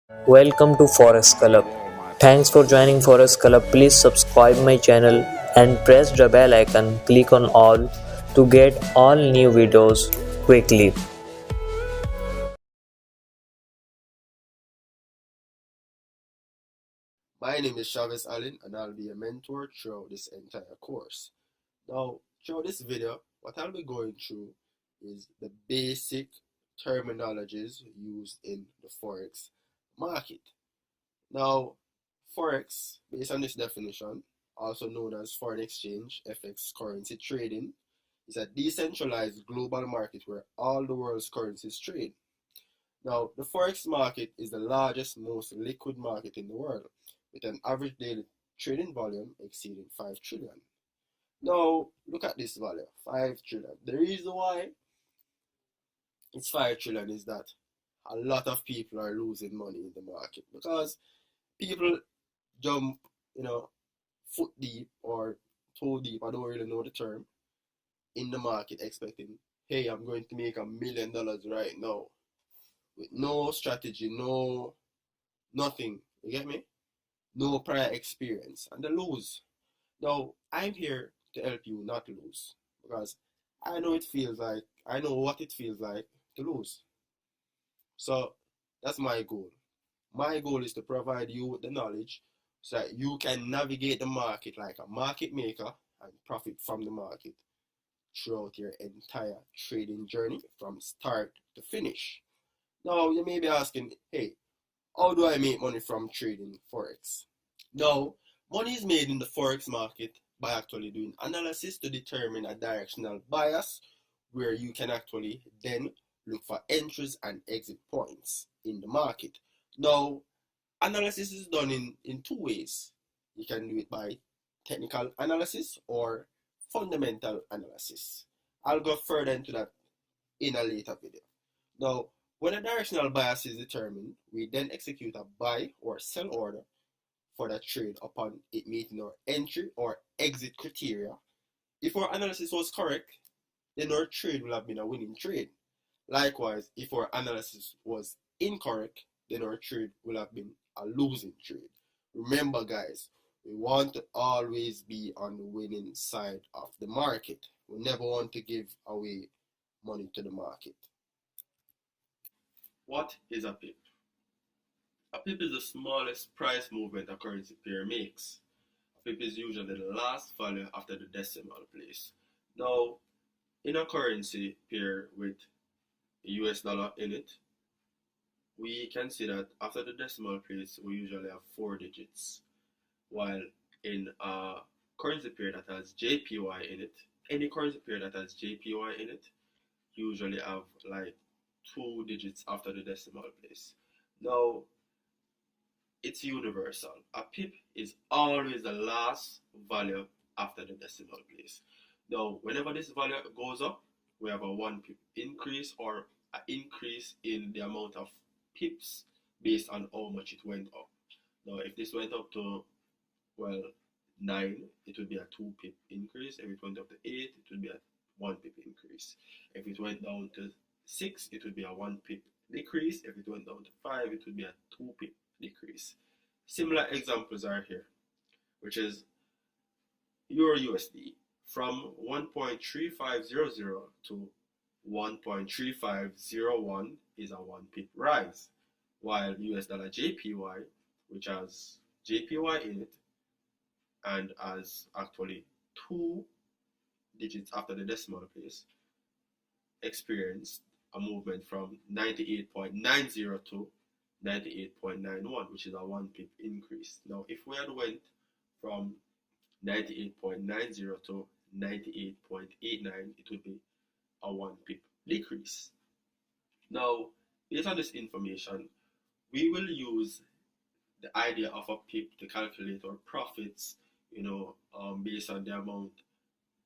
Welcome to Forex Club. Thanks for joining Forex Club. Please subscribe my channel and press the bell icon. Click on all to get all new videos quickly. My name is Chavez Allen and I'll be your mentor throughout this entire course. Now, throughout this video, what I'll be going through is the basic terminologies used in the Forex market. Now, Forex, based on this definition, also known as foreign exchange, FX currency trading, is a decentralized global market where all the world's currencies trade. Now, the Forex market is the largest, most liquid market in the world, with an average daily trading volume exceeding 5 trillion. Now, look at this value, 5 trillion. The reason why it's 5 trillion is that a lot of people are losing money in the market because people jump, foot deep or toe deep, I don't really know the term, in the market expecting, hey, I'm going to make $1 million right now with no strategy, no nothing. You get me? No prior experience, and they lose. Now, I'm here to help you not to lose because I know what it feels like to lose. So that's my goal. My goal is to provide you with the knowledge so that you can navigate the market like a market maker and profit from the market throughout your entire trading journey from start to finish. Now, you may be asking, hey, how do I make money from trading Forex? Now, money is made in the Forex market by actually doing analysis to determine a directional bias where you can actually then look for entries and exit points in the market. Now, analysis is done in two ways. You can do it by technical analysis or fundamental analysis. I'll go further into that in a later video. Now, when a directional bias is determined, we then execute a buy or sell order for that trade upon it meeting our entry or exit criteria. If our analysis was correct, then our trade will have been a winning trade. Likewise, if our analysis was incorrect, then our trade will have been a losing trade. Remember, guys, we want to always be on the winning side of the market. We never want to give away money to the market. What is a pip? A pip is the smallest price movement a currency pair makes. A pip is usually the last value after the decimal place. Now, in a currency pair with a US dollar in it, we can see that after the decimal place, we usually have 4 digits. While in a currency pair that has JPY in it, any currency pair that has JPY in it, usually have like 2 digits after the decimal place. Now, it's universal. A pip is always the last value after the decimal place. Now, whenever this value goes up, we have a 1 pip increase or an increase in the amount of pips based on how much it went up. Now, if this went up to, 9, it would be a 2 pip increase. If it went up to 8, it would be a 1 pip increase. If it went down to 6, it would be a 1 pip decrease. If it went down to 5, it would be a 2 pip decrease. Similar examples are here, which is Euro USD from 1.3500 to 1.3501 is a 1 pip rise, while US dollar JPY, which has JPY in it and has actually 2 digits after the decimal place, experienced a movement from 98.90 to 98.91, which is a 1 pip increase. Now, if we had went from 98.90 to 98.89, it would be a 1 pip decrease. Now, based on this information, we will use the idea of a pip to calculate our profits, based on the amount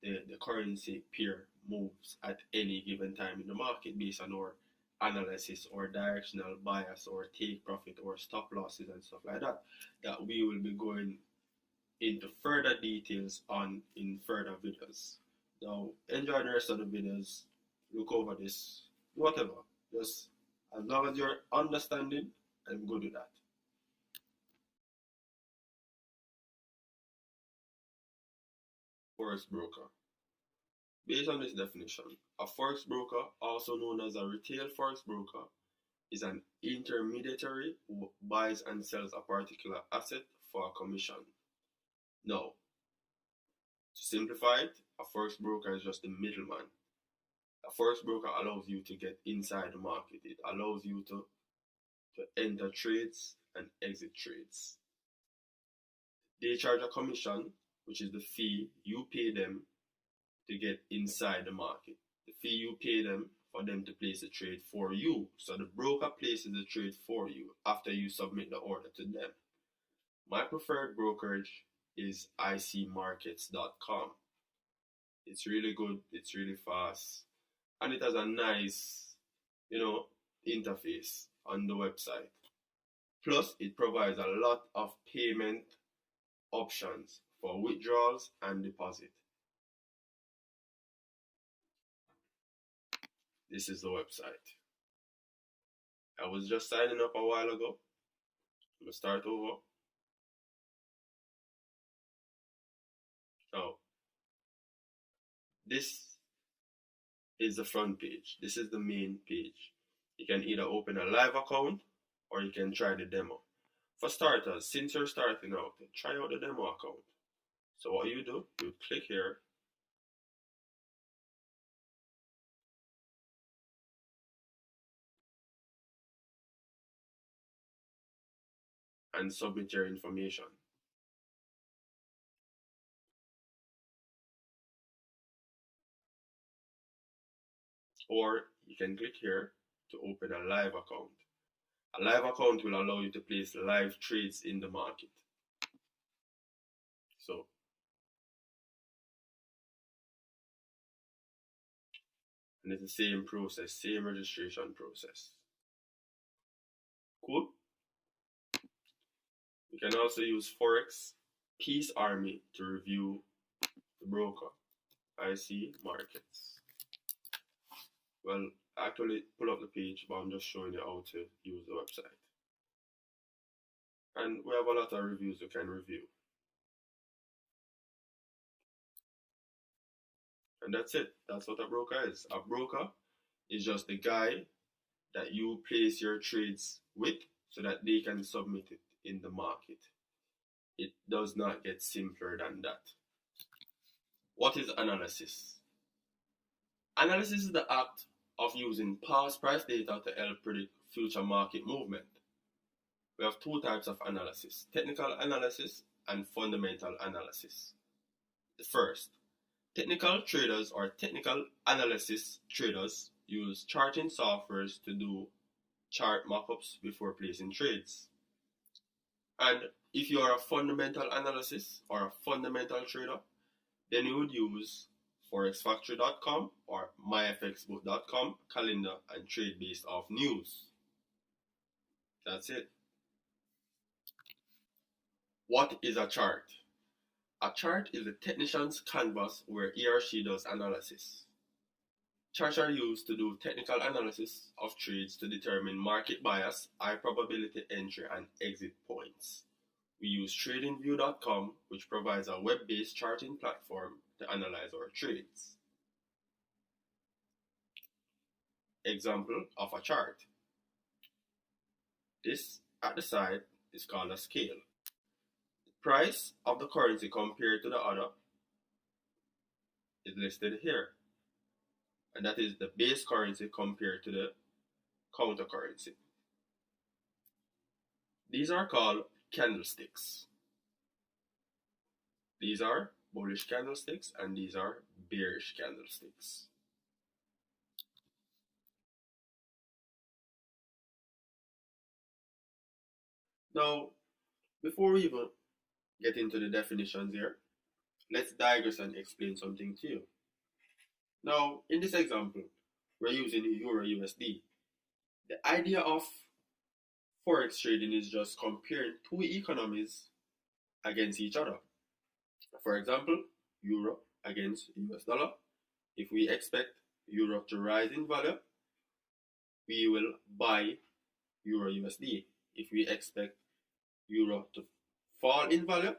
the currency pair moves at any given time in the market based on our analysis or directional bias or take profit or stop losses and stuff like that we will be going into further details on in further videos. Now, enjoy the rest of the videos, look over this, whatever, just as long as you're understanding I'm good with that. Forex broker. Based on this definition, a forex broker, also known as a retail forex broker, is an intermediary who buys and sells a particular asset for a commission. Now, to simplify it, a forex broker is just the middleman. A forex broker allows you to get inside the market. It allows you to enter trades and exit trades. They charge a commission, which is the fee you pay them to get inside the market. The fee you pay them for them to place a trade for you. So the broker places the trade for you after you submit the order to them. My preferred brokerage is icmarkets.com. It's really good, it's really fast, and it has a nice, interface on the website. Plus, it provides a lot of payment options for withdrawals and deposit. This is the website. I was just signing up a while ago. I'm gonna start over. Now, this is the front page. This is the main page. You can either open a live account or you can try the demo. For starters, since you're starting out, try out the demo account. So what you do, you click here. And submit your information. Or you can click here to open a live account. A live account will allow you to place live trades in the market. So, and it's the same process, same registration process. Cool? You can also use Forex Peace Army to review the broker, IC Markets. Well, actually pull up the page, but I'm just showing you how to use the website. And we have a lot of reviews you can review. And that's it. That's what a broker is. A broker is just the guy that you place your trades with so that they can submit it in the market. It does not get simpler than that. What is analysis? Analysis is the act of using past price data to help predict future market movement. We have two types of analysis: technical analysis and fundamental analysis. The first, technical traders or technical analysis traders use charting softwares to do chart mockups before placing trades. And if you are a fundamental analysis or a fundamental trader, then you would use forexfactory.com or myfxbook.com calendar and trade based off news. That's it. What is a chart? A chart is a technician's canvas where he or she does analysis. Charts are used to do technical analysis of trades to determine market bias, high probability entry and exit points. We use tradingview.com, which provides a web-based charting platform to analyze our trades. Example of a chart. This at the side is called a scale. The price of the currency compared to the other is listed here. And that is the base currency compared to the counter currency. These are called candlesticks. These are bullish candlesticks and these are bearish candlesticks. Now, before we even get into the definitions here, let's digress and explain something to you. Now, in this example, we're using Euro USD. The idea of Forex trading is just comparing two economies against each other. For example, Euro against US dollar. If we expect Euro to rise in value, we will buy Euro USD. If we expect euro to fall in value,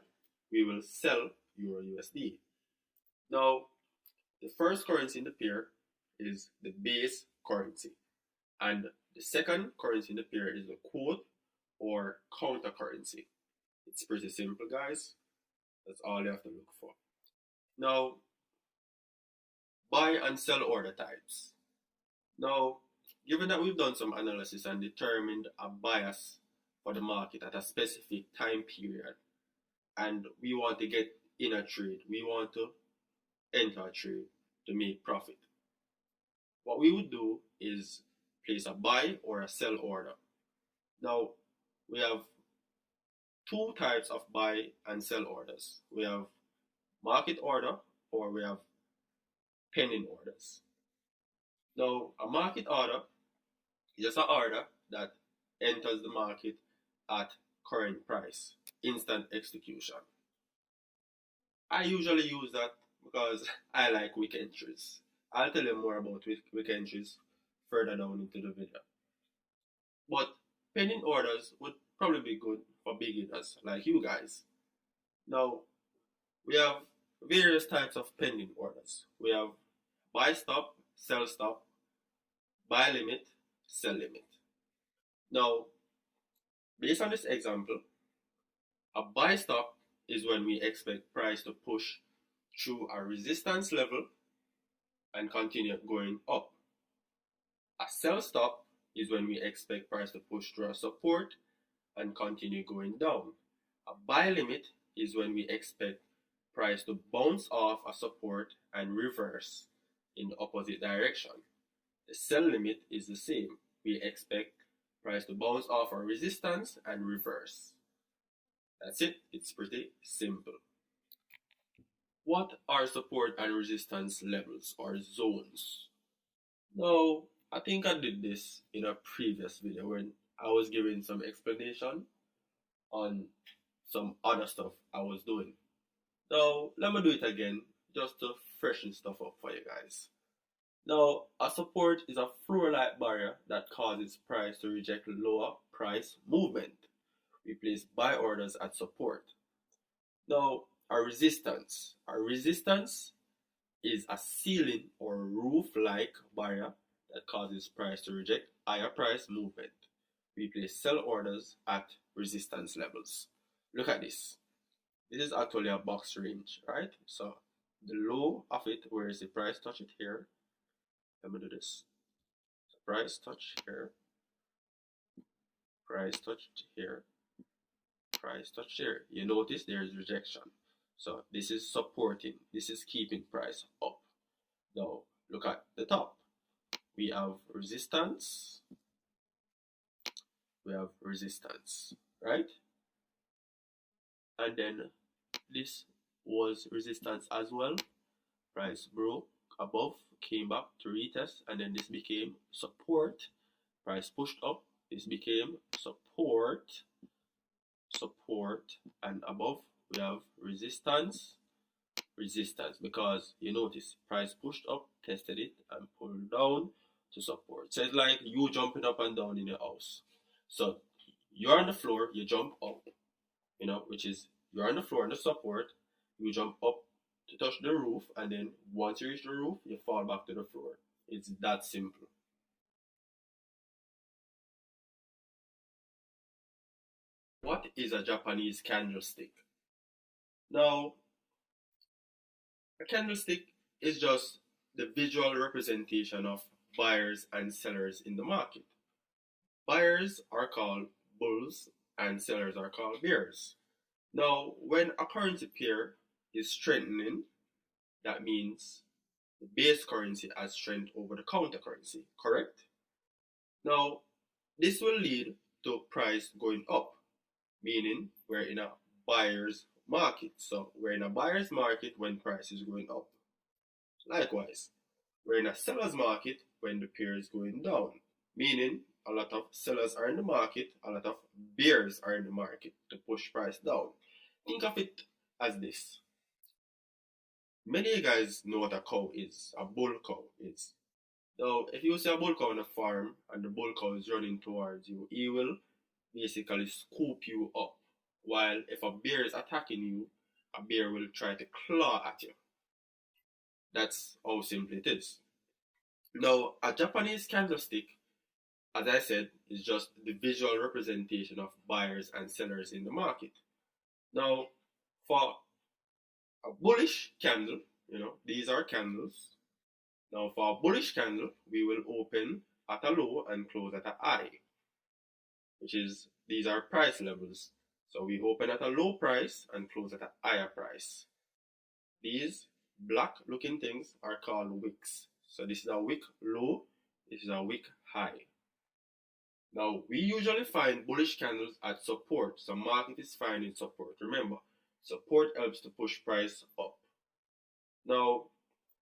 we will sell euro USD. Now, the first currency in the pair is the base currency, and the second currency in the pair is the quote or counter currency. It's pretty simple, guys. That's all you have to look for. Now, buy and sell order types. Now, given that we've done some analysis and determined a bias for the market at a specific time period, and we want to get in a trade, we want to enter a trade to make profit, what we would do is place a buy or a sell order. Now, we have two types of buy and sell orders. We have market order, or we have pending orders. Now, a market order is just an order that enters the market at current price, instant execution. I usually use that because I like weak entries. I'll tell you more about weak entries further down into the video. But pending orders would probably be good for beginners like you guys. Now, we have various types of pending orders. We have buy stop, sell stop, buy limit, sell limit. Now, based on this example, a buy stop is when we expect price to push through a resistance level and continue going up. A sell stop is when we expect price to push through a support and continue going down. A buy limit is when we expect price to bounce off a support and reverse in the opposite direction. The sell limit is the same. We expect price to bounce off a resistance and reverse. That's it. It's pretty simple. What are support and resistance levels or zones? Now, I think I did this in a previous video when I was giving some explanation on some other stuff I was doing. Now, let me do it again just to freshen stuff up for you guys. Now, a support is a floor-like barrier that causes price to reject lower price movement. We place buy orders at support. Now, a resistance is a ceiling or roof-like barrier that causes price to reject higher price movement. We place sell orders at resistance levels. Look at this. This is actually a box range, right? So the low of it, where is the price touch it here? Let me do this. So price touch here, price touch here, price touch here. You notice there is rejection. So this is supporting, this is keeping price up. Now look at the top. We have resistance, right? And then this was resistance as well. Price broke above, came back to retest, and then this became support. Price pushed up, this became support, and above we have resistance, because you notice price pushed up, tested it, and pulled down to support. So it's like you jumping up and down in your house. So you're on the floor, you jump up, which is you're on the floor on the support, you jump up to touch the roof, and then once you reach the roof, you fall back to the floor. It's that simple. What is a Japanese candlestick? Now, a candlestick is just the visual representation of buyers and sellers in the market. Buyers are called bulls and sellers are called bears. Now, when a currency pair is strengthening, that means the base currency has strength over the counter currency, correct? Now, this will lead to price going up, meaning we're in a buyer's market. So we're in a buyer's market when price is going up. Likewise, we're in a seller's market when the pair is going down, meaning a lot of sellers are in the market, a lot of bears are in the market to push price down. Think of it as this. Many of you guys know what a cow is, a bull cow is. Now, if you see a bull cow on a farm and the bull cow is running towards you, he will basically scoop you up. While if a bear is attacking you, a bear will try to claw at you. That's how simple it is. Now, a Japanese candlestick, as I said, is just the visual representation of buyers and sellers in the market. Now, for a bullish candle, these are candles. Now, for a bullish candle, we will open at a low and close at a high, which is, these are price levels. So we open at a low price and close at a higher price. These black looking things are called wicks. So this is a wick low, this is a wick high. Now, we usually find bullish candles at support. So market is finding support. Remember, support helps to push price up. Now,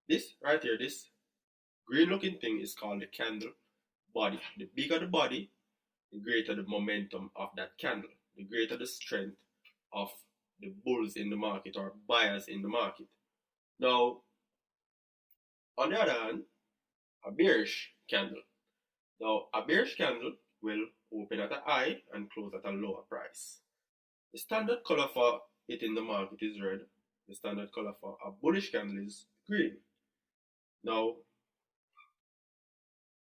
this right here, this green looking thing is called the candle body. The bigger the body, the greater the momentum of that candle, the greater the strength of the bulls in the market or buyers in the market. Now, on the other hand, a bearish candle. Now, a bearish candle will open at a high and close at a lower price. The standard color for it in the market is red. The standard color for a bullish candle is green. Now,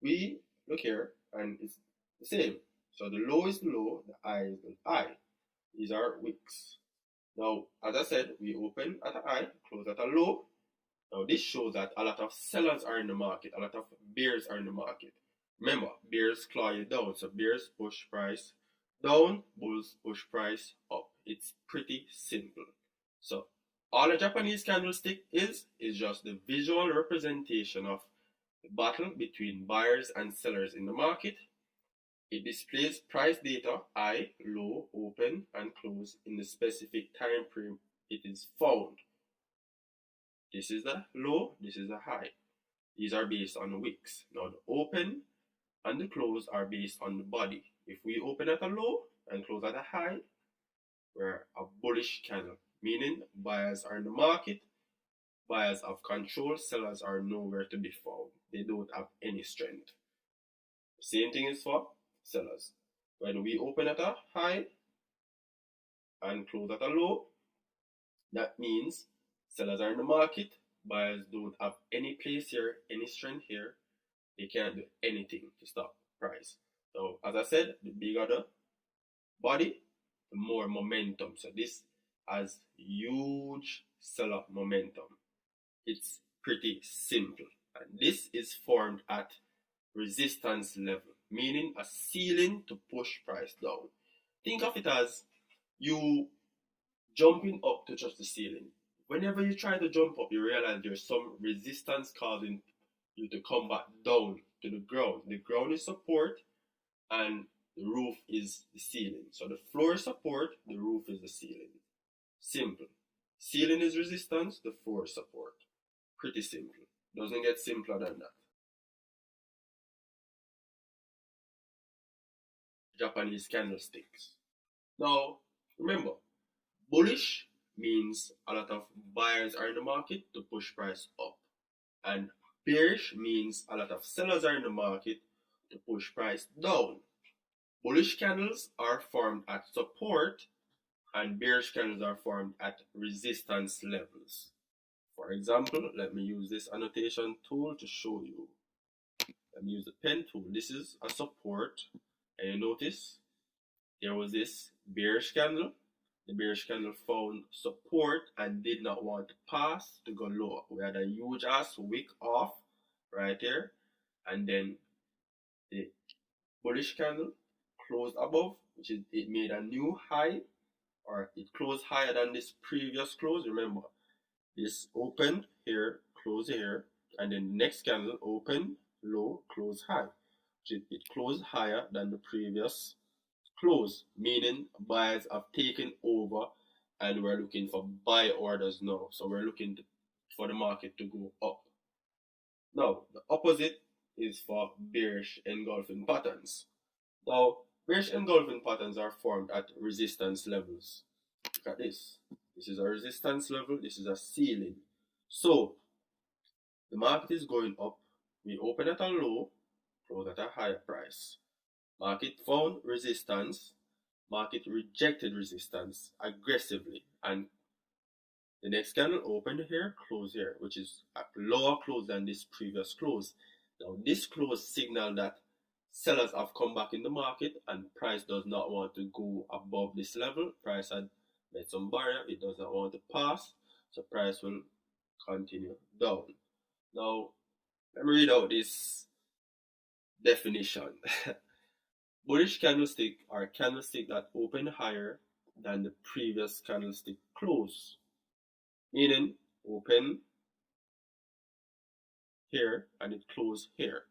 we look here and it's the same. So the low is the low, the high is the high. These are wicks. Now, as I said, we open at a high, close at a low. Now, this shows that a lot of sellers are in the market, a lot of bears are in the market. Remember, bears claw you down, so bears push price down, bulls push price up. It's pretty simple. So, all a Japanese candlestick is just the visual representation of the battle between buyers and sellers in the market. It displays price data, high, low, open, and close in the specific time frame it is found. This is the low, this is the high. These are based on the wicks. Now the open and the close are based on the body. If we open at a low and close at a high, we're a bullish candle, meaning buyers are in the market, buyers have control, sellers are nowhere to be found. They don't have any strength. Same thing is for sellers. When we open at a high and close at a low, that means sellers are in the market, buyers don't have any place here, any strength here. They can't do anything to stop price. So as I said, the bigger the body, the more momentum. So this has huge seller momentum. It's pretty simple. And this is formed at resistance level, meaning a ceiling to push price down. Think of it as you jumping up to touch the ceiling. Whenever you try to jump up, you realize there's some resistance causing you to come back down to the ground. The ground is support and the roof is the ceiling. So the floor is support, the roof is the ceiling. Simple. Ceiling is resistance, the floor is support. Pretty simple. Doesn't get simpler than that. Japanese candlesticks. Now, remember, bullish means a lot of buyers are in the market to push price up. And bearish means a lot of sellers are in the market to push price down. Bullish candles are formed at support and bearish candles are formed at resistance levels. For example, let me use this annotation tool to show you. Let me use the pen tool. This is a support, and you notice there was this bearish candle. The bearish candle found support and did not want to pass to go lower. We had a huge ass wick off right here, and then the bullish candle closed above, which is, it made a new high, or it closed higher than this previous close. Remember, this opened here, closed here, and then the next candle opened low, closed high. It closed higher than the previous close, meaning buyers have taken over and we're looking for buy orders now. So we're looking for the market to go up. Now, the opposite is for bearish engulfing patterns. Now, bearish engulfing patterns are formed at resistance levels. Look at this. This is a resistance level, this is a ceiling. So, the market is going up. We open at a low, close at a higher price. Market found resistance market rejected resistance aggressively, and the next candle opened here, closed here, which is a lower close than this previous close. Now this close signal that sellers have come back in the market and price does not want to go above this level. Price had made some barrier, it does not want to pass, so price will continue down. Now let me read out this definition. Bullish candlestick are a candlestick that open higher than the previous candlestick close, meaning open here and it closed here.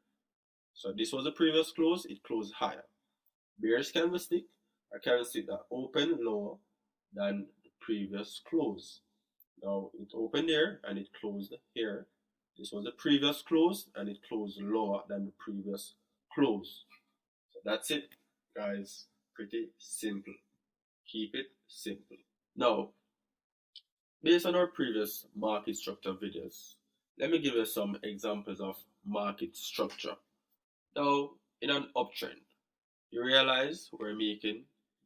So this was the previous close, it closed higher. Bearish candlestick are candlestick that open lower than the previous close. Now it opened here and it closed here. This was the previous close and it closed lower than the previous close. So that's it, guys. Pretty simple. Keep it simple. Now, based on our previous market structure videos, let me give you some examples of market structure. Now, in an uptrend, you realize we're making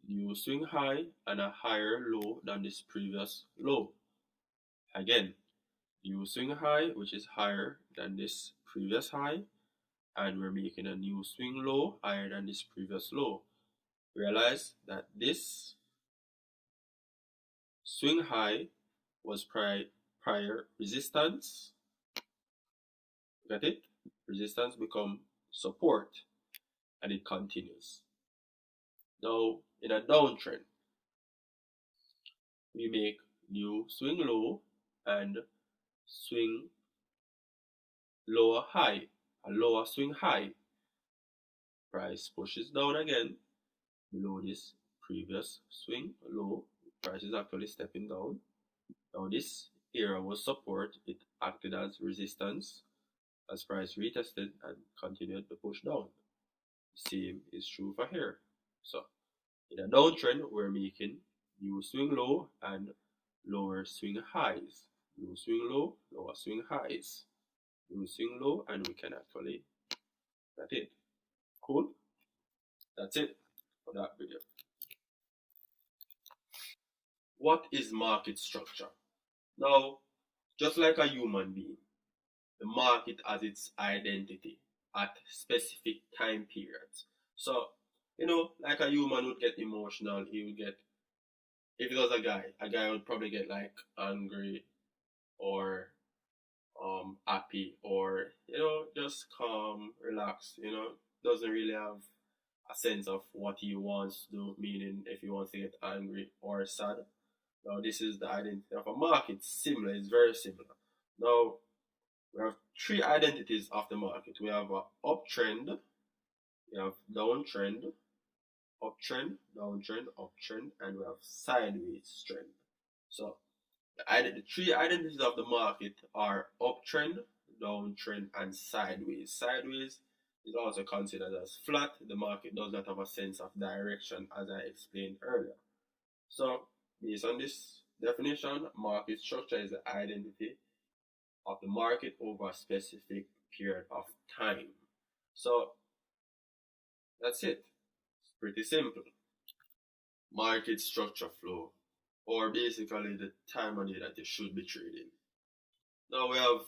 new swing high and a higher low than this previous low. Again, new swing high, which is higher than this previous high, and we're making a new swing low higher than this previous low. Realize that this swing high was prior resistance. Got it? Resistance become support and it continues. Now in a downtrend, we make new swing low and swing lower high, a lower swing high. Price pushes down again below this previous swing low. Price is actually stepping down. Now this area was support, it acted as resistance as price retested and continued to push down. The same is true for here. So in a downtrend, we're making new swing low and lower swing highs. New swing low, lower swing highs. New swing low, and we can actually, that's it. Cool? That's it for that video. What is market structure? Now, just like a human being, the market has its identity at specific time periods. So, like a human would get emotional, he would get, if it was a guy would probably get like angry or happy or, just calm, relaxed, doesn't really have a sense of what he wants to do, meaning if he wants to get angry or sad. Now, this is the identity of a market. Similar, it's very similar. Now, we have three identities of the market. We have an uptrend, we have downtrend, uptrend, downtrend, uptrend, and we have sideways trend. So the three identities of the market are uptrend, downtrend, and sideways. Sideways is also considered as flat. The market does not have a sense of direction, as I explained earlier. So based on this definition, market structure is the identity of the market over a specific period of time. So that's it. It's pretty simple. Market structure flow, or basically the time of day that you should be trading. Now we have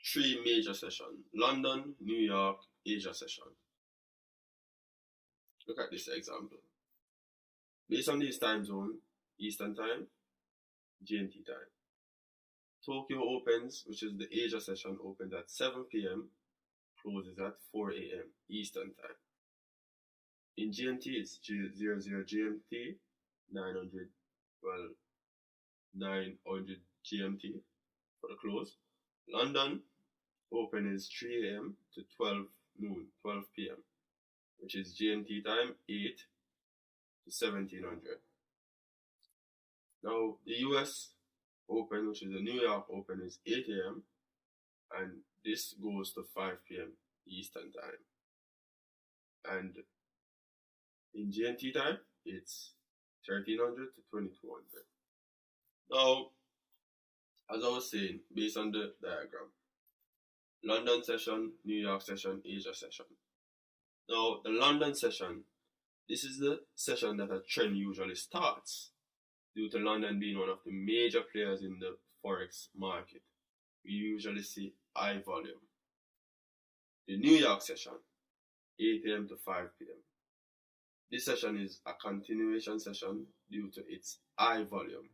three major sessions: London, New York, Asia session. Look at this example. Based on this time zone, Eastern time, GMT time. Tokyo opens, which is the Asia session, opens at 7 p.m, closes at 4 a.m. Eastern time. In GMT, it's 00 GMT, 900 GMT for the close. London open is 3 a.m. to 12 noon, 12 p.m, which is GMT time, 8 to 1700. Now, the US open, which is the New York open, is 8 a.m. and this goes to 5 p.m. Eastern time. And in GMT time, it's 1300 to 2200. Now, as I was saying, based on the diagram, London session, New York session, Asia session. Now, the London session, This is the session that a trend usually starts. Due to London being one of the major players in the Forex market, we usually see high volume. The New York session, 8 a.m. to 5 p.m. This session is a continuation session due to its high volume,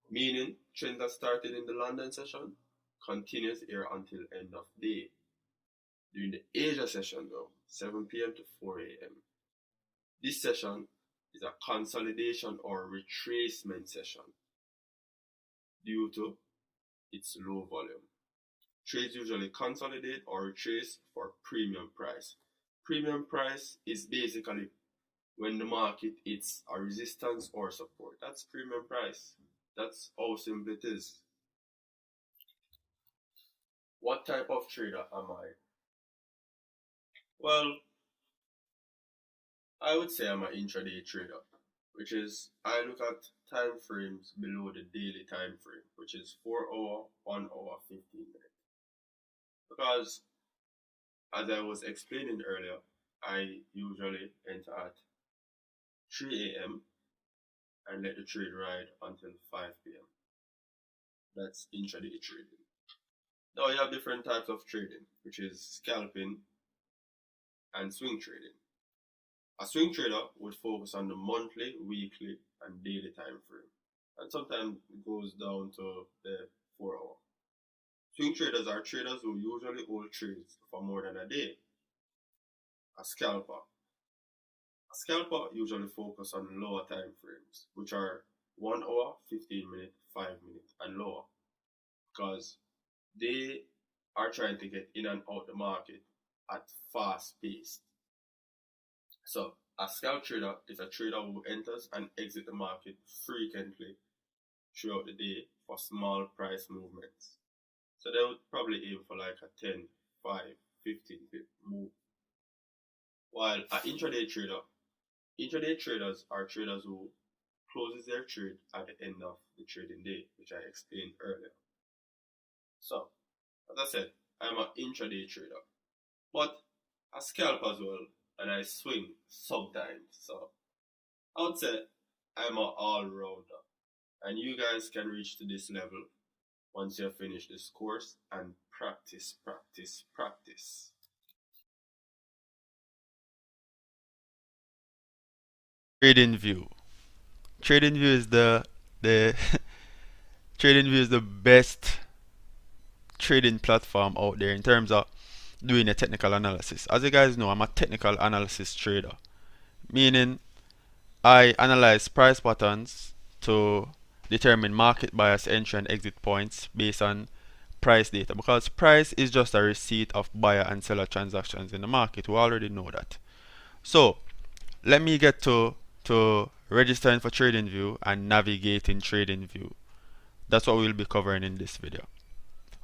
meaning trend that started in the London session continues here until end of day. During the Asia session though, 7 p.m. to 4 a.m. This session is a consolidation or retracement session due to its low volume. Trades usually consolidate or retrace for premium price. Premium price is basically when the market hits a resistance or support. That's premium price. That's how simple it is. What type of trader am I? Well, I would say I'm an intraday trader, which is I look at time frames below the daily time frame, which is 4 hour, 1 hour, 15 minutes. Because as I was explaining earlier, I usually enter at 3 a.m. and let the trade ride until 5 p.m. That's intraday trading. Now you have different types of trading, which is scalping and swing trading. A swing trader would focus on the monthly, weekly, and daily time frame, and sometimes it goes down to the 4 hour. Swing traders are traders who usually hold trades for more than a day. A scalper usually focuses on lower time frames, which are 1 hour, 15 minutes, 5 minutes, and lower, because they are trying to get in and out the market at fast pace. So a scalp trader is a trader who enters and exits the market frequently throughout the day for small price movements. So they would probably aim for like a 10, 5, 15 pip move. While an intraday traders are traders who closes their trade at the end of the trading day, which I explained earlier. So, as I said, I'm an intraday trader, but I scalp as well, and I swing sometimes. So, I would say I'm an all-rounder, and you guys can reach to this level once you finish this course and practice. Trading View. Trading View is the Trading View is the best trading platform out there in terms of doing a technical analysis. As you guys know, I'm a technical analysis trader, meaning I analyze price patterns to determine market bias entry and exit points based on price data, because price is just a receipt of buyer and seller transactions in the market. We already know that. So let me get to registering for TradingView and navigating TradingView. That's what we'll be covering in this video.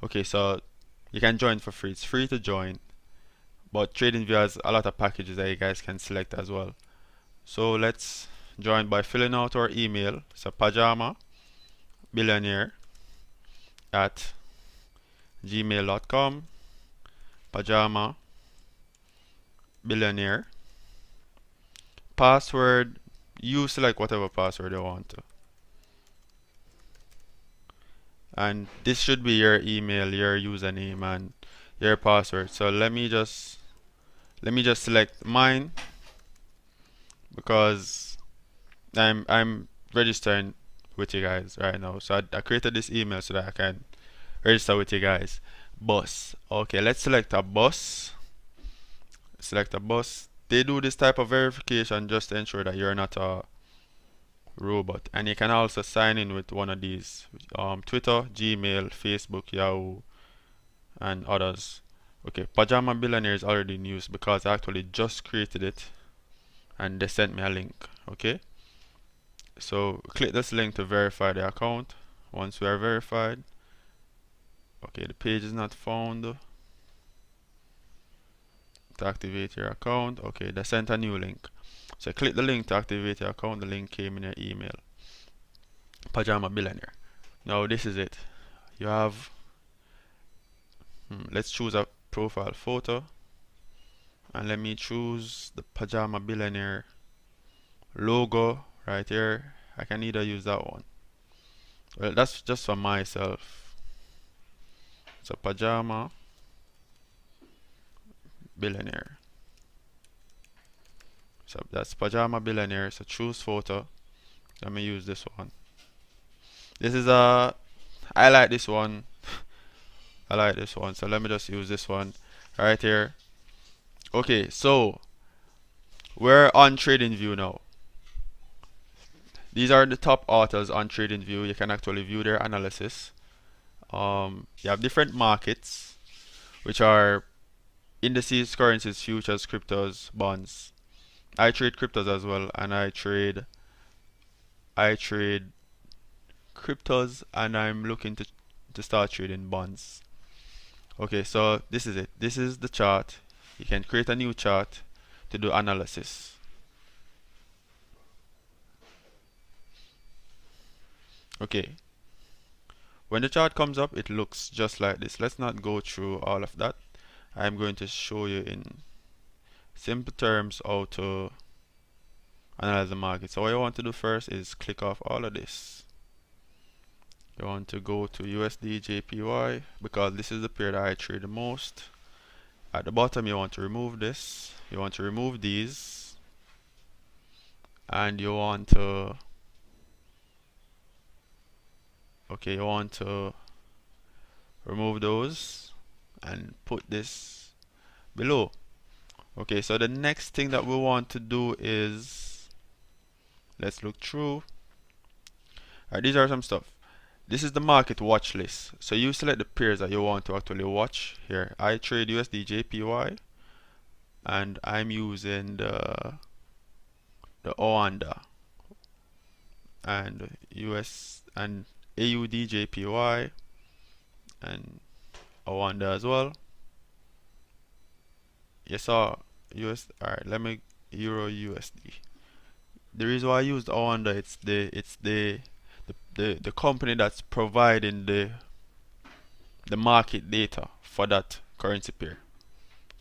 Okay, so you can join for free. It's free to join, but TradingView has a lot of packages that you guys can select as well. So let's join by filling out our email. So pajamabillionaire@gmail.com. pajamabillionaire. Password, you select whatever password you want to. And this should be your email, your username, and your password. So let me just select mine, because I'm registering with you guys right now. So I created this email so that I can register with you guys. Bus. Okay, let's select a bus. Select a bus. They do this type of verification just to ensure that you're not a robot. And you can also sign in with one of these, Twitter, Gmail, Facebook, Yahoo, and others. Okay, Pajama Billionaire is already in use because I actually just created it and they sent me a link. Okay, so click this link to verify the account. Once we are verified, okay, the page is not found. To activate your account, okay, they sent a new link. So click the link to activate your account. The link came in your email. Pajama Billionaire. Now this is it. You have let's choose a profile photo, and let me choose the Pajama Billionaire logo right here. I can either use that one. Well, that's just for myself. So pajama billionaire. So that's pajama billionaire. So choose photo. Let me use this one. This is I like this one. I like this one. So let me just use this one right here. Okay, so we're on TradingView now. These are the top authors on TradingView. You can actually view their analysis. You have different markets, which are indices, currencies, futures, cryptos, bonds. I trade cryptos as well, and I trade cryptos, and I'm looking to start trading bonds. Okay, so this is it. This is the chart. You can create a new chart to do analysis. Okay, when the chart comes up, it looks just like this. Let's not go through all of that. I'm going to show you in simple terms how to analyze the market. So what you want to do first is click off all of this. You want to go to USD JPY because this is the pair that I trade the most. At the bottom you want to remove this. You want to remove these, and you want to remove those and put this below. Okay, so the next thing that we want to do is, let's look through. Alright, these are some stuff. This is the market watch list. So you select the pairs that you want to actually watch. Here, I trade USD JPY, and I'm using the OANDA and US and AUD JPY and OANDA as well. Yes, sir. US. Alright, let me Euro USD. The reason why I used OANDA, it's the company that's providing the market data for that currency pair.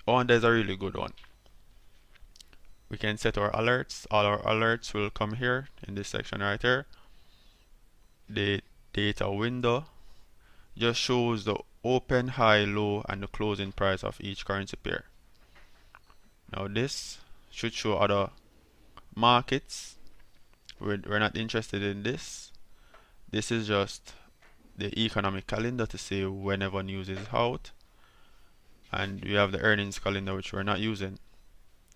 OANDA is a really good one. We can set our alerts. All our alerts will come here in this section right here. The data window just shows the open, high, low, and the closing price of each currency pair. Now this should show other markets. We're not interested in this. This is just the economic calendar to say whenever news is out. And we have the earnings calendar, which we're not using.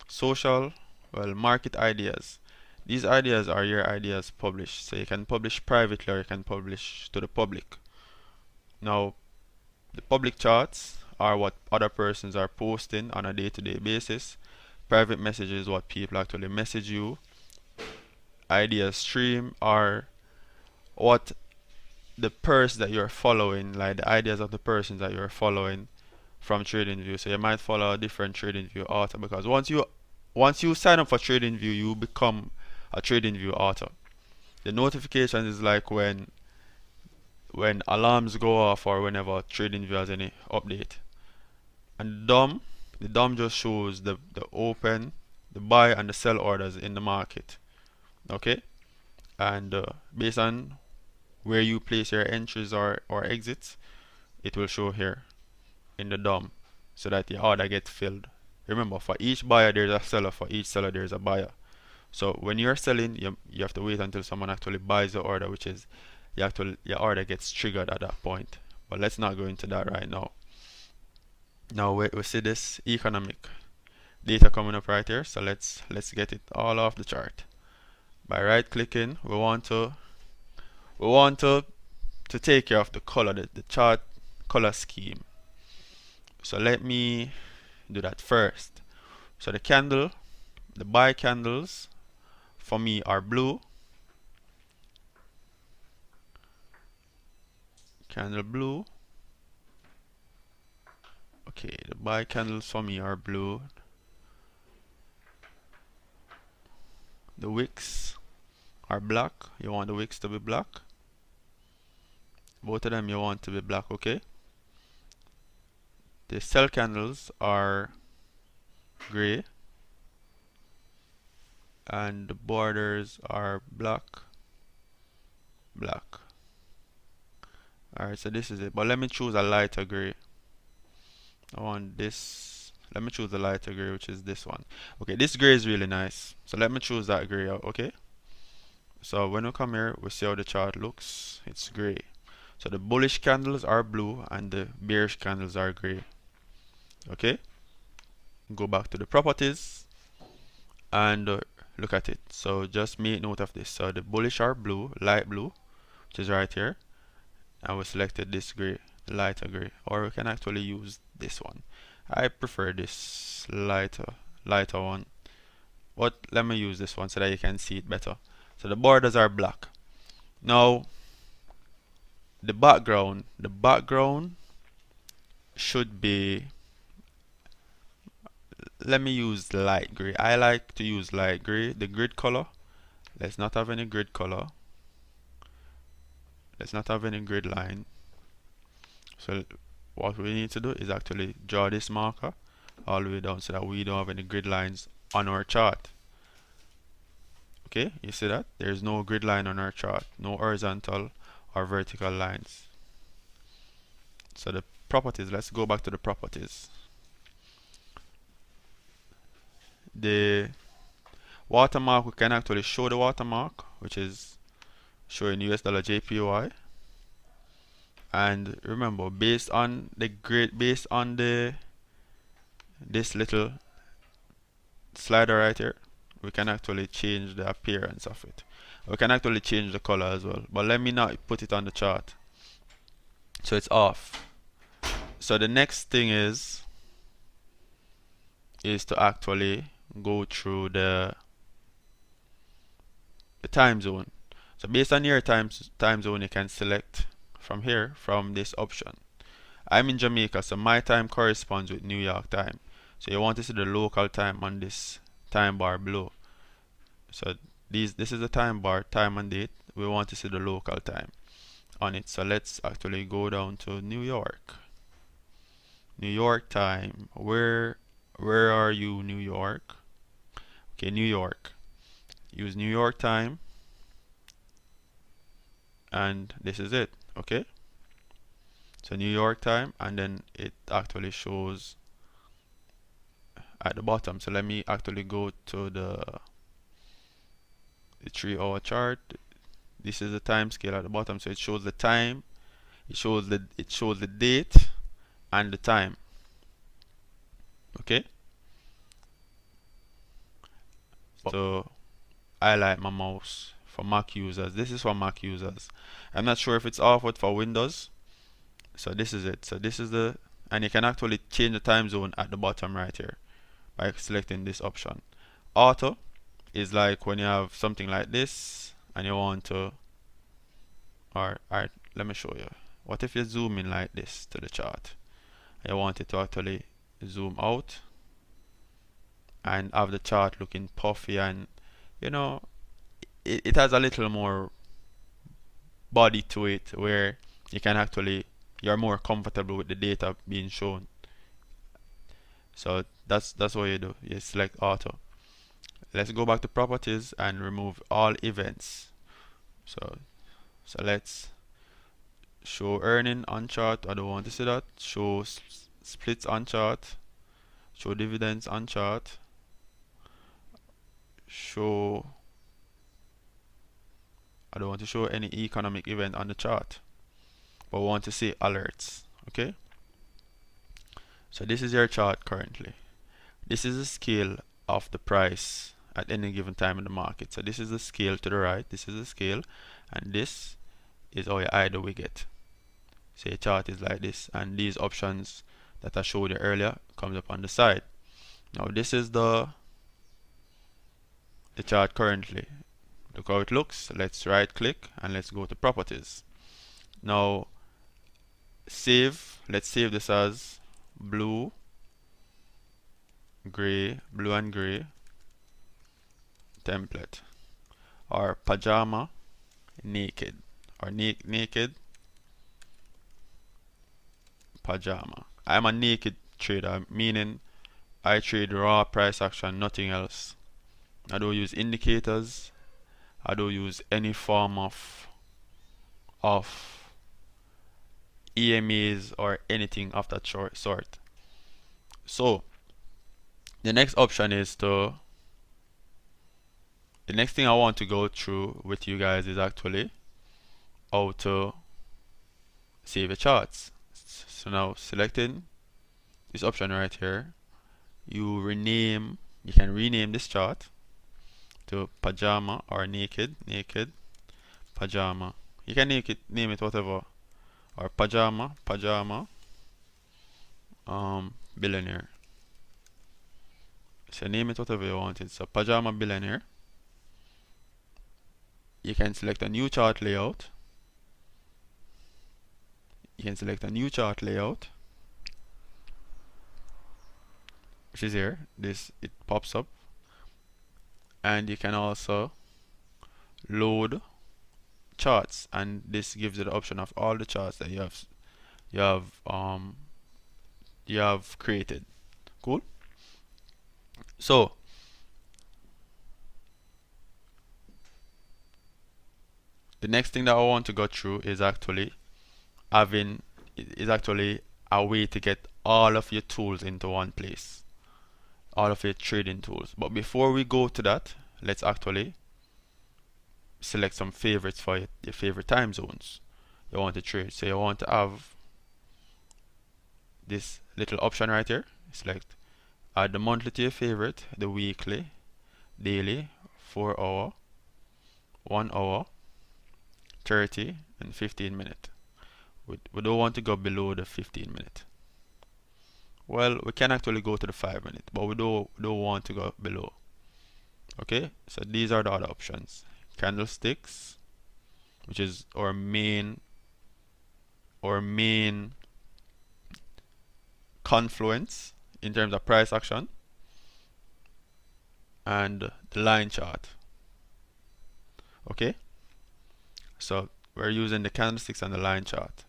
Social, well, market ideas. These ideas are your ideas published. So you can publish privately or you can publish to the public. Now, the public charts are what other persons are posting on a day-to-day basis. Private messages is what people actually message you. Ideas stream are what the person that you're following, like the ideas of the persons that you're following from TradingView. So you might follow a different TradingView author, because once you sign up for TradingView, you become a TradingView author. The notification is like when alarms go off or whenever TradingView has any update. And the DOM just shows the open, the buy and the sell orders in the market. Okay, and based on where you place your entries or exits, it will show here in the DOM so that the order gets filled. Remember, for each buyer there's a seller, for each seller there's a buyer. So when you're selling, you have to wait until someone actually buys the order, which is your order gets triggered at that point. But let's not go into that right now. Now we see this economic data coming up right here. So let's get it all off the chart. By right clicking, we want to take care of the color, the chart color scheme. So let me do that first. So the buy candles for me are blue. Candle blue. Okay, the buy candles for me are blue. The wicks are black. You want the wicks to be black. Both of them you want to be black, okay? The sell candles are gray. and the borders are black. Alright, so this is it, but let me choose a lighter gray. I want this. Let me choose the lighter gray, which is this one. Okay, this gray is really nice, so let me choose that gray out. Okay, so when we come here, we see how the chart looks. It's gray. So the bullish candles are blue and the bearish candles are gray. Okay, go back to the properties and look at it. So just make note of this. So the bullish are blue, light blue, which is right here, and we selected this gray, lighter gray, or we can actually use this one. I prefer this lighter one, but let me use this one so that you can see it better. So the borders are black. Now the background should be, let me use light gray. I like to use light gray. The grid color, let's not have any grid color. Let's not have any grid line. So what we need to do is actually draw this marker all the way down so that we don't have any grid lines on our chart. Okay, you see that? There's no grid line on our chart, no horizontal or vertical lines. So the properties, let's go back to the properties. The watermark, we can actually show the watermark, which is showing US dollar JPY. And remember, based on the grid, based on this little slider right here, we can actually change the appearance of it. We can actually change the color as well, but let me not put it on the chart. So it's off. So the next thing is to actually go through the time zone. So based on your time zone, you can select from here, from this option. I'm in Jamaica, so my time corresponds with New York time. So you want to see the local time on this time bar below. So this is the time bar, time and date. We want to see the local time on it. So let's actually go down to New York. New York time. Where are you, New York? Okay, New York. Use New York time. And this is it. Okay. So New York time, and then it actually shows at the bottom. So let me actually go to the 3-hour chart. This is the time scale at the bottom, so it shows the time, it shows the date and the time. Okay, so I like my mouse for Mac users. This is for Mac users. I'm not sure if it's off but for Windows. So this is it. So this is the, and you can actually change the time zone at the bottom right here by selecting this option. Auto is like when you have something like this and you want to, alright, let me show you. What if you zoom in like this to the chart? You want it to actually zoom out and have the chart looking puffy, and you know, it has a little more body to it where you can actually, you're more comfortable with the data being shown. So that's what you do. You select auto. Let's go back to properties and remove all events. So let's show earning on chart. I don't want to see that. Show splits on chart. Show dividends on chart. Show, I don't want to show any economic event on the chart, but we want to see alerts. Okay, so this is your chart currently. This is the scale of the price at any given time in the market. So this is the scale to the right, this is the scale, and this is how you hide the widget. So your chart is like this, and these options that I showed you earlier comes up on the side. Now this is the chart currently. Look how it looks. Let's right click and let's go to properties. Now save, let's save this as blue and gray template, or pajama naked, or naked pajama. I'm a naked trader, meaning I trade raw price action, nothing else. I don't use indicators. I don't use any form of EMAs or anything of that sort. So the next option is to the next thing I want to go through with you guys is actually how to save your charts. So now selecting this option right here, you can rename this chart to pajama or naked pajama. You can name it whatever, or pajama billionaire. So name it whatever you want. It's a pajama billionaire. You can select a new chart layout. Which is here. It pops up, and you can also load charts, and this gives you the option of all the charts that you have created. Cool. So the next thing that I want to go through is actually a way to get all of your tools into one place, all of your trading tools. But before we go to that, let's actually select some favorites for your favorite time zones you want to trade. So you want to have this little option right here. Select add the monthly to your favorite, the weekly, daily, 4 hour, 1 hour, 30 and 15 minute. We don't want to go below the 15 minute. Well, we can actually go to the 5 minute, but we don't want to go below. Okay, so these are the other options. Candlesticks, which is our main confluence in terms of price action, and the line chart. Okay, so we're using the candlesticks and the line chart.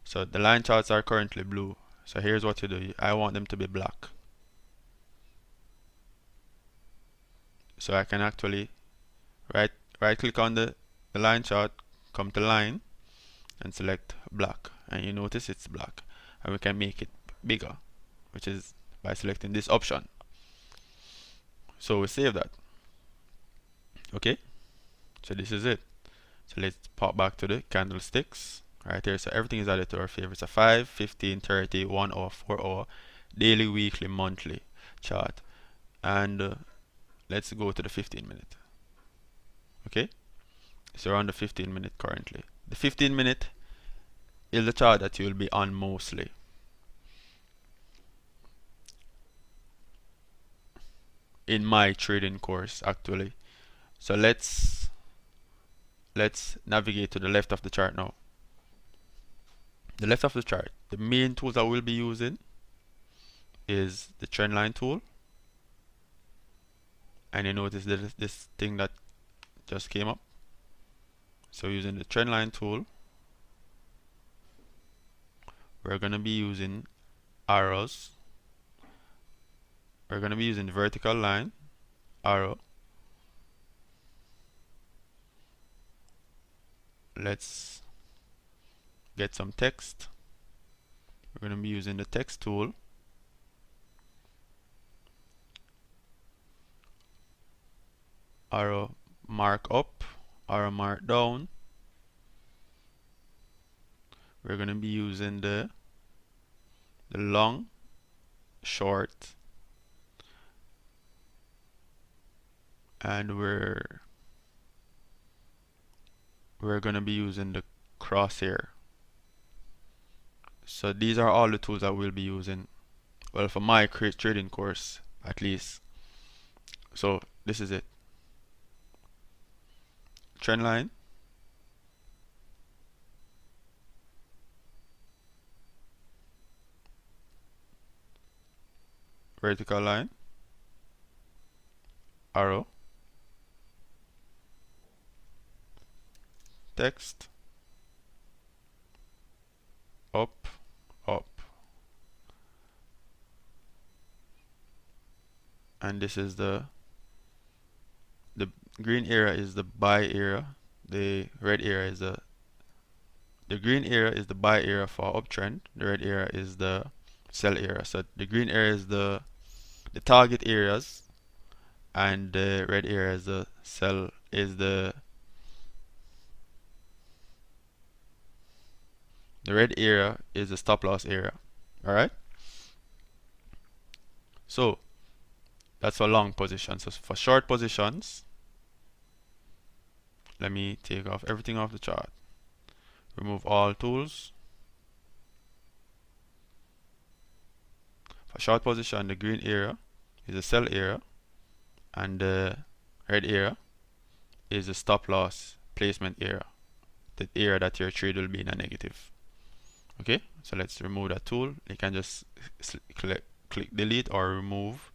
So the line charts are currently blue. So here's what you do. I want them to be black. So I can actually right click on the line chart, come to line, and select black. And you notice it's black. And we can make it bigger, which is by selecting this option. So we save that. Okay, so this is it. So let's pop back to the candlesticks right here. So everything is added to our favorites. A 5, 15, 30, 1 hour, 4 hour, daily, weekly, monthly chart. And let's go to the 15 minute. Okay, so we're on the 15 minute currently. The 15 minute is the chart that you'll be on mostly. In my trading course actually. So let's navigate to the left of the chart now. The left of the chart, the main tools I will be using is the trend line tool. And you notice this thing that just came up. So using the trend line tool, we're going to be using arrows. We're going to be using the vertical line, arrow. Let's get some text. We're going to be using the text tool. Arrow mark up, arrow mark down. We're going to be using the long, short, and we're going to be using the crosshair. So these are all the tools that we'll be using, well, for my trading course at least. So this is it. Trend line, vertical line, arrow, text, up, up, and this is the the green area is the buy area, the red area is the green area is the buy area for uptrend, the red area is the sell area. So the green area is the target areas, and the red area is the sell, is the red area is the stop loss area. Alright, so that's for long positions. So for short positions, let me take off everything off the chart, remove all tools. For short position, the green area is the sell area, and the red area is the stop loss placement area, the area that your trade will be in a negative. Okay, so let's remove that tool. You can just click delete or remove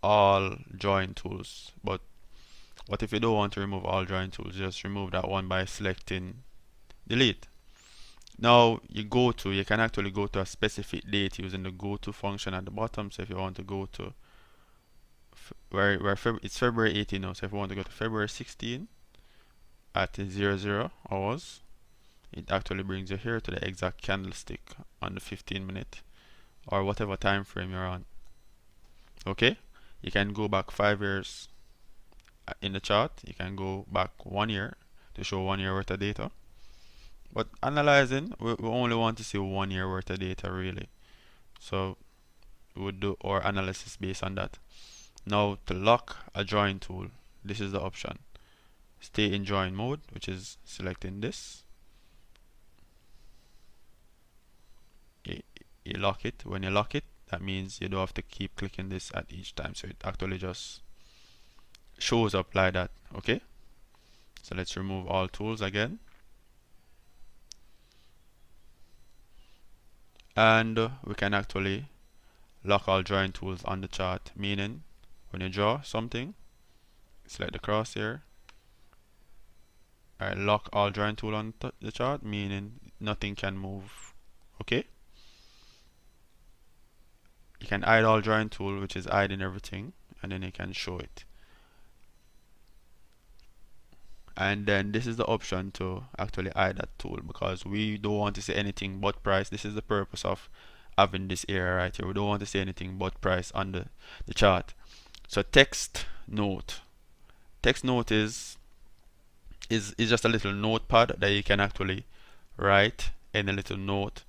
all join tools. But what if you don't want to remove all join tools? Just remove that one by selecting delete. Now you can actually go to a specific date using the go to function at the bottom. So if you want to go to it's February 18 now, so if you want to go to February 16 at 00 hours, it actually brings you here to the exact candlestick on the 15-minute or whatever time frame you're on. Okay, you can go back 5 years in the chart, you can go back 1 year to show 1 year worth of data. But analyzing, we only want to see 1 year worth of data really. So we would do our analysis based on that. Now to lock a join tool, this is the option. Stay in join mode, which is selecting this. You lock it. When you lock it, that means you don't have to keep clicking this at each time. So it actually just shows up like that. Okay. So let's remove all tools again. And we can actually lock all join tools on the chart, meaning when you draw something, select the crosshair. Alright, lock all join tool on the chart, meaning nothing can move. Okay. You can hide all join tool, which is hiding everything, and then you can show it. And then this is the option to actually hide that tool, because we don't want to see anything but price. This is the purpose of having this area right here. We don't want to see anything but price on the chart. So text note is just a little notepad that you can actually write any little note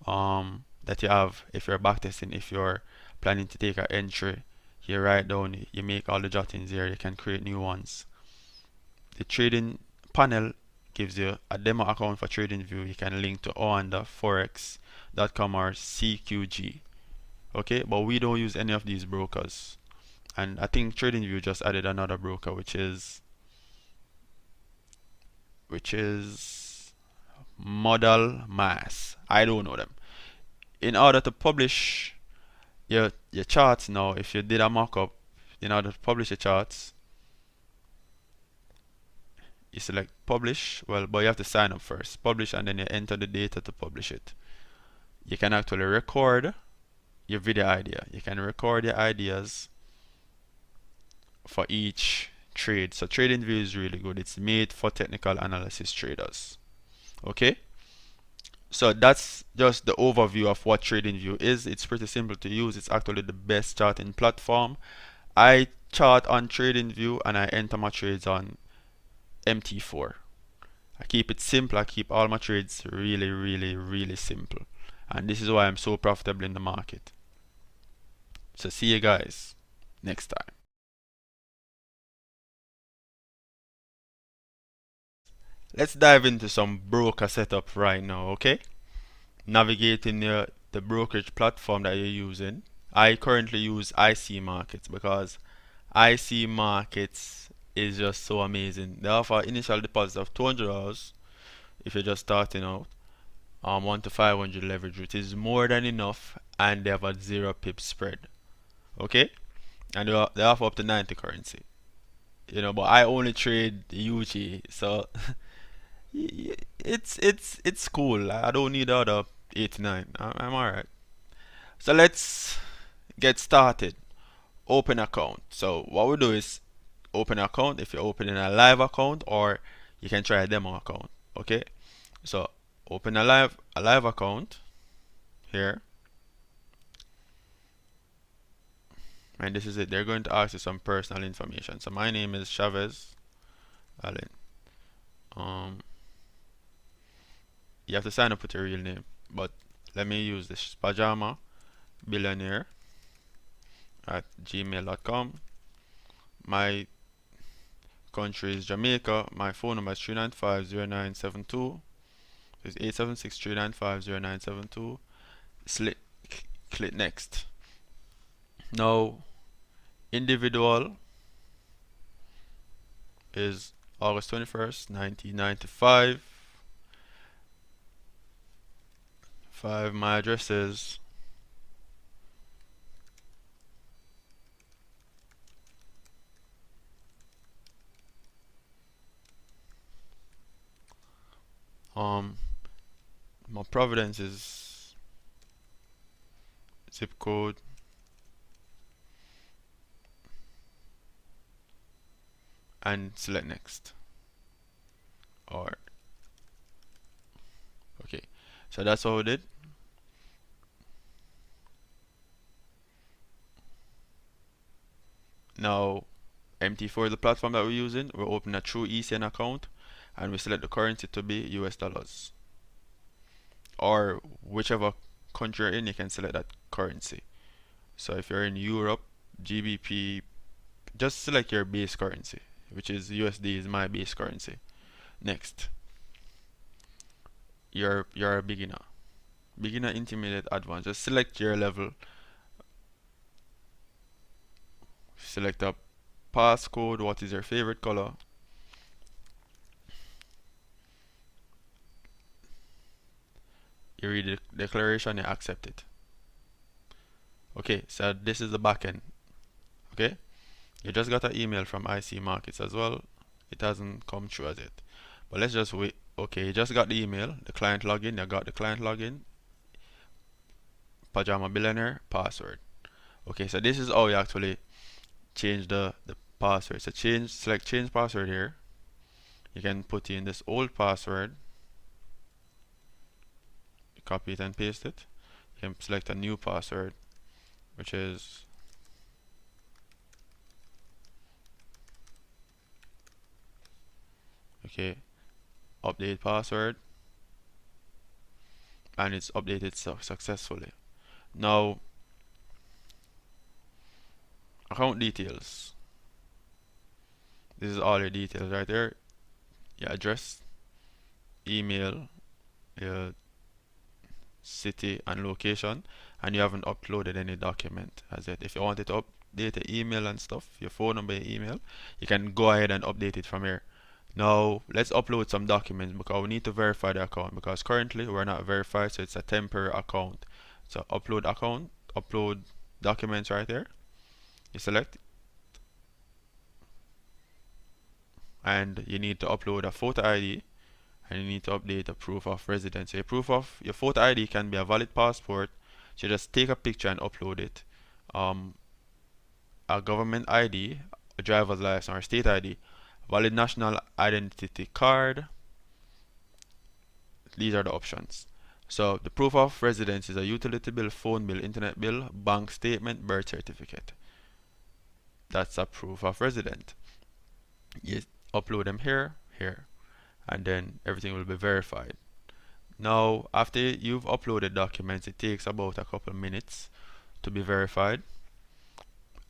that you have. If you're backtesting, if you're planning to take an entry, you write down, you make all the jottings here, you can create new ones. The trading panel gives you a demo account for TradingView. You can link to forex.com or CQG. Okay, but we don't use any of these brokers. And I think TradingView just added another broker, which is Model Mass. I don't know them. In order to publish your charts now, if you did a mock-up, in order to publish your charts, you select publish, but you have to sign up first. Publish, and then you enter the data to publish it. You can actually record your video idea. You can record your ideas for each trade. So TradingView is really good. It's made for technical analysis traders. Okay, so that's just the overview of what TradingView is. It's pretty simple to use. It's actually the best charting platform. I chart on TradingView and I enter my trades on MT4. I keep it simple. I keep all my trades really simple, and this is why I'm so profitable in the market. So see you guys next time. Let's dive into some broker setup right now. Okay, navigating the brokerage platform that you're using. I currently use IC Markets because IC Markets is just so amazing. They offer initial deposits of $200 if you're just starting out, 1 to 500 leverage, which is more than enough, and they have a 0 pip spread. Okay, and they offer up to 90 currency. You know, but I only trade UG, so it's cool. I don't need the other 89. I'm alright. So let's get started. Open account. So what we do is open an account if you're opening a live account, or you can try a demo account. Okay, so open a live account here, and this is it. They're going to ask you some personal information. So my name is Chavez Allen. You have to sign up with your real name, but let me use this pajama billionaire at gmail.com. My country is Jamaica. My phone number is 3950972. It's 876-395-0972. Click next. Now, individual is August 21st, 1995. My address is my Providence is zip code and select next. Or okay, so that's all we did. Now, MT4 the platform that we're using. We'll open a true ECN account and we select the currency to be US dollars, or whichever country you're in, you can select that currency. So if you're in Europe, GBP, just select your base currency, which is USD is my base currency. Next, you're a beginner, intermediate, advanced. Just select your level. Select a passcode. What is your favorite color? You read the declaration, you accept it. Okay, so this is the backend. Okay, you just got an email from IC Markets as well. It hasn't come through as yet, but let's just wait. Okay, you just got the email, the client login. You got the client login, pajama billionaire password. Okay, so this is how you actually change the password. So select change password here. You can put in this old password, copy it and paste it. You can select a new password, which is okay, update password, and it's updated successfully. Now, account details. This is all your details right there. Your address, email, your city and location, and you haven't uploaded any document as yet. If you wanted to update the email and stuff, your phone number, your email, you can go ahead and update it from here. Now let's upload some documents because we need to verify the account, because currently we're not verified, so it's a temporary account. So upload account, upload documents right there. You select, and you need to upload a photo ID, and you need to update a proof of residence. Your proof of your photo ID can be a valid passport, so just take a picture and upload it. A government ID, a driver's license or state ID, valid national identity card. These are the options. So the proof of residence is a utility bill, phone bill, internet bill, bank statement, birth certificate. That's a proof of residence. You upload them here, and then everything will be verified. Now, after you've uploaded documents, it takes about a couple minutes to be verified.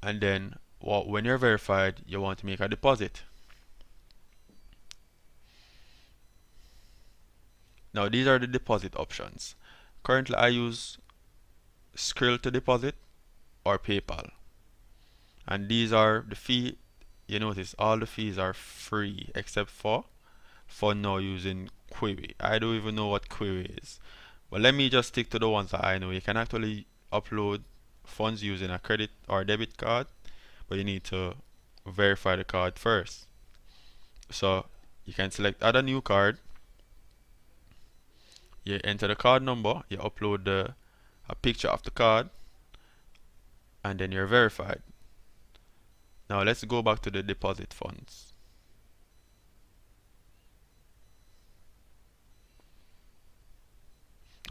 And then when you're verified, you want to make a deposit. Now, these are the deposit options. Currently, I use Skrill to deposit or PayPal. And these are the fee. You notice all the fees are free except for now using Quibi. I don't even know what Quibi is, but let me just stick to the ones that I know. You can actually upload funds using a credit or debit card, but you need to verify the card first. So you can select add a new card. You enter the card number, you upload a picture of the card, and then you're verified. Now let's go back to the deposit funds.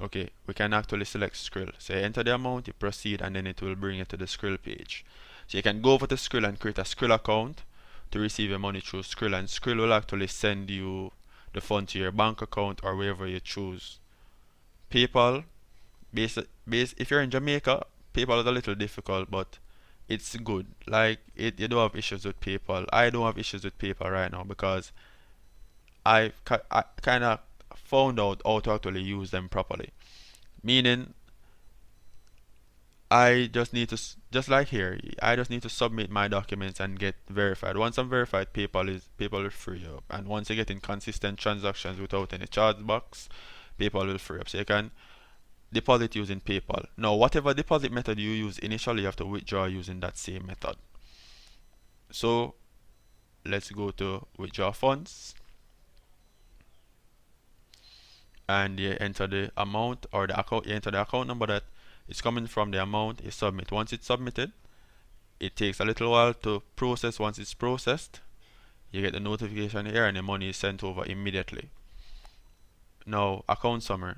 Okay, we can actually select Skrill. So you enter the amount, you proceed, and then it will bring you to the Skrill page. So you can go over to Skrill and create a Skrill account to receive your money through Skrill, and Skrill will actually send you the fund to your bank account or wherever you choose. PayPal, if you're in Jamaica, PayPal is a little difficult, but it's good. Like you don't have issues with PayPal. I don't have issues with PayPal right now because I kind of found out how to actually use them properly. Meaning, I just need to, just like here, I just need to submit my documents and get verified. Once I'm verified, PayPal will free up. And once you get in consistent transactions without any charge box, PayPal will free up. So you can deposit using PayPal. Now, whatever deposit method you use initially, you have to withdraw using that same method. So let's go to withdraw funds, and you enter the amount or the account. You enter the account number that is coming from the amount. You submit. Once it's submitted, it takes a little while to process. Once it's processed, you get the notification here, and the money is sent over immediately. Now, account summary.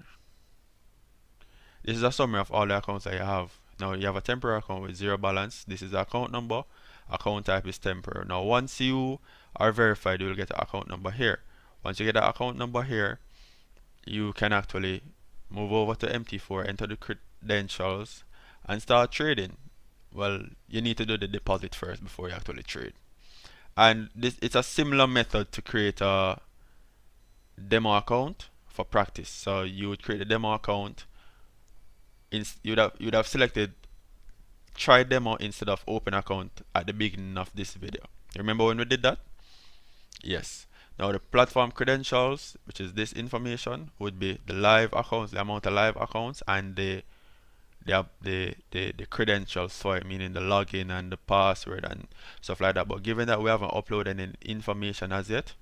This is a summary of all the accounts that you have. Now, you have a temporary account with zero balance. This is the account number. Account type is temporary. Now, once you are verified, you will get an account number here. Once you get the account number here, you can actually move over to MT4, enter the credentials, and start trading. Well, you need to do the deposit first before you actually trade. And it's a similar method to create a demo account for practice. So you would create a demo account. You'd have selected try demo instead of open account at the beginning of this video. You remember when we did that? Yes. Now the platform credentials, which is this information, would be the live accounts, the amount of live accounts, and the credentials for it, meaning the login and the password and stuff like that. But given that we haven't uploaded any information as yet,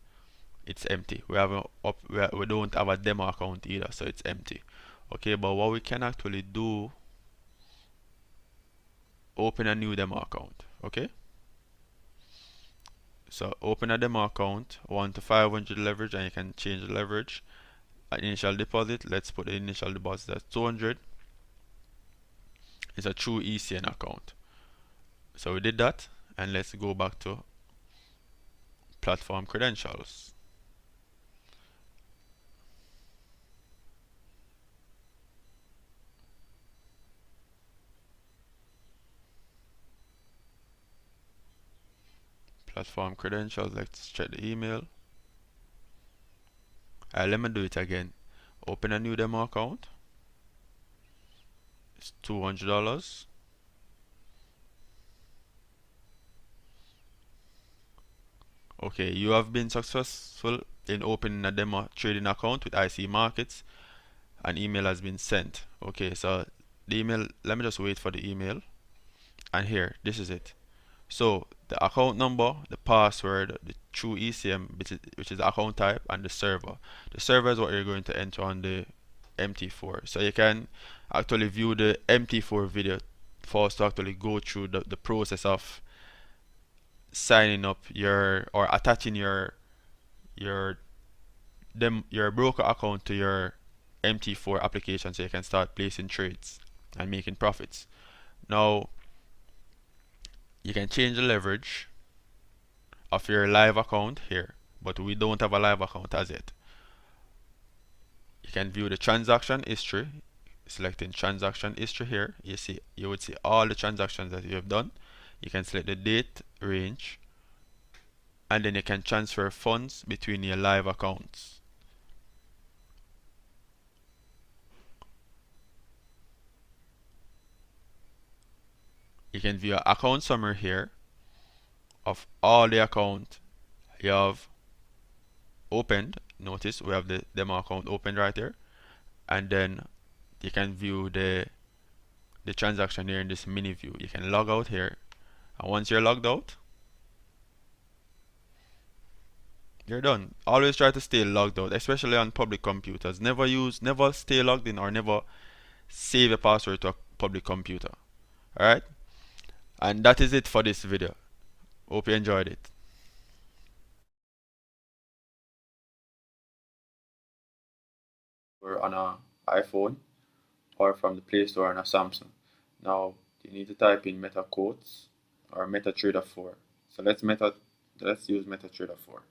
it's empty. We don't have a demo account either, so it's empty. Okay, but what we can actually do, open a new demo account. Okay, so open a demo account, 1 to 500 leverage, and you can change the leverage. Initial deposit, let's put the initial deposit at 200. It's a true ECN account. So we did that, and let's go back to platform credentials. Platform credentials, let's check the email. Let me do it again. Open a new demo account. It's $200. Okay, you have been successful in opening a demo trading account with IC Markets. An email has been sent. Okay, so the email, let me just wait for the email. And here, this is it. So the account number, the password, the true ECM, which is the account type, and the server. The server is what you're going to enter on the MT4. So you can actually view the MT4 video for us to actually go through the process of signing up or attaching your broker account to your MT4 application, so you can start placing trades and making profits. Now you can change the leverage of your live account here, but we don't have a live account as yet. You can view the transaction history. Selecting transaction history here, you would see all the transactions that you have done. You can select the date range, and then you can transfer funds between your live accounts. You can view an account summary here of all the accounts you have opened. Notice we have the demo account opened right here, and then you can view the transaction here in this mini view. You can log out here, and once you're logged out, you're done. Always try to stay logged out, especially on public computers. Never stay logged in, or never save a password to a public computer. Alright, and that is it for this video. Hope you enjoyed it. We're on a iPhone or from the Play Store on a Samsung. Now you need to type in Meta Quotes or MetaTrader 4. So let's use MetaTrader 4.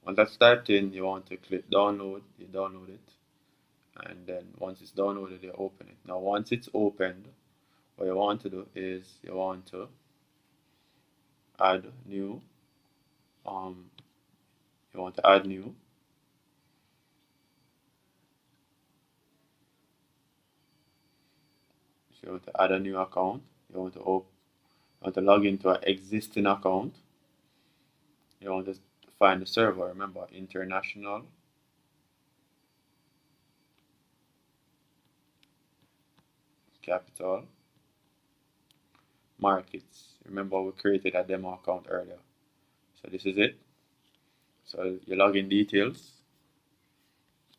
Once that's typed in, you want to click download. You download it, and then once it's downloaded, you open it. Now once it's opened, what you want to do is you want to add new. You want to add new. So you want to add a new account. You want to log into an existing account. You want to find the server. Remember, international capital markets. Remember, we created a demo account earlier. So this is it. So your login details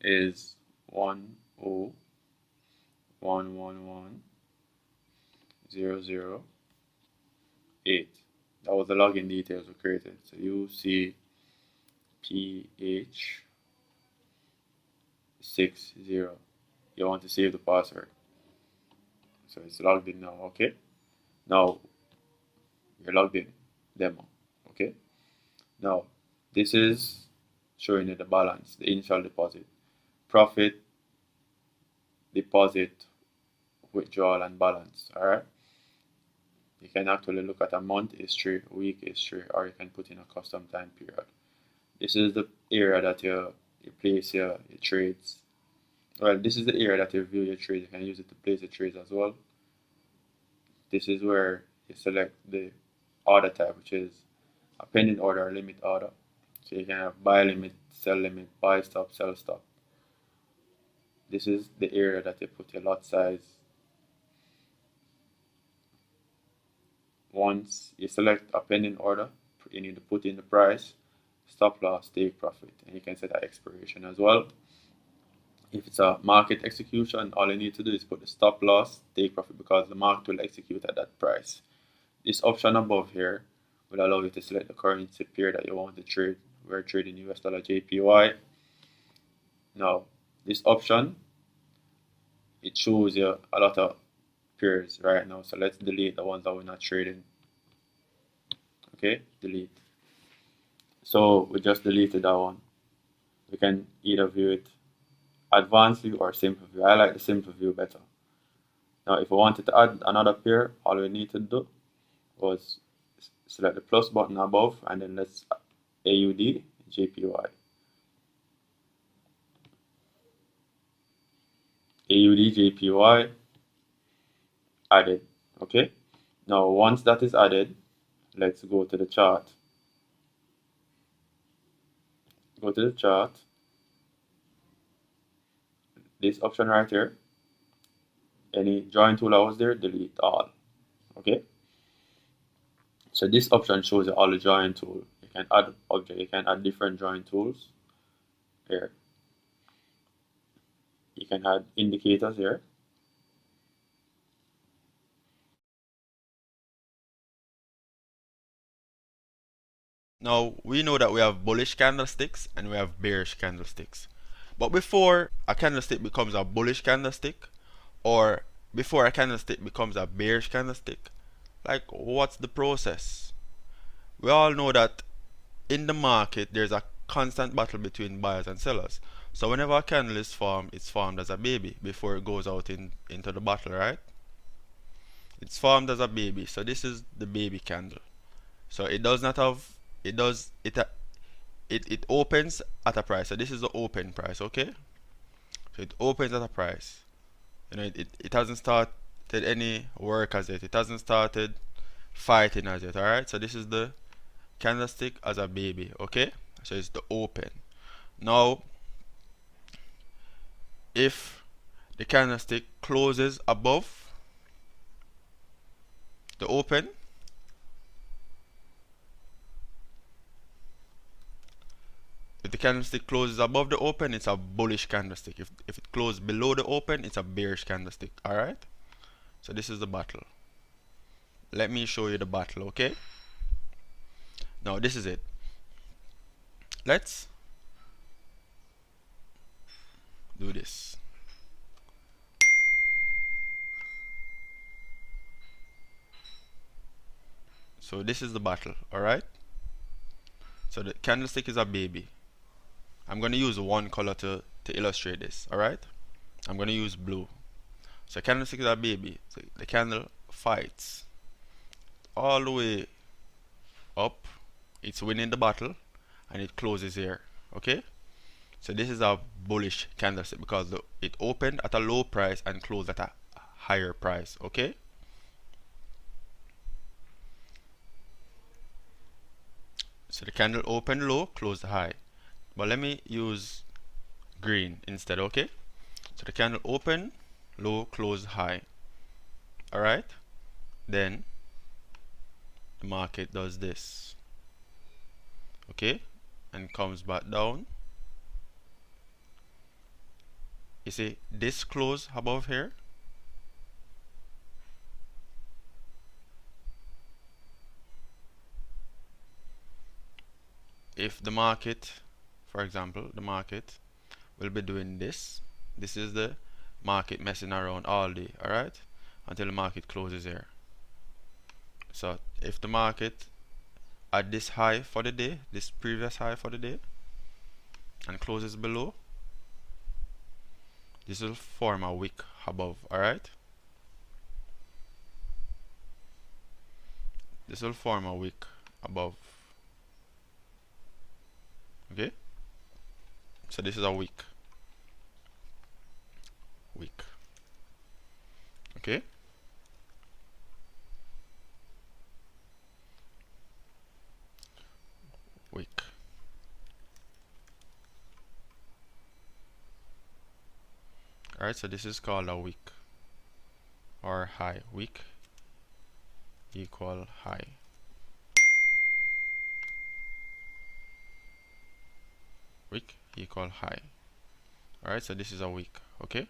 is 101110008. That was the login details we created. So UCPH60. You want to save the password. So it's logged in now, okay? Now you're logged in, demo, okay? Now this is showing you the balance, the initial deposit, profit, deposit, withdrawal, and balance. Alright, you can actually look at a month history, week history, or you can put in a custom time period. This is the area that you place your trades. Well, this is the area that you view your trades. You can use it to place your trades as well. This is where you select the order type, which is a pending order or limit order. So you can have buy limit, sell limit, buy stop, sell stop. This is the area that you put your lot size. Once you select a pending order, you need to put in the price, stop loss, take profit, and you can set an expiration as well. If it's a market execution, all you need to do is put the stop loss, take profit, because the market will execute at that price. This option above here will allow you to select the currency pair that you want to trade. We're trading US dollar JPY. Now, this option, it shows you a lot of pairs right now. So let's delete the ones that we're not trading. Okay, delete. So we just deleted that one. We can either view it advanced view or simple view. I like the simple view better. Now if we wanted to add another pair, all we need to do was select the plus button above and then let's AUD JPY. AUD JPY added. Okay, now once that is added, let's go to the chart. Go to the chart. This option right here, any join tool I was there, delete all. Okay, so this option shows you all the join tool. You can add object, you can add different join tools here. You can add indicators here. Now we know that we have bullish candlesticks and we have bearish candlesticks. But before a candlestick becomes a bullish candlestick, or before a candlestick becomes a bearish candlestick, like what's the process? We all know that in the market there's a constant battle between buyers and sellers. So whenever a candle is formed, it's formed as a baby before it goes out into the battle, right? It's formed as a baby. So this is the baby candle. So it does not have, it opens at a price. So this is the open price, okay? So it opens at a price. You know, it hasn't started any work as yet. It hasn't started fighting as yet, alright? So this is the candlestick as a baby, okay? So it's the open. Now, if the candlestick closes above the open, if the candlestick closes above the open, it's a bullish candlestick. If it closes below the open, it's a bearish candlestick. Alright? So this is the battle. Let me show you the battle, okay? Now this is it. Let's do this. So this is the battle, alright? So the candlestick is a baby. I'm going to use one color to illustrate this, alright? I'm going to use blue. So candlestick is a baby. So the candle fights all the way up. It's winning the battle and it closes here, okay? So this is a bullish candlestick because it opened at a low price and closed at a higher price, okay? So the candle opened low, closed high. But let me use green instead, okay? So the candle opened low, closed high. Alright? Then the market does this. Okay? And comes back down. You see this close above here? If the market, for example, the market will be doing this. This is the market messing around all day, alright? Until the market closes here. So if the market at this high for the day, this previous high for the day, and closes below, this will form a wick above, alright? This will form a wick above. Okay? So this is a wick. Wick. Okay? Wick. Alright, so this is called a wick or high. Wick equal high. Wick equal high. Alright, so this is a wick, okay?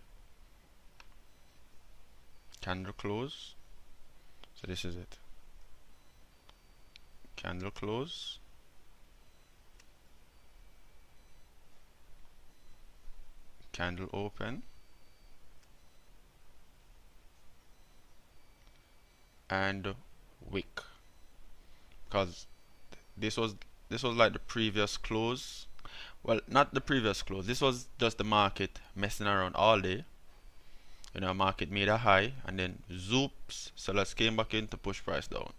Candle close. So this is it. Candle close. Candle open. And wick. Because this was like the previous close. Well, not the previous close. This was just the market messing around all day. You know, market made a high and then zoops, sellers came back in to push price down.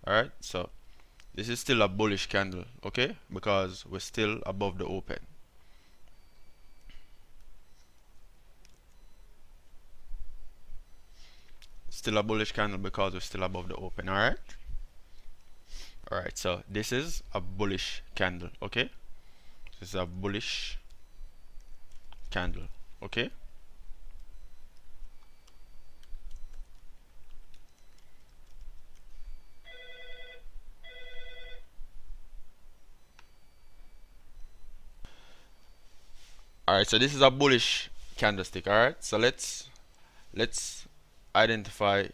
Alright, so this is still a bullish candle, okay? Because we're still above the open. Still a bullish candle because we're still above the open, alright? Alright, so this is a bullish candle, okay? This is a bullish candle, okay? Alright, so this is a bullish candlestick, alright? So let's identify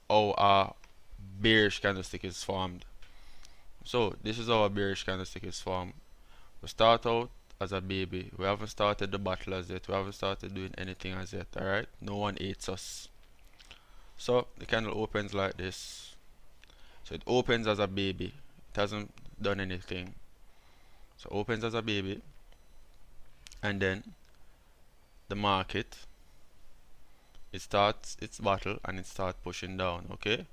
how a bearish candlestick is formed. So this is how a bearish candlestick is formed. We start out as a baby. We haven't started the battle as yet. We haven't started doing anything as yet, alright? No one hates us. So the candle opens like this. So it opens as a baby. It hasn't done anything. So opens as a baby. And then the market, it starts its battle and it starts pushing down, okay?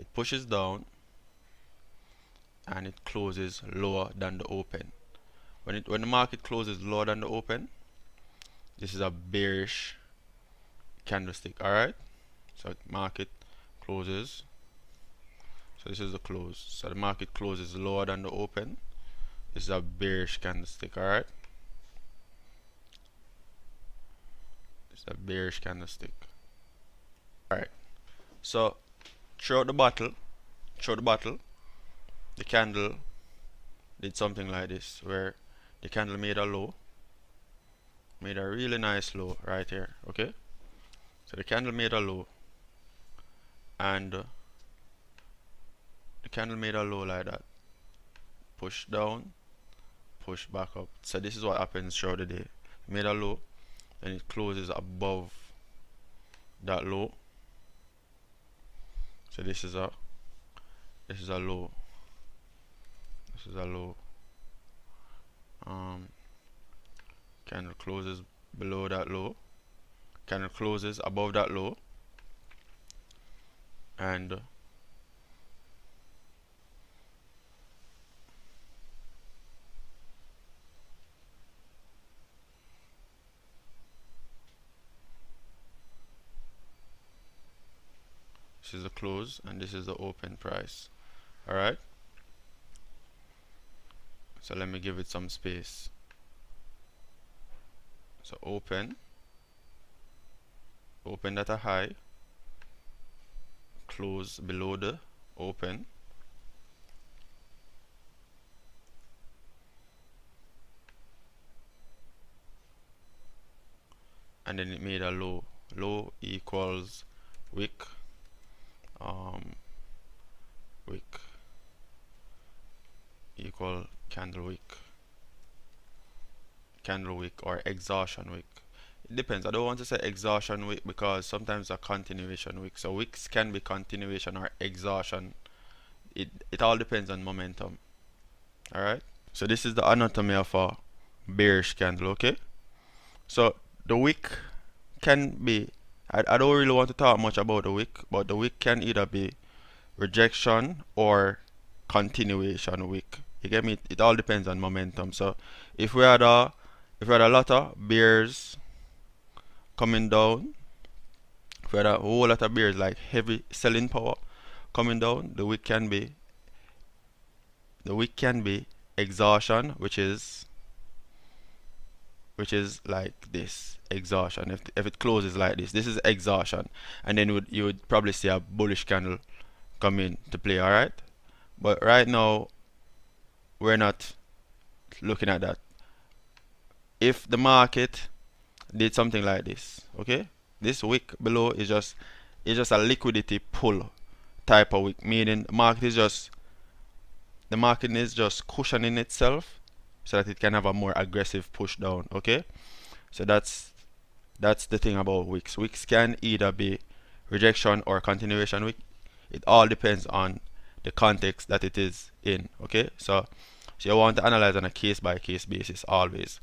It pushes down and it closes lower than the open. When the market closes lower than the open, this is a bearish candlestick, alright? So market closes. So this is the close. So the market closes lower than the open. This is a bearish candlestick, alright? It's a bearish candlestick. Alright. So throughout the battle, the candle did something like this, where the candle made a low, made a really nice low right here, okay? So the candle made a low, and the candle made a low like that, push down, push back up. So this is what happens throughout the day. Made a low, and it closes above that low. So this is a low. This is a low. Candle closes below that low. Candle closes above that low, and this is the close, and this is the open price. Alright, so let me give it some space. So opened at a high, close below the open, and then it made a low. Low equals wick, wick equal candle wick or exhaustion wick. It depends. I don't want to say exhaustion wick because sometimes a continuation wick. So wicks can be continuation or exhaustion. It all depends on momentum. Alright, so this is the anatomy of a bearish candle. Okay, so the wick can be, I don't really want to talk much about the wick, but the wick can either be rejection or continuation wick. You get me? It all depends on momentum. So if we had a lot of bears coming down, if we had a whole lot of bears like heavy selling power coming down, the wick can be exhaustion, which is like this, exhaustion. If it closes like this is exhaustion, and then you would probably see a bullish candle come in to play. Alright, but right now we're not looking at that. If the market did something like this, okay, this wick below is just a liquidity pull type of wick, meaning the market is just cushioning itself so that it can have a more aggressive push down. Okay, so that's the thing about wicks. Wicks can either be rejection or continuation wick. It all depends on the context that it is in. Okay, so you want to analyze on a case by case basis always.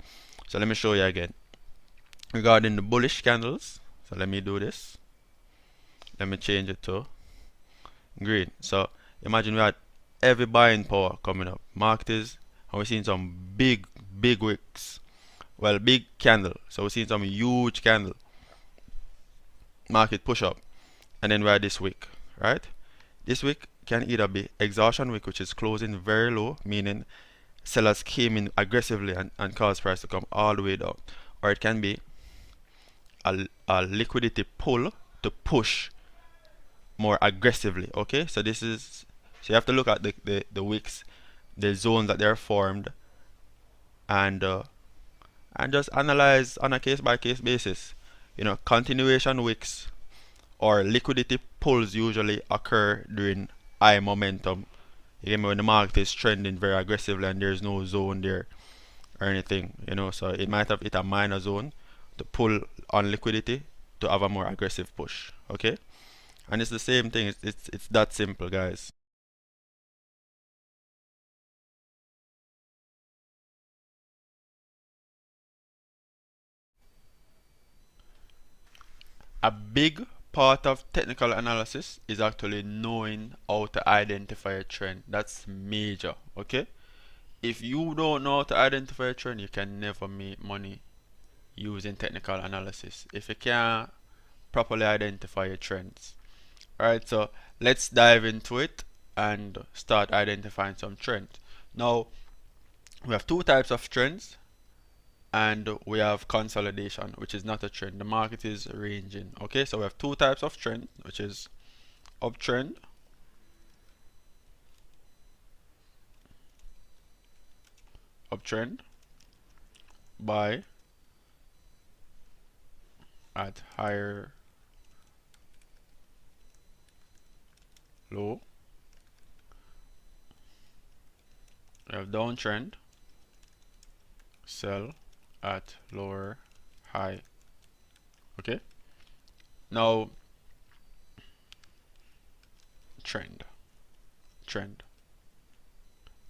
So let me show you again regarding the bullish candles. So let me do this. Let me change it to green. So imagine we had heavy buying power coming up. Market is, and we're seeing some big wicks. Well, big candle. So we're seeing some huge candle. Market push up, and then we have this wick, right? This wick can either be exhaustion wick, which is closing very low, meaning sellers came in aggressively and caused price to come all the way down, or it can be a liquidity pull to push more aggressively. Okay, so this is, so you have to look at the wicks, the zones that they're formed, and just analyze on a case by case basis. You know, continuation wicks or liquidity pulls usually occur during high momentum. You get me? When the market is trending very aggressively and there's no zone there or anything, you know, so it might have hit a minor zone to pull on liquidity to have a more aggressive push. Okay, and it's the same thing. It's that simple, guys. A big part of technical analysis is actually knowing how to identify a trend. That's major. Okay, if you don't know how to identify a trend, you can never make money using technical analysis if you can't properly identify your trends. Alright, so let's dive into it and start identifying some trends. Now, we have two types of trends, and we have consolidation, which is not a trend. The market is ranging. Okay, so we have two types of trend, which is uptrend buy at higher low, We have downtrend, sell at lower high. Okay. Now trend.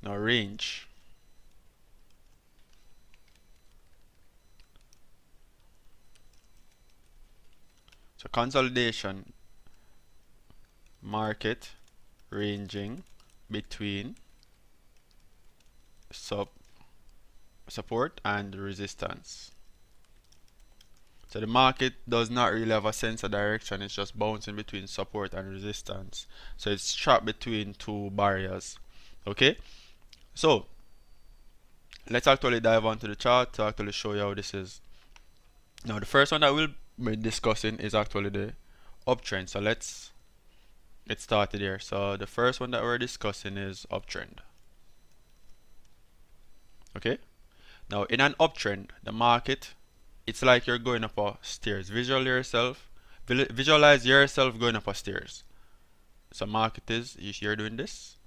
Now range. So consolidation, market ranging between support and resistance. So the market does not really have a sense of direction, it's just bouncing between support and resistance. So it's trapped between two barriers. Okay, so let's actually dive onto the chart to actually show you how this is. Now the first one that we'll be discussing is actually the uptrend. So let's get started here. So the first one that we're discussing is uptrend. Okay, now in an uptrend, the market, it's like you're going up a stairs. Visualize yourself going up a stairs. So market is, you're doing this,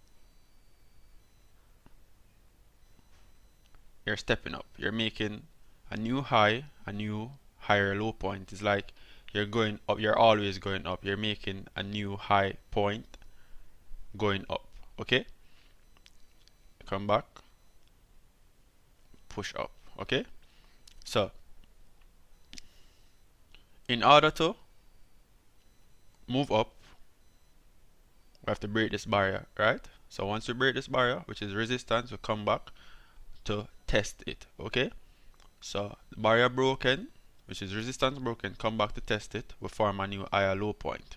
you're stepping up, you're making a new high, a new higher low point. It's like you're going up, you're always going up, you're making a new high point going up. Okay, come back, push up. Okay, so in order to move up, we have to break this barrier, right? So once we break this barrier, which is resistance, we come back to test it. Okay, so the barrier broken, which is resistance broken, come back to test it, we form a new higher low point.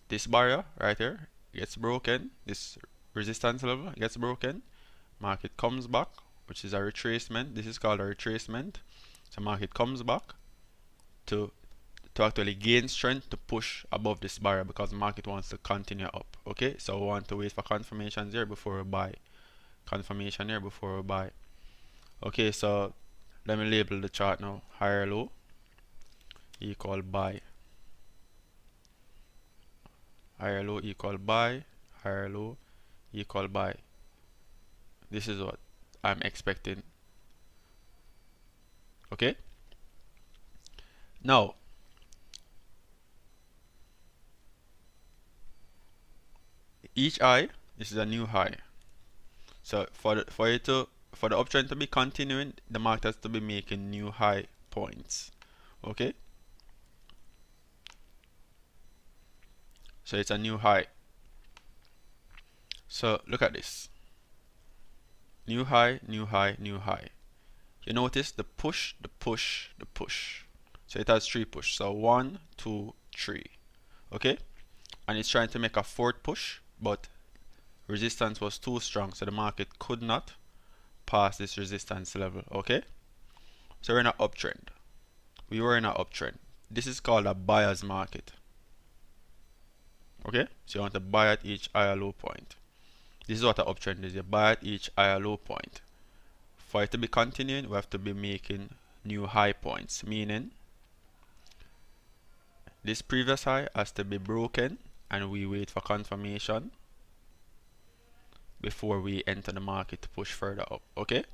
This barrier right here gets broken, this resistance level gets broken, market comes back, which is a retracement. This is called a retracement. So market comes back to actually gain strength to push above this barrier because the market wants to continue up. Okay, so we want to wait for confirmations here before we buy. Confirmation here before we buy. Okay, so let me label the chart now. Higher low equal buy. Higher low equal buy. Higher low equal buy. This is what I'm expecting. Okay, now each high, this is a new high. So for the uptrend to be continuing, the market has to be making new high points. Okay, so it's a new high. So look at this, new high, new high, new high. You notice the push, the push, the push. So it has 3 push. So 1, 2, 3. Okay, and it's trying to make a 4th push, but resistance was too strong, so the market could not pass this resistance level. Okay, so we're in an uptrend. We were in an uptrend. This is called a buyer's market. Okay, so you want to buy at each higher low point. This is what an uptrend is. You buy at each higher low point. For it to be continuing, we have to be making new high points, meaning this previous high has to be broken and we wait for confirmation before we enter the market to push further up. Okay,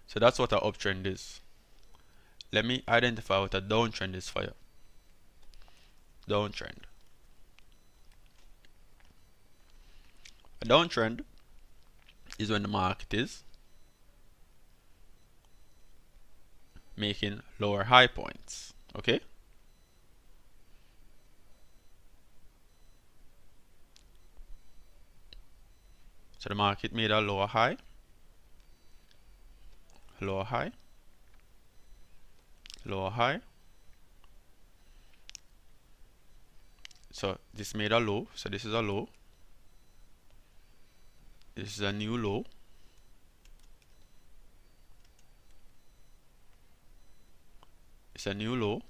so that's what an uptrend is. Let me identify what a downtrend is for you. Downtrend. A downtrend is when the market is making lower high points. Okay, so the market made a lower high, lower high, lower high. So this made a low, so this is a low, this is a new low, it's a new low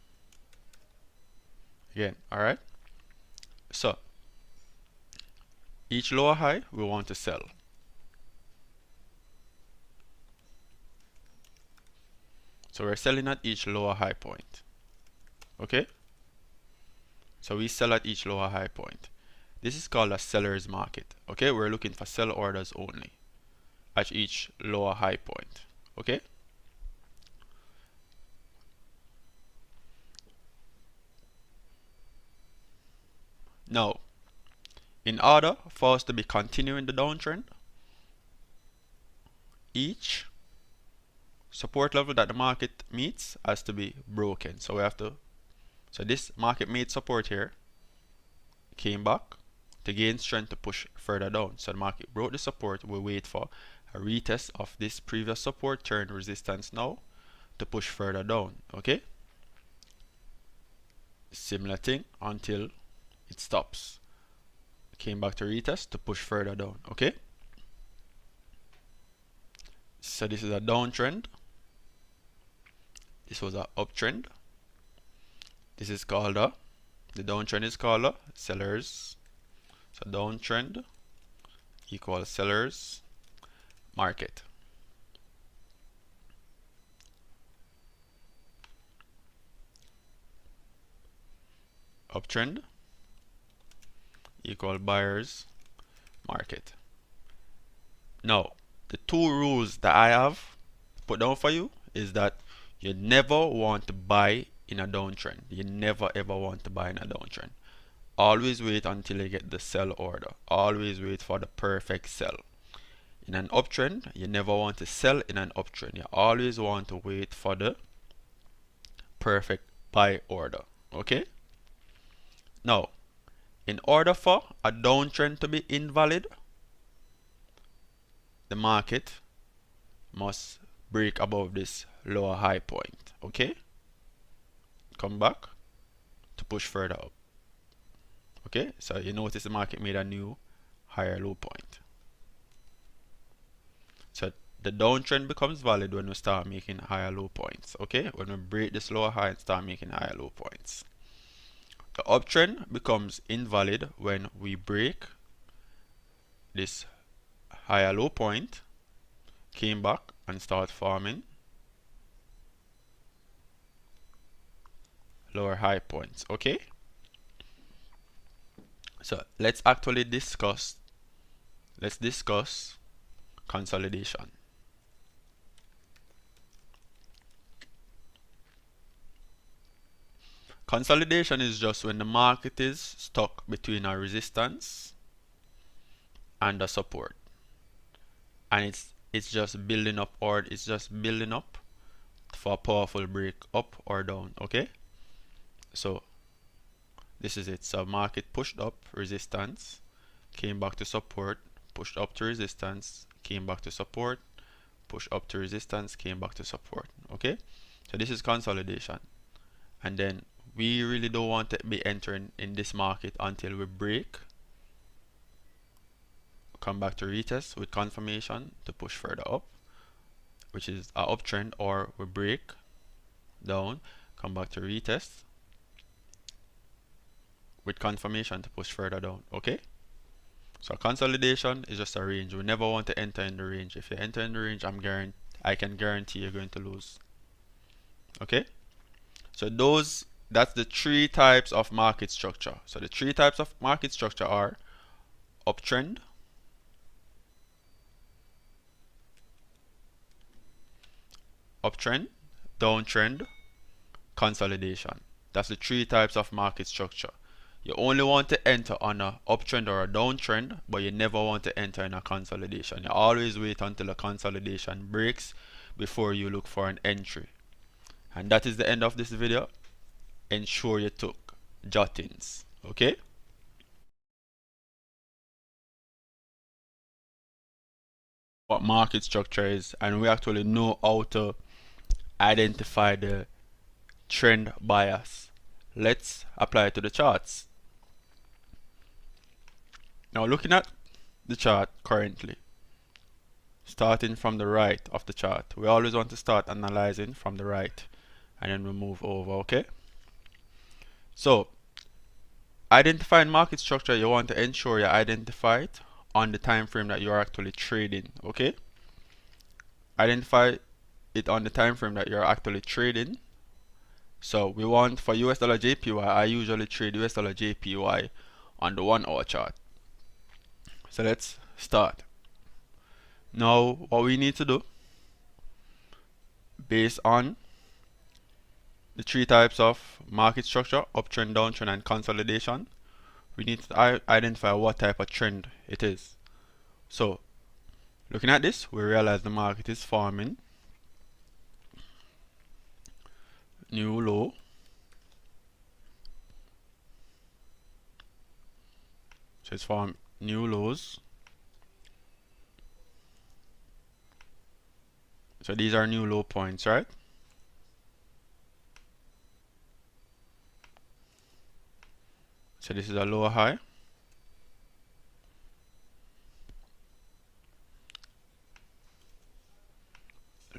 again. Alright, so each lower high we want to sell. So we're selling at each lower high point. Okay, so we sell at each lower high point. This is called a seller's market. Okay, we're looking for sell orders only at each lower high point. Okay. Now, in order for us to be continuing the downtrend, each support level that the market meets has to be broken. So we have to, so this market made support here, came back to gain strength to push further down. So the market broke the support. We wait for a retest of this previous support, turn resistance now to push further down. Okay, similar thing until it stops. Came back to retest to push further down. Okay, so this is a downtrend. This was an uptrend. This is called the downtrend is called a sellers. So downtrend equals sellers market. Uptrend equal buyers market. Now, the two rules that I have put down for you is that you never want to buy in a downtrend. You never ever want to buy in a downtrend. Always wait until you get the sell order. Always wait for the perfect sell. In an uptrend, you never want to sell in an uptrend. You always want to wait for the perfect buy order. Okay? Now, in order for a downtrend to be invalid, the market must break above this lower high point. Okay, come back to push further up. Okay, so you notice the market made a new higher low point. So the downtrend becomes valid when we start making higher low points. Okay, when we break this lower high and start making higher low points. The uptrend becomes invalid when we break this higher low point, came back and start forming lower high points. Okay, so let's discuss consolidation. Consolidation is just when the market is stuck between a resistance and a support, and it's just building up, or it's just building up for a powerful break up or down. Okay, so this is it. So market pushed up resistance, came back to support, pushed up to resistance, came back to support, pushed up to resistance, came back to support. Okay, so this is consolidation, and then we really don't want to be entering in this market until we break, come back to retest with confirmation to push further up, which is an uptrend, or we break down, come back to retest with confirmation to push further down. Okay, so consolidation is just a range. We never want to enter in the range. If you enter in the range, I can guarantee you're going to lose. Okay, so that's the three types of market structure. So the three types of market structure are uptrend, downtrend, consolidation. That's the three types of market structure. You only want to enter on a uptrend or a downtrend, but you never want to enter in a consolidation. You always wait until a consolidation breaks before you look for an entry. And that is the end of this video. Ensure you took jottings. Okay, what market structure is, and we actually know how to identify the trend bias. Let's apply it to the charts. Now, looking at the chart currently, starting from the right of the chart, we always want to start analyzing from the right and then we move over. Okay, so identifying market structure, you want to ensure you identify it on the time frame that you are actually trading. Okay, identify it on the time frame that you're actually trading. So we want, for US dollar JPY, I usually trade US dollar JPY on the 1 hour chart. So let's start. Now what we need to do, based on the 3 types of market structure, uptrend, downtrend, and consolidation, we need to identify what type of trend it is. So looking at this, we realize the market is forming new low, so it's formed new lows. So these are new low points, right? So this is a lower high,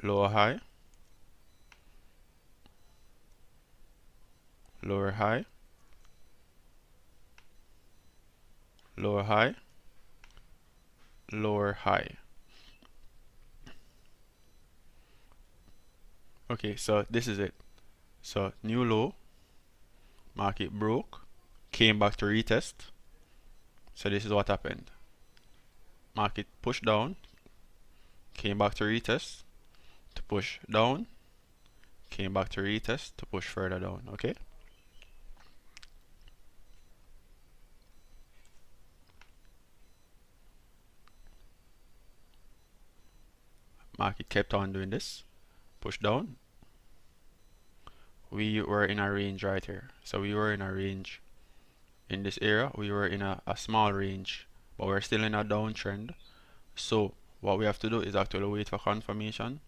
lower high, lower high, lower high, lower high. Okay, so this is it. So new low, market broke, came back to retest. So this is what happened. Market pushed down, came back to retest, to push down, came back to retest, to push further down. Okay. Market kept on doing this, push down. We were in a range right here. So we were in a range in this area. We were in a small range, but we're still in a downtrend. So what we have to do is actually wait for confirmation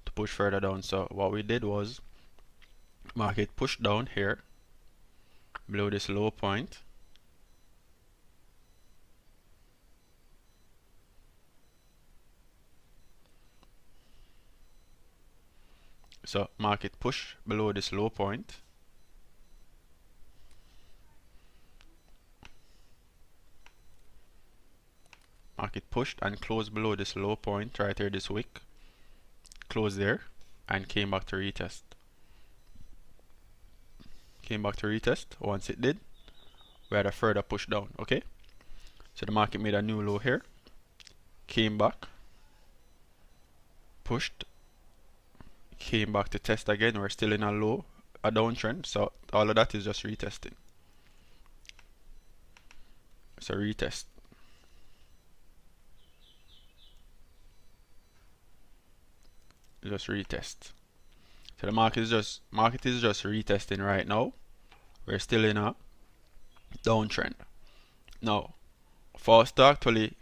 to push further down. So what we did was market pushed down here below this low point. So market push below this low point. Market pushed and closed below this low point right here this wick. Closed there and came back to retest. Came back to retest. Once it did, we had a further push down. Okay. So the market made a new low here. Came back. Pushed. Came back to test again. We're still in a low, a downtrend. So all of that is just retesting. So retest. Just retest. So the market is just retesting right now. We're still in a downtrend. Now, for us to actually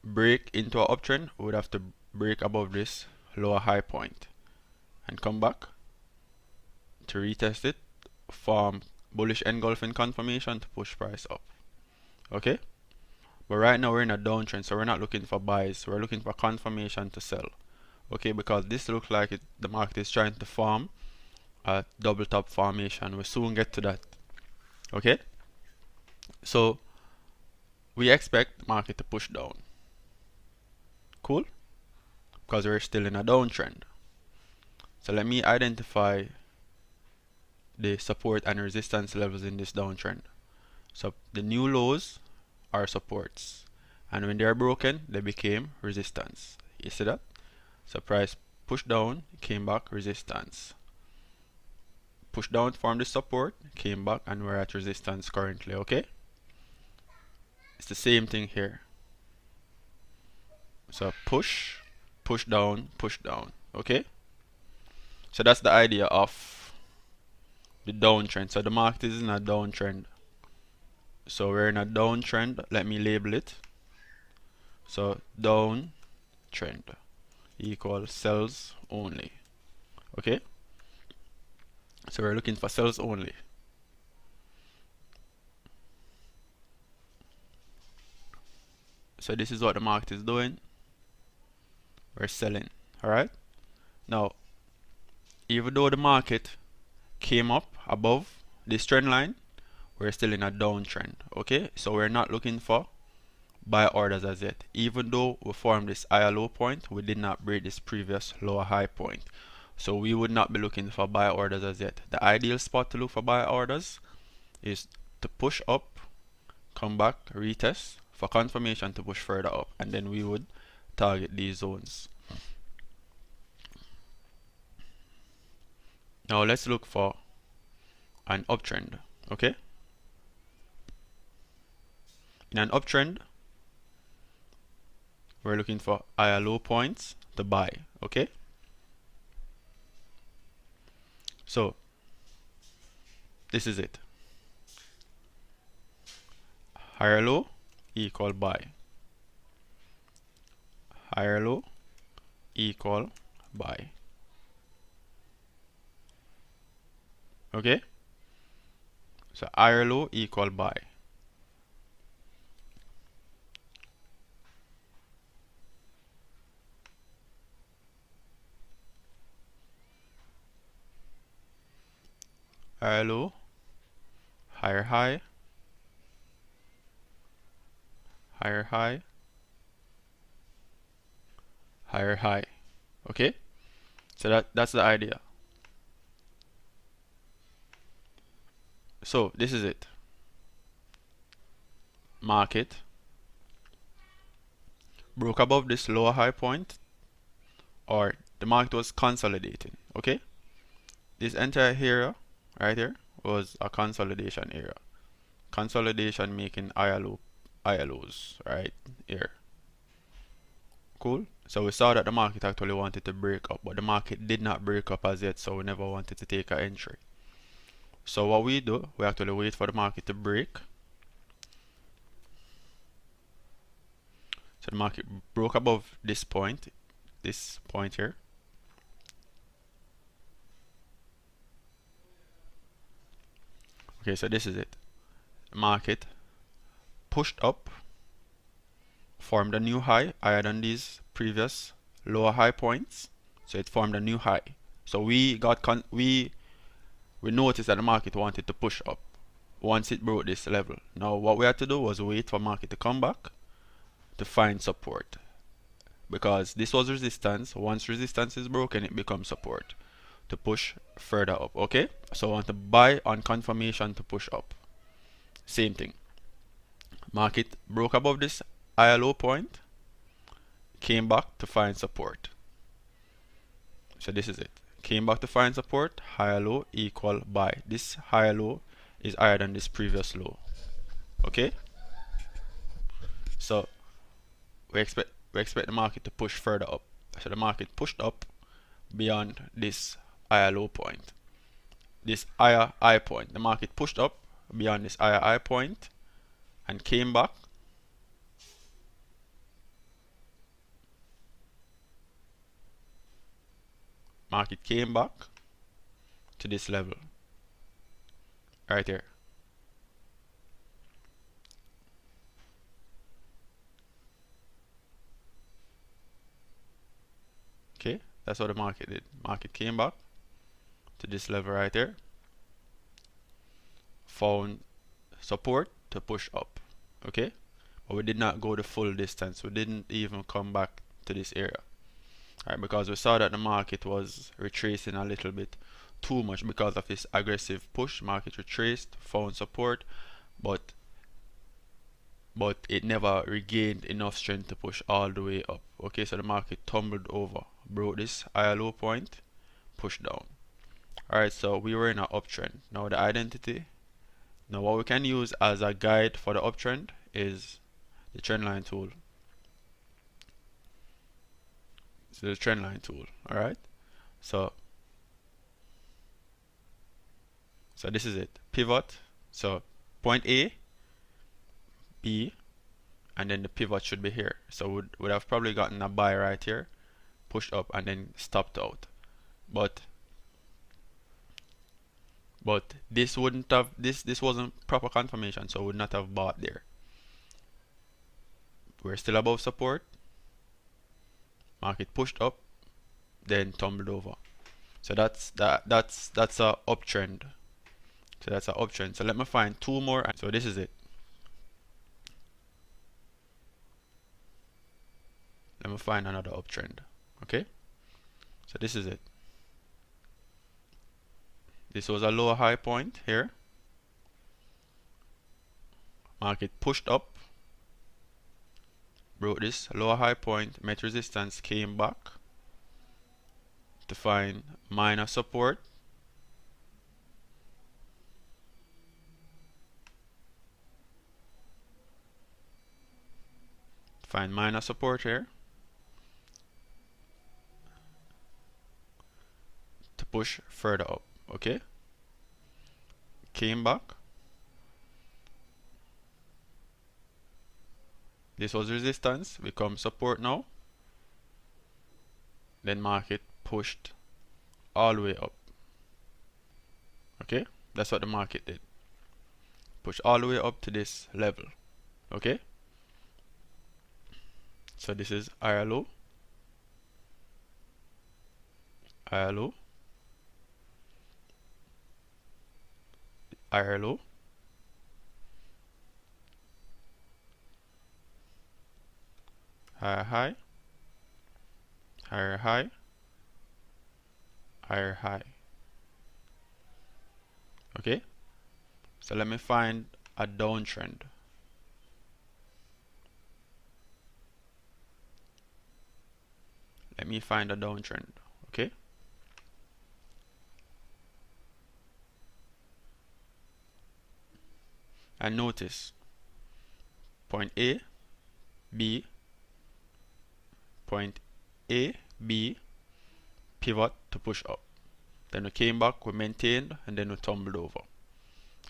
break into an uptrend, we would have to break above this lower high point and come back to retest it, form bullish engulfing confirmation to push price up. Okay, but right now we're in a downtrend, so we're not looking for buys, we're looking for confirmation to sell. Okay, because this looks like the market is trying to form a double top formation. We'll soon get to that. Okay, so we expect market to push down. Cool, because we're still in a downtrend. So let me identify the support and resistance levels in this downtrend. So the new lows are supports, and when they are broken, they became resistance. You see that? So price pushed down, came back, resistance. Push down, formed the support, came back, and we're at resistance currently. Okay, it's the same thing here. So push, push down, push down. Okay, so that's the idea of the downtrend. So the market is in a downtrend. So we're in a downtrend. Let me label it. So downtrend equals sells only. Okay, so we're looking for sells only. So this is what the market is doing. We're selling. Alright, now even though the market came up above this trend line, we're still in a downtrend. Okay, so we're not looking for buy orders as yet. Even though we formed this higher low point, we did not break this previous lower high point, so we would not be looking for buy orders as yet. The ideal spot to look for buy orders is to push up, come back, retest for confirmation to push further up, and then we would target these zones. Now let's look for an uptrend. Okay, in an uptrend we're looking for higher low points to buy. Okay, so this is it. Higher low equal buy, higher low equal buy. Okay, so higher low equal buy. Higher low, higher high, higher high, higher high. Okay, so that's the idea. So this is it. Market broke above this lower high point, or the market was consolidating. Okay, this entire area right here was a consolidation area. Consolidation making higher lows right here. Cool. So we saw that the market actually wanted to break up, but the market did not break up as yet, so we never wanted to take an entry. So what we do, we actually wait for the market to break. So the market broke above this point here. Okay, so this is it. The market pushed up, formed a new high higher than these previous lower high points. So it formed a new high. So we noticed that the market wanted to push up once it broke this level. Now what we had to do was wait for market to come back to find support, because this was resistance. Once resistance is broken, it becomes support to push further up. Okay, so I want to buy on confirmation to push up. Same thing. Market broke above this higher low point, came back to find support. So this is it. Came back to find support, higher low equal buy. This higher low is higher than this previous low. Okay, so we expect the market to push further up. So the market pushed up beyond this higher low point, this higher high point. The market pushed up beyond this higher high point and came back. Market came back to this level right here. Okay, that's what the market did. Market came back to this level right there, found support to push up. Okay, but we did not go the full distance. We didn't even come back to this area. Alright, because we saw that the market was retracing a little bit too much because of this aggressive push. Market retraced, found support, but it never regained enough strength to push all the way up. Okay, so the market tumbled over, broke this higher low point, pushed down. Alright, so we were in an uptrend. Now the identity, now what we can use as a guide for the uptrend is the trendline tool. So the trendline tool. Alright, so this is it. Pivot, so point A, B, and then the pivot should be here. So would have probably gotten a buy right here, pushed up and then stopped out. But this wouldn't have, this wasn't proper confirmation, so would not have bought there. We're still above support. Market pushed up, then tumbled over. So that's a uptrend. So that's an uptrend. So let me find two more. So this is it. Let me find another uptrend. Okay, so this is it. This was a lower high point here, Market pushed up, broke this lower high point, met resistance, came back to find minor support, here to push further up. Okay, came back. This was resistance, become support now. Then market pushed all the way up. Okay, that's what the market did. Push all the way up to this level. Okay, so this is higher low, higher low, higher low, higher high, higher high, higher high. Okay, so let me find a downtrend. Let me find a downtrend. Okay, and notice point A, B, point A, B, pivot to push up. Then we came back, we maintained, and then we tumbled over.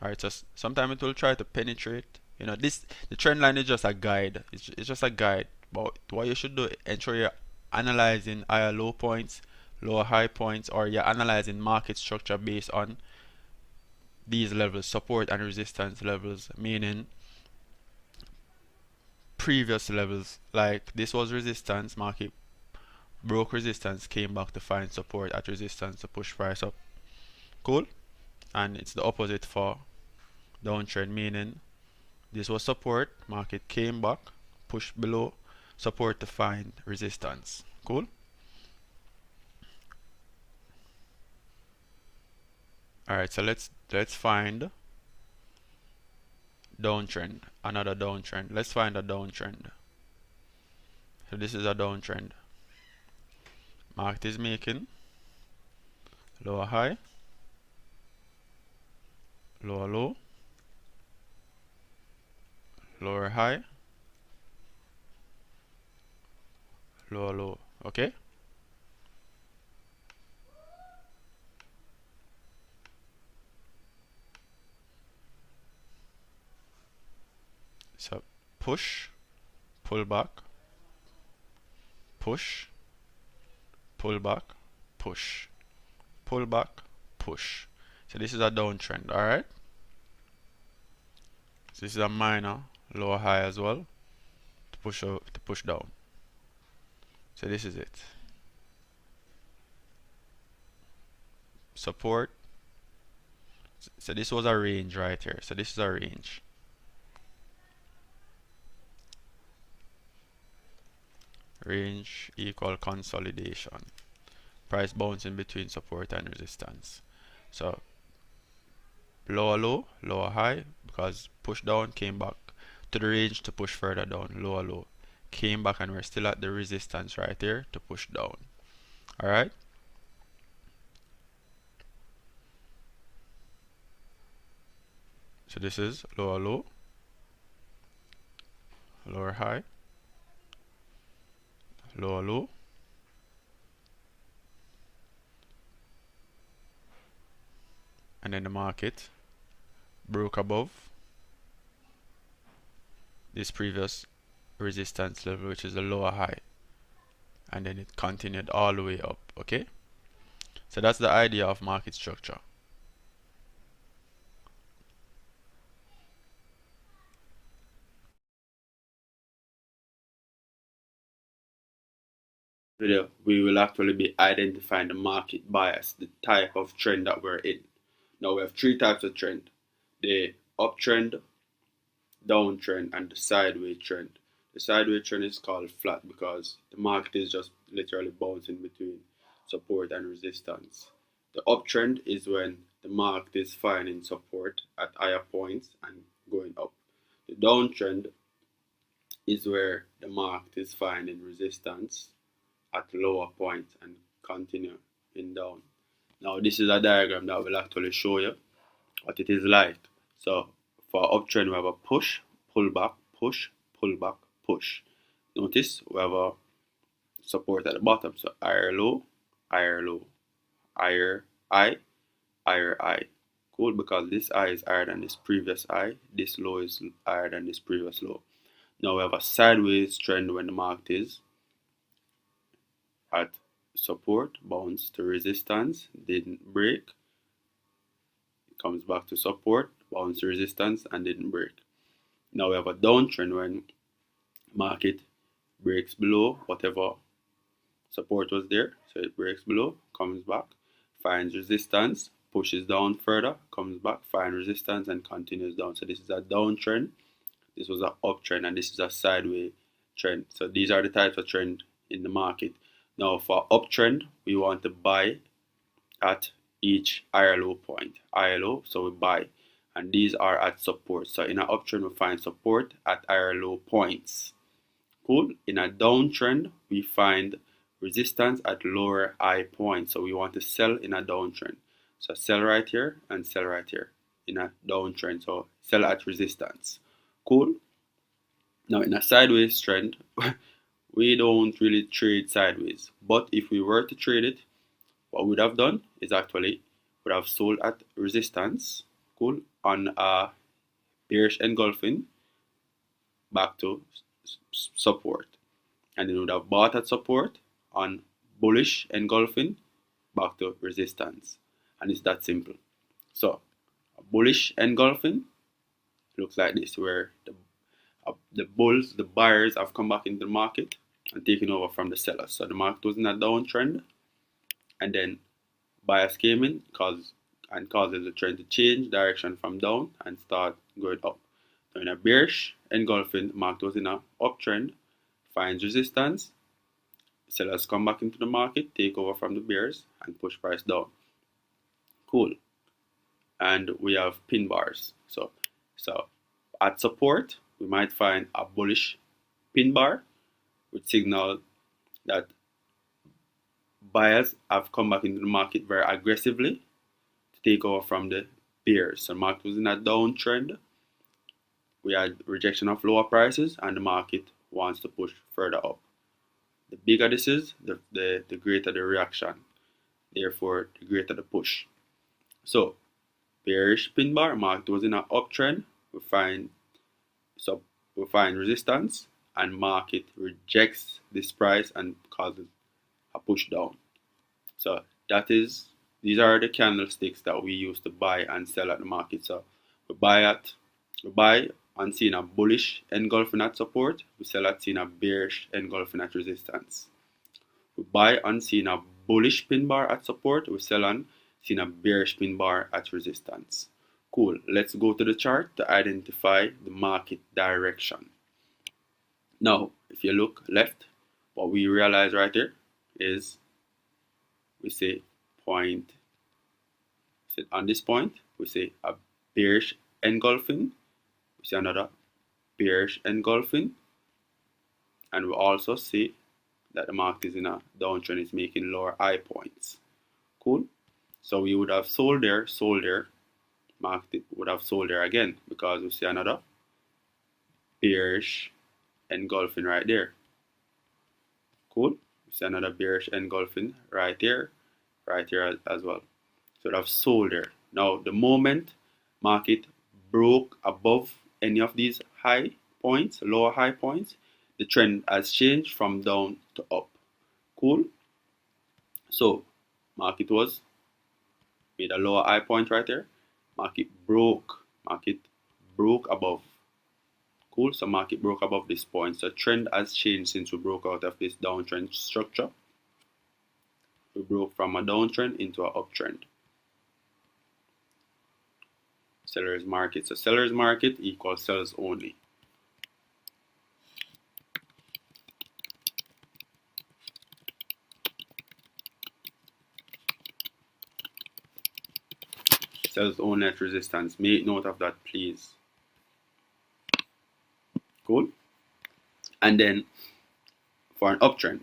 Alright, so sometimes it will try to penetrate. You know, the trend line is just a guide. It's just a guide. But what you should do, ensure you're analyzing higher low points, lower high points, or you're analyzing market structure based on these levels, support and resistance levels, meaning previous levels. Like this was resistance, market broke resistance, came back to find support at resistance to push price up. Cool. And it's the opposite for downtrend, meaning this was support, market came back, pushed below support to find resistance. Cool. Alright, so let's find downtrend, another downtrend. Let's find a downtrend. So this is a downtrend. Market is making lower high, lower low, lower high, lower low. Okay, so push, pull back, push, pull back, push, pull back, push. So this is a downtrend. All right, so this is a minor lower high as well to push up, to push down. So this is it. Support. So this was a range right here. So this is a range. Range equal consolidation. Price bouncing between support and resistance. So lower low, lower high, because push down, came back to the range to push further down. Lower low, came back, and we're still at the resistance right here to push down. All right. So this is lower low, lower high, lower low, and then the market broke above this previous resistance level, which is the lower high, and then it continued all the way up. Okay, so that's the idea of market structure. Video, we will actually be identifying the market bias, the type of trend that we're in. Now we have three types of trend: the uptrend, downtrend, and the sideways trend. The sideways trend is called flat because the market is just literally bouncing between support and resistance. The uptrend is when the market is finding support at higher points and going up. The downtrend is where the market is finding resistance at lower points and continue in down. Now this is a diagram that will actually show you what it is like. So for uptrend we have a push, pull back, push, pull back, push. Notice we have a support at the bottom. So higher low, higher low, higher high, higher high. Cool, because this high is higher than this previous high, this low is higher than this previous low. Now we have a sideways trend when the market is at support, bounce to resistance, didn't break, it comes back to support, bounce to resistance, and didn't break. Now we have a downtrend when market breaks below whatever support was there, so it breaks below, comes back, finds resistance, pushes down further, comes back, finds resistance, and continues down. So this is a downtrend, this was an uptrend, and this is a sideways trend. So these are the types of trend in the market. Now for uptrend, we want to buy at each higher low point, higher low, so we buy, and these are at support. So in an uptrend, we find support at higher low points. Cool. In a downtrend, we find resistance at lower high points. So we want to sell in a downtrend. So sell right here and sell right here in a downtrend. So sell at resistance. Cool. Now in a sideways trend, we don't really trade sideways. But if we were to trade it, what we would have done is actually would have sold at resistance. Cool. On a bearish engulfing back to support, and then would have bought at support on bullish engulfing back to resistance, and it's that simple. So a bullish engulfing looks like this, where the bulls, the buyers, have come back into the market and taken over from the sellers. So the market was in a downtrend, and then buyers came in causes the trend to change direction from down and start going up. So in a bearish engulfing, the market was in an uptrend, finds resistance, sellers come back into the market, take over from the bears, and push price down. Cool. And we have pin bars. So at support, we might find a bullish pin bar, which signal that buyers have come back into the market very aggressively to take over from the bears. So the market was in a downtrend. We had rejection of lower prices, and the market wants to push further up. The bigger this is, the greater the reaction. Therefore, the greater the push. So, bearish pin bar, market was in an uptrend. We find resistance, and market rejects this price and causes a push down. So these are the candlesticks that we use to buy and sell at the market. So we buy on seeing a bullish engulfing at support, we sell at seeing a bearish engulfing at resistance. We buy on seeing a bullish pin bar at support, we sell on seeing a bearish pin bar at resistance. Cool. Let's go to the chart to identify the market direction. Now, if you look left, what we realize right here is we say point. So on this point, we say a bearish engulfing. We see another bearish engulfing, and we also see that the market is in a downtrend, is making lower high points. Cool. So we would have sold there, market would have sold there again, because we see another bearish engulfing right there. Cool. We see another bearish engulfing right here as well. So we have sold there. Now the moment market broke above any of these high points, lower high points, the trend has changed from down to up. Cool. So market was made a lower high point right there. Market broke above. Cool. So market broke above this point. So trend has changed since we broke out of this downtrend structure. We broke from a downtrend into an uptrend. Seller's market. So seller's market equals sellers only. Sellers only at resistance. Make note of that, please. Cool. And then for an uptrend,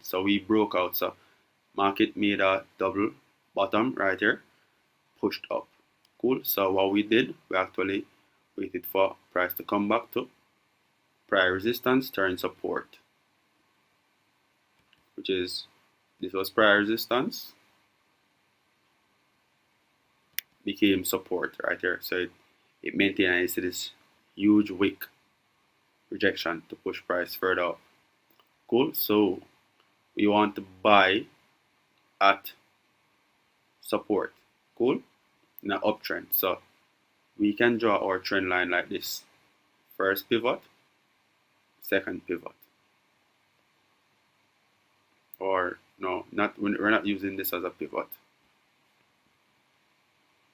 so we broke out. So market made a double bottom right here, pushed up. Cool. So what we did, we actually waited for price to come back to prior resistance, turn support, which is, this was prior resistance, became support right here. So it maintained, and you see this huge wick rejection to push price further up. Cool. So we want to buy at support. Cool. In an uptrend. So we can draw our trend line like this. First pivot, second pivot. Or no, we're not using this as a pivot.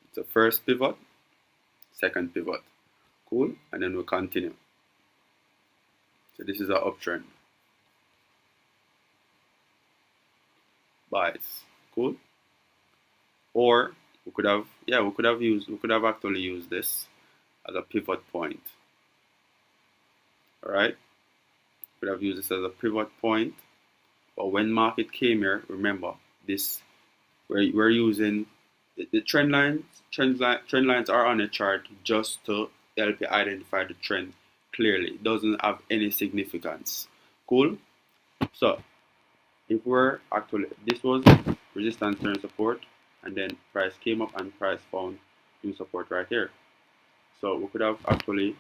It's a first pivot, second pivot. Cool. And then we'll continue. So this is our uptrend. Buys. Cool. Or we could have actually used this as a pivot point. Alright? We could have used this as a pivot point. But when market came here, remember this, we're using the trend lines. Trend lines are on a chart just to help you identify the trend clearly. It doesn't have any significance. Cool. So if we're actually, this was resistance turn support, and then price came up and price found new support right here. So we could have actually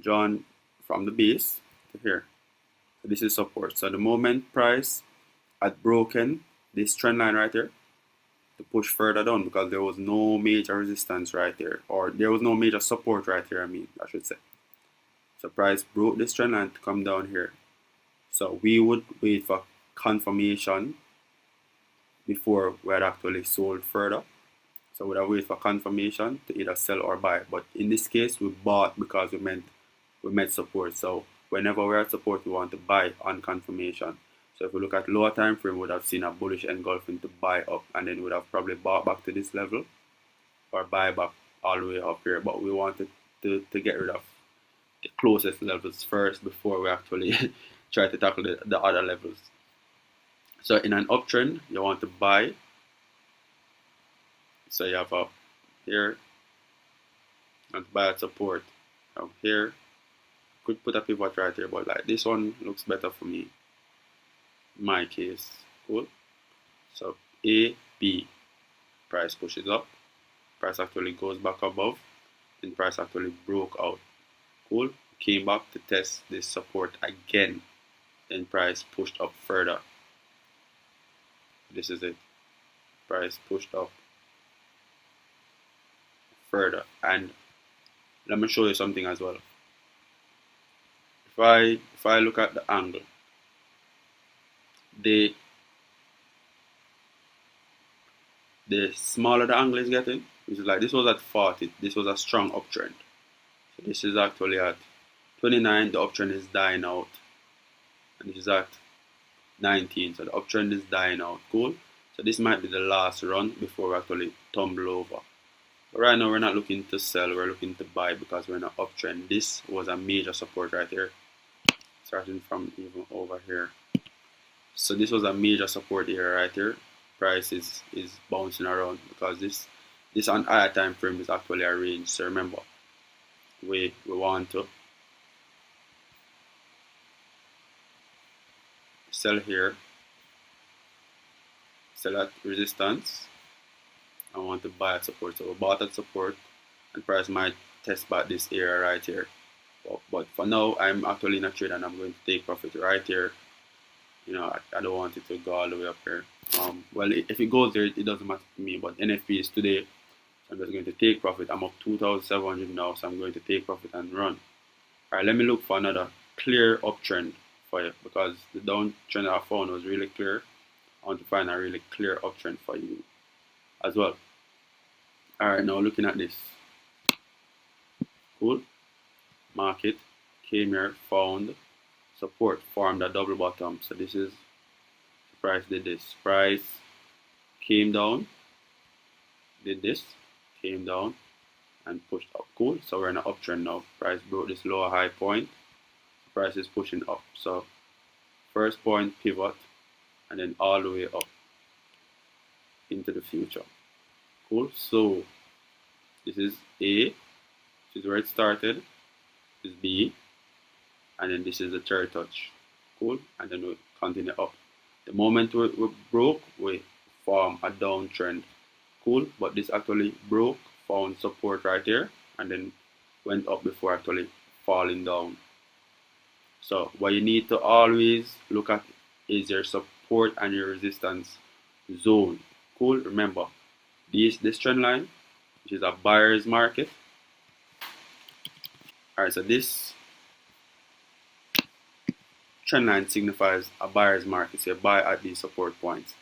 drawn from the base to here. So this is support. So the moment price had broken this trend line right here to push further down, because there was no major resistance right there, or there was no major support right here, I should say. So price broke this trend line to come down here. So we would wait for confirmation before we had actually sold further. So we would have waited for confirmation to either sell or buy. But in this case, we bought because we met support. So whenever we're at support, we want to buy on confirmation. So if we look at lower time frame, we would have seen a bullish engulfing to buy up, and then we would have probably bought back to this level or buy back all the way up here. But we wanted to get rid of the closest levels first before we actually try to tackle the other levels. So in an uptrend, you want to buy. So you have up here and buy at support. Now here, could put a pivot right here, but like this one looks better for me. In my case, cool. So A, B, price pushes up, price actually goes back above, and price actually broke out. Cool. Came back to test this support again, then price pushed up further. This is it. Price pushed up further, and let me show you something as well. If I look at the angle, the smaller the angle is getting, which is like this was at 40, this was a strong uptrend. So this is actually at 29, the uptrend is dying out, and this is at 19, so the uptrend is dying out. Cool. So this might be the last run before we actually tumble over. But right now we're not looking to sell, we're looking to buy because we're in an uptrend. This was a major support right here, starting from even over here. So this was a major support here right here. Price is bouncing around because this on higher time frame is actually a range. So remember, we want to sell here, sell at resistance. I want to buy at support. So we bought at support, and price might test back this area right here. But for now, I'm actually in a trade and I'm going to take profit right here. You know, I don't want it to go all the way up here. Well, if it goes there, it doesn't matter to me. But NFP is today, so I'm just going to take profit. I'm up 2,700 now, so I'm going to take profit and run. Alright, let me look for another clear uptrend for you, because the downtrend I found was really clear. I want to find a really clear uptrend for you as well. Alright, now looking at this. Cool. Market came here, found support, formed a double bottom. So this is, price did this. Price came down, did this, came down, and pushed up. Cool. So we're in an uptrend now. Price broke this lower high point. Price is pushing up. So first point pivot and then all the way up into the future. Cool. So this is A, this is where it started. This is B, and then this is the third touch. Cool. And then we continue up. The moment we broke, we form a downtrend. Cool. But this actually broke, found support right here, and then went up before actually falling down. So what you need to always look at is your support and your resistance zone. Cool. Remember, this trend line, which is a buyer's market. Alright, so this trend line signifies a buyer's market. So you buy at these support points.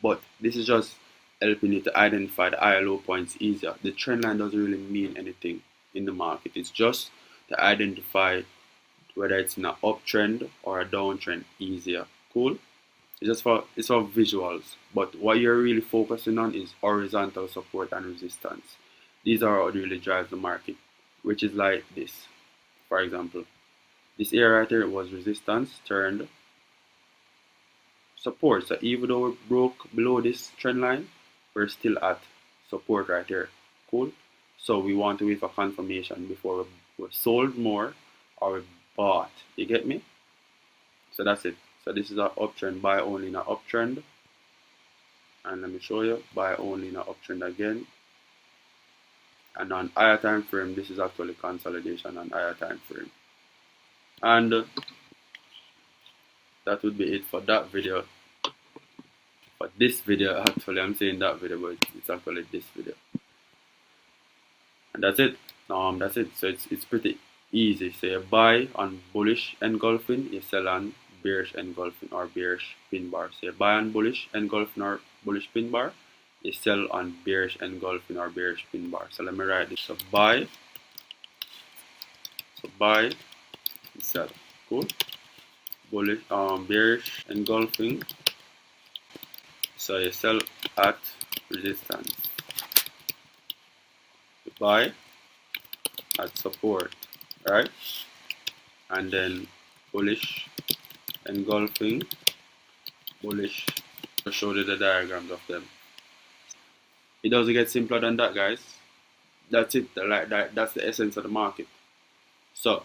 But this is just helping you to identify the high low points easier. The trend line doesn't really mean anything in the market. It's just to identify whether it's in an uptrend or a downtrend easier. Cool. It's for visuals. But what you're really focusing on is horizontal support and resistance. These are what really drives the market, which is like this. For example, this area right here was resistance turned support. So even though we broke below this trend line, we're still at support right here. Cool. So we want to wait for confirmation before we sold more or we bought. You get me? So that's it. So this is an uptrend, buy only in an uptrend. And let me show you, buy only in an uptrend again. And on higher time frame, this is actually consolidation on higher time frame. And that would be it for that video. For this video, actually, I'm saying that video, but it's actually this video. And that's it. That's it. So it's pretty easy. So you buy on bullish engulfing, you sell on bearish engulfing or bearish pin bar. So you buy on bullish engulfing or bullish pin bar, you sell on bearish engulfing or bearish pin bar. So let me write this. So buy, sell. Cool. Bullish, bearish engulfing. So you sell at resistance. You buy at support, right? And then bullish engulfing, bullish. I'll show you the diagrams of them. It doesn't get simpler than that, guys. That's it. That's the essence of the market. So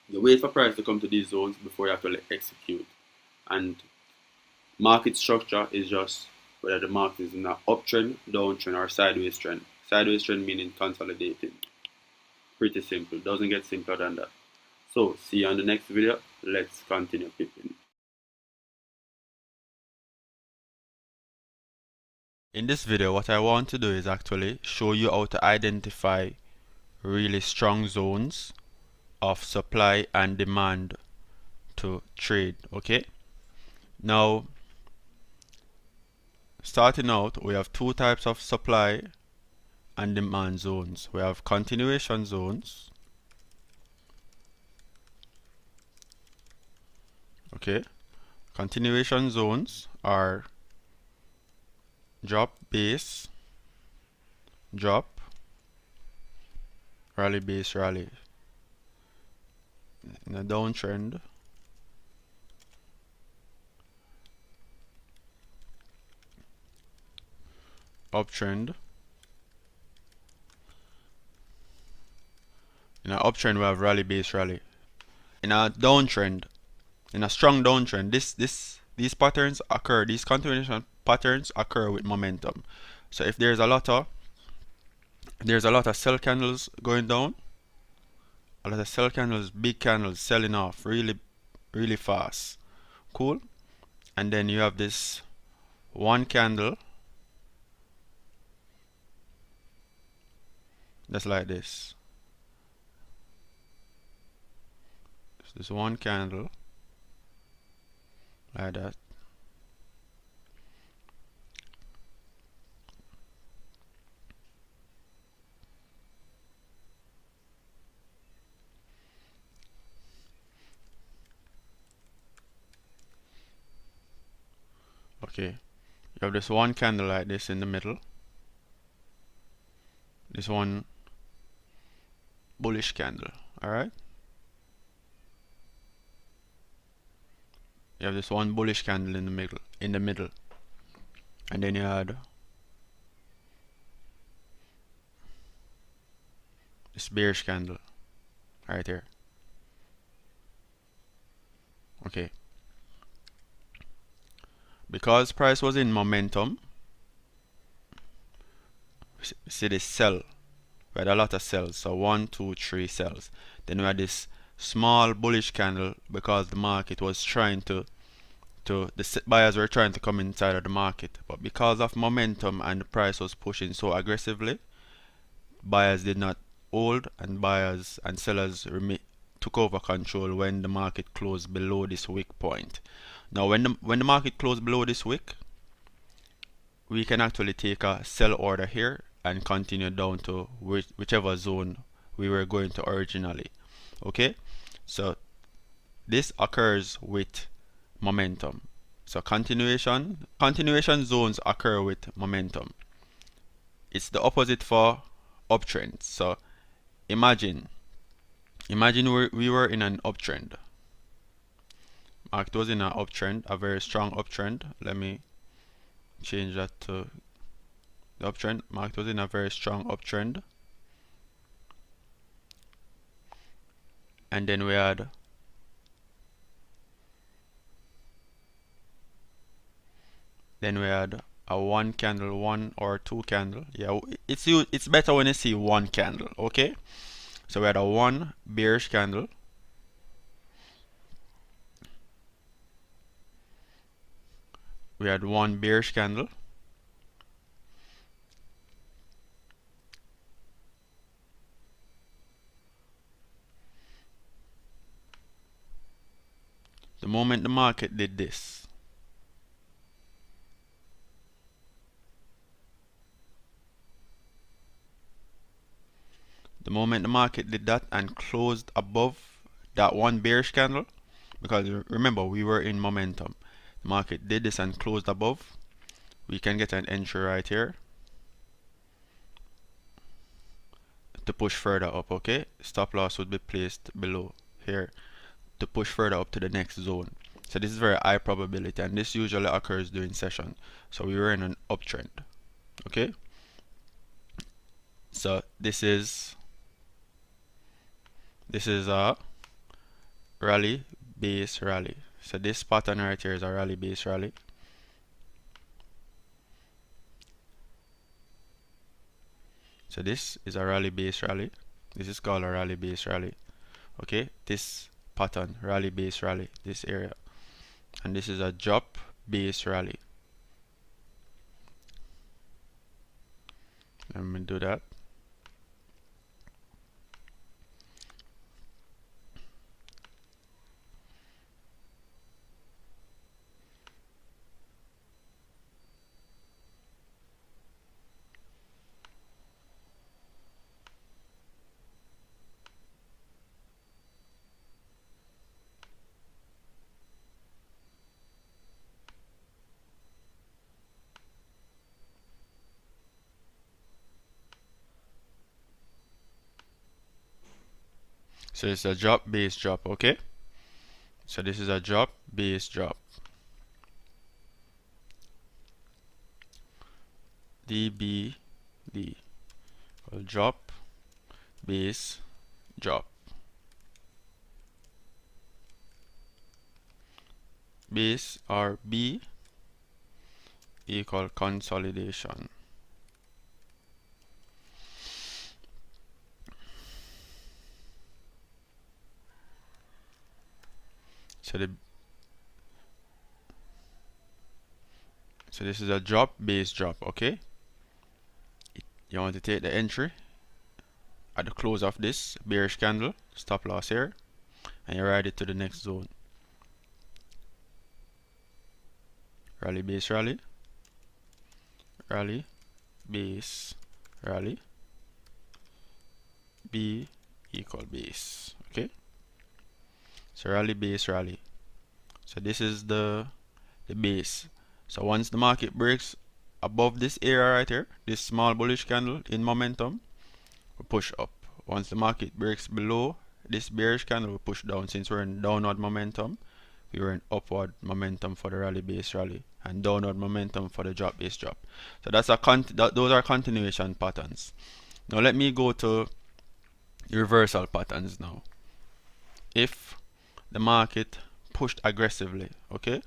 you wait for price to come to these zones before you actually execute. And market structure is just whether the market is in an uptrend, downtrend, or sideways trend. Sideways trend meaning consolidating. Pretty simple. Doesn't get simpler than that. So see you on the next video. Let's continue pipping. In this video, what I want to do is actually show you how to identify really strong zones of supply and demand to trade. Okay, now starting out, we have two types of supply and demand zones. We have continuation zones. Okay, continuation zones are drop, base, drop, rally, base, rally. In a downtrend, uptrend. In an uptrend, we have rally, base, rally. In a downtrend, in a strong downtrend, these patterns occur. These continuation patterns occur with momentum. So if there's a lot of sell candles going down, a lot of sell candles, big candles selling off really fast. Cool. And then you have this one candle that's like this. This one candle like that. Okay, you have this one candle like this in the middle, this one bullish candle. Alright, you have this one bullish candle in the middle, and then you had this bearish candle right here. Okay, because price was in momentum, see this sell. We had a lot of sells, so 1, 2, 3 sells. Then we had this small bullish candle because the market was trying the buyers were trying to come inside of the market, but because of momentum and the price was pushing so aggressively, buyers did not hold, and buyers and sellers took over control when the market closed below this wick point. Now when the market closed below this wick, we can actually take a sell order here and continue down to whichever zone we were going to originally. Okay, so this occurs with momentum. So continuation zones occur with momentum. It's the opposite for uptrends. So imagine we were in an uptrend. Market was in an uptrend, a very strong uptrend. Let me change that to the uptrend. Market was in a very strong uptrend, and then we had a one candle, one or two candle. Yeah, it's better when you see one candle. Okay, so we had a one bearish candle, we had one bearish candle, the moment the market did this, the moment the market did that and closed above that one bearish candle, because remember we were in momentum, the market did this and closed above, we can get an entry right here to push further up. Okay, stop loss would be placed below here to push further up to the next zone. So this is very high probability, and this usually occurs during session. So we were in an uptrend. Okay, so this is a rally base rally. So this pattern right here is a rally base rally. So this is a rally base rally. This is called a rally base rally. Okay, this pattern, rally base rally, this area, and this is a drop base rally. Let me do that. So it's a drop base drop. Okay, so this is a drop base drop, DBD, drop base drop. Base or B equal consolidation. So this is a drop base drop. Okay, you want to take the entry at the close of this bearish candle, stop loss here, and you ride it to the next zone. Rally base rally, rally base rally, B equal base. Okay, so rally base rally. So this is the base. So once the market breaks above this area right here, this small bullish candle in momentum, we push up. once the market breaks below this bearish candle, we push down. Since we're in downward momentum, we were in upward momentum for the rally base rally and downward momentum for the drop base drop. So that's those are continuation patterns. Now let me go to reversal patterns now. If the market pushed aggressively, okay,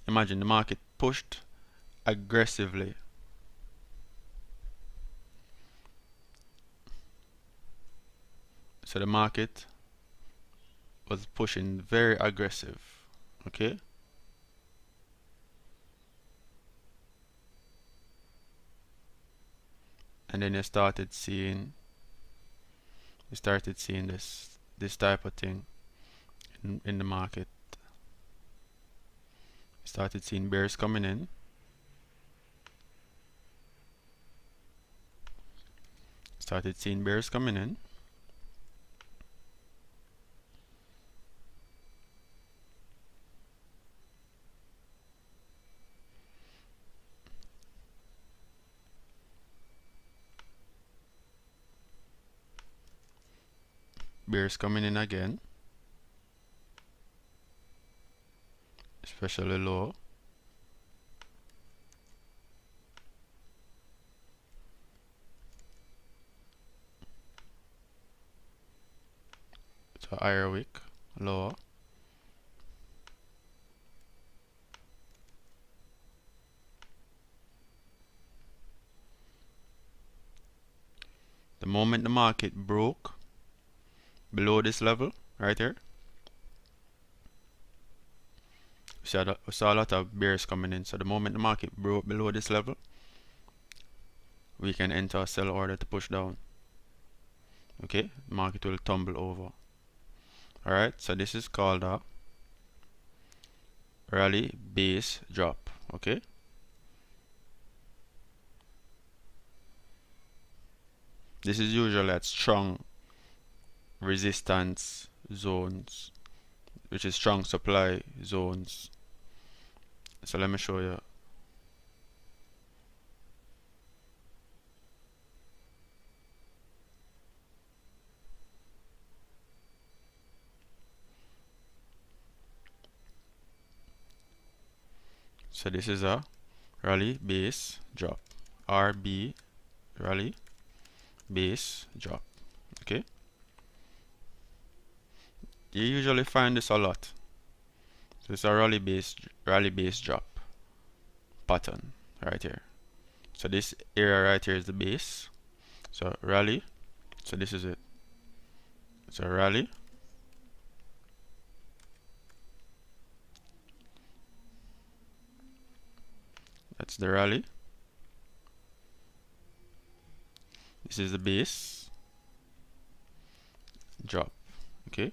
imagine the market pushed aggressively, so the market was pushing very aggressive, okay, and then you started seeing this type of thing in the market. You started seeing bears coming in, bears coming in again, especially low. So higher wick, lower. The moment the market broke below this level right here, we saw a lot of bears coming in. So the moment the market broke below this level, we can enter a sell order to push down. Okay, the market will tumble over. Alright, so this is called a rally base drop. Okay, this is usually at strong resistance zones, which is strong supply zones. So let me show you. So this is a rally base drop, RB, rally base drop. Okay, you usually find this a lot. So it's a rally base drop pattern right here. So this area right here is the base. So rally, so this is it. So rally, that's the rally. This is the base drop. Okay,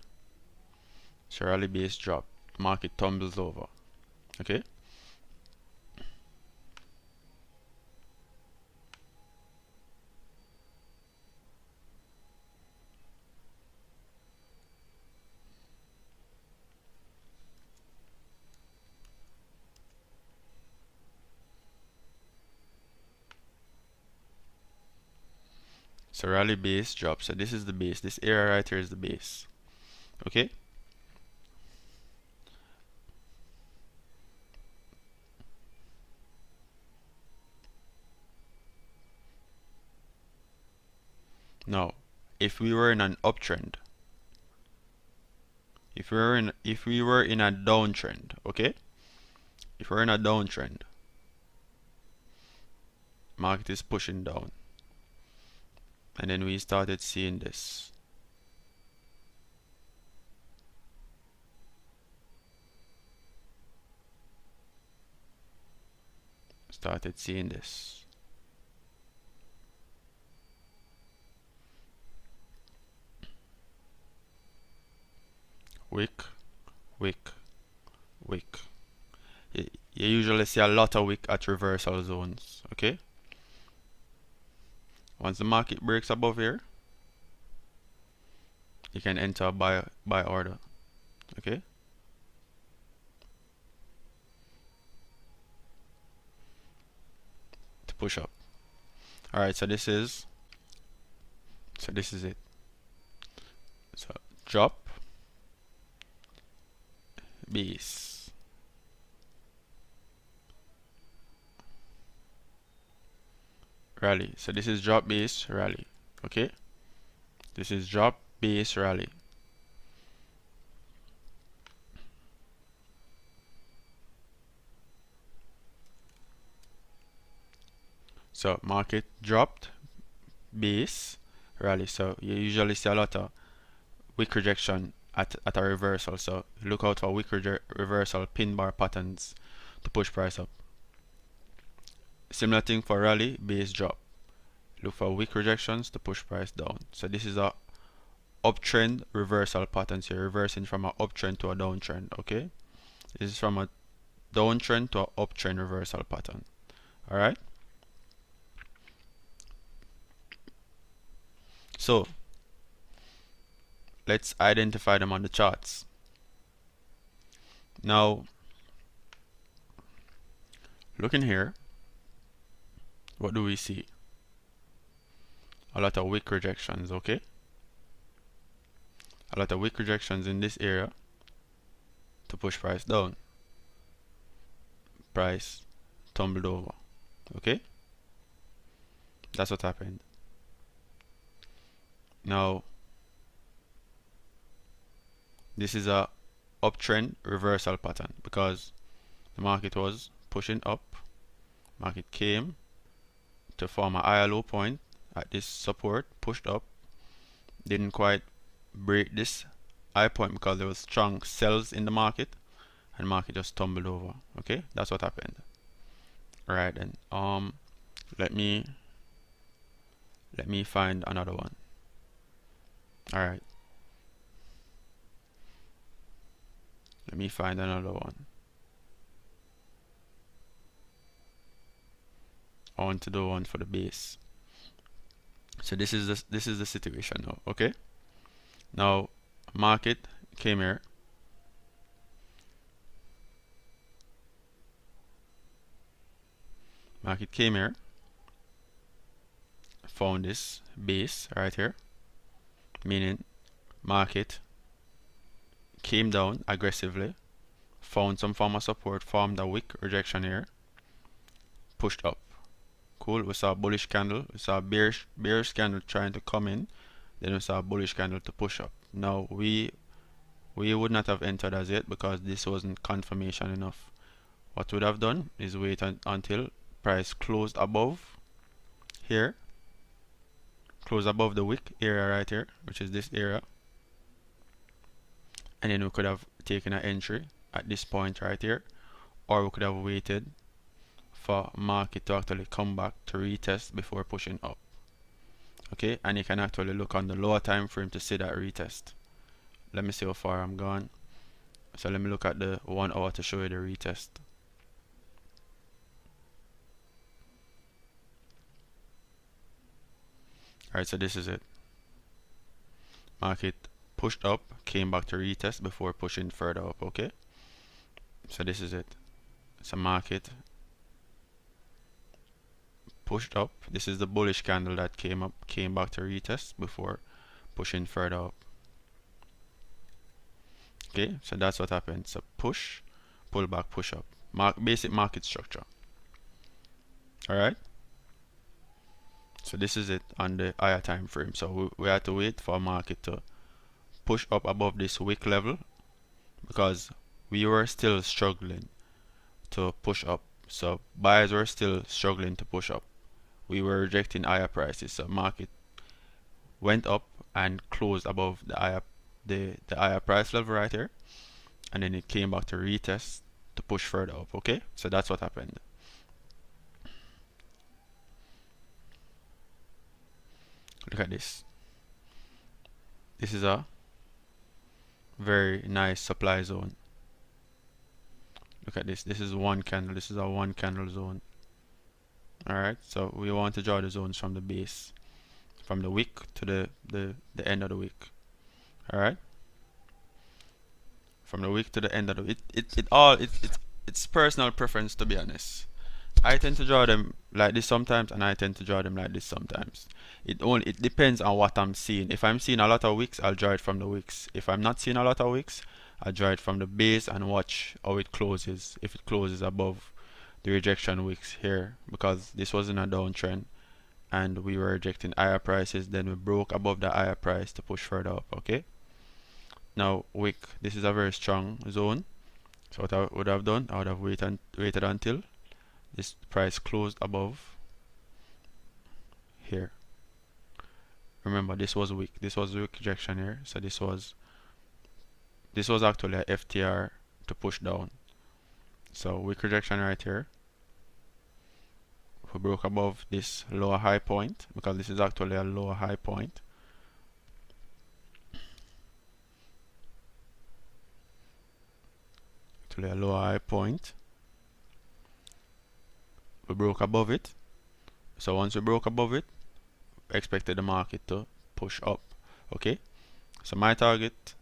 so rally base drop, market tumbles over. Okay, so rally base drop. So this is the base. This area right here is the base. Okay, now if we were in an uptrend, if we were in a downtrend, okay, if we're in a downtrend, market is pushing down, and then we started seeing this. Wick, wick, wick. You usually see a lot of wick at reversal zones. Okay, once the market breaks above here, you can enter a buy order. Okay, to push up. Alright, so this is So this is it. So drop, base, rally. So this is drop, base, rally. Okay, this is drop, base, rally. So market dropped, base, rally. So you usually see a lot of wick rejection at a reversal. So look out for wick reversal pin bar patterns to push price up. Similar thing for rally, base drop. Look for wick rejections to push price down. So this is a uptrend reversal pattern. So you're reversing from an uptrend to a downtrend. Okay, this is from a downtrend to an uptrend reversal pattern. All right. So let's identify them on the charts. Now, looking here, what do we see? A lot of wick rejections, okay? A lot of wick rejections in this area to push price down. Price tumbled over, okay? That's what happened. Now, this is a uptrend reversal pattern because the market was pushing up. Market came to form a higher low point at this support, pushed up, didn't quite break this high point because there was strong sells in the market, and market just tumbled over. Okay, that's what happened. All right then. Let me find another one. All right. Let me find another one. I want to do one for the base. So this is the situation now. Okay. Now market came here. Market came here. Found this base right here. Meaning market came down aggressively, found some form of support, formed a wick rejection here, pushed up. Cool. We saw a bullish candle, we saw a bearish candle trying to come in, then we saw a bullish candle to push up. Now we would not have entered as yet because this wasn't confirmation enough. What we would have done is wait until price closed above here, close above the wick area right here, which is this area, and then we could have taken an entry at this point right here, or we could have waited for market to actually come back to retest before pushing up. Okay, and you can actually look on the lower time frame to see that retest. Let me see how far I'm gone. So let me look at the 1 hour to show you the retest. Alright, so this is it. Market pushed up, came back to retest before pushing further up. Okay, so this is it. So market pushed up. This is the bullish candle that came up, came back to retest before pushing further up. Okay, so that's what happened. So push, pull back, push up. Basic market structure. Alright, so this is it on the higher time frame. So we had to wait for market to push up above this wick level because we were still struggling to push up. So buyers were still struggling to push up. We were rejecting higher prices. So market went up and closed above the higher price level right here, and then it came back to retest to push further up. Okay, so that's what happened. Look at this. This is a very nice supply zone. Look at this. This is one candle. This is a one candle zone. Alright, so we want to draw the zones from the base, from the wick to the end of the wick. Alright, from the wick to the end of the wick. It's personal preference, to be honest. I tend to draw them like this sometimes, and I tend to draw them like this sometimes. It depends on what I'm seeing. If I'm seeing a lot of wicks, I'll draw it from the wicks. If I'm not seeing a lot of wicks, I'll draw it from the base and watch how it closes. If it closes above the rejection wicks here, because this was in a downtrend and we were rejecting higher prices, then we broke above the higher price to push further up. Okay. Now wick, this is a very strong zone. So what I would have done, I would have waited until this price closed above here. Remember, this was weak. This was weak rejection here. So this was actually a FTR to push down. So weak rejection right here. We broke above this lower high point, because this is actually a lower high point. Actually a lower high point. We broke above it. So once we broke above it, we expected the market to push up. Okay. So my target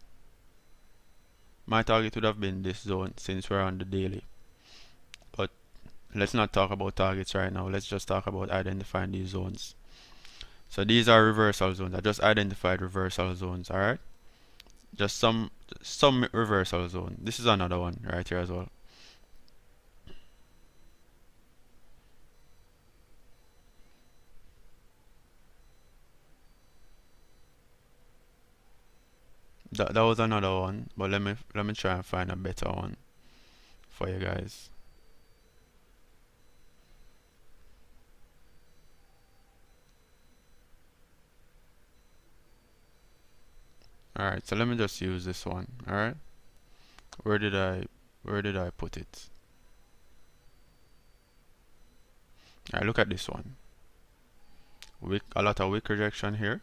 would have been this zone, since we're on the daily. But let's not talk about targets right now. Let's just talk about identifying these zones. So these are reversal zones. I just identified reversal zones. All right. Just some reversal zone. This is another one right here as well. That was another one, but let me try and find a better one for you guys. Alright, so let me just use this one. Alright. Where did I put it? Alright, look at this one. A lot of wick rejection here.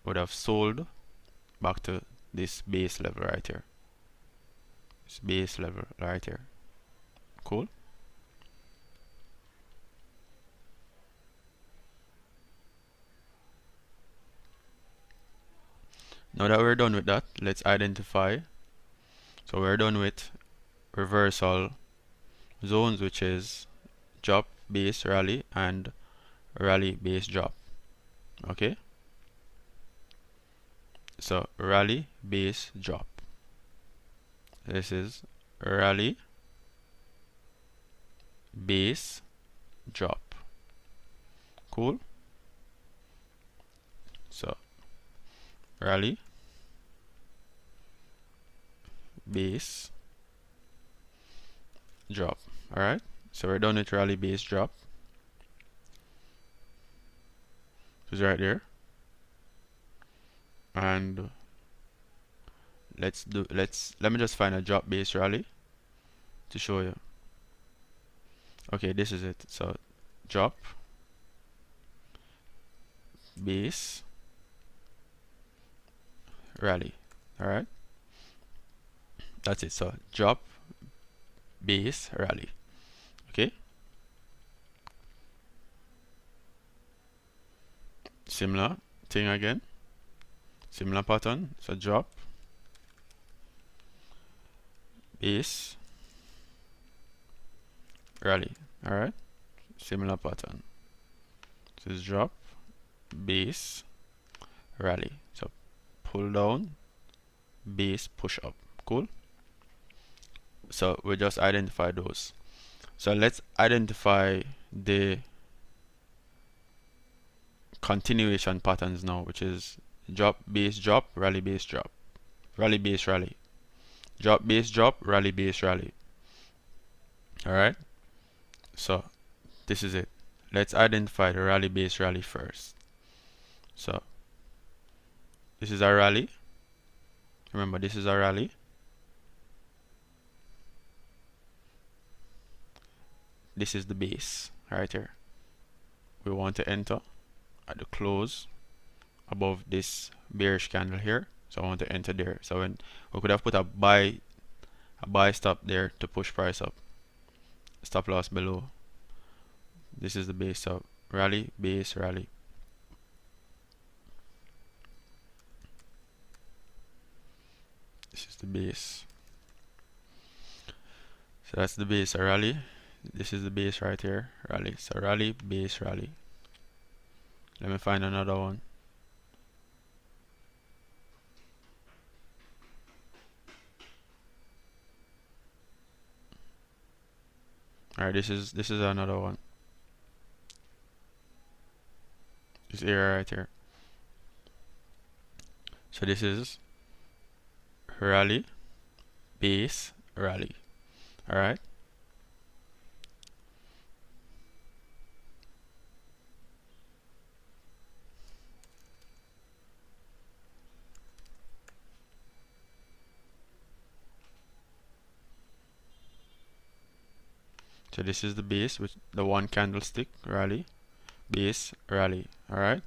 Would have sold back to this base level right here. This base level right here. Cool. Now that we're done with that, let's identify. So we're done with reversal zones, which is drop, base, rally, and rally, base, drop. Okay. So rally, base, drop. This is rally, base, drop. Cool. So rally, base, drop. Alright, so we're done with rally, base, drop. It's right there. And let me just find a drop base rally to show you. Okay, this is it. So drop, base, rally. Alright, that's it. So drop, base, rally. Okay, similar thing again, similar pattern. So drop, base, rally. Alright, similar pattern. This is drop, base, rally. So pull down, base, push up. Cool. So we just identify those. So let's identify the continuation patterns now, which is drop, base, drop, rally, base, drop, rally, base, rally, drop, base, drop, rally, base, rally. Alright, so this is it. Let's identify the rally, base, rally first. So this is a rally. Remember, this is a rally. This is the base right here. We want to enter at the close above this bearish candle here. So I want to enter there. So when we could have put a buy stop there to push price up. Stop loss below. This is the base. So rally, base, rally. This is the base. So that's the base, a rally. This is the base right here, rally. So rally, base, rally. Let me find another one. Alright, this is another one. This area right here. So this is rally, base, rally. Alright. So this is the base with the one candlestick, rally, base, rally. Alright.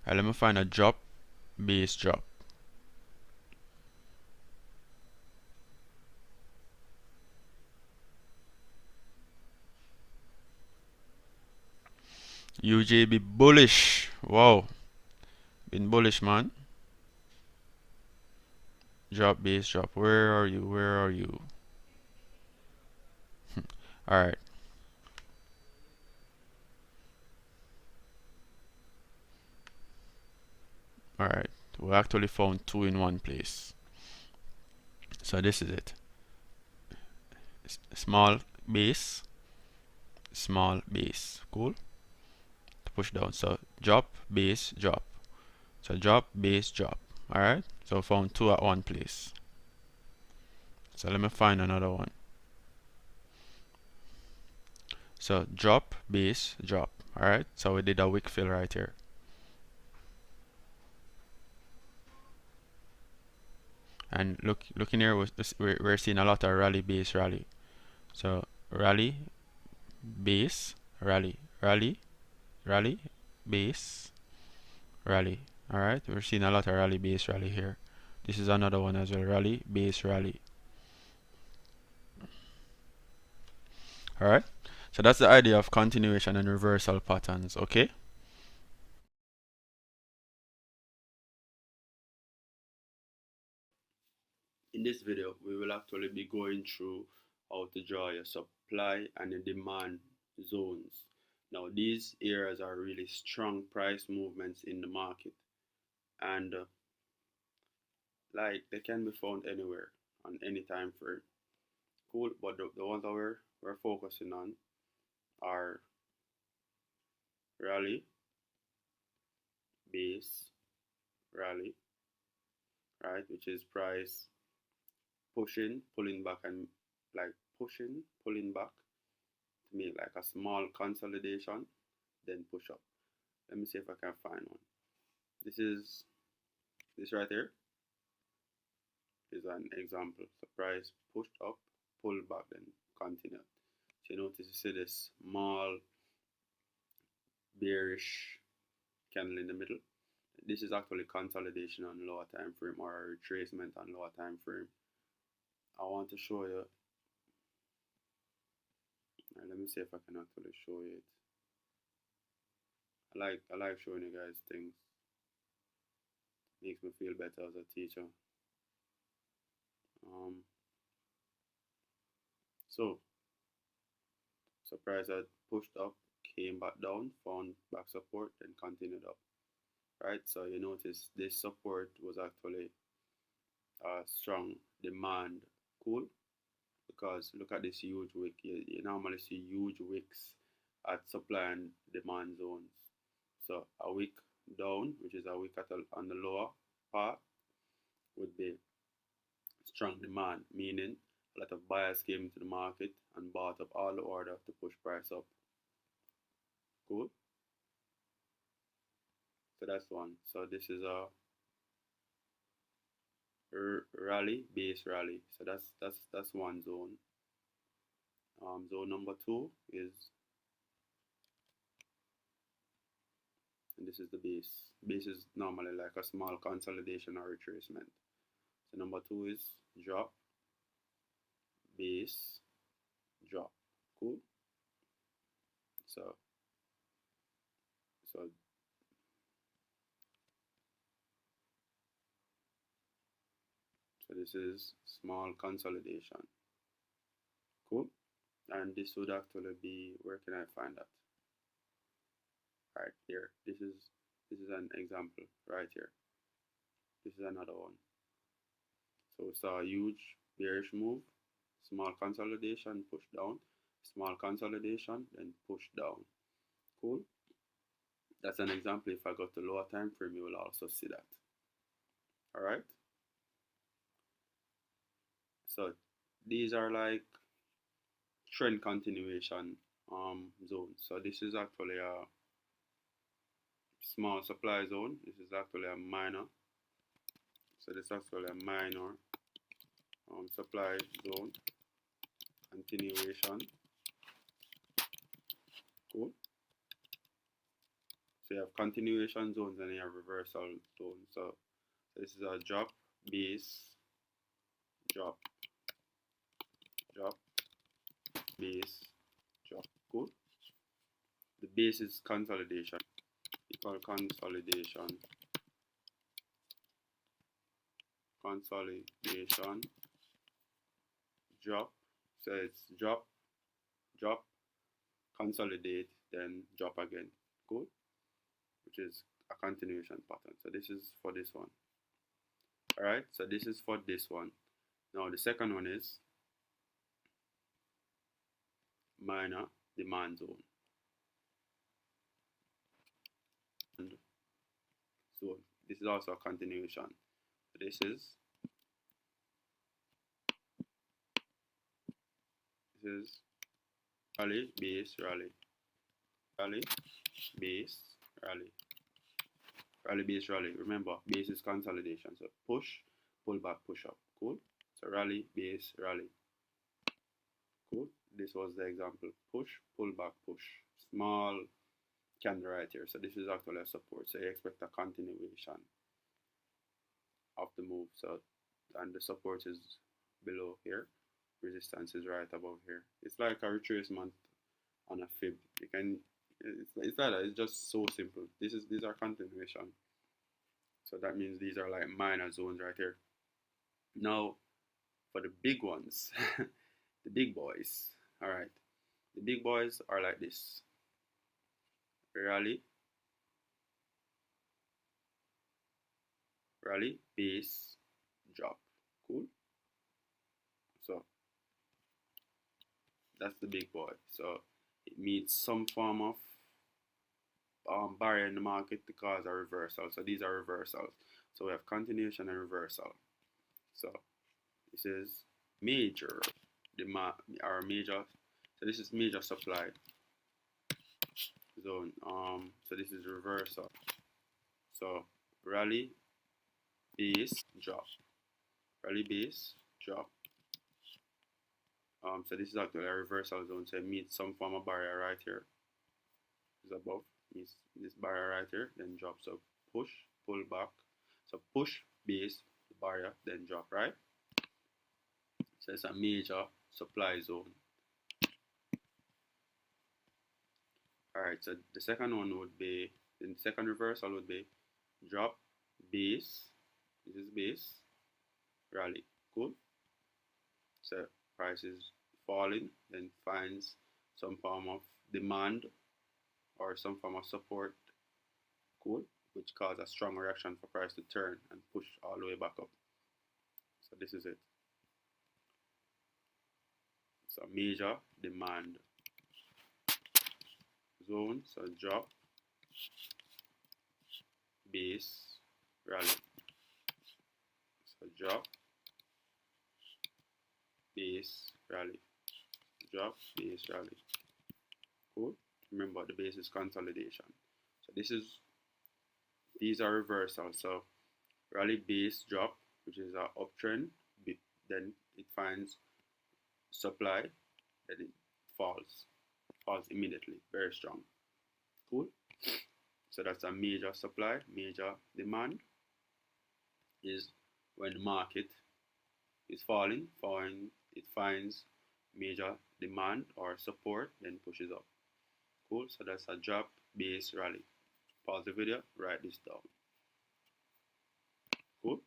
Let me find a drop, base, drop. UJB bullish. Wow. Been bullish, man. Drop, base, drop. Where are you? Where are you? Alright. Alright. We actually found two in one place. So this is it. Small base. Small base. Cool. To push down. So drop, base, drop. So drop, base, drop. Alright. So found two at one place. So let me find another one. So drop, base, drop. Alright. So we did a wick fill right here. And looking here, we're seeing a lot of rally, base, rally. So rally, base, rally, rally, rally, base, rally. Alright, we're seeing a lot of rally, base, rally here. This is another one as well, rally, base, rally. Alright, so that's the idea of continuation and reversal patterns, okay? In this video, we will actually be going through how to draw your supply and your demand zones. Now, these areas are really strong price movements in the market, and like they can be found anywhere on any time frame. Cool, but the ones that we're focusing on are rally, base, rally, right, which is price pushing, pulling back, and like pushing, pulling back to make like a small consolidation, then push up. Let me see if I can find one. This right here is an example. So price pushed up, pulled back, then continued. So you notice you see this small bearish candle in the middle. This is actually consolidation on lower time frame or a retracement on lower time frame. I want to show you. Let me see if I can actually show you it. I like showing you guys things. Makes me feel better as a teacher. So price had pushed up, came back down, found back support, then continued up. Right, so you notice this support was actually a strong demand. Cool, because look at this huge wick. You normally see huge wicks at supply and demand zones. So a wick down, which is a wick on the lower part, would be strong demand, meaning a lot of buyers came into the market and bought up all the order to push price up. Cool. So that's one. So this is a rally, base rally. So that's one zone. Zone number two is, and this is the base. Base is normally like a small consolidation or retracement. So number two is drop, base, drop. Cool. So this is small consolidation. Cool. And this would actually be, where can I find that? Right here. This is an example right here. This is another one. So we saw a huge bearish move, small consolidation, push down, small consolidation, then push down. Cool. That's an example. If I go to lower time frame, you will also see that. All right. So these are like trend continuation zones. So this is actually a small supply zone. This is actually a minor. So this is actually a minor supply zone continuation. Cool. So you have continuation zones and you have reversal zones. So this is a drop, base, drop, drop, base, drop. Cool. The base is consolidation. Equal consolidation, consolidation, drop. So it's drop, drop, consolidate, then drop again. Cool. Which is a continuation pattern. So this is for this one. All right. So this is for this one. Now the second one is minor demand zone. And so this is also a continuation. This is rally, base, rally, rally, base, rally, rally, base, rally. Remember, base is consolidation. So push, pull back, push up. Cool. So rally, base, rally. Cool. This was the example. Push, pull back, push. Small candle right here. So this is actually a support. So you expect a continuation of the move. So, and the support is below here. Resistance is right above here. It's like a retracement on a fib. You can, it's like that. It's just so simple. These are continuation. So that means these are like minor zones right here. Now for the big ones, the big boys. All right, the big boys are like this. Rally, rally, base, drop. Cool. So that's the big boy. So it meets some form of barrier in the market to cause a reversal. So these are reversals. So we have continuation and reversal. So this is major demand or major. So this is major supply zone. So this is reversal. So rally, base, drop. Rally, base, drop. So this is actually a reversal zone. So it meets some form of barrier right here. Is above. Meets this barrier right here. Then drop. So push, pull back. So push, base, barrier, then drop. Right. So it's a major supply zone. Alright, so the second one would be, the second reversal would be drop, base, this is base, rally. Cool. So price is falling, then finds some form of demand or some form of support. Cool. Which cause a strong reaction for price to turn and push all the way back up. So this is it. So major demand zone. So drop, base, rally. So drop, base, rally. Drop, base, rally. Cool. Remember the base is consolidation. So these are reversals. So rally, base, drop, which is an uptrend. Then it finds supply, then it falls immediately, very strong. Cool. So that's a major supply. Major demand is when the market is falling, it finds major demand or support, then pushes up. Cool. So that's a drop, base, rally. Pause the video, write this down. Cool.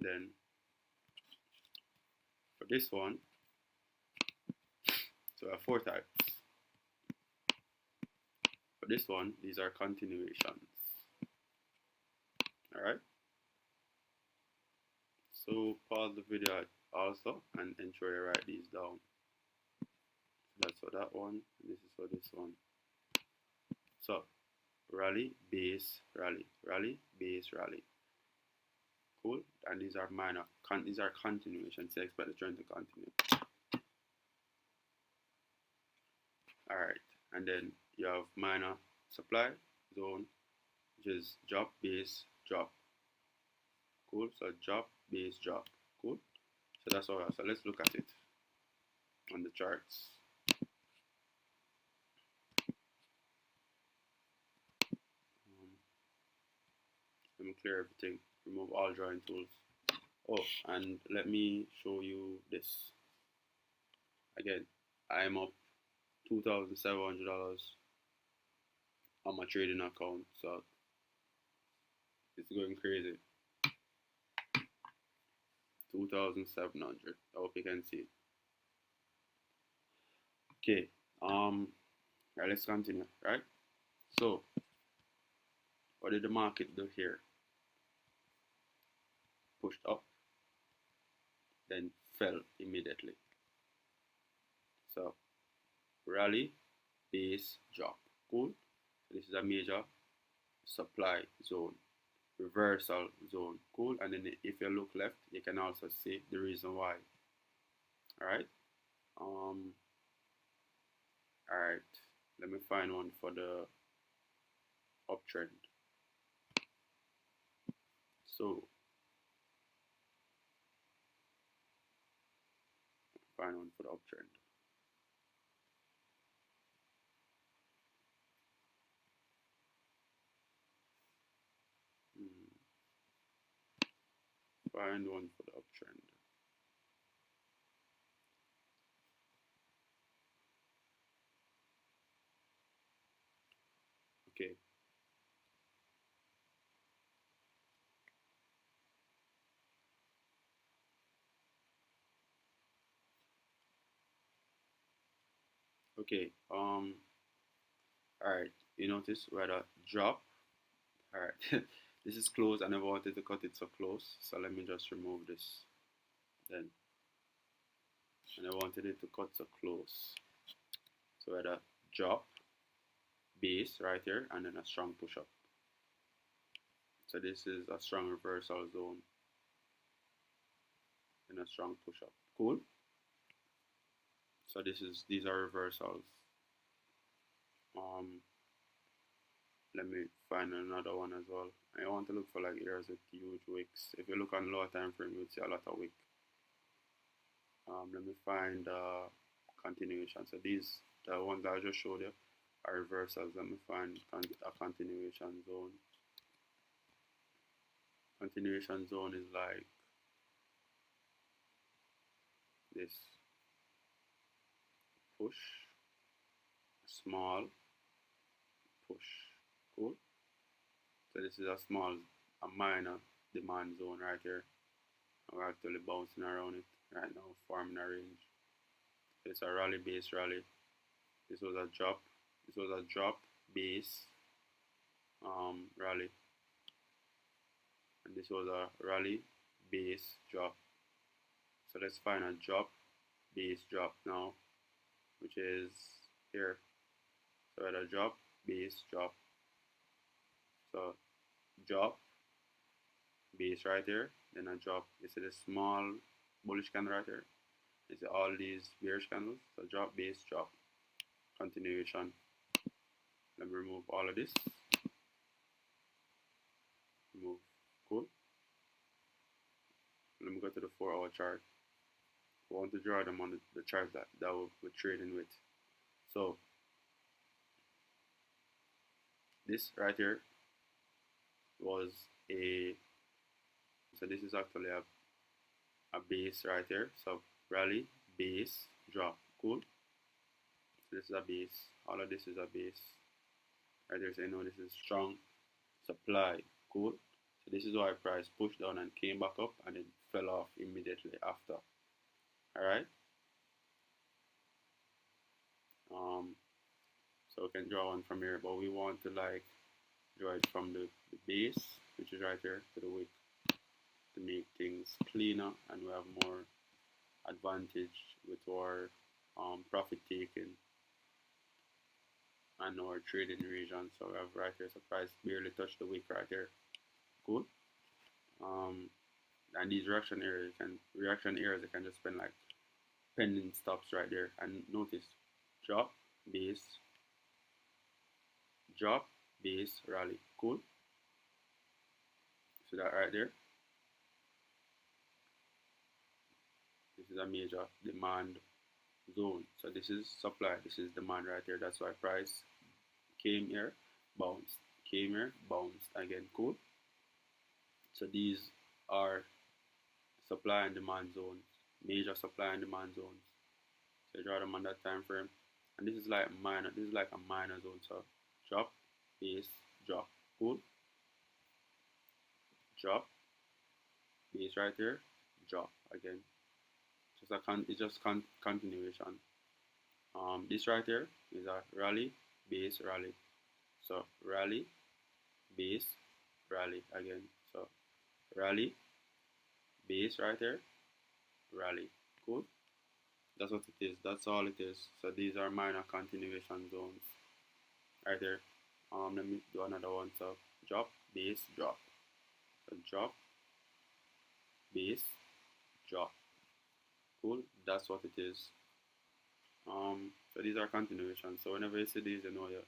then for this one, so I have 4 types. For this one, these are continuations. Alright, so pause the video also and ensure you write these down. That's for that one, and this is for this one. So rally, base, rally, rally, base, rally. Cool. And these are minor. These are continuations. So expect the trend to continue. Alright. And then you have minor supply zone, which is drop, base, drop. Cool. So drop, base, drop. Cool. So that's all. So let's look at it on the charts. Let me clear everything. Remove all drawing tools. Oh, and let me show you this. Again, I'm up $2,700 on my trading account, so it's going crazy. 2,700. I hope you can see it. Okay. Right, let's continue. Right. So, what did the market do here? Pushed up, then fell immediately. So, rally, base, drop. Cool. This is a major supply zone, reversal zone. Cool. And then if you look left, you can also see the reason why. Alright. Alright. Let me find one for the uptrend. So find one for the uptrend. Find one for the uptrend. Okay. Okay. Alright. You notice where the drop. Alright. This is close. I never wanted to cut it so close. So let me just remove this. Then. And I wanted it to cut so close. So where the drop, base right here, and then a strong push up. So this is a strong reversal zone. And a strong push up. Cool. So these are reversals. Let me find another one as well. I want to look for like areas with huge wicks. If you look on lower time frame, you'll see a lot of wick. Let me find continuation. So these, the ones I just showed you, are reversals. Let me find a continuation zone. Continuation zone is like this. Push, small, push. Cool. So this is a minor demand zone right here. We're actually bouncing around it right now, forming a range. It's a rally, base, rally. This was a drop. This was a drop, base, rally. And this was a rally, base, drop. So let's find a drop, base, drop now, which is here. So at a drop, base, drop. So drop, base right here, then a drop. You see the small bullish candle right here. You see all these bearish candles. So drop, base, drop. Continuation. Let me remove all of this. Remove. Cool. Let me go to the 4-hour chart. I want to draw them on the chart that we're trading with. So this right here was so this is actually a base right here. So rally, base, drop. Cool. So this is a base. All of this is a base. Right there, so you know this is strong supply. Cool. So this is why price pushed down and came back up and then fell off immediately after. Alright. So we can draw one from here, but we want to like draw it from the base, which is right here, to the wick, to make things cleaner and we have more advantage with our profit taking and our trading region. So we have right here, so price barely touched the wick right here. Cool. And these reaction areas you can just spend like pending stops right there, and notice drop, base, rally. Cool. See that right there? This is a major demand zone. So this is supply, this is demand right here. That's why price came here, bounced, came here, bounced again. Cool. So these are supply and demand zones, major supply and demand zones. So you draw them on that time frame, and this is like minor. This is like a minor zone. So drop, base, drop. Cool. Drop, base right here, drop again. It's just continuation. This right here is a rally, base, rally. So rally, base, rally again. So rally, base right here, rally. Cool. That's what it is. That's all it is. So these are minor continuation zones right there. Let me do another one. So drop, base, drop. So drop, base, drop. Cool. That's what it is. So these are continuations. So whenever you see these, you know you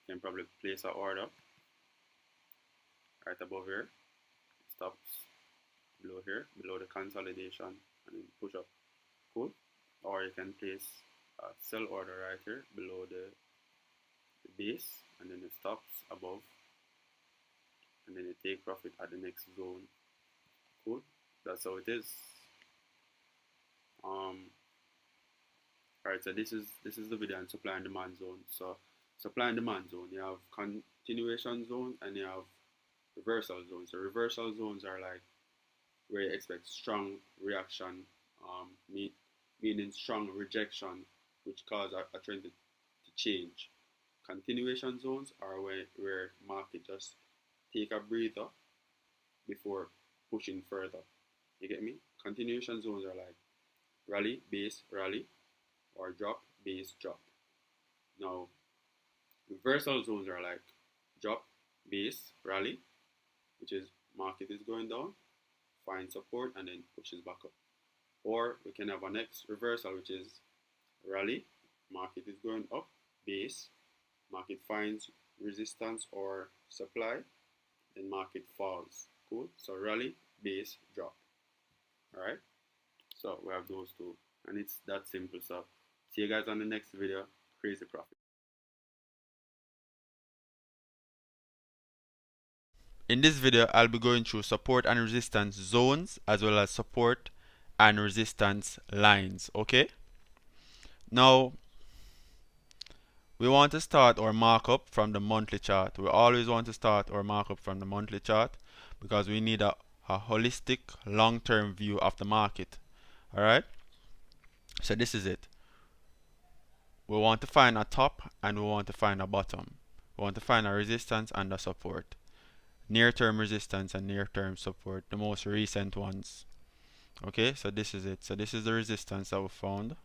can probably place an order right above here. It stops below here, below the consolidation, and then push up. Cool. Or you can place a sell order right here below the base, and then it stops above, and then you take profit at the next zone. Cool. That's how it is. Alright, so this is the video on supply and demand zone. So supply and demand zone, you have continuation zone and you have reversal zones. So reversal zones are like where you expect strong reaction, meaning strong rejection, which cause a trend to change. Continuation zones are where market just take a breather before pushing further. You get me? Continuation zones are like rally, base, rally, or drop, base, drop. Now, reversal zones are like drop, base, rally, which is market is going down, find support, and then pushes back up. Or we can have a next reversal, which is rally, market is going up, base, market finds resistance or supply, then market falls. Cool. So rally, base, drop. Alright. So we have those two, and it's that simple. So see you guys on the next video. Crazy profit. In this video, I'll be going through support and resistance zones as well as support and resistance lines. Okay. Now we want to start our markup from the monthly chart. We always want to start our markup from the monthly chart because we need a holistic long-term view of the market. Alright, so this is it. We want to find a top and we want to find a bottom. We want to find a resistance and a support. Near-term resistance and near-term support, the most recent ones. Okay, so this is it. So this is the resistance that we found.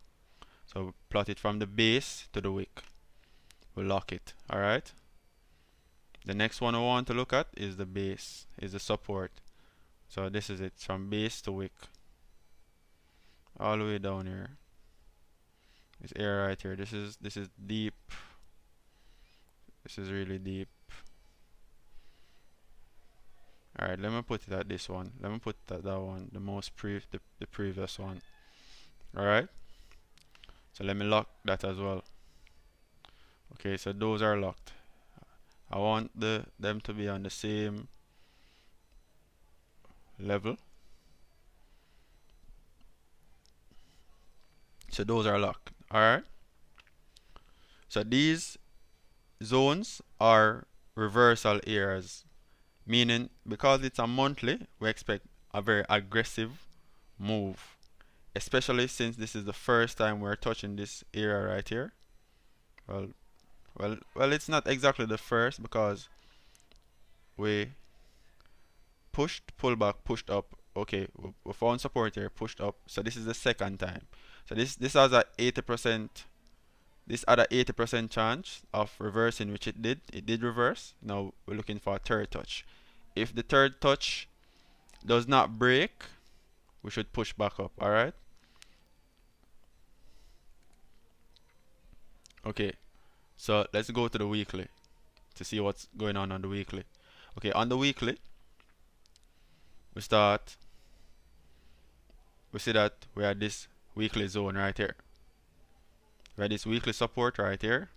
So we plot it from the base to the wick. We lock it. Alright. The next one we want to look at is the base, is the support. So this is it, from base to wick. All the way down here. This area right here. This is deep. This is really deep. Alright, let me put it at this one. Let me put that one, the most the previous one. Alright. So let me lock that as well. Okay, so those are locked. I want them to be on the same level. So those are locked. Alright. So these zones are reversal areas, Meaning, because it's a monthly, we expect a very aggressive move, especially since this is the first time we're touching this area right here. Well, it's not exactly the first, because we pushed, pulled back, pushed up. Okay, we found support here, pushed up. So this is the second time. So this has a 80%. This had a 80% chance of reversing, which it did. It did reverse. Now we're looking for a third touch. If the third touch does not break, we should push back up. All right. Okay. So let's go to the weekly to see what's going on the weekly. Okay, on the weekly, we see that we are this weekly zone right here. We have this weekly support right here.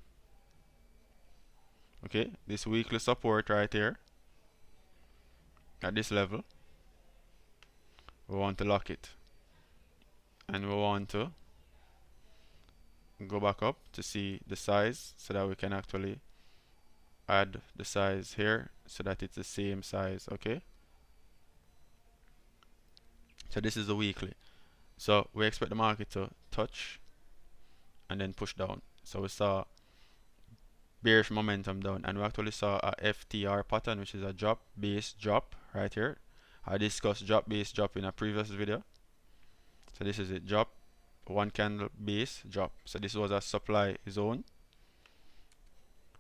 Okay, this weekly support right here at this level. We want to lock it, and we want to go back up to see the size so that we can actually add the size here so that it's the same size. Okay, so this is the weekly. So we expect the market to touch and then push down. So we saw bearish momentum down, and we actually saw a FTR pattern, which is a drop base drop right here. I discussed drop base drop in a previous video. So this is it, drop, one candle base drop. So this was a supply zone,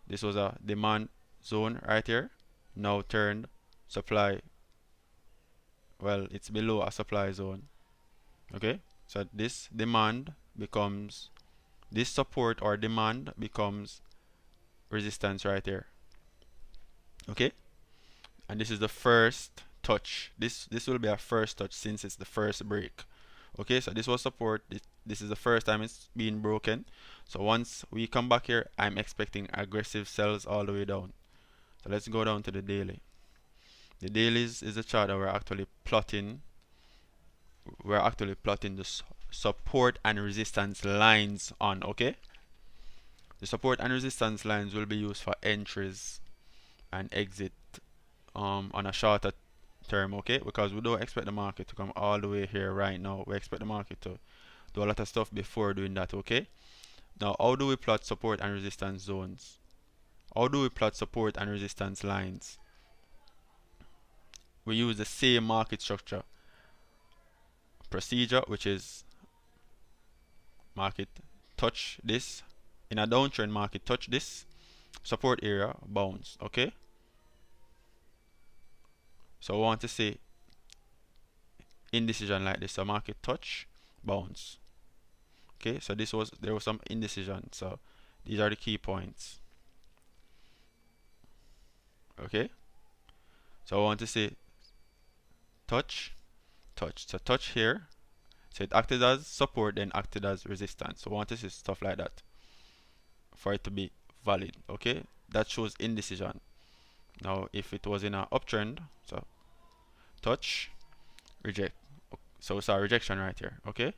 this was a demand zone right here, now turned supply. Well, it's below a supply zone. Okay, so this demand becomes, this support or demand becomes resistance right here. Okay, and this is the first touch. This will be a first touch since it's the first break. Okay, so this was support. This is the first time it's being broken. So once we come back here, I'm expecting aggressive sells all the way down. So let's go down to the daily. The dailies is a chart that we're actually plotting. We're actually plotting the support and resistance lines on. Okay, the support and resistance lines will be used for entries and exit on a shorter term. Okay, because we don't expect the market to come all the way here right now. We expect the market to do a lot of stuff before doing that. Okay, now how do we plot support and resistance zones? How do we plot support and resistance lines? We use the same market structure procedure, which is market touch this, in a downtrend market touch this support area, bounce. Okay, so we want to say indecision like this, so market touch, bounce. Okay, so there was some indecision, so these are the key points. Okay, so I want to say touch, touch. So touch here, so it acted as support, then acted as resistance. So I want to see stuff like that for it to be valid. Okay, that shows indecision. Now if it was in an uptrend, so touch, reject. So we saw rejection right here. Okay,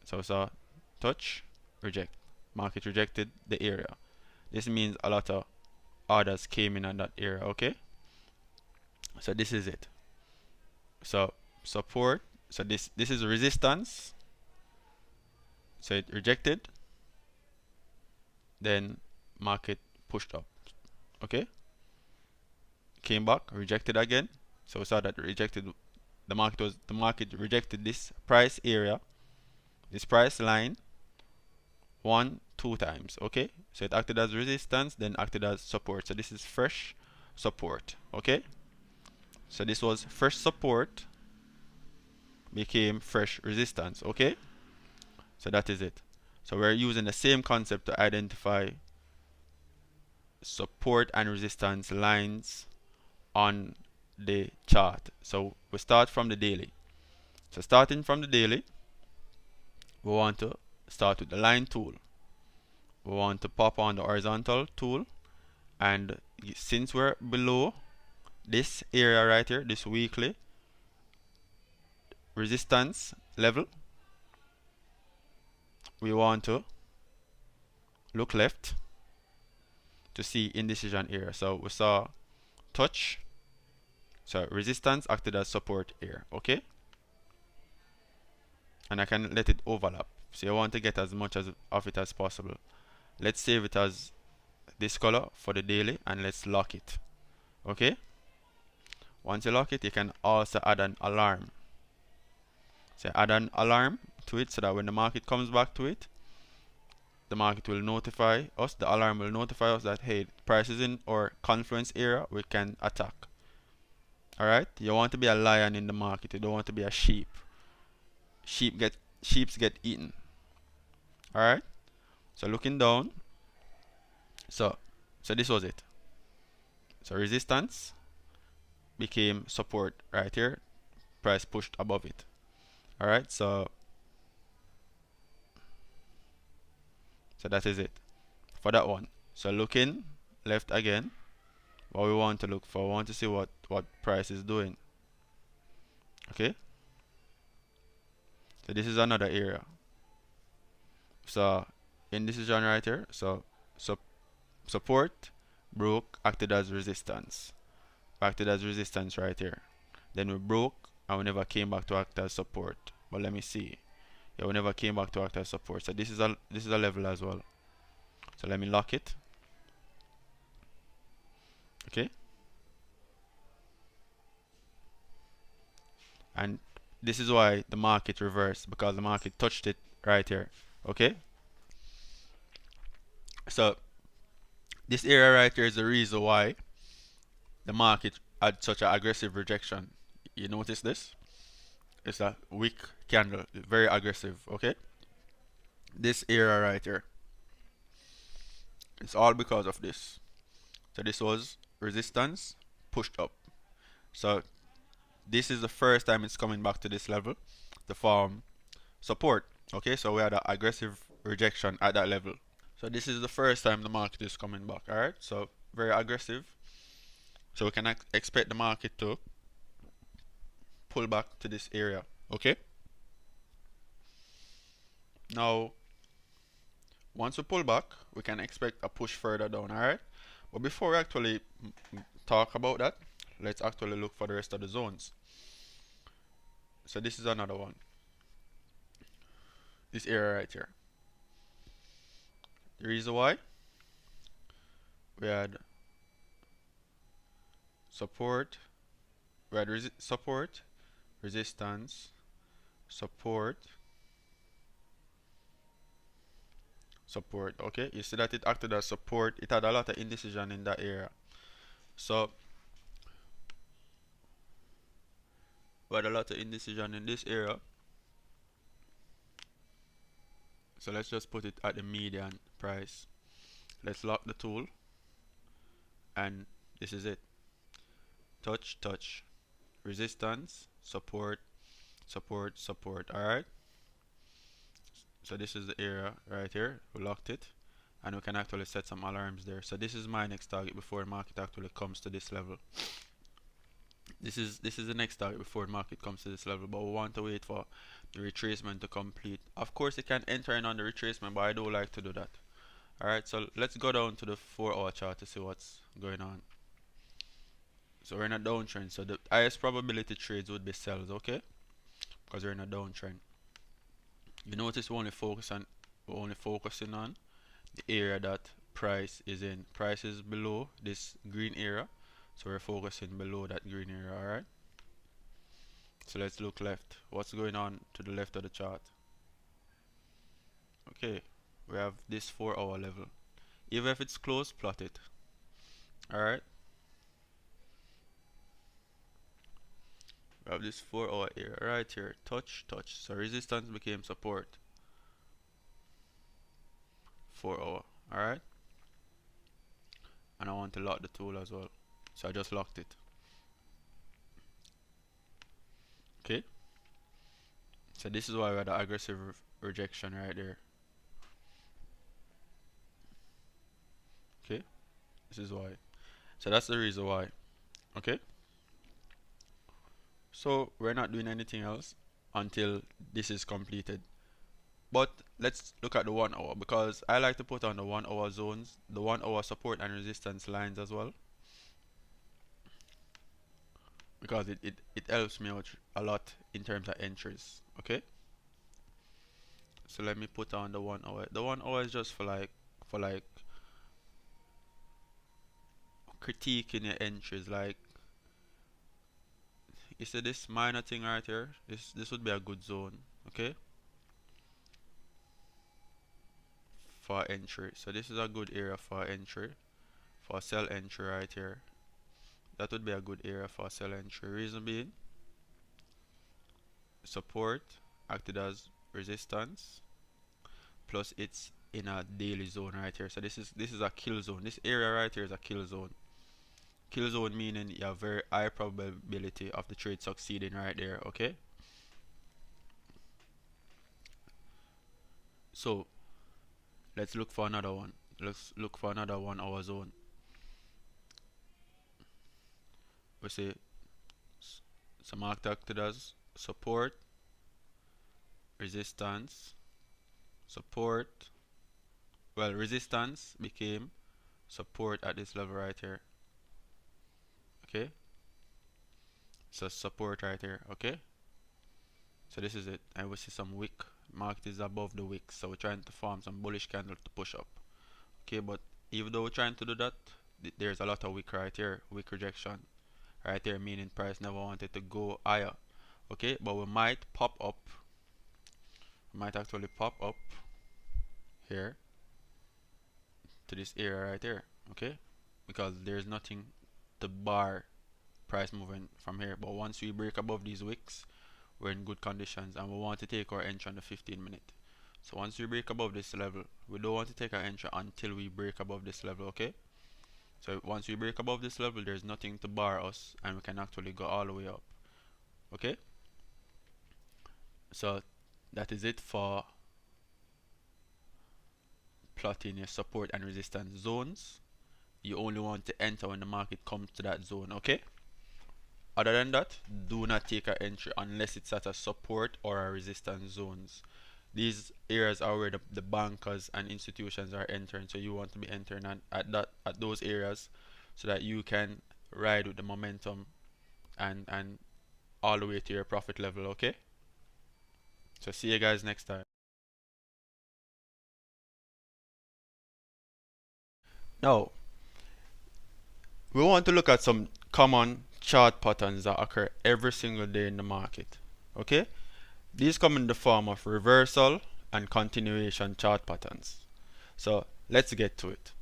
so we saw touch, reject. Market rejected the area. This means a lot of orders came in on that area. Okay, so this is it. So support, so this is resistance, so it rejected, then market pushed up. Okay, came back, rejected again. So we saw that rejected, the market rejected this price area, this price line 1-2 times. Okay, so it acted as resistance, then acted as support. So this is fresh support. Okay, so this was fresh support became fresh resistance. Okay, so that is it. So we're using the same concept to identify support and resistance lines on the chart. So we start from the daily. So starting from the daily, we want to start with the line tool. We want to pop on the horizontal tool, and since we're below this area right here, this weekly resistance level, we want to look left to see indecision area. So we saw touch, So resistance acted as support here, okay? And I can let it overlap. So you want to get as much of it as possible. Let's save it as this color for the daily and let's lock it. Okay? Once you lock it, you can also add an alarm. So add an alarm to it so that when the market comes back to it, the market will notify us, the alarm will notify us that hey, price is in our confluence area, we can attack. Alright? You want to be a lion in the market, you don't want to be a sheep. Sheeps get eaten. Alright? So looking down, so this was it. So resistance became support right here, price pushed above it. Alright, so that is it for that one. So looking left again, what we want to look for, we want to see what price is doing. Okay, so this is another area. So in this region right here, so support broke, acted as resistance, right here. Then we broke and we never came back to act as support. But let me see. Yeah, we never came back to act as support. So this is a level as well. So let me lock it. Okay. And this is why the market reversed, because the market touched it right here. Okay. So this area right here is the reason why the market had such an aggressive rejection. You notice this? It's a weak candle, very aggressive. Okay. This area right here, it's all because of this. So this was resistance pushed up. So this is the first time it's coming back to this level to form support. Okay, so we had an aggressive rejection at that level. So this is the first time the market is coming back. Alright, so very aggressive. So we can expect the market to pull back to this area. Okay, now once we pull back, we can expect a push further down. Alright, but before we actually talk about that, let's actually look for the rest of the zones. So this is another one, this area right here. The reason why we had support, we had support, resistance, support, support. Okay, you see that it acted as support. It had a lot of indecision in that area. So we had a lot of indecision in this area. So let's just put it at the median price. Let's lock the tool, and this is it. Touch, touch, resistance, support, support, support. Alright, so this is the area right here. We locked it, and we can actually set some alarms there. So this is my next target before the market actually comes to this level. This is the next target before the market comes to this level, but we want to wait for the retracement to complete. Of course, you can enter in on the retracement, but I don't like to do that. Alright, so let's go down to the 4-hour chart to see what's going on. So we're in a downtrend, so the highest probability trades would be sells, okay? Because we're in a downtrend. You notice we're only focusing on the area that price is in. Price is below this green area, so we're focusing below that green area. Alright, so let's look left. What's going on to the left of the chart? Okay, we have this 4-hour level. Even if it's close, plot it. Alright, we have this 4-hour area right here. Touch, touch. So resistance became support. 4-hour. Alright, and I want to lock the tool as well, so I just locked it. Okay, so this is why we had an aggressive rejection right there. Okay, this is why. So that's the reason why. Okay, so we're not doing anything else until this is completed. But let's look at the 1 hour, because I like to put on the 1 hour zones, the 1 hour support and resistance lines as well. because it helps me out a lot in terms of entries. Okay, so let me put on the 1 hour. The 1 hour is just for like critiquing your entries. Like, you see this minor thing right here, this would be a good zone, okay, for entry. So this is a good area for entry, for sell entry right here. That would be a good area for sell entry. Reason being, support acted as resistance, plus it's in a daily zone right here. So this is a kill zone. This area right here is a kill zone. Kill zone meaning you have very high probability of the trade succeeding right there. Okay, so let's look for another one. Let's look for another 1 hour zone. We say some market acted as support, resistance, support. Well, resistance became support at this level right here. Okay, so support right here. Okay, so this is it, and we see some wick. Market is above the wick, so we're trying to form some bullish candle to push up. Okay, but even though we're trying to do that, there's a lot of wick right here, wick rejection right there, meaning price never wanted to go higher. Okay, but we might pop up, we might actually pop up here to this area right here. Okay, because there's nothing to bar price moving from here. But once we break above these wicks, we're in good conditions, and we want to take our entry on the 15-minute. So once we break above this level, we don't want to take our entry until we break above this level. Okay, so once we break above this level, there's nothing to bar us, and we can actually go all the way up. Okay, so that is it for plotting your support and resistance zones. You only want to enter when the market comes to that zone. Okay, other than that, do not take an entry unless it's at a support or a resistance zones. These areas are where the bankers and institutions are entering, so you want to be entering at those areas so that you can ride with the momentum and all the way to your profit level. Okay, so see you guys next time. Now we want to look at some common chart patterns that occur every single day in the market. Okay, these come in the form of reversal and continuation chart patterns. So let's get to it.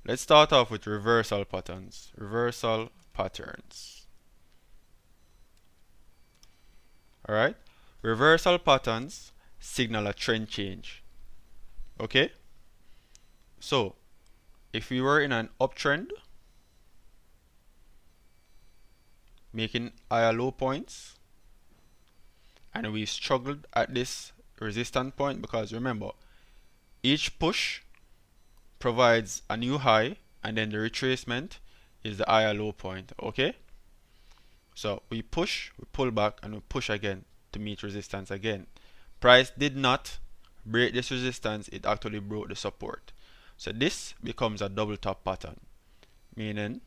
Let's start off with reversal patterns. Reversal patterns. Alright, reversal patterns signal a trend change. Okay, so if we were in an uptrend, making higher low points, and we struggled at this resistance point, because remember, each push provides a new high, and then the retracement is the higher low point. Okay, so we push, we pull back, and we push again to meet resistance again. Price did not break this resistance, it actually broke the support. So this becomes a double top pattern, meaning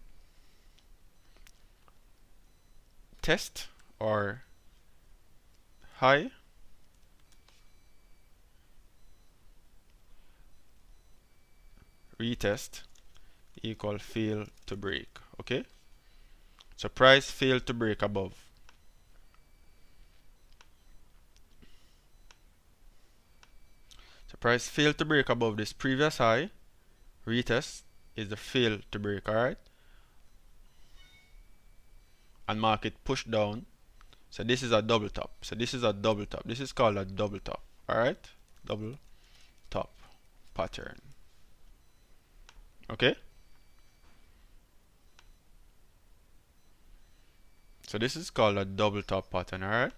test or high, retest equal fail to break. Okay, so price failed to break above. So price failed to break above this previous high. Retest is the fail to break. Alright, and market push down. So this is a double top. So this is a double top. This is called a double top. Alright, double top pattern. Okay, so this is called a double top pattern. Alright,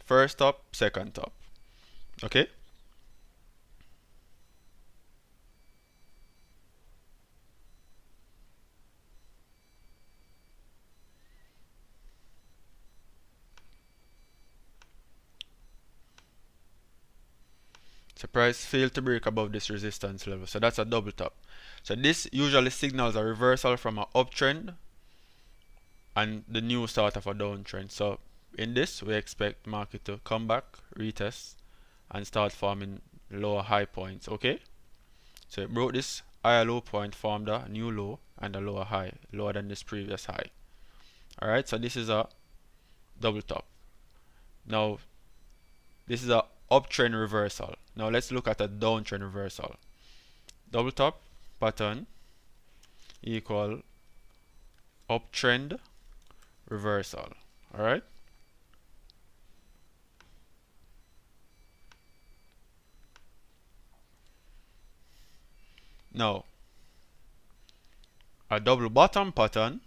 first top, second top. Okay, so price failed to break above this resistance level, so that's a double top. So this usually signals a reversal from an uptrend and the new start of a downtrend. So in this, we expect market to come back, retest, and start forming lower high points. Okay, so it broke this higher low point, formed a new low and a lower high, lower than this previous high. Alright, so this is a double top. Now this is a uptrend reversal. Now let's look at a downtrend reversal. Double top pattern equal uptrend reversal. Alright, now a double bottom pattern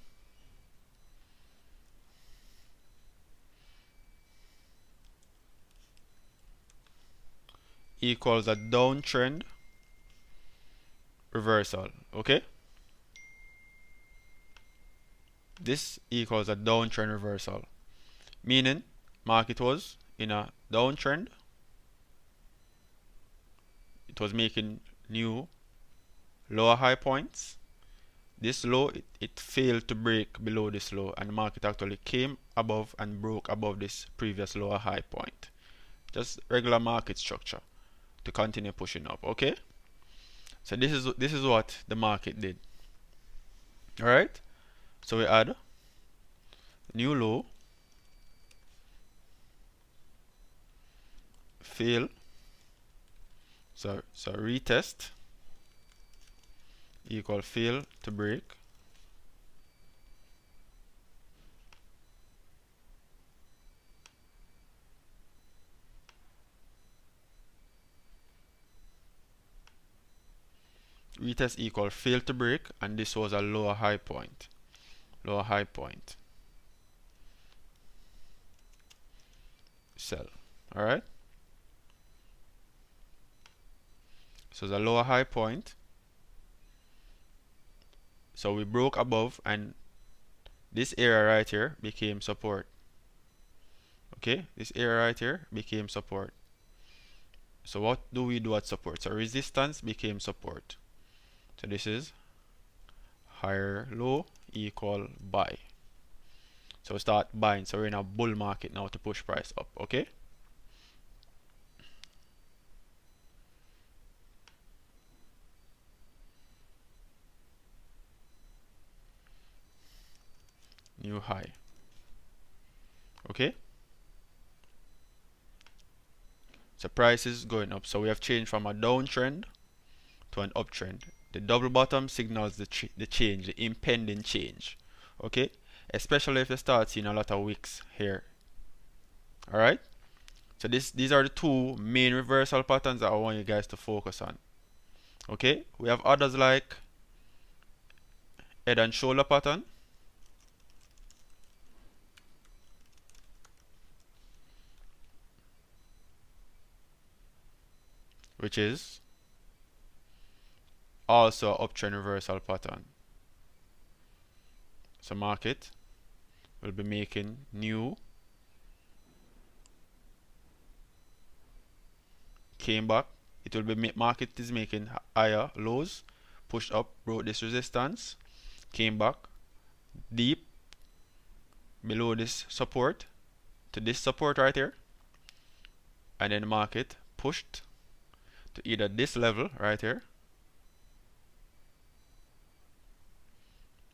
equals a downtrend reversal. Okay, this equals a downtrend reversal, meaning market was in a downtrend, it was making new lower high points. This low, it failed to break below this low, and the market actually came above and broke above this previous lower high point. Just regular market structure to continue pushing up. Okay, so this is what the market did. All right, so we add new low, fail, so retest equal fail to break, retest equal fail to break, and this was a lower high point, sell. All right, so it's a lower high point, so we broke above, and this area right here became support. Okay, this area right here became support. So what do we do at support? So resistance became support. So this is higher low equal buy. So start buying. So we're in a bull market now to push price up. Okay, new high. Okay, so price is going up. So we have changed from a downtrend to an uptrend. The double bottom signals the change, the impending change. Okay, especially if you start seeing a lot of wicks here. All right, so these are the two main reversal patterns that I want you guys to focus on. Okay, we have others like head and shoulder pattern, which is also an uptrend reversal pattern. So market will be making new, came back, it will be market is making higher lows, pushed up, broke this resistance, came back deep below this support to this support right here, and then the market pushed to either this level right here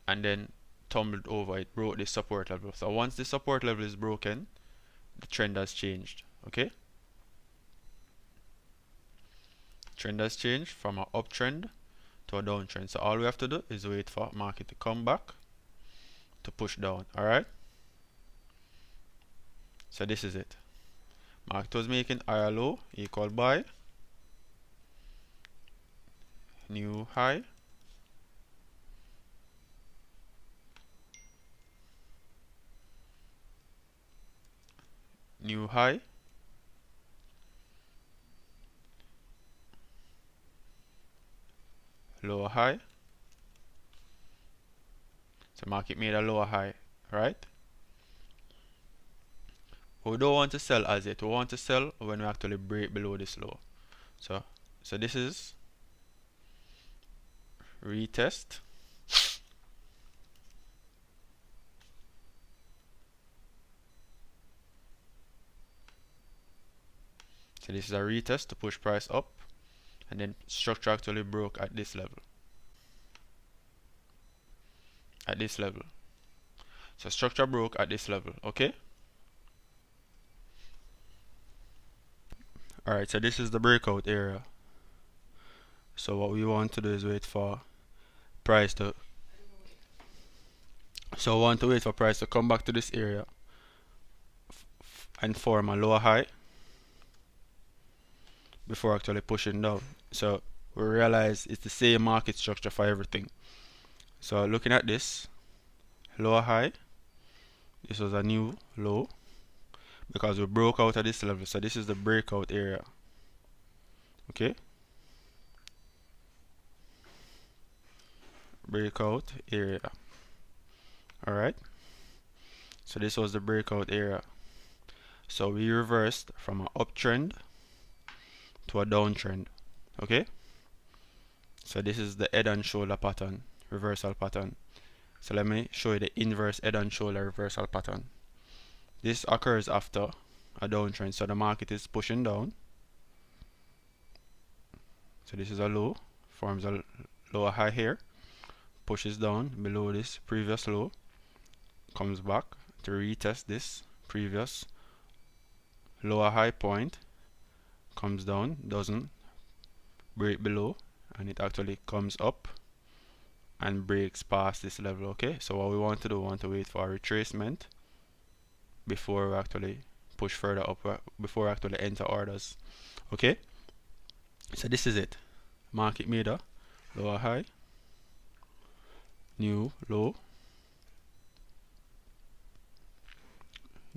and then tumbled over, it broke this support level. So once the support level is broken, the trend has changed. Okay, trend has changed from an uptrend to a downtrend. So all we have to do is wait for market to come back to push down. All right, so this is it. Market was making higher low equal buy, new high, new high, lower high. So market made a lower high, right? We don't want to sell as yet. We want to sell when we actually break below this low. So this is retest. So this is a retest to push price up, and then structure actually broke at this level. At this level. So structure broke at this level, okay? Alright, so this is the breakout area. So what we want to do is wait for price to come back to this area and form a lower high before actually pushing down. So we realize it's the same market structure for everything. So looking at this lower high, this was a new low because we broke out at this level. So this is the breakout area, okay? Breakout area. Alright, so this was the breakout area. So we reversed from an uptrend to a downtrend, okay? So this is the head and shoulder pattern, reversal pattern. So let me show you the inverse head and shoulder reversal pattern. This occurs after a downtrend, so the market is pushing down. So this is a low, forms a lower high here, pushes down below this previous low, comes back to retest this previous lower high point, comes down, doesn't break below, and it actually comes up and breaks past this level, okay? So what we want to do, we want to wait for a retracement before we actually push further up, before we actually enter orders, okay? So this is it. Market made a lower high, new low,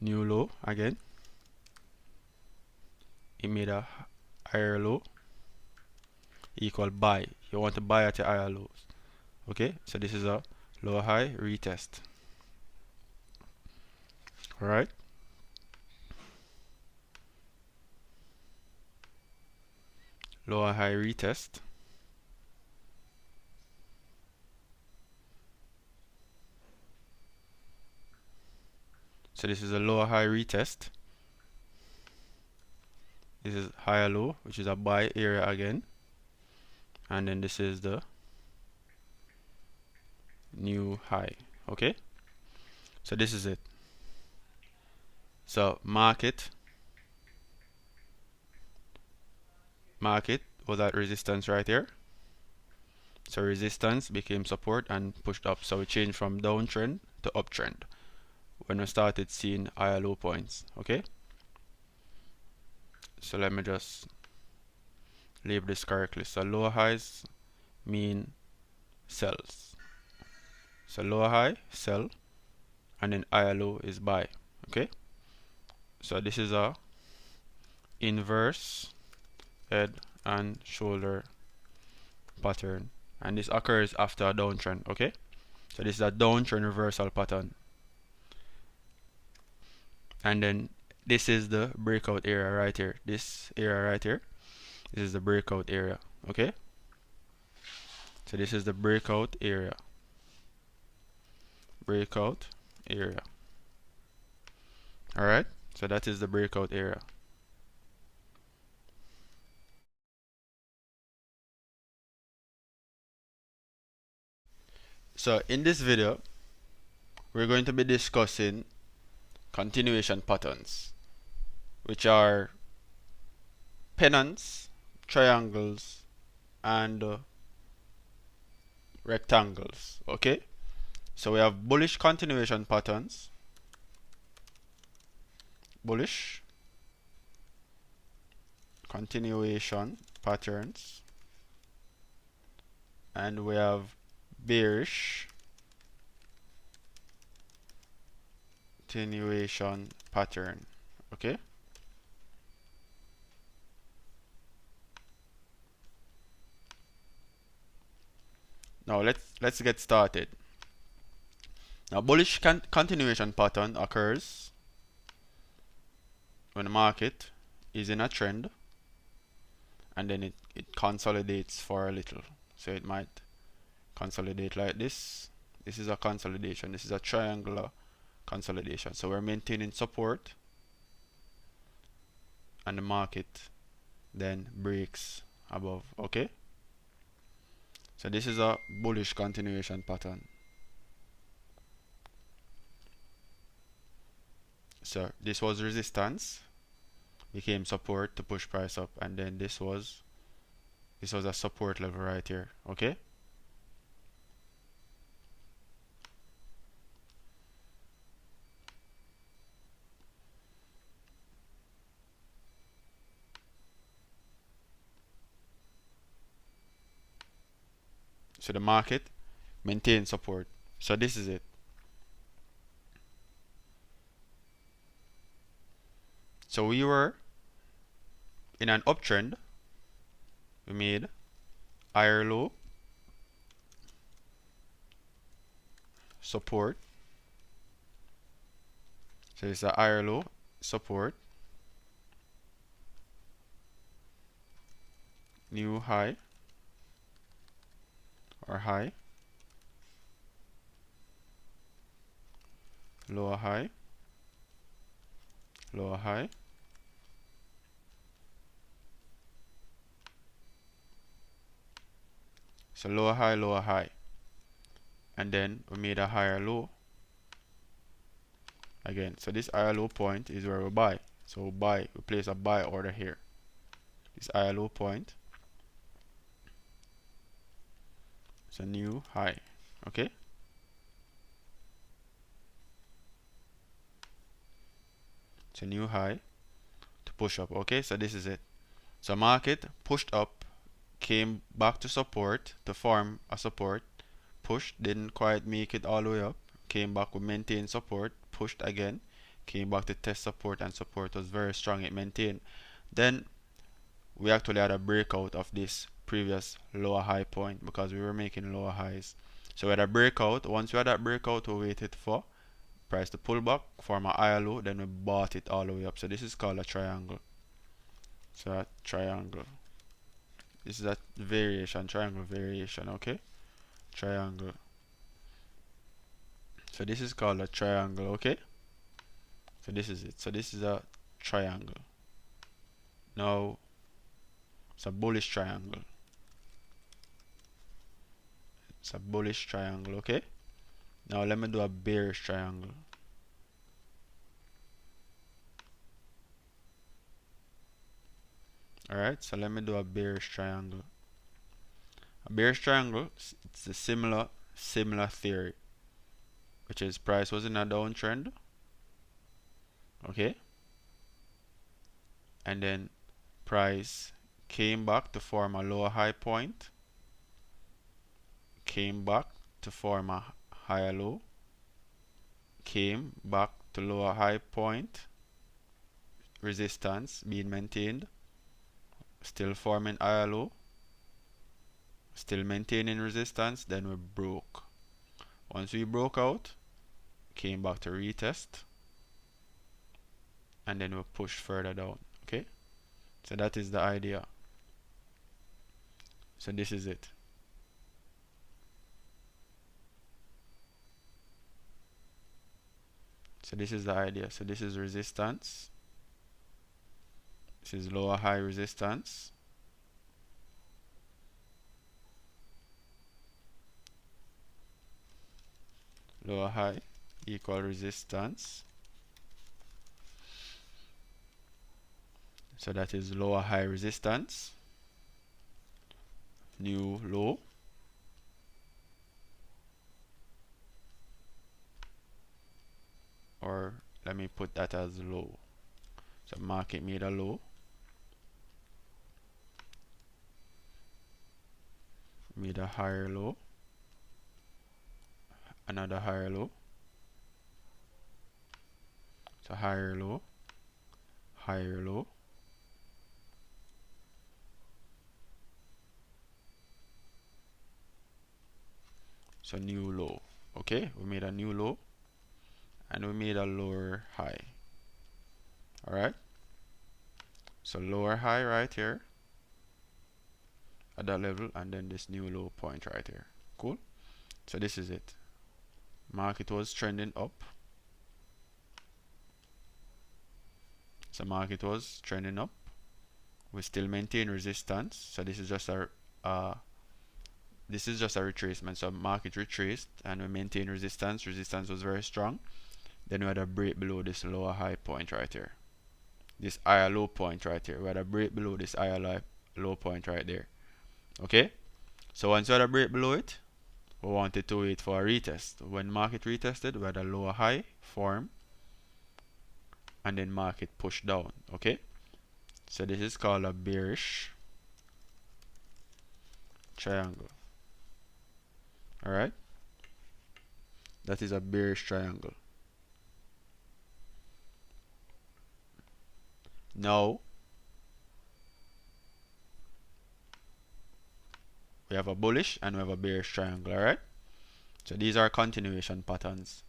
new low again. It made a higher low, equal buy. You want to buy at your higher lows, okay? So this is a lower high retest. All right, lower high retest. So this is a lower high retest. This is higher low, which is a buy area again, and then this is the new high, okay? So this is it. So market was at resistance right here. So resistance became support and pushed up. So we changed from downtrend to uptrend when we started seeing higher low points, okay? So let me just label this correctly. So lower highs mean sells. So lower high, sell, and then higher low is buy, okay? So this is a inverse head and shoulder pattern, and this occurs after a downtrend, okay? So this is a downtrend reversal pattern, and then this is the breakout area right here. This area right here, this is the breakout area, okay? So this is the breakout area. Breakout area. Alright, so that is the breakout area. So in this video, we're going to be discussing continuation patterns, which are pennants, triangles, and rectangles, okay? So we have bullish continuation patterns, bullish continuation patterns, and we have bearish continuation pattern, okay? Now let's get started. Now bullish continuation pattern occurs when the market is in a trend and then it consolidates for a little. So it might consolidate like this. This is a consolidation. This is a triangular consolidation. So we're maintaining support, and the market then breaks above. Okay, so this is a bullish continuation pattern. So this was resistance, became support to push price up, and then this was a support level right here. Okay, so the market maintained support. So this is it. So we were in an uptrend. We made higher low, support. So it's a higher low, support, new high or high, lower high, lower high, so lower high, and then we made a higher low again. So this higher low point is where we buy. So we place a buy order here. This higher low point, it's a new high. Okay, it's a new high to push up. Okay, so this is it. So market pushed up, came back to support to form a support, pushed, didn't quite make it all the way up, came back, we maintained support, pushed again, came back to test support, and support was very strong, it maintained. Then we actually had a breakout of this previous lower high point because we were making lower highs. So we had a breakout. Once we had that breakout, we waited for price to pull back, form a higher low, then we bought it all the way up. So this is called a triangle. So a triangle. This is a variation, triangle variation, okay? Triangle. So this is called a triangle, okay? So this is it. So this is a triangle. Now it's a bullish triangle. It's a bullish triangle, okay? Now let me do a bearish triangle. Alright, so let me do a bearish triangle. A bearish triangle, it's a similar theory, which is price was in a downtrend, okay? And then price came back to form a lower high point, came back to form a higher low, came back to lower high point, resistance being maintained, still forming higher low, still maintaining resistance, then we broke. Once we broke out, came back to retest, and then we pushed further down. Okay, so that is the idea. So this is it. So this is the idea. So this is resistance. This is lower high resistance. Lower high equal resistance. So that is lower high resistance, new low, or let me put that as low. So market made a low, made a higher low, another higher low, so higher low, higher low, so new low. Okay, we made a new low and we made a lower high. Alright, so lower high right here at that level, and then this new low point right here. Cool. So this is it. Market was trending up. So market was trending up. We still maintain resistance. So this is just a retracement. So market retraced and we maintain resistance. Resistance was very strong. Then we had a break below this lower high point right here. This higher low point right here. We had a break below this higher low point right there. Okay? So once we had a break below it, we wanted to wait for a retest. When market retested, we had a lower high form and then market pushed down. Okay? So this is called a bearish triangle. Alright? That is a bearish triangle. Now we have a bullish and we have a bearish triangle. Alright? So these are continuation patterns.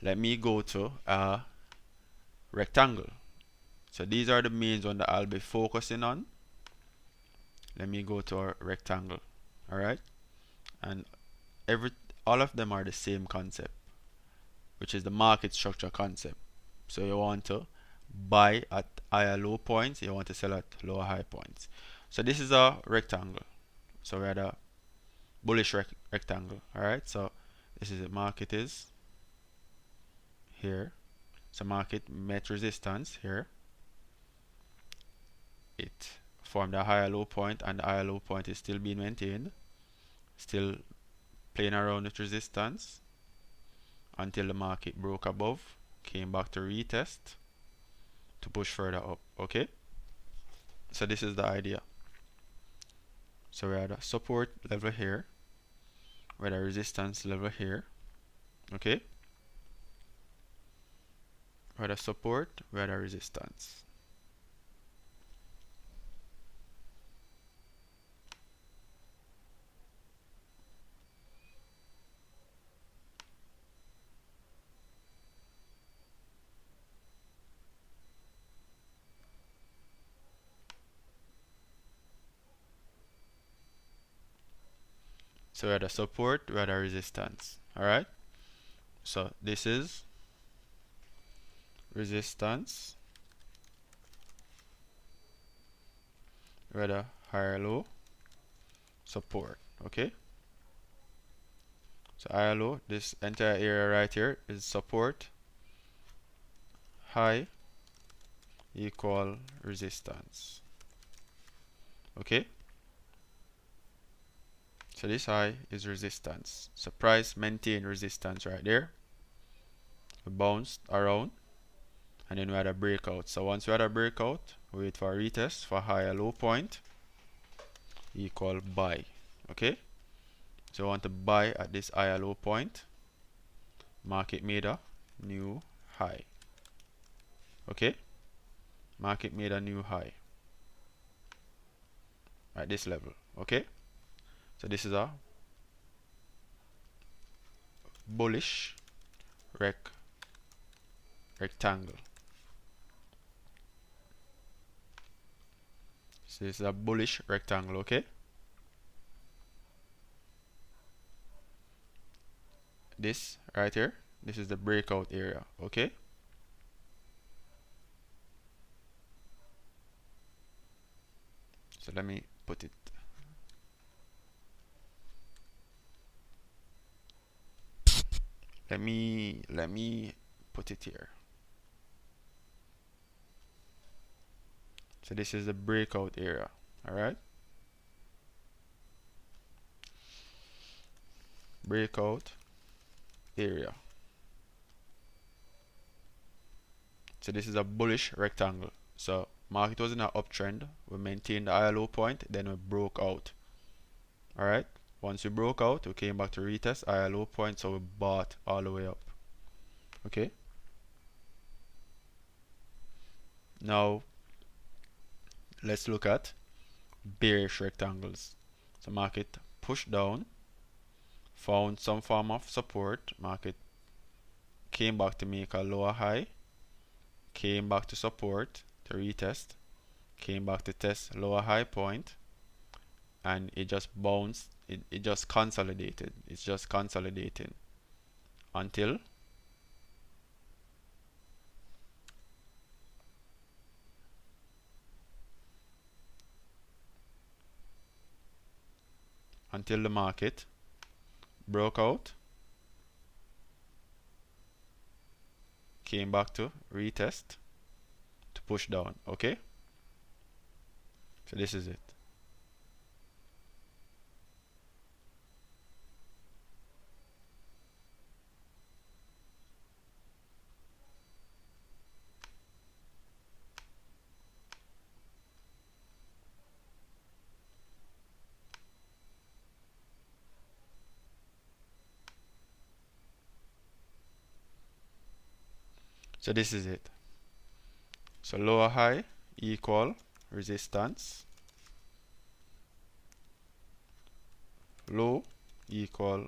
Let me go to a rectangle. So these are the main ones that I'll be focusing on. Let me go to a rectangle. Alright? And all of them are the same concept, which is the market structure concept. So you want to buy at higher low points, you want to sell at lower high points. So this is a rectangle. So we had a bullish rectangle. Alright, so this is it. Market is here. So market met resistance here. It formed a higher low point and the higher low point is still being maintained. Still playing around with resistance until the market broke above, came back to retest to push further up. Okay, so this is the idea. So we had a support level here, we had a resistance level here. Okay, we had a support, we had a resistance. So we had a support, we had a resistance. Alright, so this is resistance, we had a higher low, support. Okay, so higher low, this entire area right here is support, high equal resistance. Okay, so this high is resistance. So price maintain resistance right there. We bounced around and then we had a breakout. So once we had a breakout, we wait for a retest for higher low point equal buy. Okay, so we want to buy at this higher low point. Market made a new high. Okay, market made a new high at this level. Okay, so this is a bullish rectangle. So this is a bullish rectangle. Okay, this right here, this is the breakout area. Okay, so let me put it. Let me put it here. So this is the breakout area. Alright, breakout area. So this is a bullish rectangle. So market was in an uptrend, we maintained the higher low point, then we broke out. Alright, once we broke out, we came back to retest higher low point, so we bought all the way up. Okay, now let's look at bearish rectangles. So market pushed down, found some form of support, market came back to make a lower high, came back to support to retest, came back to test lower high point, and it just bounced it just consolidated. It's just consolidating until the market broke out, came back to retest to push down. Okay, so this is it. So this is it. So lower high equal resistance, low equal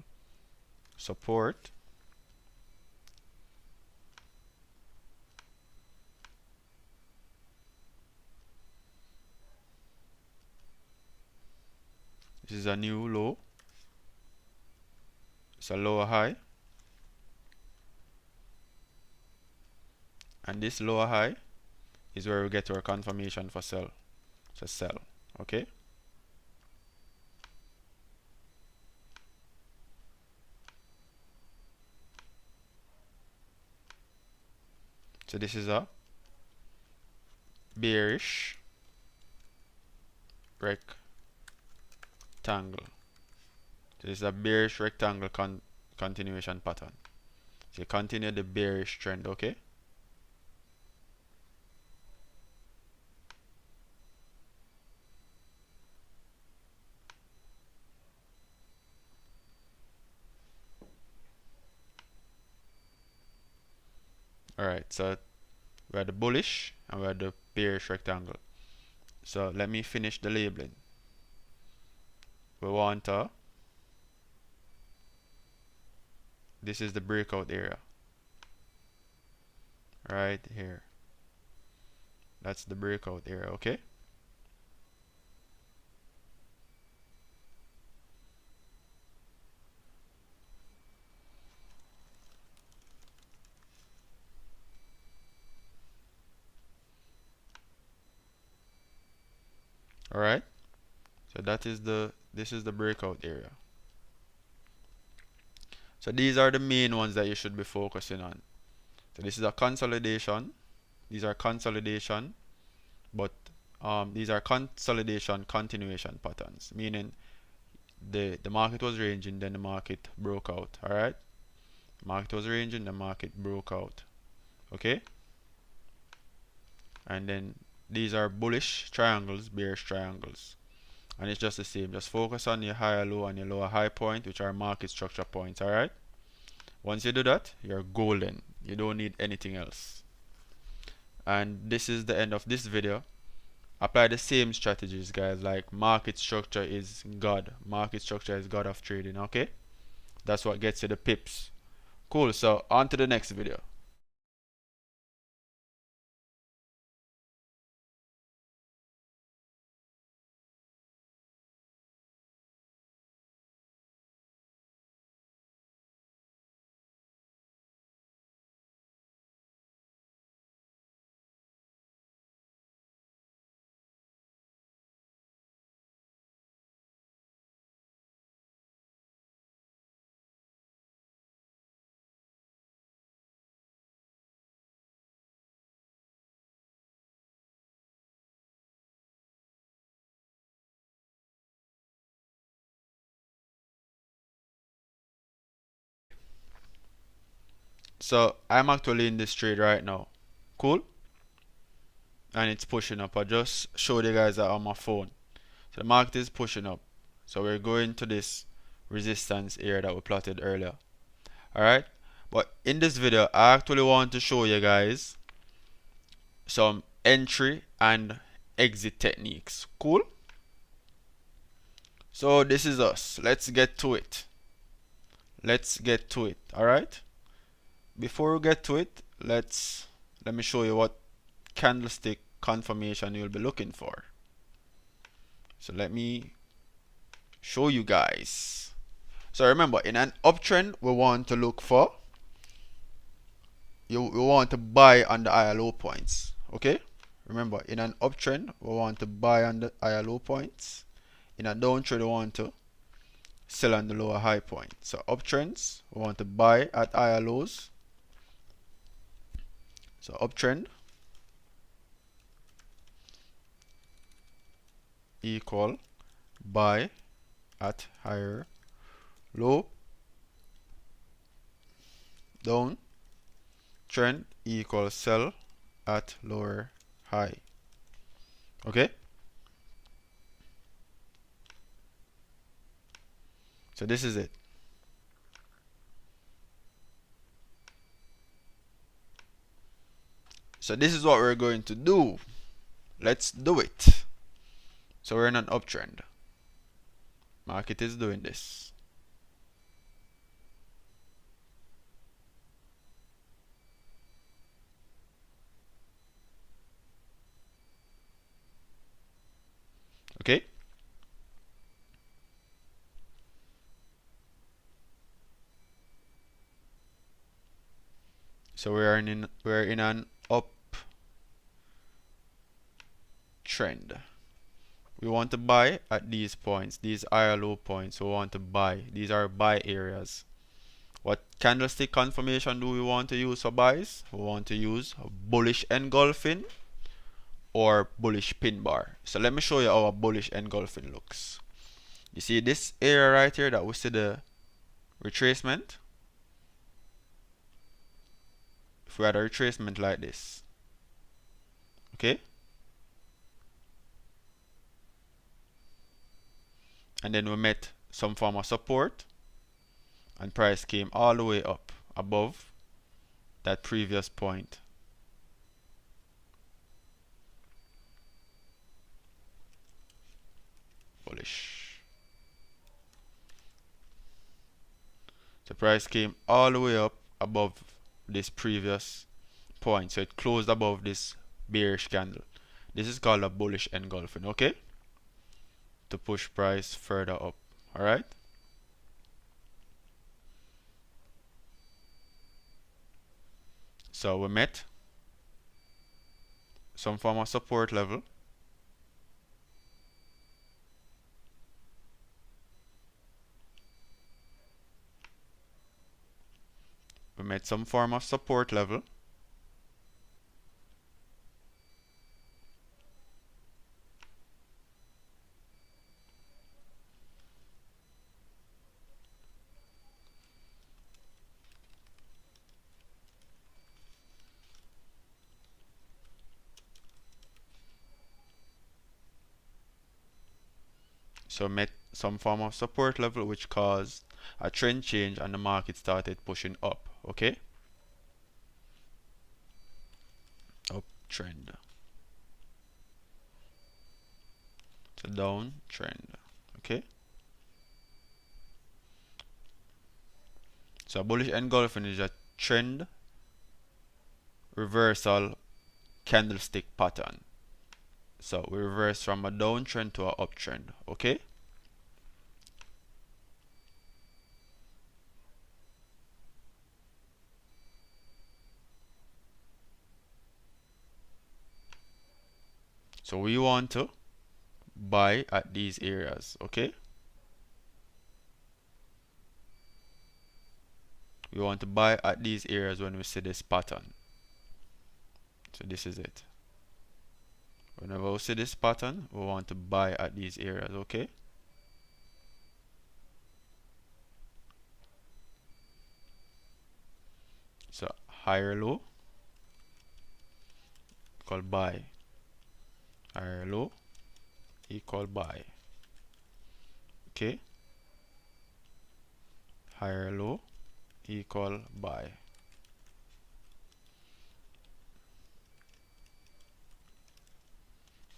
support, this is a new low, it's a lower high, and this lower high is where we get our confirmation for sell. So sell. Okay, so this is a bearish rectangle. This is a bearish rectangle continuation pattern. So you continue the bearish trend. Okay, alright, so we are the bullish and we are the bearish rectangle. So let me finish the labeling. We want this is the breakout area right here. That's the breakout area. Okay, alright, so this is the breakout area. So these are the main ones that you should be focusing on. So this is a consolidation. These are consolidation, but these are consolidation continuation patterns, meaning the market was ranging, then the market broke out. Alright, market was ranging, the market broke out. Okay, and then these are bullish triangles, bearish triangles, and it's just the same. Just focus on your higher low and your lower high point, which are market structure points. Alright, once you do that, you're golden. You don't need anything else. And this is the end of this video. Apply the same strategies, guys. Like, market structure is God. Market structure is God of trading. Okay, that's what gets you the pips. Cool, so on to the next video. So I'm actually in this trade right now. Cool, and it's pushing up. I just showed you guys that on my phone. So the market is pushing up. So we're going to this resistance area that we plotted earlier. Alright, but in this video I actually want to show you guys some entry and exit techniques. Cool, so this is us. Let's get to it. Alright, before we get to it, let me show you what candlestick confirmation you'll be looking for. So let me show you guys. So remember, in an uptrend, we want to look for, we want to buy on the higher low points. Okay, remember, in an uptrend, we want to buy on the higher low points. In a downtrend, we want to sell on the lower high point. So uptrends, we want to buy at higher lows. So uptrend equal buy at higher low. Down trend equals sell at lower high. Okay, so this is it. So this is what we're going to do. Let's do it. So we're in an uptrend. Market is doing this. Okay, so we're in an uptrend. We want to buy at these points. These are low points. So we want to buy. These are buy areas. What candlestick confirmation do we want to use for buys? We want to use bullish engulfing or bullish pin bar. So let me show you how a bullish engulfing looks. You see this area right here that we see the retracement? If we had a retracement like this, okay, and then we met some form of support and price came all the way up above that previous point. Bullish. The price came all the way up above this previous point, so it closed above this bearish candle. This is called a bullish engulfing, okay, to push price further up. All right, so we met some form of support level. We met some form of support level. So met some form of support level which caused a trend change and the market started pushing up. Okay, uptrend, so down trend. Okay, so bullish engulfing is a trend reversal candlestick pattern. So we reverse from a downtrend to an uptrend. Okay, so we want to buy at these areas. Okay, we want to buy at these areas when we see this pattern. So this is it. Whenever we see this pattern, we want to buy at these areas. Okay, so higher low equal buy, higher low equal buy. Okay, higher low equal buy.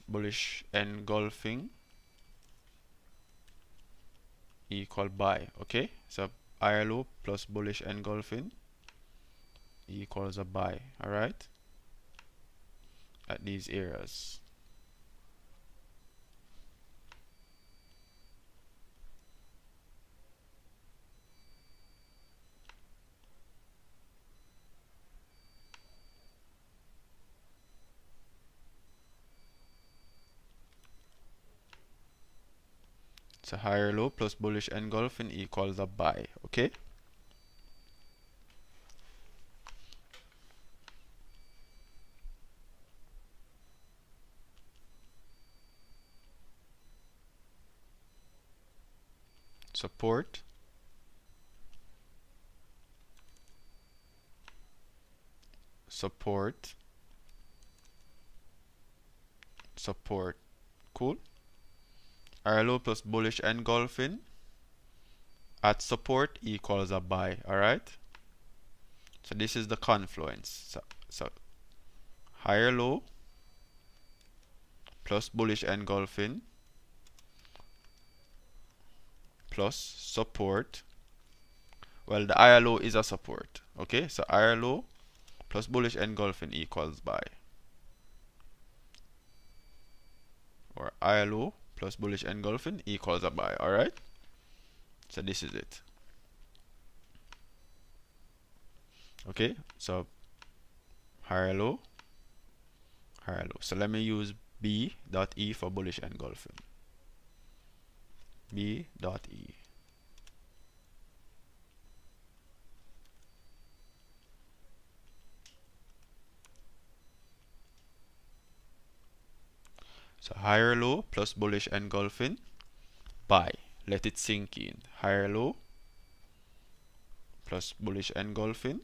Bullish engulfing equal buy. Okay, so higher low plus bullish engulfing equals a buy. All right, at these areas. So higher low plus bullish engulfing equals a buy. Okay. Support, support, support. Cool. Higher low plus bullish engulfing at support equals a buy. Alright. So this is the confluence. So higher low plus bullish engulfing plus support. Well, the higher low is a support. Okay, so higher low plus bullish engulfing equals buy. Or higher low plus bullish engulfing equals a buy. Alright, so this is it. Okay, so higher low, higher low. So let me use B dot E for bullish engulfing. B dot E. So higher low plus bullish engulfing, buy. Let it sink in. Higher low plus bullish engulfing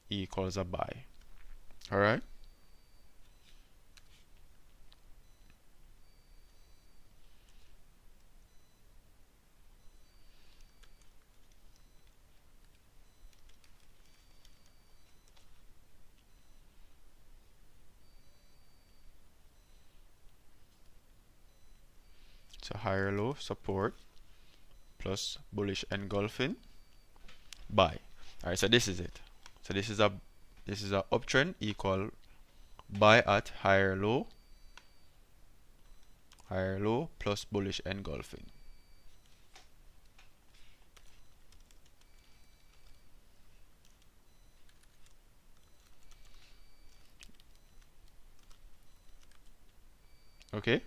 equals a buy. Alright. So higher low support plus bullish engulfing buy. Alright, so this is it. So this is a uptrend equal buy at higher low plus bullish engulfing. Okay,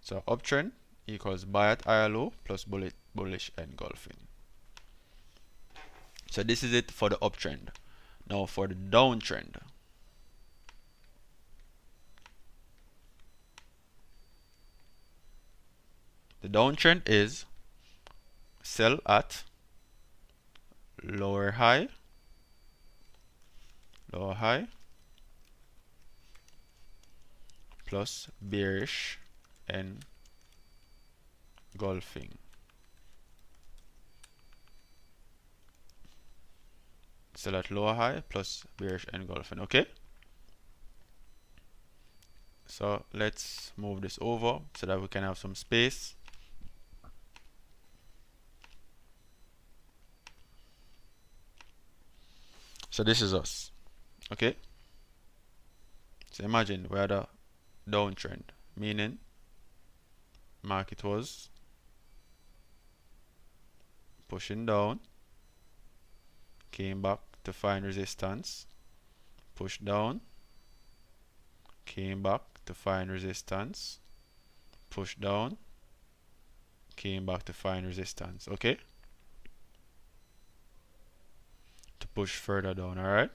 so uptrend equals buy at higher low plus bullish engulfing. So this is it for the uptrend. Now for the downtrend. The downtrend is sell at lower high, plus bearish engulfing. Sell at lower high plus bearish engulfing. Okay. So let's move this over so that we can have some space. So this is us. Okay. So imagine we had a downtrend, meaning market was pushing down, came back to find resistance, pushed down, came back to find resistance, pushed down, came back to find resistance. Okay, to push further down. All right.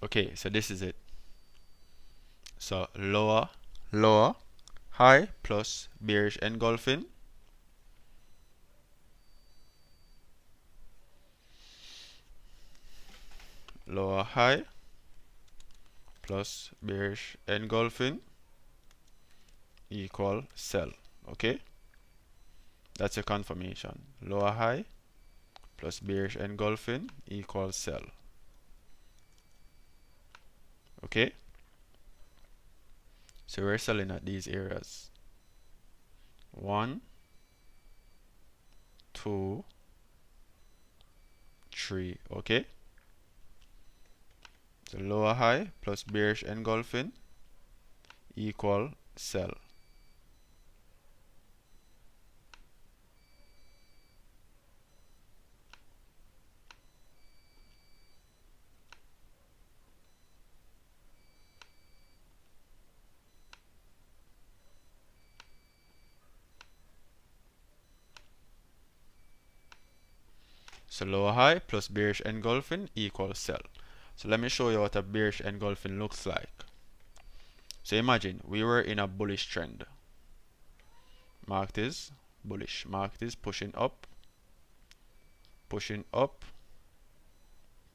Okay, so this is it. So lower high plus bearish engulfing, lower high plus bearish engulfing equal sell. Okay, that's a confirmation. Lower high plus bearish engulfing equals sell. Okay, So we're selling at these areas. 1, 2, 3. Okay. So lower high plus bearish engulfing equal sell. So lower high plus bearish engulfing equals sell. So let me show you what a bearish engulfing looks like. So imagine we were in a bullish trend. Marked is bullish. Marked is pushing up, pushing up,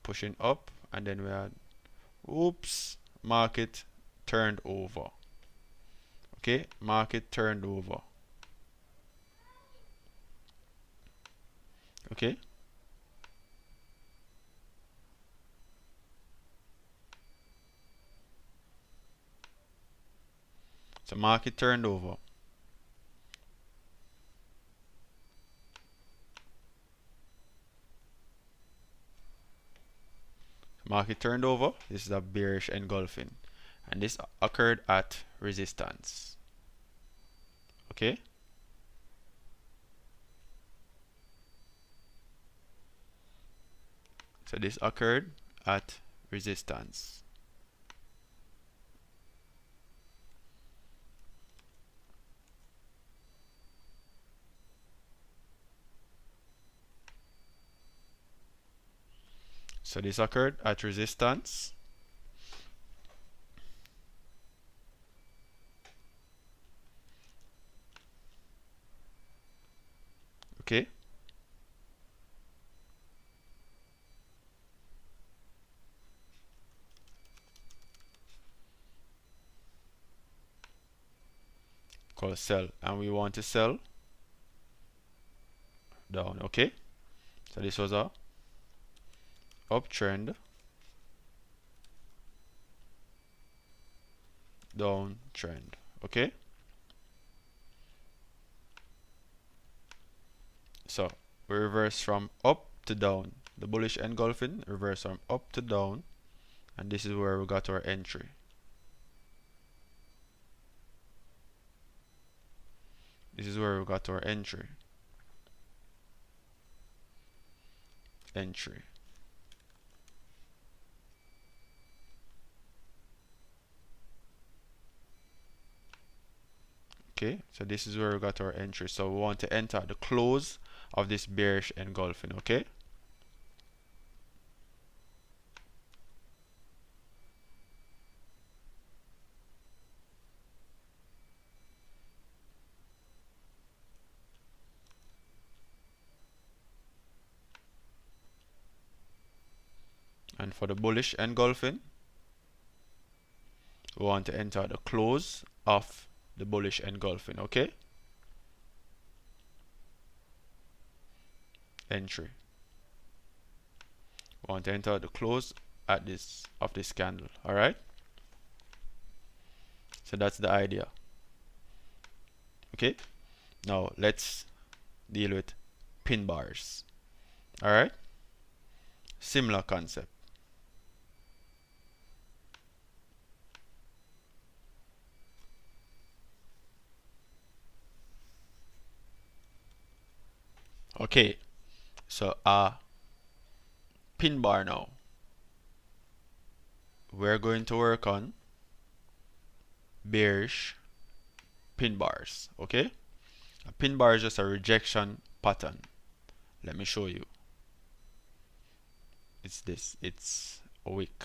pushing up, and then we had oops, market turned over. Okay, market turned over. Okay. So market turned over. Market turned over. This is a bearish engulfing, and this occurred at resistance. Okay. So this occurred at resistance. So this occurred at resistance. Okay. Called sell, and we want to sell down. Okay. So this was a uptrend, downtrend. Okay. So we reverse from up to down. The bullish engulfing reverse from up to down, and this is where we got our entry. This is where we got our entry. Entry. Okay, so this is where we got our entry. So we want to enter the close of this bearish engulfing. Okay. And for the bullish engulfing, we want to enter the close of the bullish engulfing. Okay. Entry. We want to enter the close at this of this candle. All right. So that's the idea. Okay. Now let's deal with pin bars. All right. Similar concept. Okay. So pin bar now. We're going to work on bearish pin bars. Okay. A pin bar is just a rejection pattern. Let me show you. It's this. It's a wick.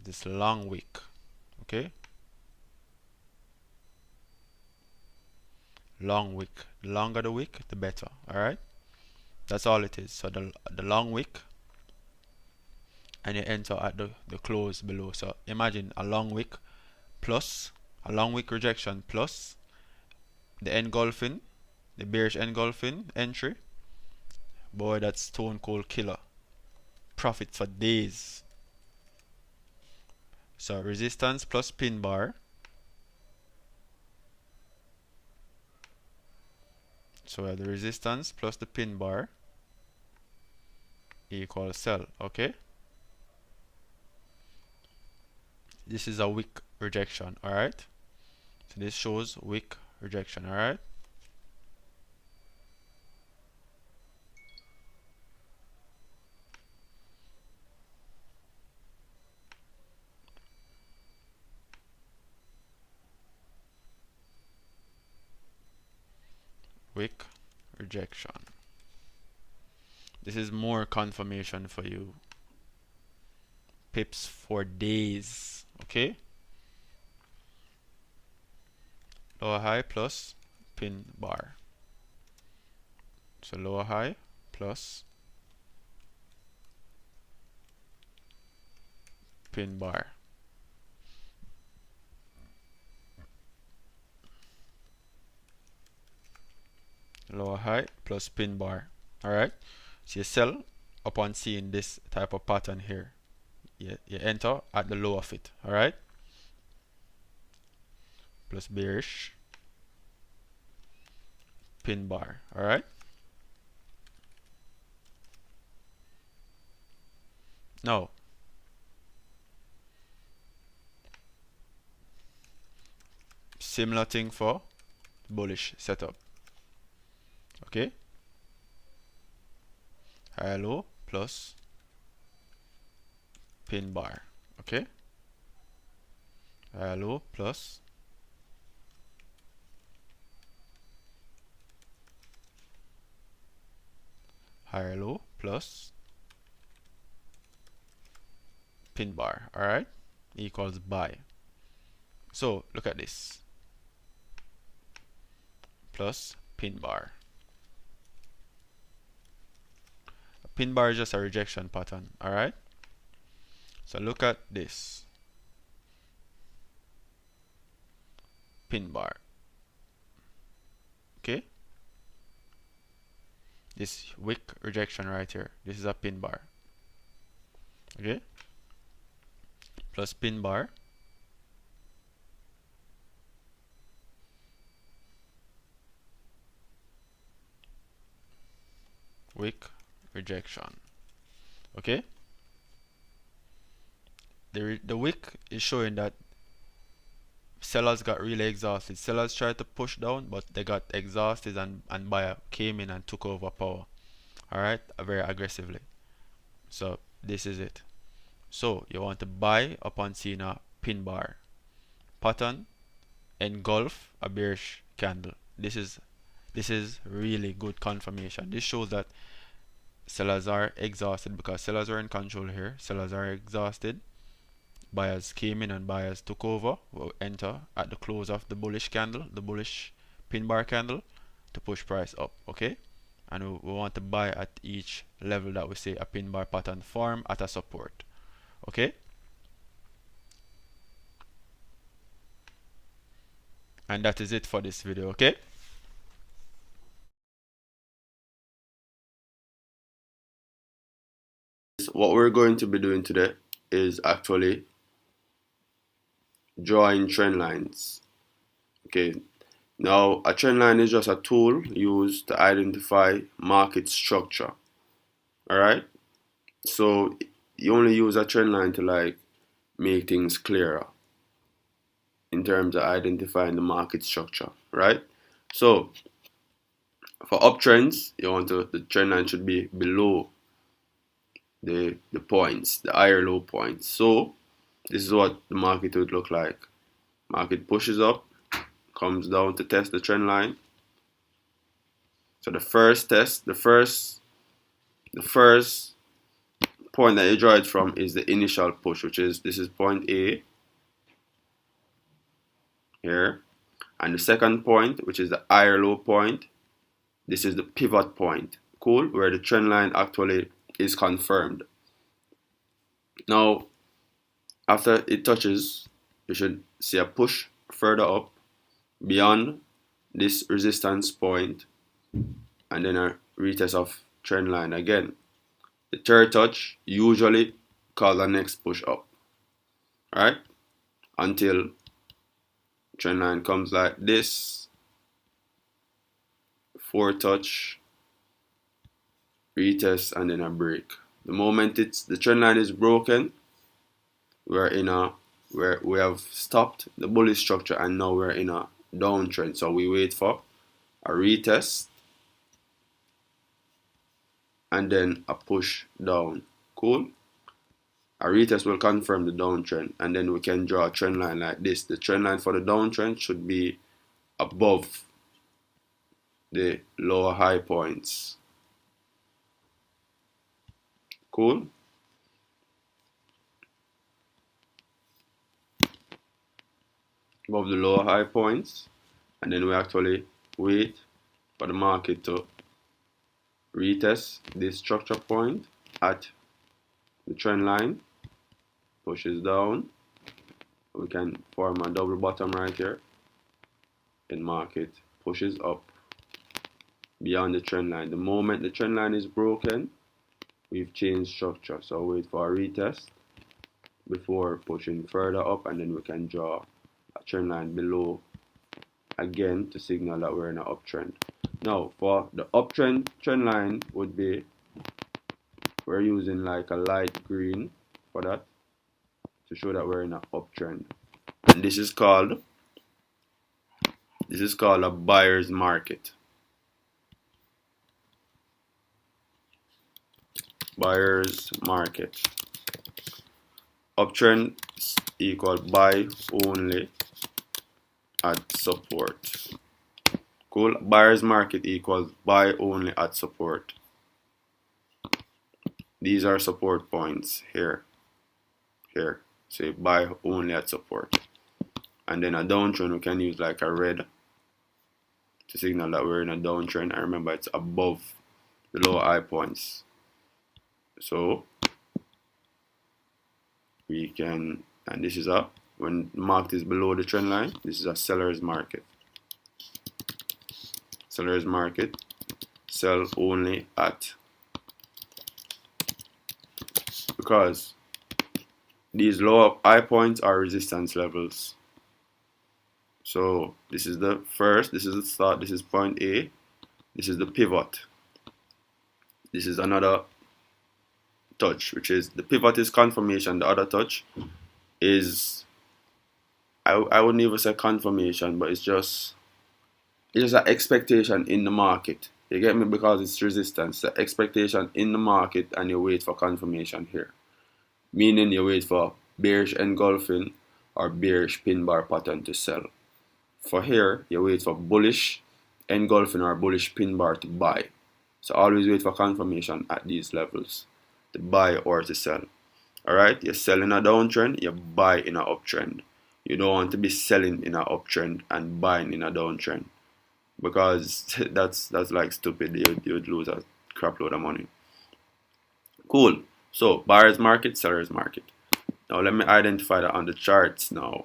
This long wick. Okay. Long wick. The longer the wick, the better. All right. That's all it is. So the long wick, and you enter at the close below. So imagine a long wick plus a long wick rejection plus the engulfing, the bearish engulfing entry. Boy, that's stone cold killer. Profit for days. So resistance plus pin bar So we have the resistance plus the pin bar equals sell. Okay, this is a wick rejection. All right, so this shows wick rejection. All right, wick rejection. This is more confirmation for you. Pips for days. Okay, lower high plus pin bar. So lower high plus pin bar. Lower high plus pin bar. Alright, so you sell upon seeing this type of pattern here. You enter at the low of it. Alright, plus bearish pin bar. Alright, now similar thing for bullish setup. Okay, high low plus pin bar. Okay, high low plus higher low plus pin bar. All right, equals buy. So look at this, plus pin bar. A pin bar is just a rejection pattern. All right, so look at this, pin bar. Okay, this wick rejection right here, this is a pin bar. Okay, plus pin bar, wick rejection. Okay, the wick is showing that sellers got really exhausted. Sellers tried to push down, but they got exhausted, and buyer came in and took over power. All right, very aggressively. So this is it. So you want to buy upon seeing a pin bar pattern engulf a bearish candle. This is really good confirmation. This shows that sellers are exhausted because sellers are in control here. Sellers are exhausted. Buyers came in and buyers took over. Will enter at the close of the bullish candle, the bullish pin bar candle, to push price up. Okay, and we want to buy at each level that we say a pin bar pattern form at a support. Okay, and that is it for this video. Okay, What we're going to be doing today is actually drawing trend lines. Okay, now a trend line is just a tool used to identify market structure. Alright, so you only use a trend line to like make things clearer in terms of identifying the market structure, right? So for uptrends, you want to, the trend line should be below the points, the higher low points. So this is what the market would look like. Market pushes up, comes down to test the trend line. So the first test, the first point that you draw it from is the initial push, which is, this is point A here, and the second point, which is the higher low point, this is the pivot point, cool, where the trend line actually is confirmed. Now after it touches, you should see a push further up beyond this resistance point, and then a retest of trend line again. The third touch usually cause the next push up, right? Until trend line comes like this, 4 touch, retest, and then a break. The moment the trend line is broken, we're in a we have stopped the bullish structure and now we're in a downtrend. So we wait for a retest and then a push down. Cool. A retest will confirm the downtrend and then we can draw a trend line like this. The trend line for the downtrend should be above the lower high points. Cool. Above the lower high points, and then we actually wait for the market to retest this structure point at the trend line, pushes down, we can form a double bottom right here, and market pushes up beyond the trend line. The moment the trend line is broken, we've changed structure, so wait for a retest before pushing further up, and then we can draw a trend line below again to signal that we're in an uptrend. Now for the uptrend trend line would be, we're using like a light green for that to show that we're in an uptrend, and this is called a buyer's market. Buyer's market. Uptrend equal buy only at support. Cool. Buyer's market equals buy only at support. These are support points here. Say buy only at support. And then a downtrend we can use like a red to signal that we're in a downtrend. And remember, it's above the lower high points. So we can, and this is a, when the market is below the trend line, this is a seller's market. Seller's market, sell only at, because these lower high points are resistance levels. So this is the first, this is the start, this is point A, this is the pivot. This is another touch, which is the pivot is confirmation. The other touch is, I wouldn't even say confirmation, but it's just an expectation in the market. You get me? Because it's resistance, the expectation in the market, and you wait for confirmation here. Meaning you wait for bearish engulfing or bearish pin bar pattern to sell. For here, you wait for bullish engulfing or bullish pin bar to buy. So always wait for confirmation at these levels to buy or to sell. Alright, you sell in a downtrend, you buy in an uptrend. You don't want to be selling in an uptrend and buying in a downtrend, because that's like stupid. You'd lose a crap load of money. Cool. So buyer's market, seller's market. Now let me identify that on the charts now.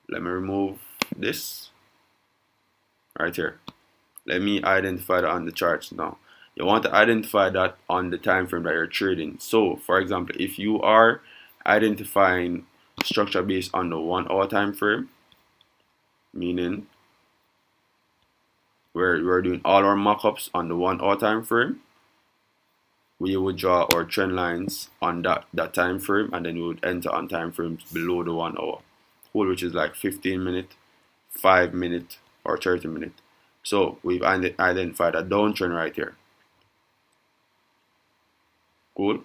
Let me remove this right here. Let me identify that on the charts now. You want to identify that on the time frame that you're trading. So for example, if you are identifying structure based on the 1 hour time frame, meaning we're doing all our mock-ups on the 1 hour time frame, we would draw our trend lines on that time frame, and then we would enter on time frames below the 1 hour, cool, which is like 15 minute, 5 minute, or 30 minute. So we've identified a downtrend right here. Cool.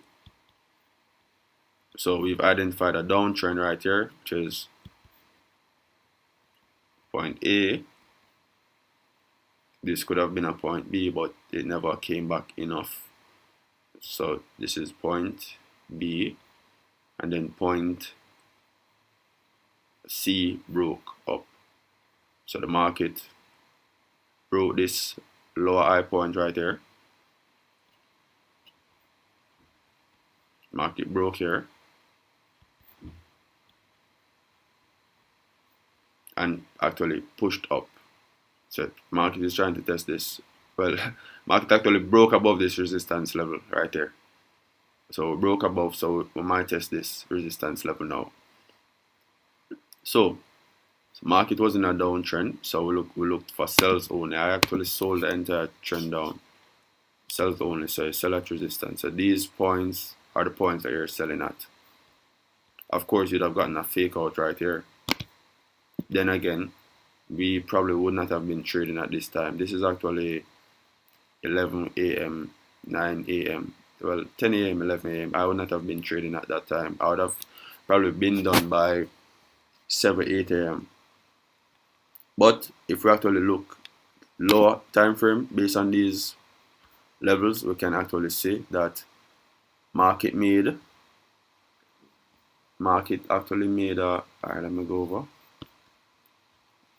So we've identified a downtrend right here, which is point A. This could have been a point B, but it never came back enough. So this is point B, and then point C broke up. So the market broke this lower high point right here. Market broke here and actually pushed up. So market is trying to test this. Well, market actually broke above this resistance level right there. So broke above, so we might test this resistance level now. So Market was in a downtrend, so we looked for sells only. I actually sold the entire trend down. Sells only, so you sell at resistance. So these points are the points that you're selling at. Of course, you'd have gotten a fake out right here. Then again, we probably would not have been trading at this time. This is actually 11 a.m., 9 a.m. Well, 10 a.m., 11 a.m. I would not have been trading at that time. I would have probably been done by 7, 8 a.m. But if we actually look lower time frame based on these levels, we can actually see that market actually made a, alright, let me go over.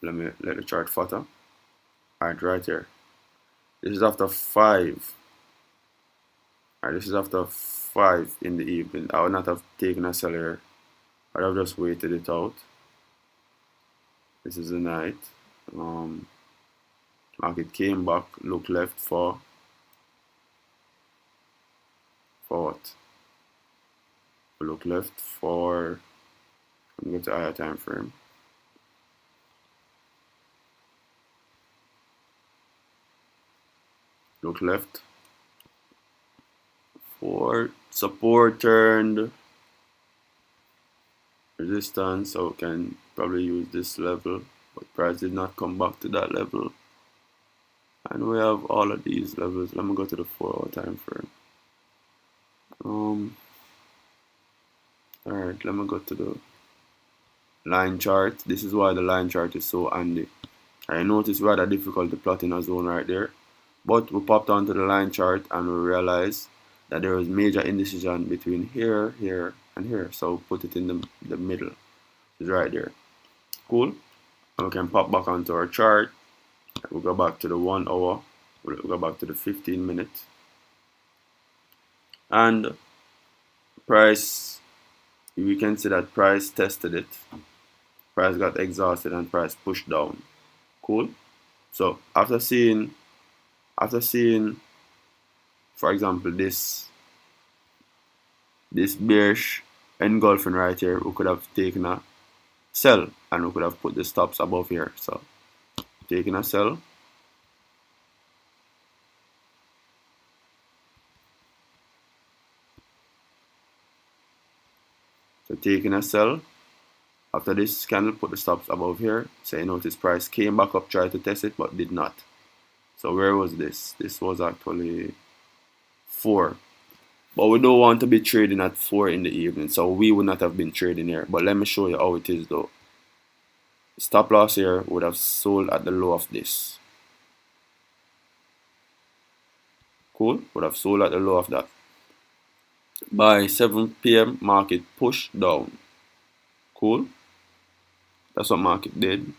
Let the chart flutter. Alright, right here. This is after 5. Alright, this is after 5 in the evening. I would not have taken a sell here. I would have just waited it out. This is the night. Market came back, look left for what? Look left for, I'm going to higher time frame. Look left for support turned resistance, so we can probably use this level, but price did not come back to that level. And we have all of these levels. Let me go to the 4-hour time frame. Alright, let me go to the line chart. This is why the line chart is so handy. I noticed rather difficult to plot in a zone right there, but we popped onto the line chart and we realized that there was major indecision between here, here, and here. So put it in the middle. It's right there. Cool. And we can pop back onto our chart. We'll go back to the 1 hour. We'll go back to the 15 minutes. And price, we can see that price tested it. Price got exhausted and price pushed down. Cool. So after seeing, for example, this bearish engulfing right here, we could have taken a sell and we could have put the stops above here. So taking a sell, after this candle, put the stops above here. So you notice price came back up, tried to test it, but did not. So where was this? This was actually 4. But we don't want to be trading at 4 in the evening, so we would not have been trading here. But let me show you how it is though. Stop loss here would have sold at the low of this. Cool, would have sold at the low of that. By 7 p.m. market pushed down. Cool, that's what market did.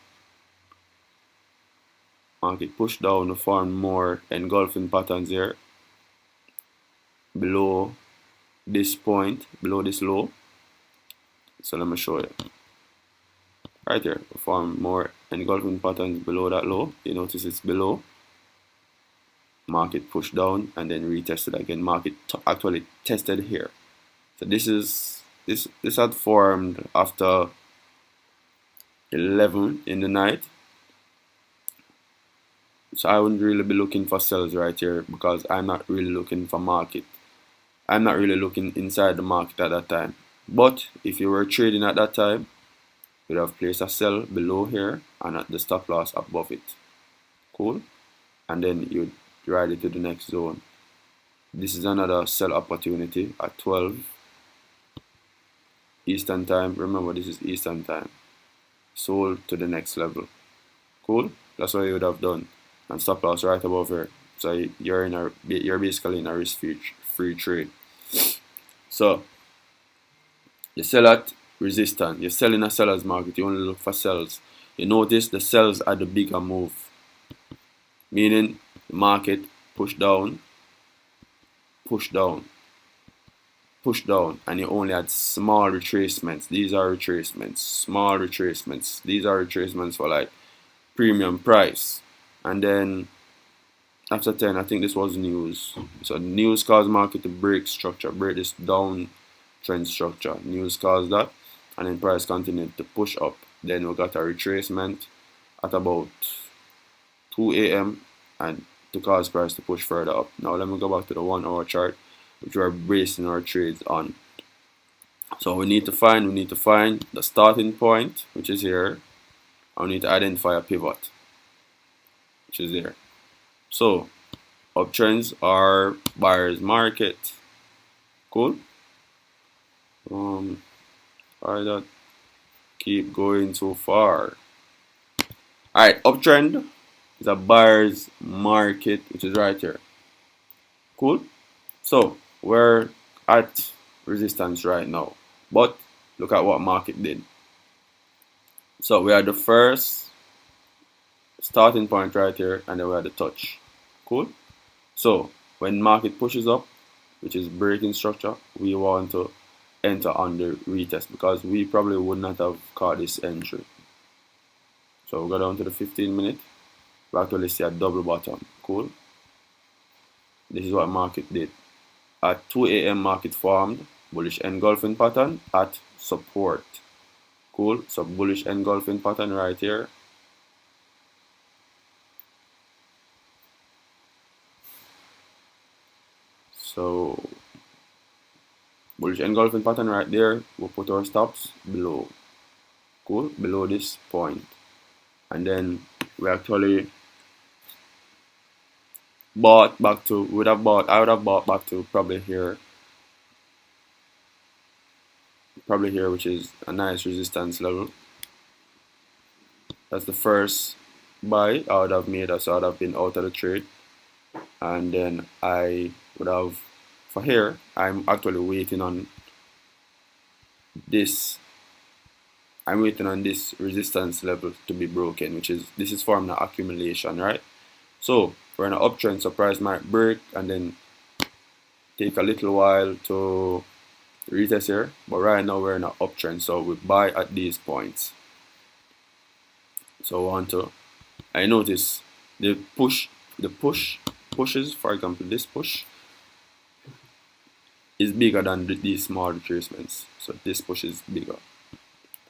Market pushed down to form more engulfing patterns here below this point, below this low. So let me show you. Right here, form more engulfing patterns below that low. You notice it's below. Market pushed down and then retested again. Market actually tested here. So this had formed after 11 in the night. So I wouldn't really be looking for sells right here because I'm not really looking for market. I'm not really looking inside the market at that time. But if you were trading at that time, you'd have placed a sell below here and at the stop loss above it. Cool. And then you'd ride it to the next zone. This is another sell opportunity at 12 Eastern time. Remember, this is Eastern time. Sold to the next level. Cool. That's what you would have done. And stop loss right above here. So you're basically in a risk-free trade. So you sell at resistance. You're selling a seller's market. You only look for sells. You notice the sells are the bigger move, meaning the market push down, and you only had small retracements. These are retracements, small retracements. These are retracements for like premium price. And then after 10, I think this was news. So news caused market to break structure, break this down trend structure. News caused that, and then price continued to push up. then we got a retracement at about 2 a.m. and to cause price to push further up. Now let me go back to the 1 hour chart, which we're basing our trades on. So we need to find the starting point, which is here. I need to identify a pivot, which is there. So uptrends are buyer's market. Cool. Why that keep going so far? Alright, uptrend is a buyer's market, which is right here. Cool. So we're at resistance right now, but look at what market did. So we had the first starting point right here, and then we had the touch. Cool. So when market pushes up, which is breaking structure, we want to enter on the retest because we probably would not have caught this entry. So we go down to the 15-minute. We actually see a double bottom. Cool. This is what market did. At 2 a.m. market formed bullish engulfing pattern at support. Cool. So bullish engulfing pattern right here. So bullish engulfing pattern right there. We'll put our stops below. Cool. Below this point. And then we actually bought back to, I would have bought back to probably here, which is a nice resistance level. That's the first buy I would have made, so I would have been out of the trade. And then I would have, for here, I'm actually waiting on this. I'm waiting on this resistance level to be broken, which is, this is forming an accumulation, right? So we're in an uptrend, so price might break and then take a little while to retest here, but right now we're in an uptrend, so we buy at these points. So I notice the pushes, for example, this push is bigger than these small retracements. So this push is bigger,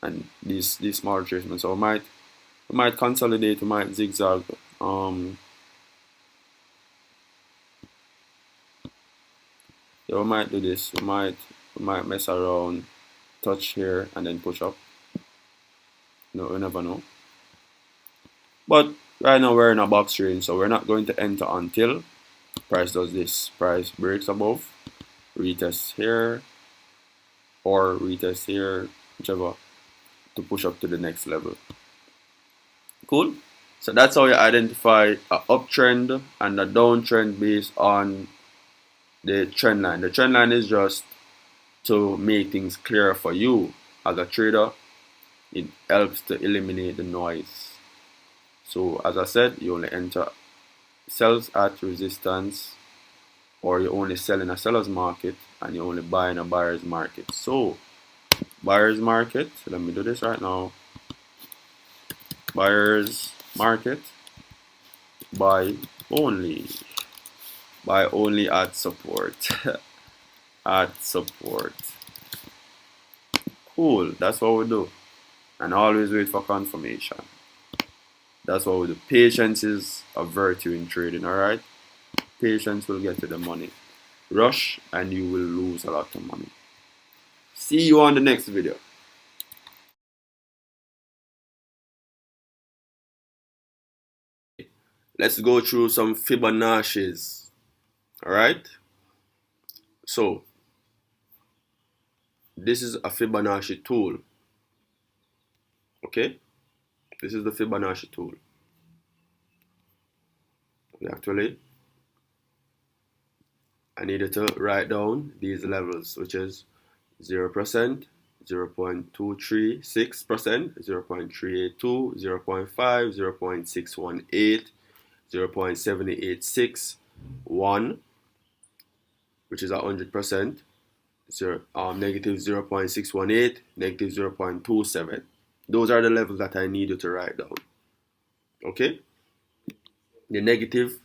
and these small retracements. So we might consolidate, we might zigzag. Yeah, we might do this. We might mess around, touch here, and then push up. No, we never know. But right now we're in a box range, so we're not going to enter until price does this. Price breaks above, retest here, or retest here, whichever, to push up to the next level. Cool. So that's how you identify an uptrend and a downtrend based on the trend line. The trend line is just to make things clearer for you as a trader. It helps to eliminate the noise. So as I said, you only enter sells at resistance, or you only sell in a seller's market, and you only buy in a buyer's market. So buyer's market, let me do this right now. Buyer's market, buy only at support. At support. Cool, that's what we do. And always wait for confirmation. That's what we do. Patience is a virtue in trading, alright? Patience will get you the money. Rush and you will lose a lot of money. See you on the next video. Let's go through some Fibonacci's. Alright? So, this is a Fibonacci tool. Okay? This is the Fibonacci tool. Actually, I needed to write down these levels, which is 0%, 0.236%, 0.382, 0.5, 0.618, 0.786, 1, which is 100%, negative 0.618, negative 0.27. Those are the levels that I need you to write down. Okay? The negative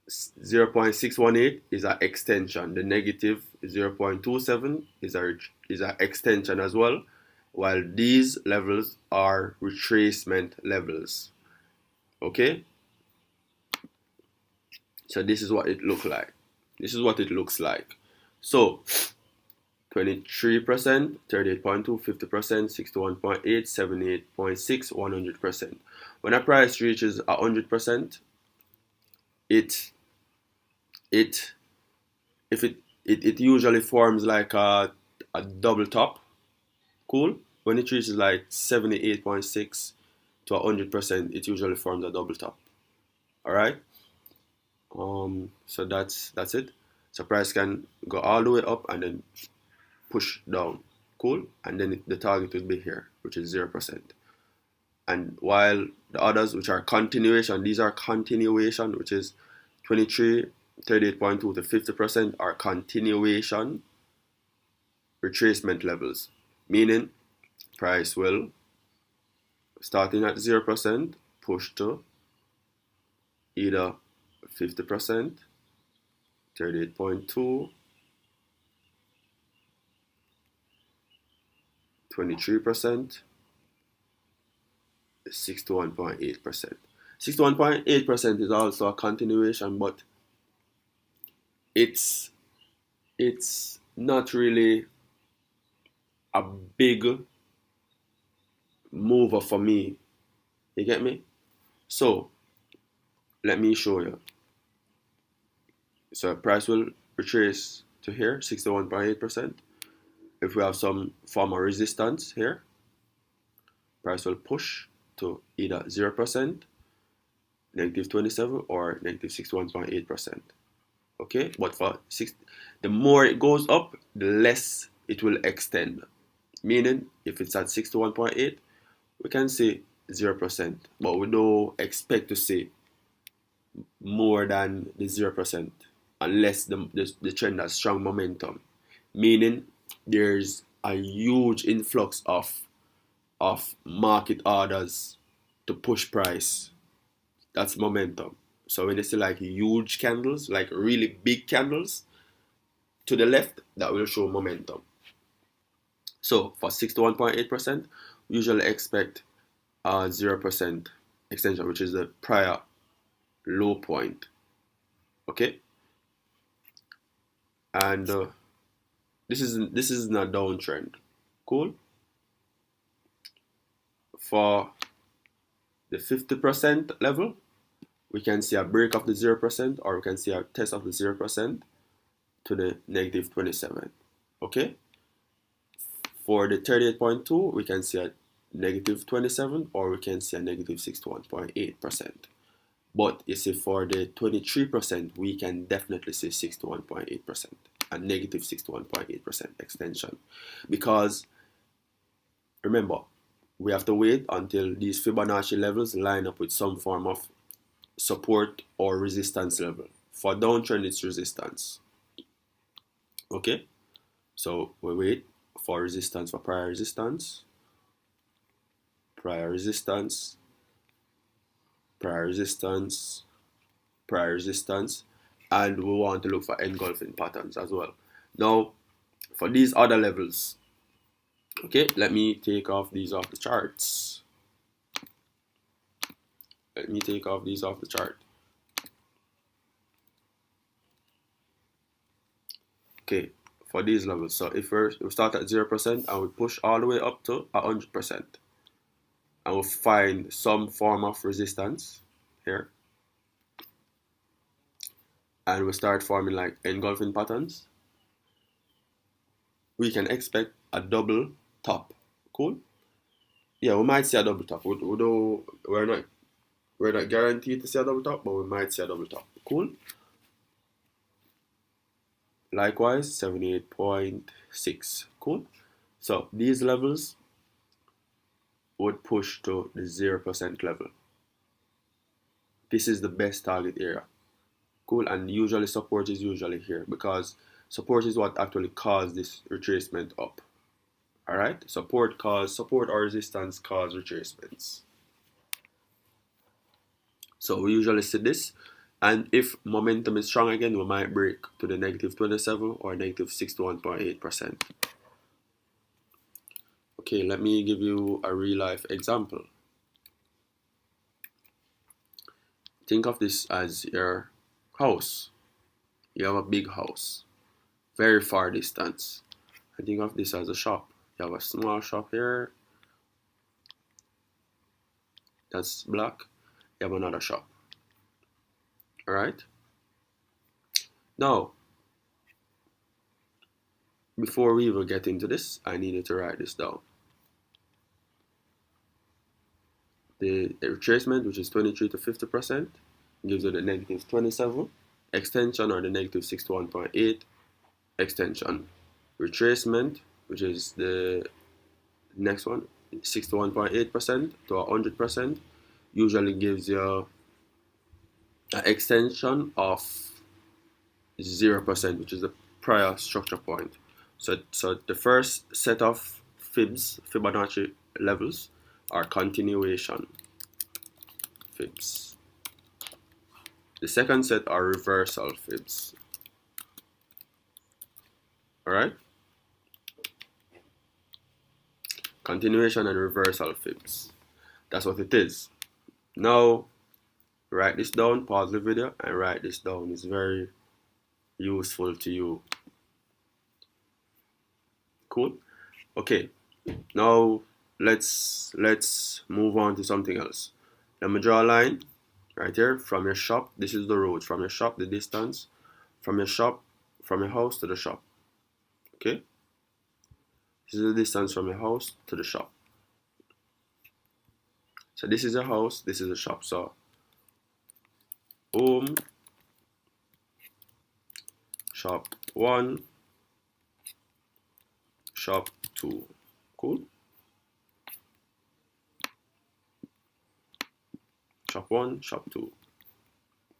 0.618 is an extension. The negative 0.27 is an extension as well. while these levels are retracement levels. Okay, so this is what it looks like. So 23%, 38.2, 50%, 61.8, 78.6, 100%. When a price reaches 100%, it usually forms like a double top. Cool. When it reaches like 78.6 to 100%, it usually forms a double top. All right. So that's it. So price can go all the way up and then push down. Cool. And then the target will be here, which is 0%. And while the others, which are continuation, these are continuation, which is 23, 38.2 to 50% are continuation retracement levels, meaning price will, starting at 0%, push to either 50%, 38.2, 23%, 61.8%. 61.8% is also a continuation, but it's not really a big mover for me. You get me? So let me show you. So price will retrace to here, 61.8%. If we have some form of resistance here, price will push to either 0%, negative 27, or negative 61.8%. Okay, but for the more it goes up, the less it will extend. Meaning, if it's at 61.8, we can say 0%, but we don't expect to see more than the 0% unless the trend has strong momentum. Meaning, there's a huge influx of market orders to push price. That's momentum. So when you see like huge candles, like really big candles to the left, that will show momentum. So for 61.8%, we usually expect a 0% extension, which is the prior low point. Okay, and this is not downtrend. Cool. For the 50% level, we can see a break of the 0%, or we can see a test of the 0% to the negative 27. Okay. For the 38.2, we can see a negative 27, or we can see a negative 61.8%. But you see, for the 23%, we can definitely see 61.8%, a negative 61.8% extension. Because remember, we have to wait until these Fibonacci levels line up with some form of support or resistance level. For downtrend, it's resistance. Okay, so we wait for resistance, for prior resistance, prior resistance, prior resistance, prior resistance, and we want to look for engulfing patterns as well. Now, for these other levels, okay, let me take off these off the charts. Let me take off these off the chart. Okay, for these levels, so if we start at 0% and we push all the way up to 100%, and we'll find some form of resistance here, and we start forming like engulfing patterns, we can expect a double top. Cool. Yeah, we might see a double top. We're not guaranteed to see a double top, but we might see a double top. Cool. Likewise, 78.6. Cool. So these levels would push to the 0% level. This is the best target area. Cool. And usually support is usually here, because support is what actually caused this retracement up. Alright, support or resistance cause retracements. So we usually see this, and if momentum is strong again, we might break to the negative 27 or negative 61.8%. Okay, let me give you a real life example. Think of this as your house. You have a big house, very far distance. And think of this as a shop. You have a small shop here, that's black. You have another shop. Alright? Now, before we even get into this, I needed to write this down. The retracement, which is 23 to 50%, gives you the negative 27 extension, or the negative 61.8 extension. Retracement, which is the next one, 61.8% to 100%, usually gives you an extension of 0%, which is the prior structure point. So the first set of Fibonacci levels are continuation fibs. The second set are reversal fibs. Alright? Continuation and reversal fibs. That's what it is. Now, write this down, pause the video, and write this down. It's very useful to you. Cool? Okay. Now, let's move on to something else. Let me draw a line right here from your shop. This is the road from your shop, the distance from your shop, from your house to the shop. Okay? This is the distance from your house to the shop. So this is a house, this is a shop. So home, shop 1, shop 2. Cool? Shop 1, shop 2.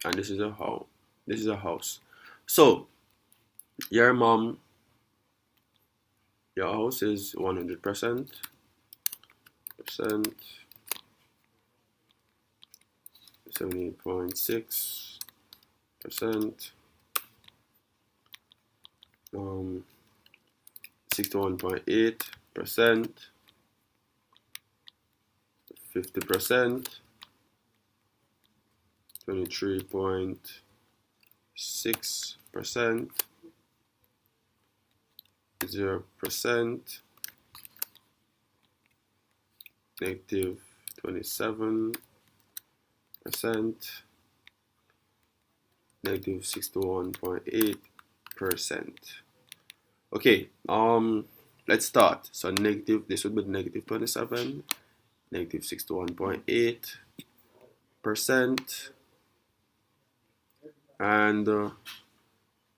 And this is a house. This is a house. So your house is 100%, 78.6%, 61.8%, 50%, 23.6%, 0%, negative 27%, negative 61.8%. Okay, let's start. So negative, this would be negative 27, negative 61.8%, and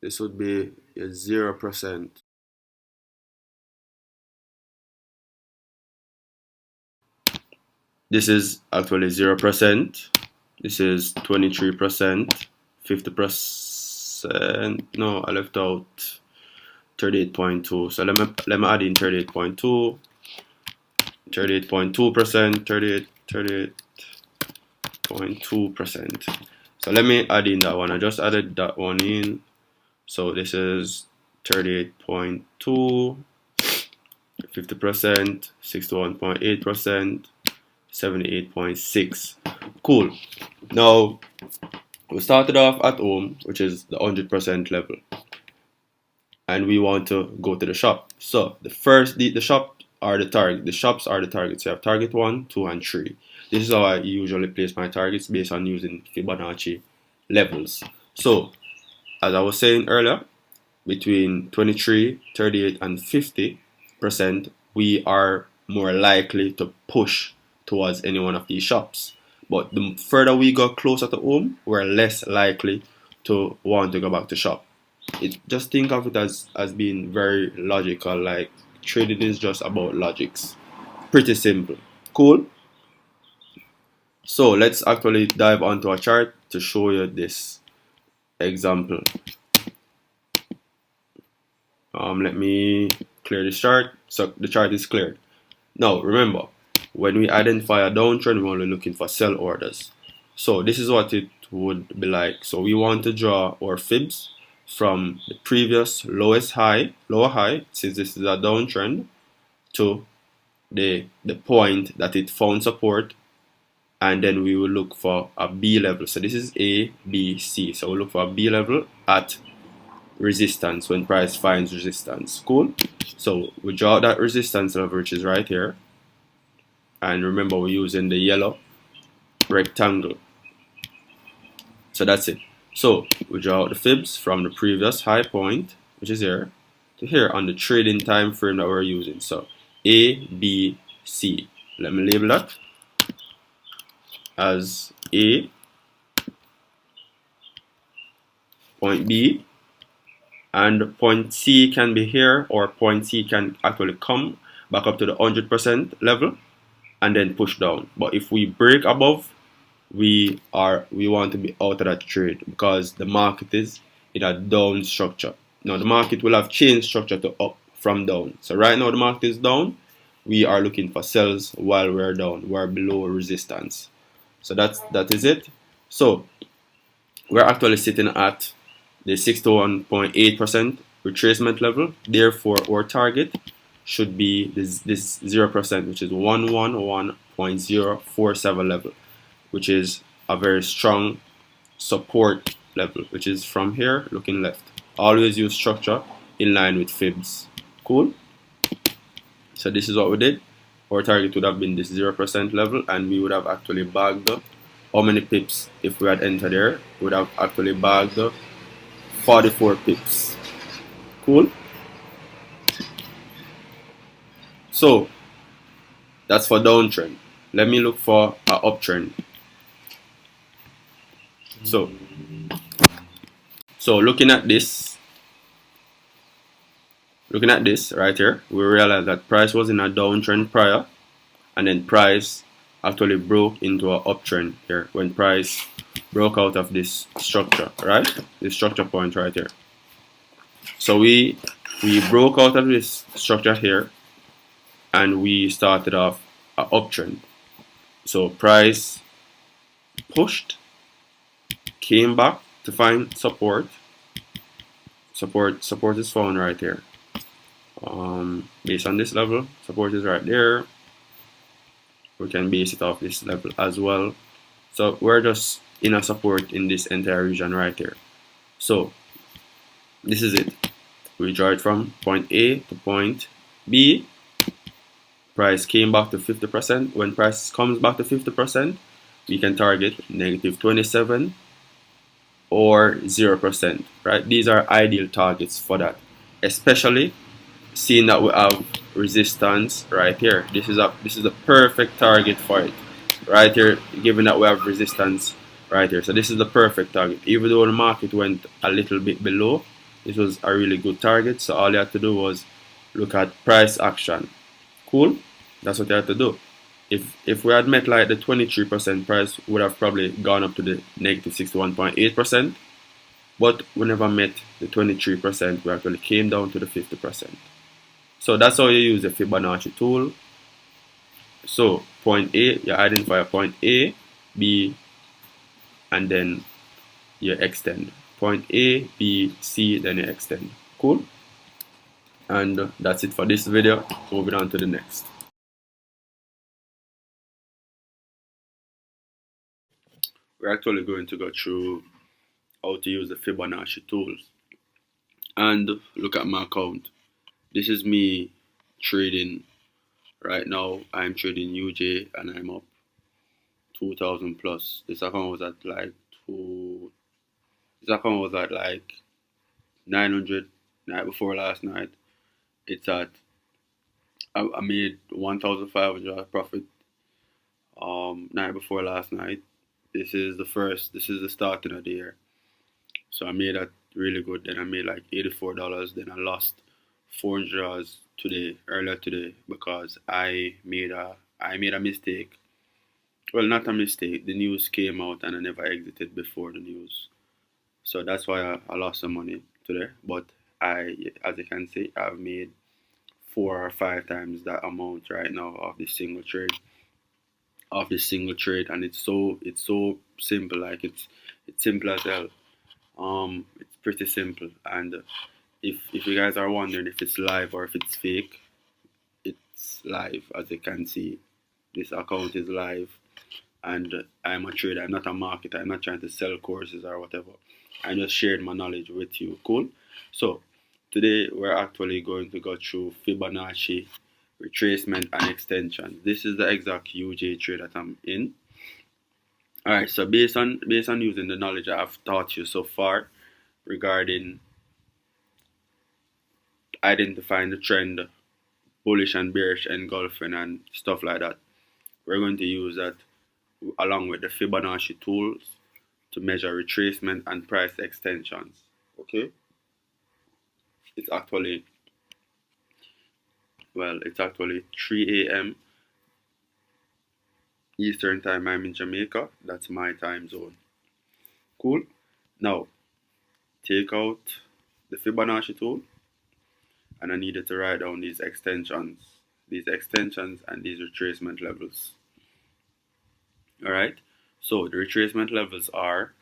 this would be 0%. This is actually 0%. This is 23%, 50%. No, I left out 38.2. So let me add in 38.2, 38.2%, 38.2%. So let me add in that one. I just added that one in. So this is 38.2, 50%, 61.8%, 78.6. Cool. Now we started off at home, which is the 100% level, and we want to go to the shop. So the shop are the target. The shops are the targets. You have target 1, 2, and 3. This is how I usually place my targets, based on using Fibonacci levels. So as I was saying earlier, between 23, 38, and 50%, we are more likely to push towards any one of these shops. But the further we go closer to home, we're less likely to want to go back to shop. Just think of it as being very logical. Like, trading is just about logics. Pretty simple. Cool? So let's actually dive onto a chart to show you this example. Let me clear this chart. So the chart is cleared. Now remember, when we identify a downtrend, we're only looking for sell orders. So this is what it would be like. So we want to draw our fibs from the previous lower high, since this is a downtrend, to the point that it found support, and then we will look for a B level. So this is A, B, C. So we'll look for a B level at resistance when price finds resistance. Cool. So we draw that resistance level, which is right here. And remember, we're using the yellow rectangle. So that's it. So we draw out the fibs from the previous high point, which is here, to here on the trading time frame that we're using. So A, B, C. Let me label that as A, point B, and point C can be here, or point C can actually come back up to the 100% level and then push down. But if we break above, we want to be out of that trade because the market is in a down structure. Now the market will have changed structure to up from down. So right now the market is down. We are looking for sells while we're down. We're below resistance. So that is it. So we're actually sitting at the 61.8% retracement level. Therefore, our target should be this 0%, which is 111.047 level, which is a very strong support level, which is from here looking left. Always use structure in line with fibs. Cool. So this is what we did. Our target would have been this 0% level, and we would have actually bagged how many pips if we had entered there? We would have actually bagged 44 pips. Cool. So that's for downtrend. Let me look for an uptrend. So looking at this right here, we realize that price was in a downtrend prior, and then price actually broke into an uptrend here when price broke out of this structure, right? This structure point right here. So we broke out of this structure here, and we started off an uptrend. So price pushed, came back to find support. Support is found right here. Based on this level, support is right there. We can base it off this level as well. So we're just in a support in this entire region right here. So this is it. We draw it from point A to point B. Price came back to 50%. When price comes back to 50%, we can target -27 or 0%, right? These are ideal targets for that, especially seeing that we have resistance right here. This is a perfect target for it right here, given that we have resistance right here. So this is the perfect target. Even though the market went a little bit below, this was a really good target. So all you have to do was look at price action. Cool. That's what you have to do. If we had met like the 23%, price would have probably gone up to the -61.8%, but we never met the 23%. We actually came down to the 50%. So that's how you use the Fibonacci tool. So point A, you identify a point A, B, and then you extend. Point A, B, C, then you extend. Cool. And that's it for this video. Moving on to the next. We're actually going to go through how to use the Fibonacci tools and look at my account. This is me trading right now. I'm trading UJ and I'm up 2,000 plus. This account was at like 900 night before last night. It's at I made 1,500 profit night before last night. This is the starting of the year. So I made that really good. Then I made like $84. Then I lost $400 earlier today, because I made a mistake. Well, not a mistake. The news came out and I never exited before the news. So that's why I lost some money today. But as you can see, I've made 4 or 5 times that amount right now of this single trade. And it's so simple. Like it's simple as hell. It's pretty simple. And if you guys are wondering if it's live or if it's fake, it's is live. As you can see, this account is live, and I'm a trader. I'm not a marketer. I'm not trying to sell courses or whatever. I'm just sharing my knowledge with you. Cool. So today we're actually going to go through Fibonacci retracement and extension. This is the exact UJ trade that I'm in. Alright, so based on using the knowledge I've taught you so far regarding identifying the trend, bullish and bearish engulfing and stuff like that, we're going to use that along with the Fibonacci tools to measure retracement and price extensions. Okay, it's actually 3 a.m. Eastern time. I'm in Jamaica. That's my time zone. Cool. Now take out the Fibonacci tool, and I needed to write down these extensions and these retracement levels. Alright, so the retracement levels are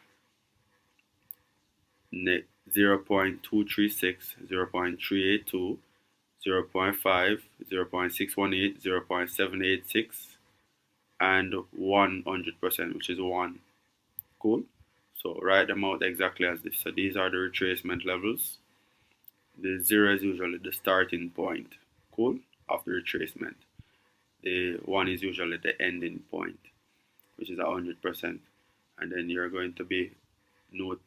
0.236, 0.382, 0.5, 0.618, 0.786, and 100%, which is 1. Cool. So write them out exactly as this. So these are the retracement levels. The 0 is usually the starting point, cool, of the retracement. The 1 is usually the ending point, which is 100%. And then you're going to be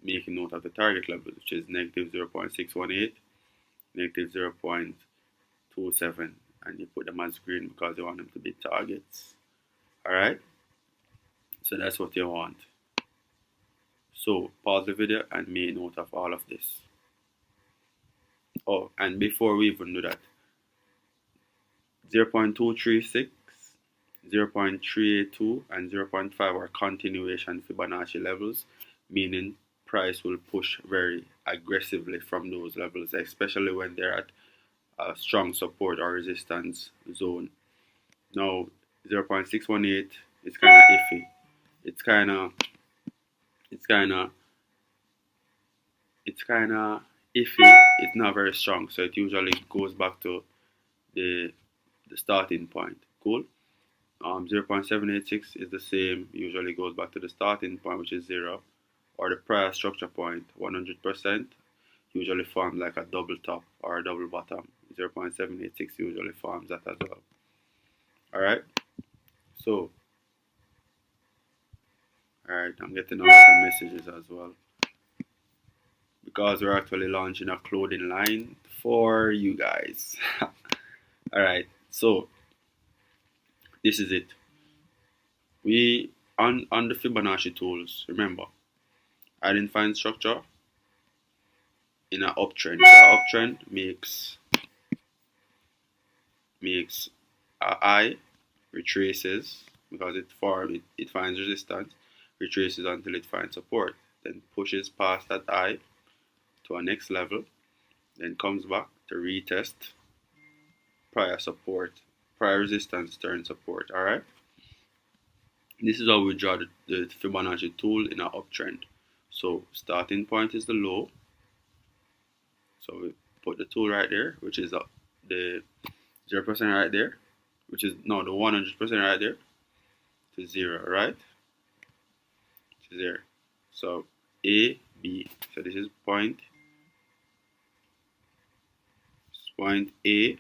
making note of the target level, which is negative 0.618, negative 0.27, and you put them as green because you want them to be targets. Alright, so that's what you want. So pause the video and make note of all of this. Oh, and before we even do that, 0.236, 0.382, and 0.5 are continuation Fibonacci levels, meaning price will push very aggressively from those levels, especially when they're at a strong support or resistance zone. Now, 0.618 is kind of iffy. It's kind of iffy. It's not very strong, so it usually goes back to the starting point. Cool. 0.786 is the same, usually goes back to the starting point, which is 0, or the prior structure point. 100% usually forms like a double top or a double bottom. 0.786 usually forms that as well. Alright, so I'm getting a lot of messages as well, because we're actually launching a clothing line for you guys. Alright, so this is it. We on the Fibonacci tools, remember, identifying structure in an uptrend. So an uptrend makes a high, retraces because it finds resistance, retraces until it finds support, then pushes past that high to a next level, then comes back to retest prior resistance turn support. Alright, this is how we draw the Fibonacci tool in an uptrend. So starting point is the low, so we put the tool right there, which is the 0% right there, which is no, the 100% right there, to 0, right? To 0. So A, B. So this is point A,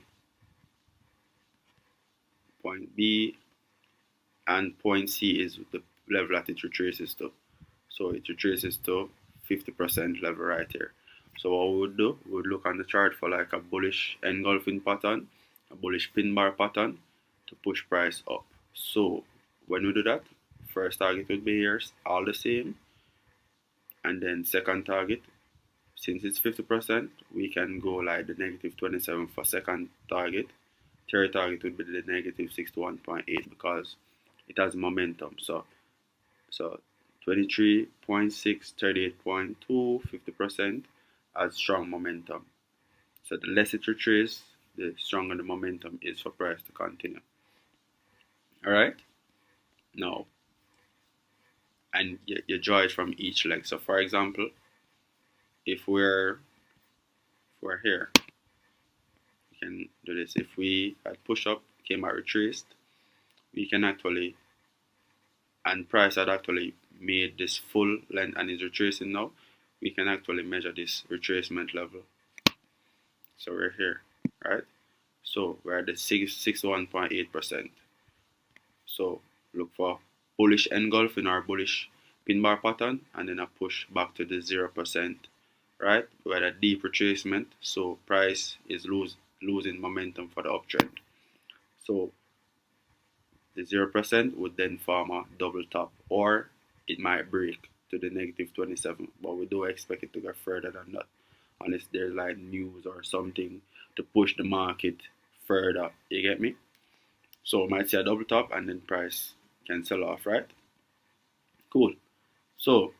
point B, and point C is the level that it retraces to. So it retraces to 50% level right here. So what we would do, we would look on the chart for like a bullish engulfing pattern, a bullish pin bar pattern to push price up. So when we do that, first target would be here, all the same, and then second target, since it's 50%, we can go like the negative 27 for second target. Third target would be the negative 61.8 because it has momentum. So 23.6, 38.2, 50% has strong momentum. So the less it retraces, the stronger the momentum is for price to continue. Alright? Now, and you draw it from each leg. So for example, if we're here, you can do this. If we had push up, came out retraced, we can actually, and price had actually made this full length and is retracing now, we can actually measure this retracement level. So we're here, right? So we're at the 61.8%. So look for bullish engulf in our bullish pin bar pattern, and then a push back to the 0%, right? We're at a deep retracement, so price is losing momentum for the uptrend. So the 0% would then form a double top, or it might break to the -27, but we don't expect it to go further than that unless there's like news or something to push the market further. You get me? So we might see a double top and then price can sell off, right? Cool. So,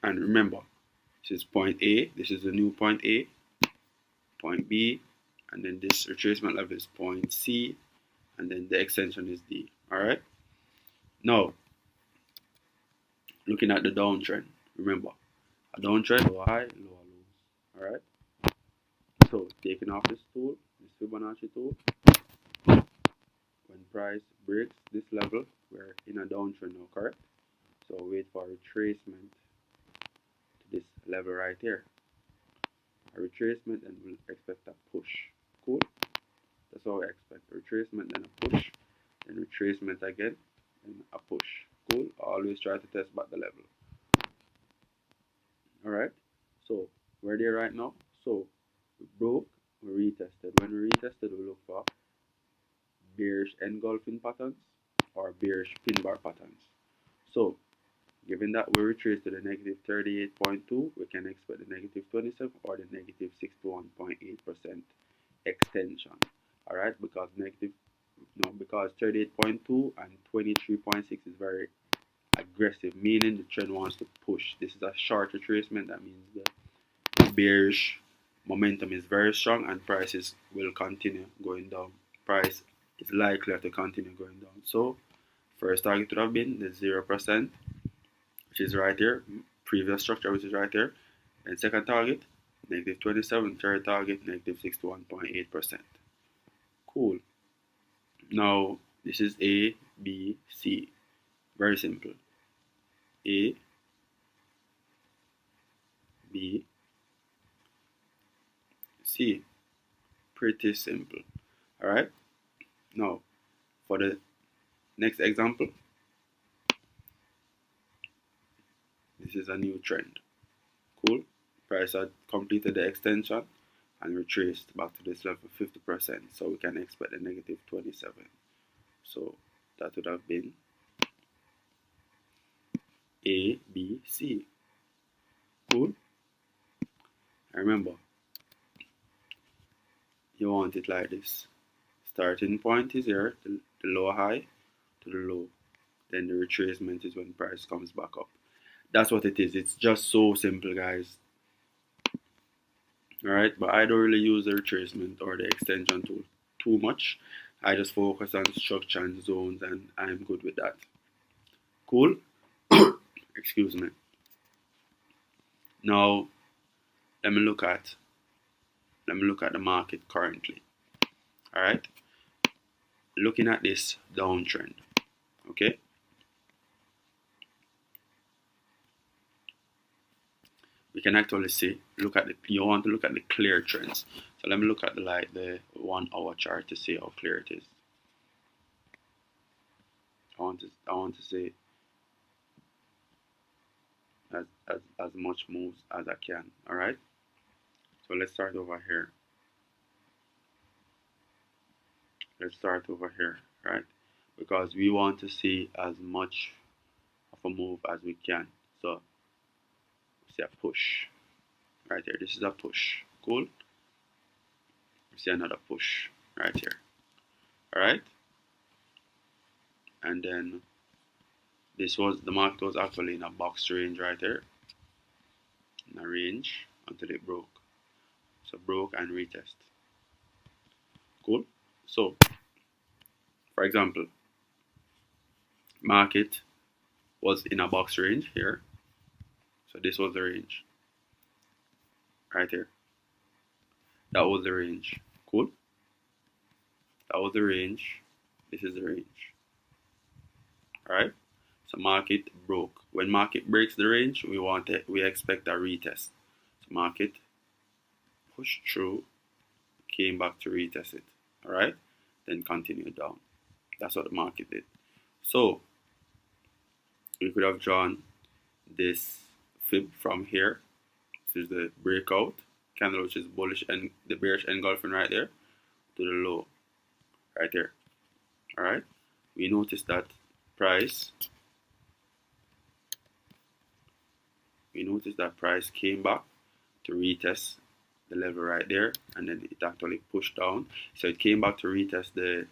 and remember, this is point A, this is the new point A, point B, and then this retracement level is point C, and then the extension is D. Alright? Now, looking at the downtrend, remember, a downtrend, lower high, lower lows. Alright? So, taking off this tool, this Fibonacci tool, when price breaks this level, we're in a downtrend now, correct? So, wait for retracement to this level right here. A retracement, and we'll expect a push. Cool? That's what we expect. A retracement, then a push, then retracement again, and a push. Cool? Always try to test back the level. Alright? So, we're there right now. So, we broke, we retested. When we retested, we look for bearish engulfing patterns or bearish pin bar patterns. So, given that we retraced to the -38.2, we can expect the -27 or the -61.8% extension. Alright, because because 38.2 and 23.6 is very aggressive, meaning the trend wants to push. This is a short retracement. That means the bearish momentum is very strong and prices will continue going down. Price is likely to continue going down. So first target would have been the 0%, which is right here, previous structure, which is right here, and second target -27, third target -61.8%. Cool. Now this is A, B, C. Very simple. A, B, C. Pretty simple. Alright. Now for the next example, this is a new trend. Cool. Price had completed the extension and retraced back to this level 50%. So we can expect a -27. So that would have been A, B, C. Cool. And remember, you want it like this. Starting point is here, the low high to the low. Then the retracement is when price comes back up. That's what it is. It's just so simple, guys. Alright, but I don't really use the retracement or the extension tool too much. I just focus on structure and zones, and I'm good with that. Cool? Excuse me. Now let me look at the market currently. Alright? Looking at this downtrend. Okay? We can actually see, you want to look at the clear trends. So let me look at the 1 hour chart to see how clear it is. I want to see as much moves as I can. Alright? So let's start over here. Right? Because we want to see as much of a move as we can. So see a push right here. This is a push. Cool. We see another push right here. Alright? And then the market was actually in a box range right there. In a range until it broke. So broke and retest. Cool. So for example, market was in a box range here. So this was the range right here. That was the range. Cool. That was the range. This is the range. Alright. So market broke. When market breaks the range, we expect a retest. So market pushed through, came back to retest it. Alright. Then continued down. That's what the market did. So we could have drawn this fib from here. This is the breakout candle, which is bullish, and the bearish engulfing right there to the low right there. All right, we notice that price came back to retest the level right there, and then it actually pushed down. So it came back to retest the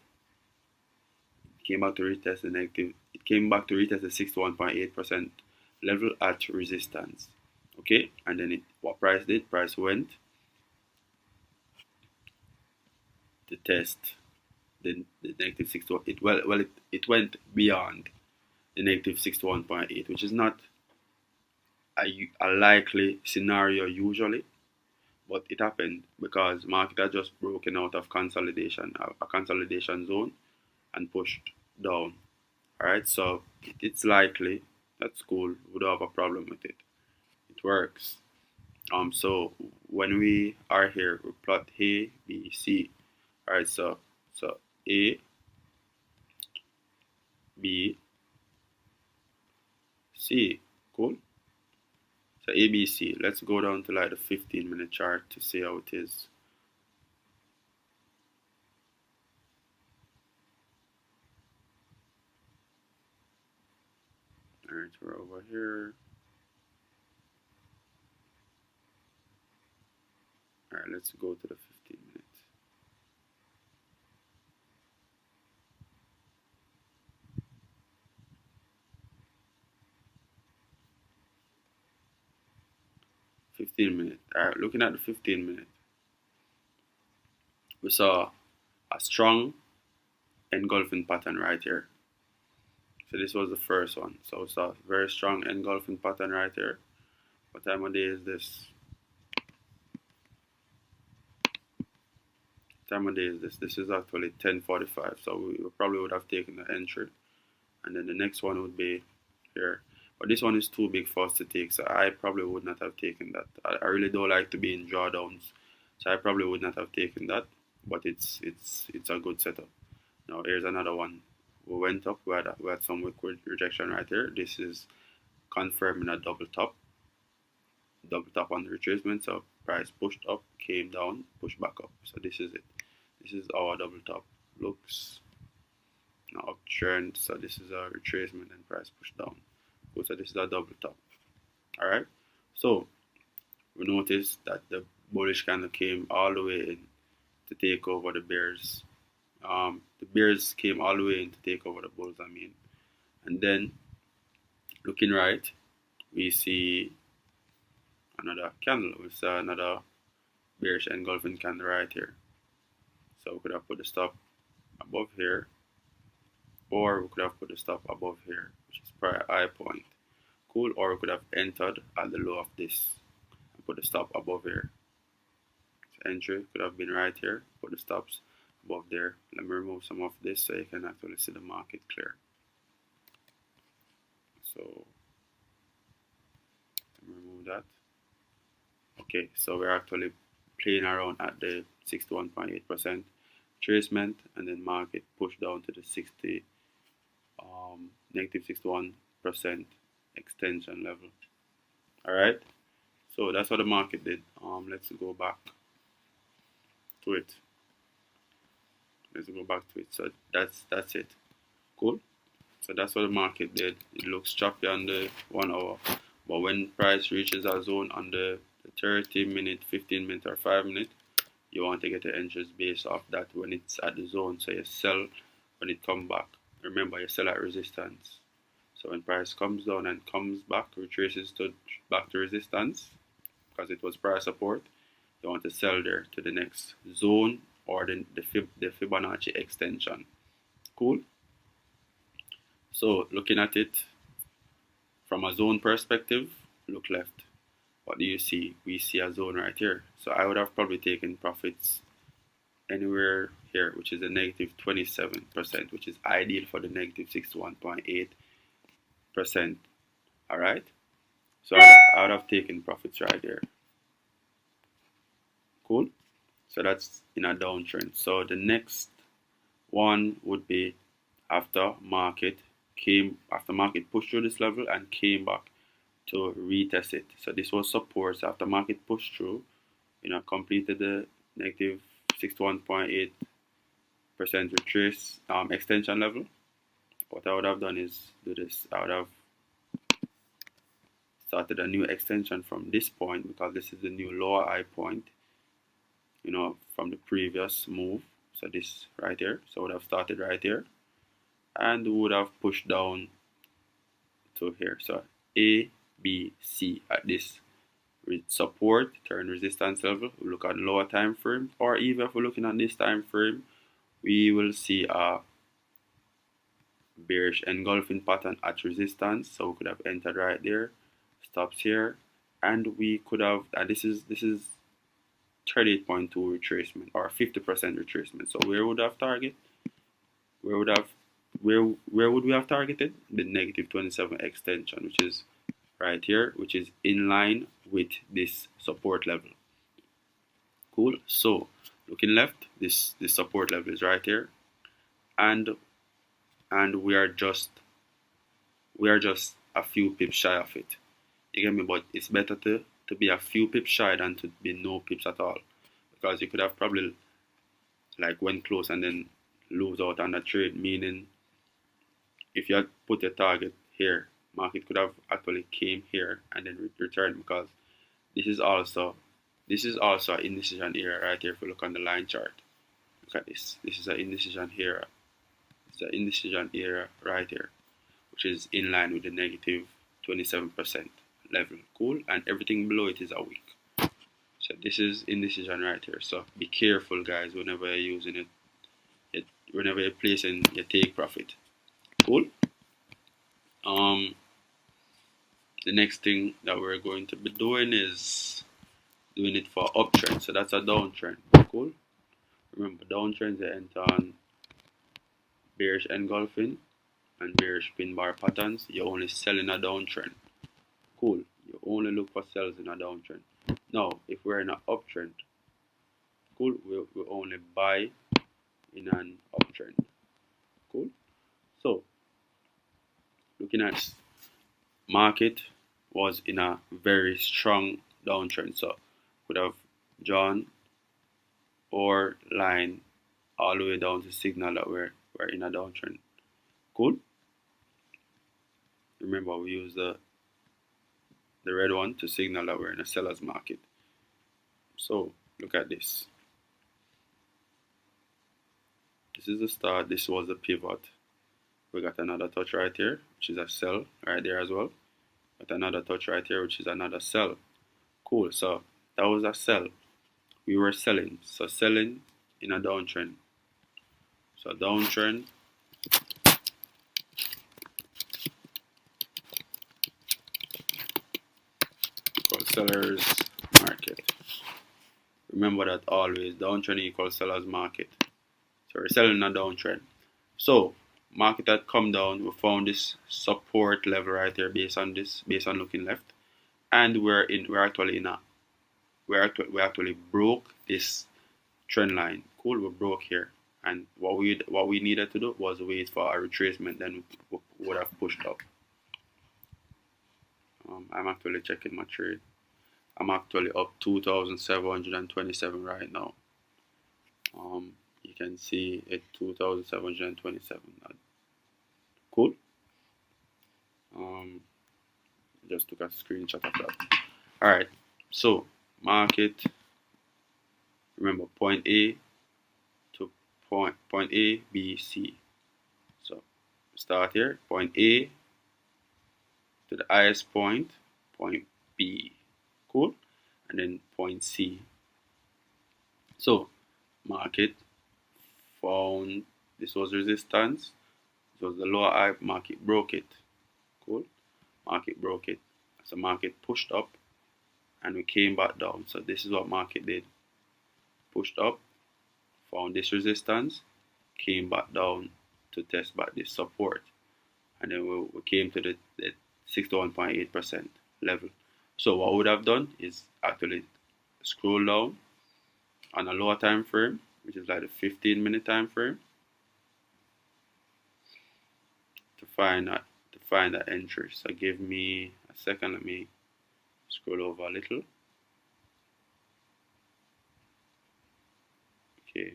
negative. It came back to retest the 61.8% level at resistance. Okay, and then what price did? Price went to test the negative 61. It went beyond the negative 61.8, which is not a likely scenario usually, but it happened because market had just broken out of consolidation, a consolidation zone, and pushed down. All right, so it's likely. That's cool. We don't have a problem with it. It works. So when we are here, we plot A, B, C. All right, so A, B, C. Cool. So A, B, C. Let's go down to like the 15-minute chart to see how it is. All right, we're over here. All right, let's go to the 15 minutes. All right, looking at the 15-minute, we saw a strong engulfing pattern right here. So this was the first one. So we saw a very strong engulfing pattern right here. What time of day is this? This is actually 10:45. So we probably would have taken the entry, and then the next one would be here. But this one is too big for us to take, so I probably would not have taken that. I really don't like to be in drawdowns, so I probably would not have taken that. But it's a good setup. Now here's another one. We went up. We had some liquid rejection right here. This is confirming a double top on the retracement. So price pushed up, came down, pushed back up. So this is it. This is our double top. Looks now uptrend. So this is a retracement and price pushed down. Cool. So this is a double top. All right. So we notice that the bullish candle came all the way in to take over the bears. The bears came all the way in to take over the bulls. And then looking right, we see another candle. We saw another bearish engulfing candle right here. So we could have put the stop above here, or we could have put the stop above here, which is prior high point. Cool. Or we could have entered at the low of this and put the stop above here. So entry could have been right here. Put the stops above there. Let me remove some of this so you can actually see the market clear. So let me remove that. Okay, so we're actually playing around at the 61.8% retracement, and then market pushed down to the negative 61% extension level. All right, so that's what the market did. Let's go back to it. So that's it. Cool. So that's what the market did. It looks choppy on the 1 hour, but when price reaches a zone on the 30-minute, 15-minute, or 5-minute, you want to get the entries based off that when it's at the zone. So you sell when it comes back. Remember, you sell at resistance. So when price comes down and comes back, retraces back to resistance because it was price support, you want to sell there to the next zone or the Fibonacci extension. Cool. So looking at it from a zone perspective, look left. What do you see? We see a zone right here. So I would have probably taken profits anywhere here, which is a negative 27%, which is ideal for the negative 61.8%. All right, so I would have taken profits right there. Cool. So that's in a downtrend. So the next one would be after market pushed through this level and came back to retest it. So this was support. So after market pushed through, completed the negative 61.8% retrace extension level. What I would have done is do this. I would have started a new extension from this point, because this is the new lower high point, from the previous move. So this right here. So I would have started right here and would have pushed down to here. So A, B, C at this support, turn resistance level. We look at lower time frame, or even if we're looking at this time frame, we will see a bearish engulfing pattern at resistance. So we could have entered right there, stops here, and we could have, and this is 38.2 retracement or 50% retracement. So where would have target? Where would we have targeted? The negative 27 extension, which is right here, which is in line with this support level. Cool. So looking left, this support level is right here, and we are just a few pips shy of it. You get me? But it's better to be a few pips shy than to be no pips at all, because you could have probably like went close and then lose out on the trade. Meaning, if you had put a target here, market could have actually came here and then returned, because this is also an indecision area right here. If you look on the line chart, look at this. This is an indecision here. It's an indecision area right here, which is in line with the negative 27% level. Cool. And everything below it is a wick. So this is indecision right here. So be careful, guys, whenever you're using it. Whenever you're placing your take profit. Cool. The next thing that we're going to be doing is doing it for uptrend. So that's a downtrend. Cool. Remember, downtrends, they enter on bearish engulfing and bearish pin bar patterns. You only sell in a downtrend. Cool. You only look for sells in a downtrend. Now, if we're in an uptrend, cool, we only buy in an uptrend. Cool. So looking at market was in a very strong downtrend, so could have drawn or line all the way down to signal that we're in a downtrend. Cool. Remember, we use the red one to signal that we're in a seller's market. So look at this. This is the start. This was the pivot. We got another touch right here, which is a sell right there as well. Got another touch right here, which is another sell. Cool. So that was a sell. We were selling. So selling in a downtrend. So downtrend. Equals seller's market. Remember that always. Downtrend equals seller's market. So we're selling a downtrend. So market had come down. We found this support level right here based on looking left, and we actually broke this trend line. Cool. We broke here, and what we needed to do was wait for a retracement. Then we would have pushed up. I'm actually checking my trade. I'm actually up 2,727 right now. You can see it 2,727. Cool. Just took a screenshot of that. All right. So market. Remember, point A to point A, B, C. So start here. Point A to the highest point B. Cool. And then point C. So market found this was resistance. This was the lower high. Market broke it. Cool. Market broke it. So market pushed up and we came back down. So this is what market did. Pushed up, found this resistance, came back down to test back this support, and then we came to the 61.8% level. So what I would have done is actually scroll down on a lower time frame, which is like the 15-minute time frame, to find that entry. So give me a second. Let me scroll over a little. Okay.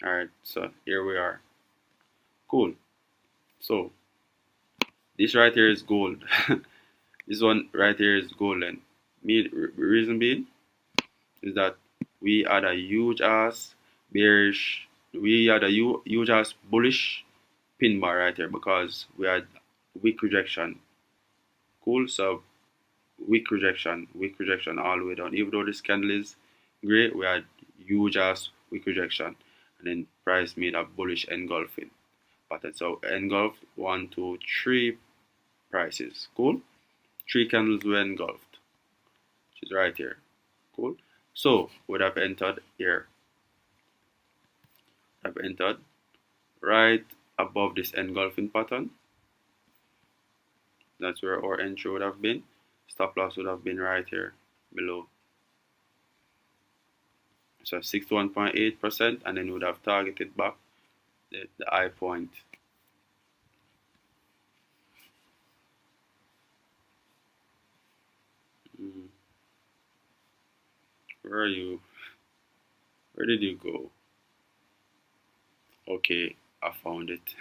Alright, so here we are. Cool. So this right here is gold. This one right here is golden. Reason being is that we had a huge ass bearish, we had a huge ass bullish pin bar right here because we had weak rejection. Cool. So weak rejection all the way down. Even though this candle is great, we had huge ass weak rejection, and then price made a bullish engulfing pattern. So engulf 1, 2, 3 prices. Cool. 3 candles were engulfed, which is right here. Cool. So would have entered here. I've entered right above this engulfing pattern. That's where our entry would have been. Stop loss would have been right here below. So 61.8%, and then would have targeted back the high point. Where are you? Where did you go? Okay, I found it.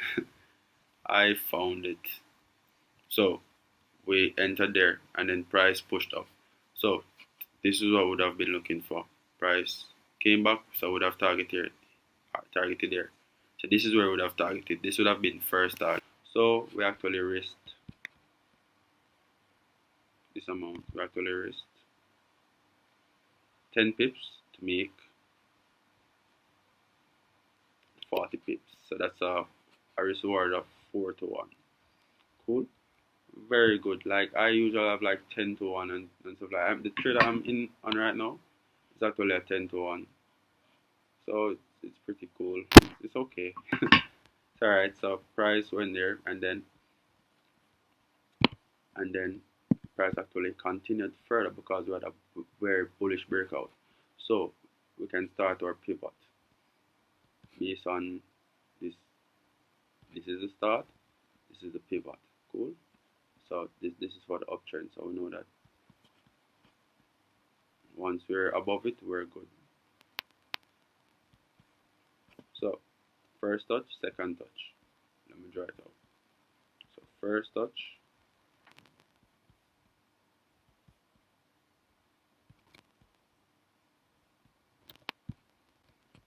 I found it. So we entered there, and then price pushed up. So this is what I would have been looking for. Price came back, so I would have targeted there. So this is where I would have targeted. This would have been first target. So we actually risked this amount. We actually risked 10 pips to make 40 pips. So that's a risk reward of 4 to 1. Cool. Very good. Like I usually have like 10 to 1 and stuff like that. The trade I'm in on right now is actually a 10 to 1. So it's pretty cool. It's okay. It's alright. So price went there, and then price actually continued further because we had a very bullish breakout. So we can start our pivot based on this. This is the start. This is the pivot. Cool. So this is for the uptrend. So we know that once we're above it, we're good. So first touch, second touch. Let me draw it out. So first touch.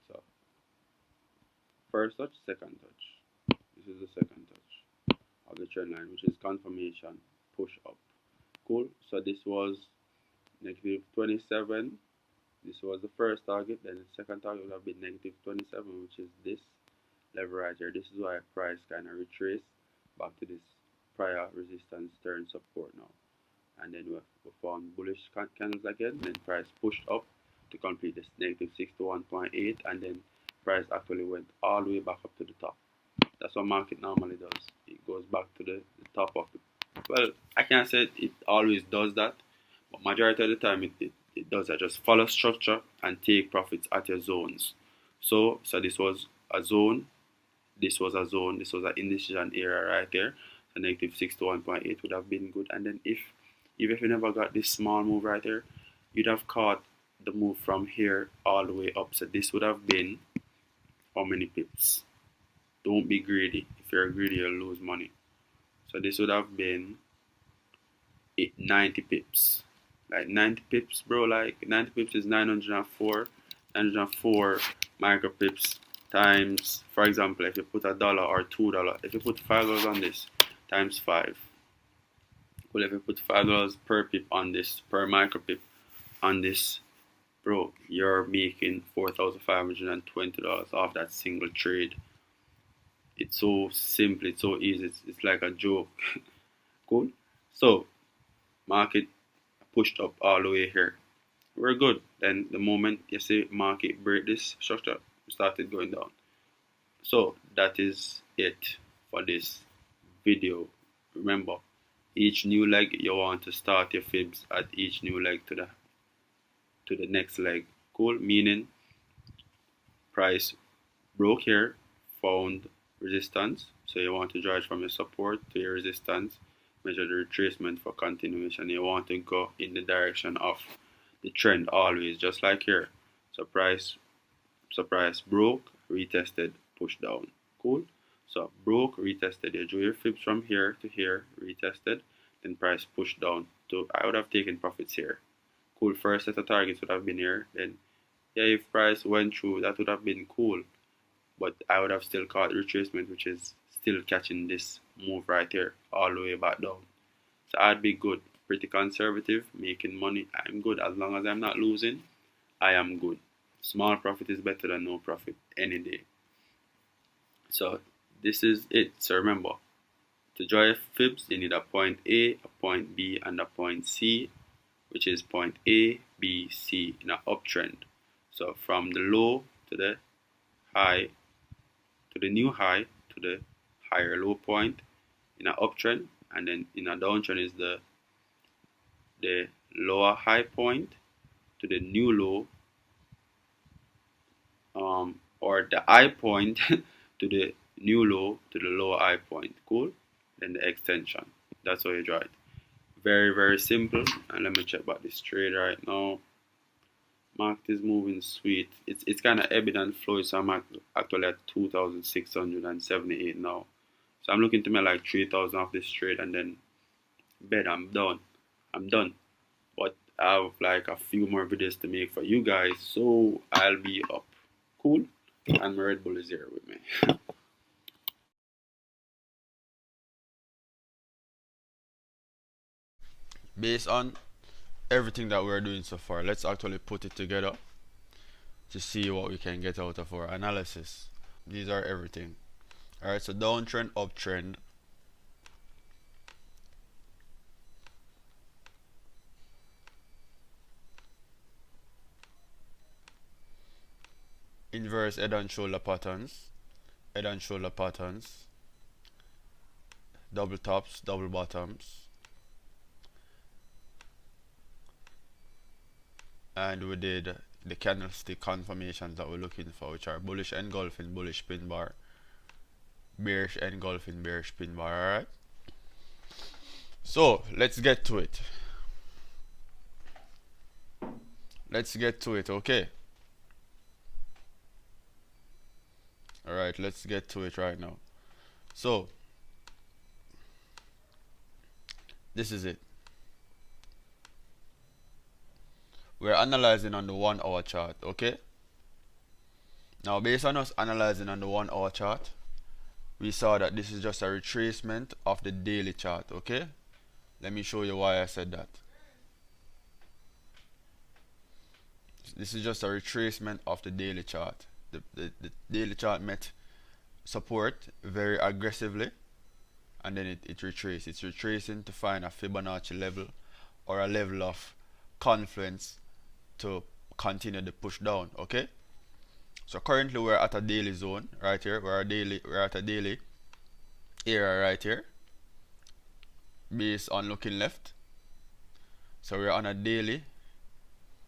So first touch, second touch. This is the second touch of the trend line, which is confirmation, push up. Cool. So this was negative 27. This was the first target. Then the second target would have been negative 27, which is this level right here. This is why price kind of retraced back to this prior resistance turn support now. And then we found bullish candles again. Then price pushed up to complete this negative 61.8, and then price actually went all the way back up to the top. That's what market normally does. It goes back to the top of it. Well, I can't say it always does that, but majority of the time it does that. Just follow structure and take profits at your zones. So this was a zone, this was a zone, this was an indecision area right there. So negative 61.8 would have been good. And then even if you never got this small move right here, you'd have caught the move from here all the way up. So this would have been how many pips? Don't be greedy. If you're greedy, you'll lose money. So this would have been 90 pips. Like 90 pips, bro. Like 90 pips is 904 micro pips times, for example, if you put $1 or $2, if you put $5 on this, times 5. Well, if you put $5 per pip on this, per micro pip on this, bro, you're making $4,520 off that single trade. It's so simple, it's so easy, it's like a joke. Cool. So market pushed up all the way here. We're good. Then the moment you see market break this structure, we started going down. So that is it for this video. Remember, each new leg you want to start your fibs at each new leg to the next leg. Cool, meaning price broke here, found resistance, so you want to draw it from your support to your resistance, measure the retracement for continuation. You want to go in the direction of the trend always, just like here. So price broke, retested, pushed down. Cool. So broke, retested. You drew your fibs from here to here, retested, then price pushed down. To I would have taken profits here. Cool. First set of targets would have been here. Then yeah, if price went through, that would have been cool. But I would have still caught retracement, which is still catching this move right here, all the way back down. So I'd be good, pretty conservative, making money. I'm good as long as I'm not losing. I am good. Small profit is better than no profit any day. So this is it. So remember, to draw your fibs, you need a point A, a point B, and a point C, which is point A, B, C in an uptrend. So from the low to the high, to the new high, to the higher low point in an uptrend, and then in a downtrend is the lower high point to the new low, or the high point to the new low to the lower high point. Cool. Then the extension. That's how you draw it. Very, very simple. And let me check about this trade right now. Market is moving sweet. It's kind of ebbing and flowing, so I'm actually at 2,678 now. So I'm looking to make like 3,000 off this trade, and then bet I'm done. I'm done. But I have like a few more videos to make for you guys, so I'll be up. Cool. And my Red Bull is here with me. Based on everything that we're doing so far, let's actually put it together to see what we can get out of our analysis. These are everything. Alright, so downtrend, uptrend, inverse head and shoulder patterns, double tops, double bottoms, and we did the candlestick confirmations that we're looking for, which are bullish engulfing, bullish pin bar, bearish engulfing, bearish pin bar. Alright, so let's get to it. Okay. Alright, let's get to it right now. So this is it. We're analyzing on the 1 hour chart. Okay, now based on us analyzing on the 1 hour chart, we saw that this is just a retracement of the daily chart. Okay, let me show you why I said that. This is just a retracement of the daily chart. The daily chart met support very aggressively, and then it retraces. It's retracing to find a Fibonacci level or a level of confluence to continue the push down. Okay, so currently we're at a daily zone right here. We're at a daily area right here, based on looking left. So we're on a daily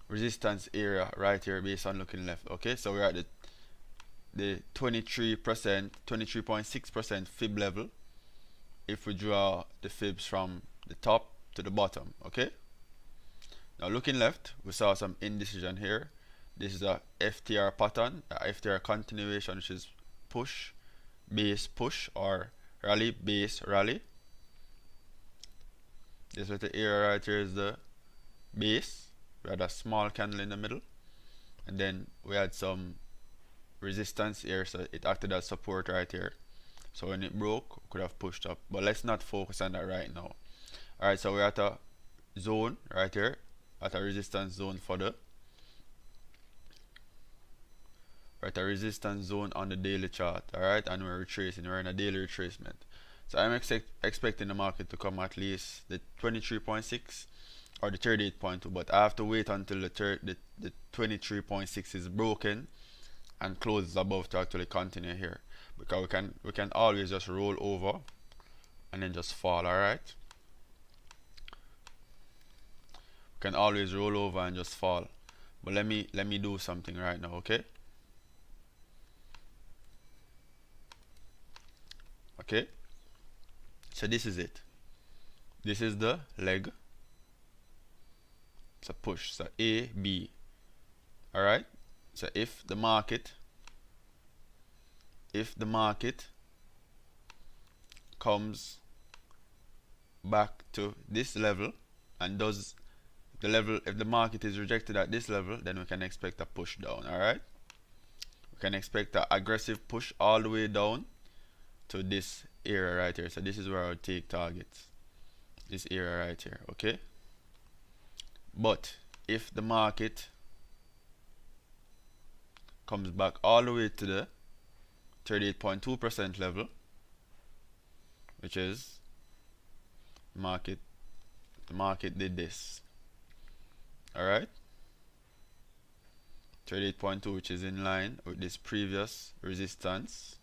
resistance area right here based on looking left. Okay, so we're at the 23%, 23.6% fib level if we draw the fibs from the top to the bottom. Okay, now looking left, we saw some indecision here. This is a FTR pattern, a FTR continuation, which is push, base, push, or rally, base, rally. This little area right here is the base. We had a small candle in the middle, and then we had some resistance here, so it acted as support right here. So when it broke, we could have pushed up, but let's not focus on that right now. Alright, so we're at a zone right here, at a resistance zone for the we're at a resistance zone on the daily chart. Alright, and we're retracing, we're in a daily retracement. So I'm expecting the market to come at least the 23.6 or the 38.2, but I have to wait until the 23.6 is broken and closes above to actually continue here, because we can always just roll over and then just fall. Alright, we can always roll over and just fall, but let me do something right now. Okay, so this is it. This is the leg. It's a push, so A, B. Alright, so if the market comes back to this level and does the level, if the market is rejected at this level, then we can expect a push down. Alright, we can expect an aggressive push all the way down to this area right here. So this is where I would take targets, this area right here. Okay, but if the market comes back all the way to the 38.2% level, which is the market did this. Alright, 38.2, which is in line with this previous resistance,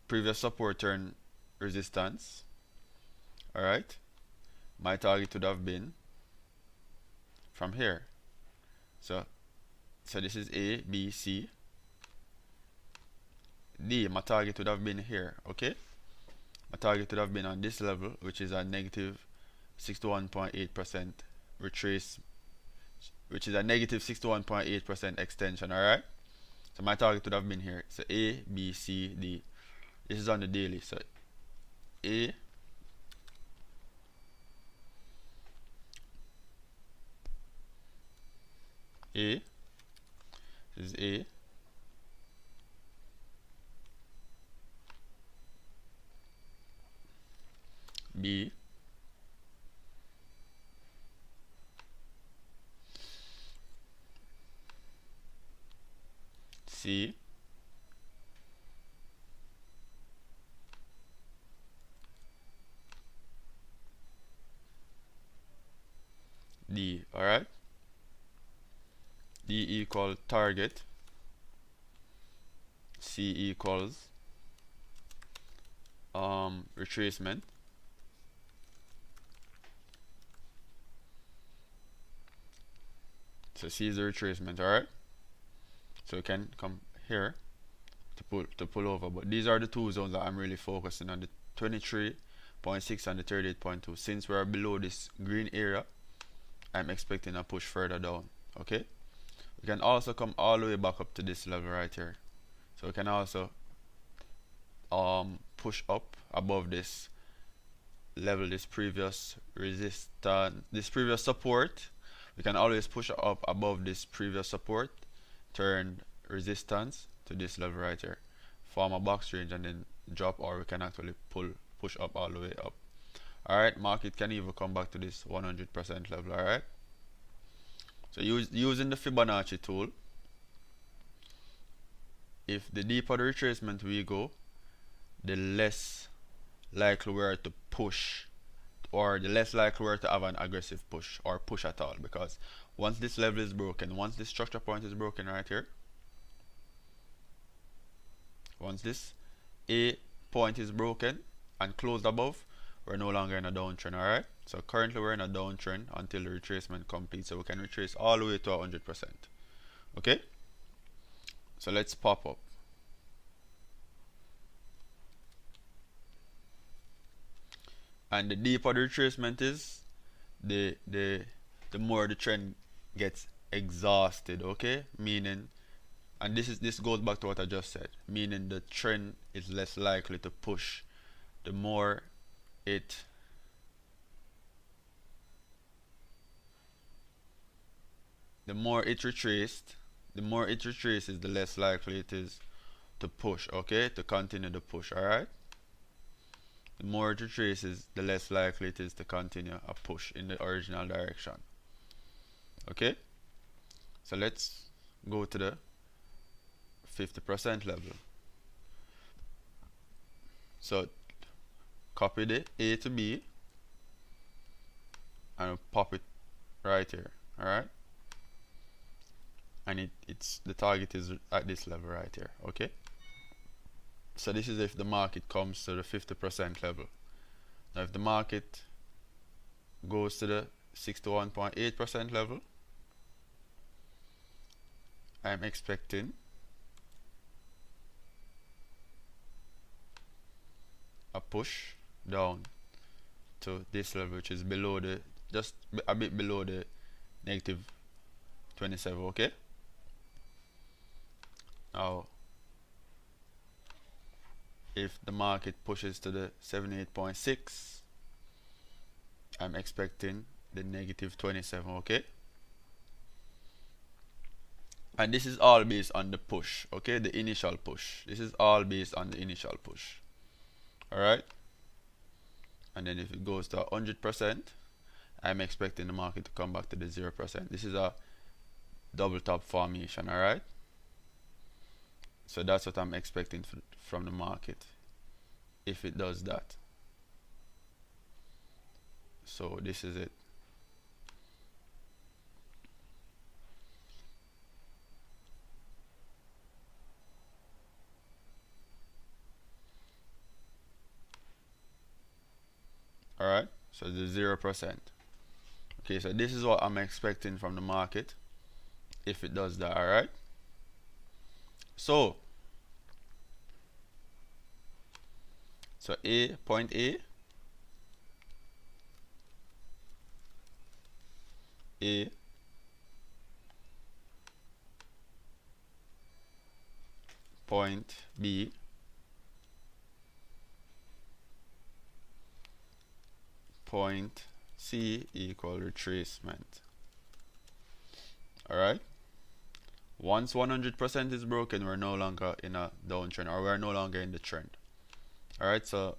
previous support turn resistance. Alright, my target would have been from here. So this is A, B, C, D. My target would have been here. Okay, my target would have been on this level, which is a negative 61.8% retrace, which is a negative 61.8% extension. Alright, so my target would have been here. So A, B, C, D. This is on the daily. So A, this is A, B, C, D. Alright, D equal target, C equals retracement, so C is the retracement. Alright, so we can come here to pull over, but these are the two zones that I'm really focusing on, the 23.6 and the 38.2. Since we're below this green area, I'm expecting a push further down. Okay, we can also come all the way back up to this level right here, so we can also push up above this level, this previous resistance, this previous support. We can always push up above this previous support, turn resistance to this level right here, form a box range and then drop, or we can actually push up all the way up. Alright, market can even come back to this 100% level. Alright, so using the Fibonacci tool, if the deeper the retracement we go, the less likely we are to push, or the less likely we are to have an aggressive push or push at all, because once this level is broken, once this structure point is broken right here, once this A point is broken and closed above, we're no longer in a downtrend. Alright, so currently we're in a downtrend until the retracement completes, so we can retrace all the way to 100%. Okay, so let's pop up. And the deeper the retracement is, the more the trend gets exhausted. Okay, meaning, and this goes back to what I just said, meaning the trend is less likely to push. The more it retraces, the less likely it is to push. Okay, to continue the push. Alright, the more it retraces, the less likely it is to continue a push in the original direction. Okay, so let's go to the 50% level. So copy the A to B and pop it right here. Alright, and it's the target is at this level right here. Okay, so this is if the market comes to the 50% level. Now if the market goes to the 61.8% level, I'm expecting a push down to this level, which is below the, just a bit below the negative 27. Okay, now if the market pushes to the 78.6, I'm expecting the negative 27. Okay, and this is all based on the push. Okay, the initial push. This is all based on the initial push. Alright, and then if it goes to 100%, I'm expecting the market to come back to the 0%. This is a double top formation. Alright, so that's what I'm expecting from the market if it does that. So this is it. Alright, so the 0%. Okay, so this is what I'm expecting from the market if it does that. Alright, so point A, point B, point C equal retracement. Alright, once 100% is broken, we're no longer in a downtrend, or we're no longer in the trend. Alright, so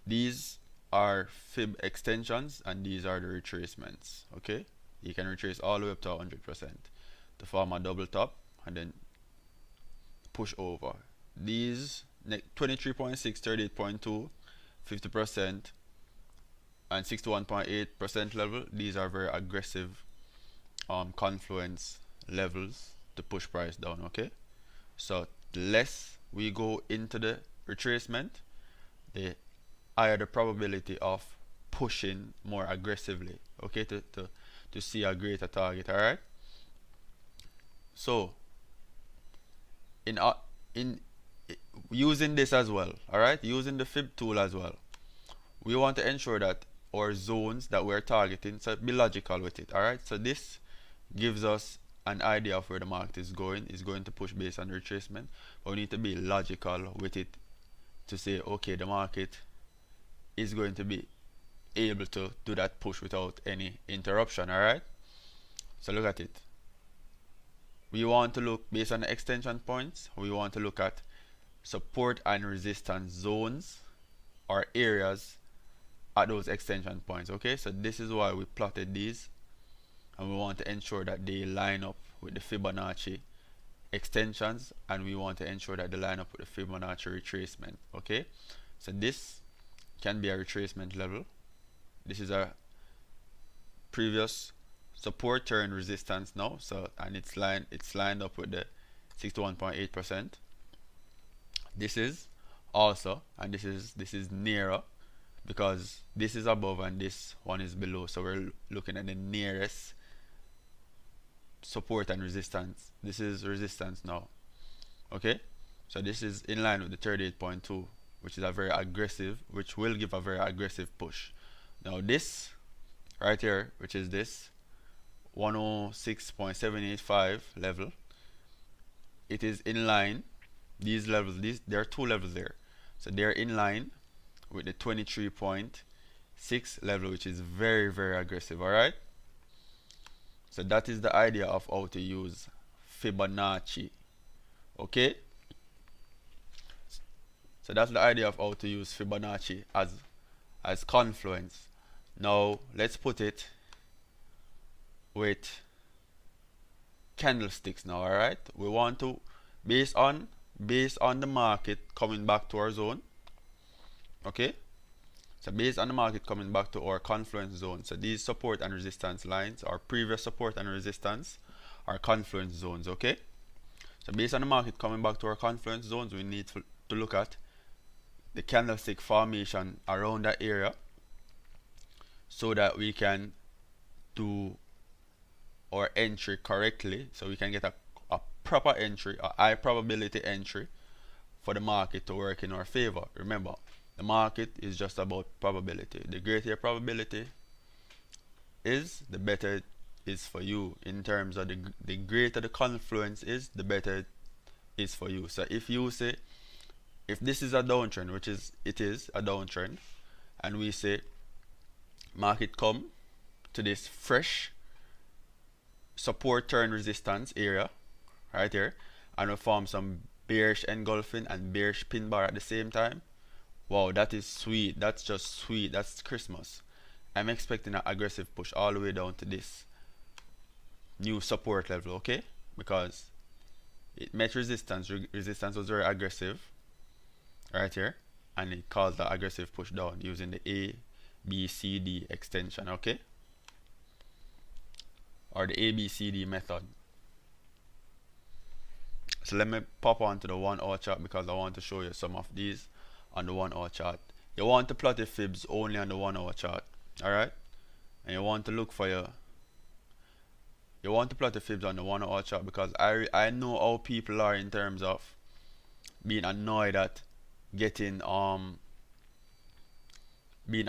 these are fib extensions and these are the retracements. Okay, you can retrace all the way up to 100% to form a double top and then push over. These 23.6, 38.2, 50% and 61.8% level, these are very aggressive confluence levels to push price down. Okay, so the less we go into the retracement, the higher the probability of pushing more aggressively, okay, to see a greater target. Alright, so in using this as well, alright, using the fib tool as well, we want to ensure that our zones that we're targeting, so be logical with it. Alright, so this gives us an idea of where the market is going to push based on the retracement, but we need to be logical with it to say, okay, the market is going to be able to do that push without any interruption. Alright, so look at it. We want to look based on the extension points, we want to look at support and resistance zones or areas at those extension points. Okay, so this is why we plotted these, and we want to ensure that they line up with the Fibonacci extensions, and we want to ensure that they line up with the Fibonacci retracement. Okay, so this can be a retracement level. This is a previous support turn resistance now, so and it's lined up with the 61.8%. This is also, and this is nearer, because this is above and this one is below, so we're looking at the nearest support and resistance. This is resistance now. Okay, so this is in line with the 38.2, which is a very aggressive, which will give a very aggressive push. Now this right here, which is this 106.785 level, it is in line, these levels, there are two levels there, so they're in line with the 23.6 level, which is very, very aggressive. Alright, so that is the idea of how to use Fibonacci. Okay, so that's the idea of how to use Fibonacci as confluence. Now let's put it with candlesticks now. Alright, we want to, based on the market coming back to our zone, Okay, so based on the market coming back to our confluence zone, so these support and resistance lines, our previous support and resistance, are confluence zones. Okay, so based on the market coming back to our confluence zones, we need to look at the candlestick formation around that area so that we can do our entry correctly, so we can get a proper entry, a high probability entry for the market to work in our favor. Remember, the market is just about probability. The greater your probability is, the better it is for you. In terms of the greater the confluence is, the better it is for you. So if you say, if this is a downtrend, which is, it is a downtrend, and we say market come to this fresh support turn resistance area right here, and we form some bearish engulfing and bearish pin bar at the same time, wow, that is sweet. That's just sweet. That's Christmas. I'm expecting an aggressive push all the way down to this new support level, okay, because it met resistance. Resistance was very aggressive right here, and it caused the aggressive push down using the A B C D extension, okay, or the ABCD method. So let me pop onto the 1 hour chart because I want to show you some of these on the 1 hour chart. You want to plot the fibs only on the 1 hour chart, alright, and you want to look for your, you want to plot the fibs on the 1 hour chart because I know how people are in terms of being annoyed at getting being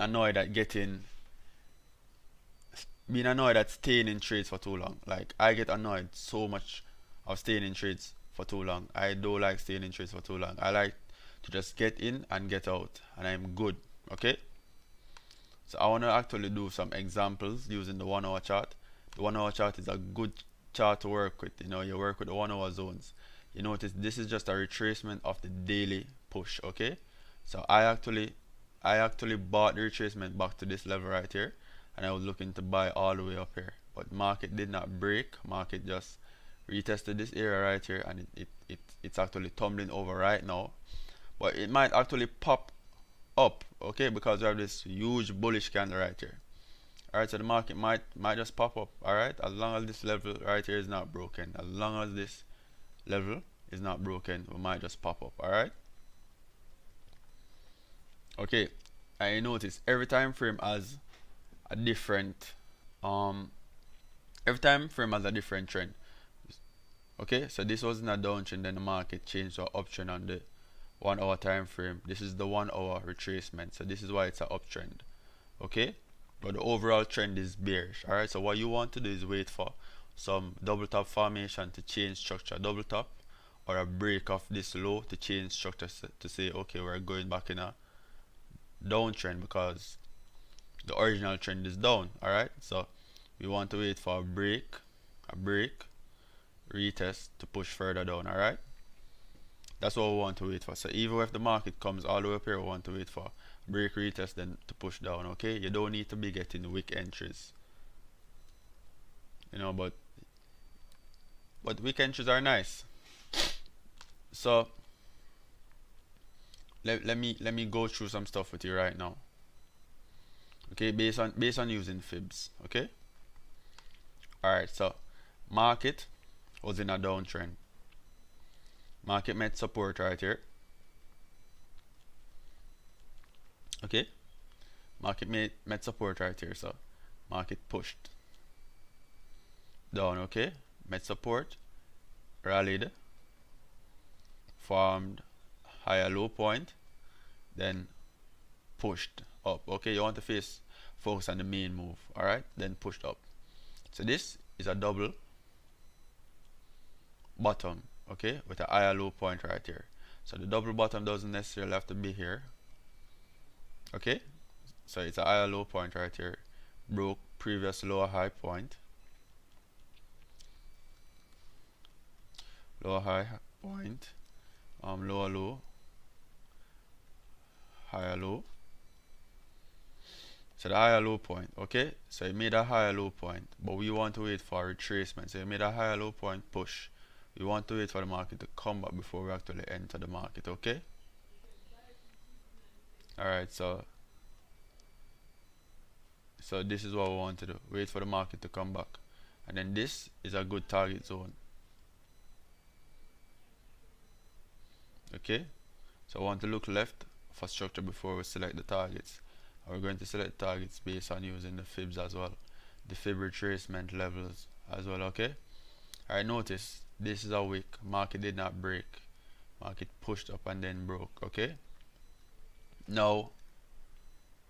annoyed at staying in trades for too long. Like, I get annoyed so much of staying in trades for too long. I don't like staying in trades for too long. I like to just get in and get out, and I'm good. Okay, so I want to actually do some examples using the 1 hour chart. The 1 hour chart is a good chart to work with. You know, you work with the 1 hour zones. You notice this is just a retracement of the daily push. Okay, so I actually bought the retracement back to this level right here, and I was looking to buy all the way up here, but market did not break. Market just retested this area right here, and it's actually tumbling over right now, but it might actually pop up, okay, because we have this huge bullish candle right here. Alright, so the market might just pop up, alright, as long as this level right here is not broken. As long as this level is not broken, we might just pop up, alright. Okay, and you notice every time frame has a different trend. Okay, so this wasn't a downtrend, then the market changed to an uptrend on the 1 hour time frame. This is the 1 hour retracement, so this is why it's an uptrend. Okay, but the overall trend is bearish. Alright, so what you want to do is wait for some double top formation to change structure, double top, or a break of this low to change structure to say, okay, we're going back in a downtrend because the original trend is down. Alright, so we want to wait for a break, retest to push further down. Alright, that's what we want to wait for. So even if the market comes all the way up here, we want to wait for break, retest, then to push down. Okay, you don't need to be getting wick entries, you know, but wick entries are nice. So let me go through some stuff with you right now, okay, based on using fibs. Okay, alright, so market was in a downtrend. Market met support right here. Okay, market met support right here, so market pushed down. Okay, met support, rallied, formed higher low point, then pushed up. Okay, you want to focus on the main move. Alright, then pushed up. So this is a double bottom, okay, with a higher low point right here. So the double bottom doesn't necessarily have to be here. Okay, so it's a higher low point right here, broke previous lower high point, lower high point, lower low, higher low. So the higher low point, okay, so it made a higher low point, but we want to wait for a retracement. So it made a higher low point push. We want to wait for the market to come back before we actually enter the market. Okay, Alright, so this is what we want to do. Wait for the market to come back. And then this is a good target zone. Okay, so I want to look left for structure before we select the targets. And we're going to select targets based on using the fibs as well, the fib retracement levels as well. Okay, alright, notice this is a wick. Market did not break, market pushed up and then broke. Okay, now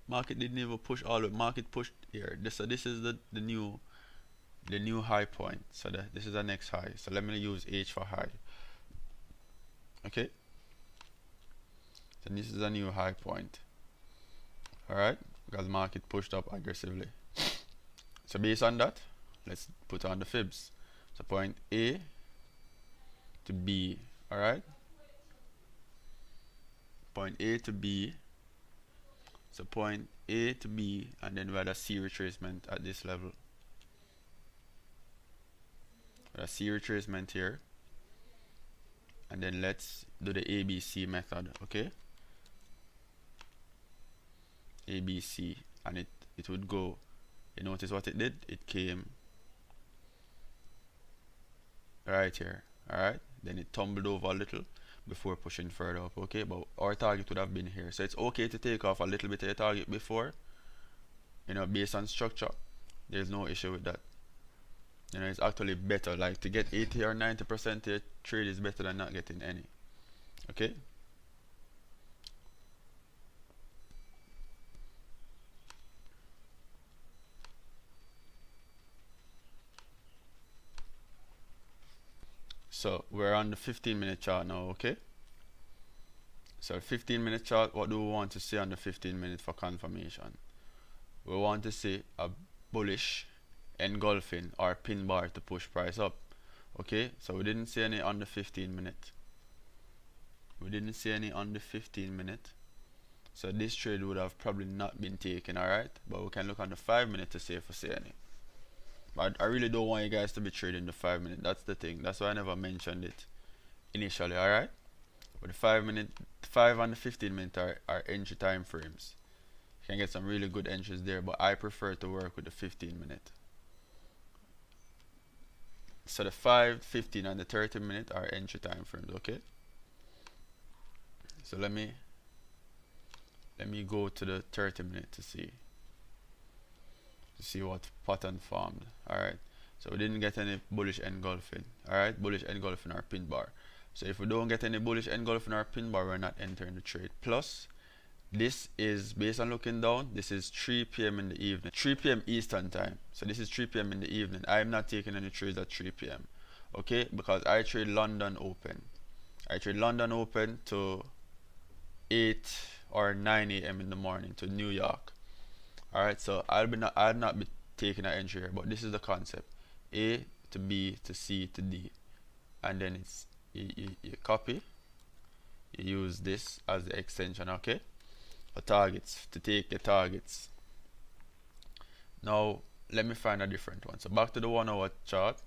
market didn't even push all the market pushed here. So this is the new high point. So this is the next high. So let me use H for high. Okay, so this is a new high point. Alright, because market pushed up aggressively. So based on that, let's put on the fibs. So point A to B. Alright, point A to B. So point A to B, and then we had a C retracement at this level. A C retracement here, and then let's do the ABC method. Okay, ABC, and it would go. You notice what it did? It came right here. Alright, then it tumbled over a little before pushing further up. Okay, but our target would have been here, so it's okay to take off a little bit of your target before, you know, based on structure. There's no issue with that. You know, it's actually better. Like, to get 80 or 90% of your trade is better than not getting any. Okay, so we're on the 15-minute chart now. Okay, so 15-minute chart, what do we want to see on the 15-minute for confirmation? We want to see a bullish engulfing or pin bar to push price up. Okay, so we didn't see any on the 15-minute. We didn't see any on the 15-minute. So this trade would have probably not been taken. Alright, but we can look on the 5-minute to see if we see any. But I really don't want you guys to be trading the 5-minute. That's the thing. That's why I never mentioned it initially. Alright, but the 5-minute, 5 and the 15-minute are entry time frames. You can get some really good entries there, but I prefer to work with the 15-minute. So the 5, 15 and the 30-minute are entry time frames. Okay, so let me go to the 30-minute to see what pattern formed. Alright, so we didn't get any bullish engulfing. Alright, bullish engulfing our pin bar. So if we don't get any bullish engulfing our pin bar, we're not entering the trade. Plus, this is based on looking down, this is 3 p.m. in the evening, 3 p.m. Eastern time. So this is 3 p.m. in the evening. I'm not taking any trades at 3 p.m. okay, because I trade London open. I trade London open to 8 or 9 a.m. in the morning to New York. Alright, so I'll not be taking an entry here, but this is the concept: A to B to C to D, and then it's you copy, you use this as the extension. Okay, for targets, to take your targets. Now let me find a different one. So back to the 1 hour chart.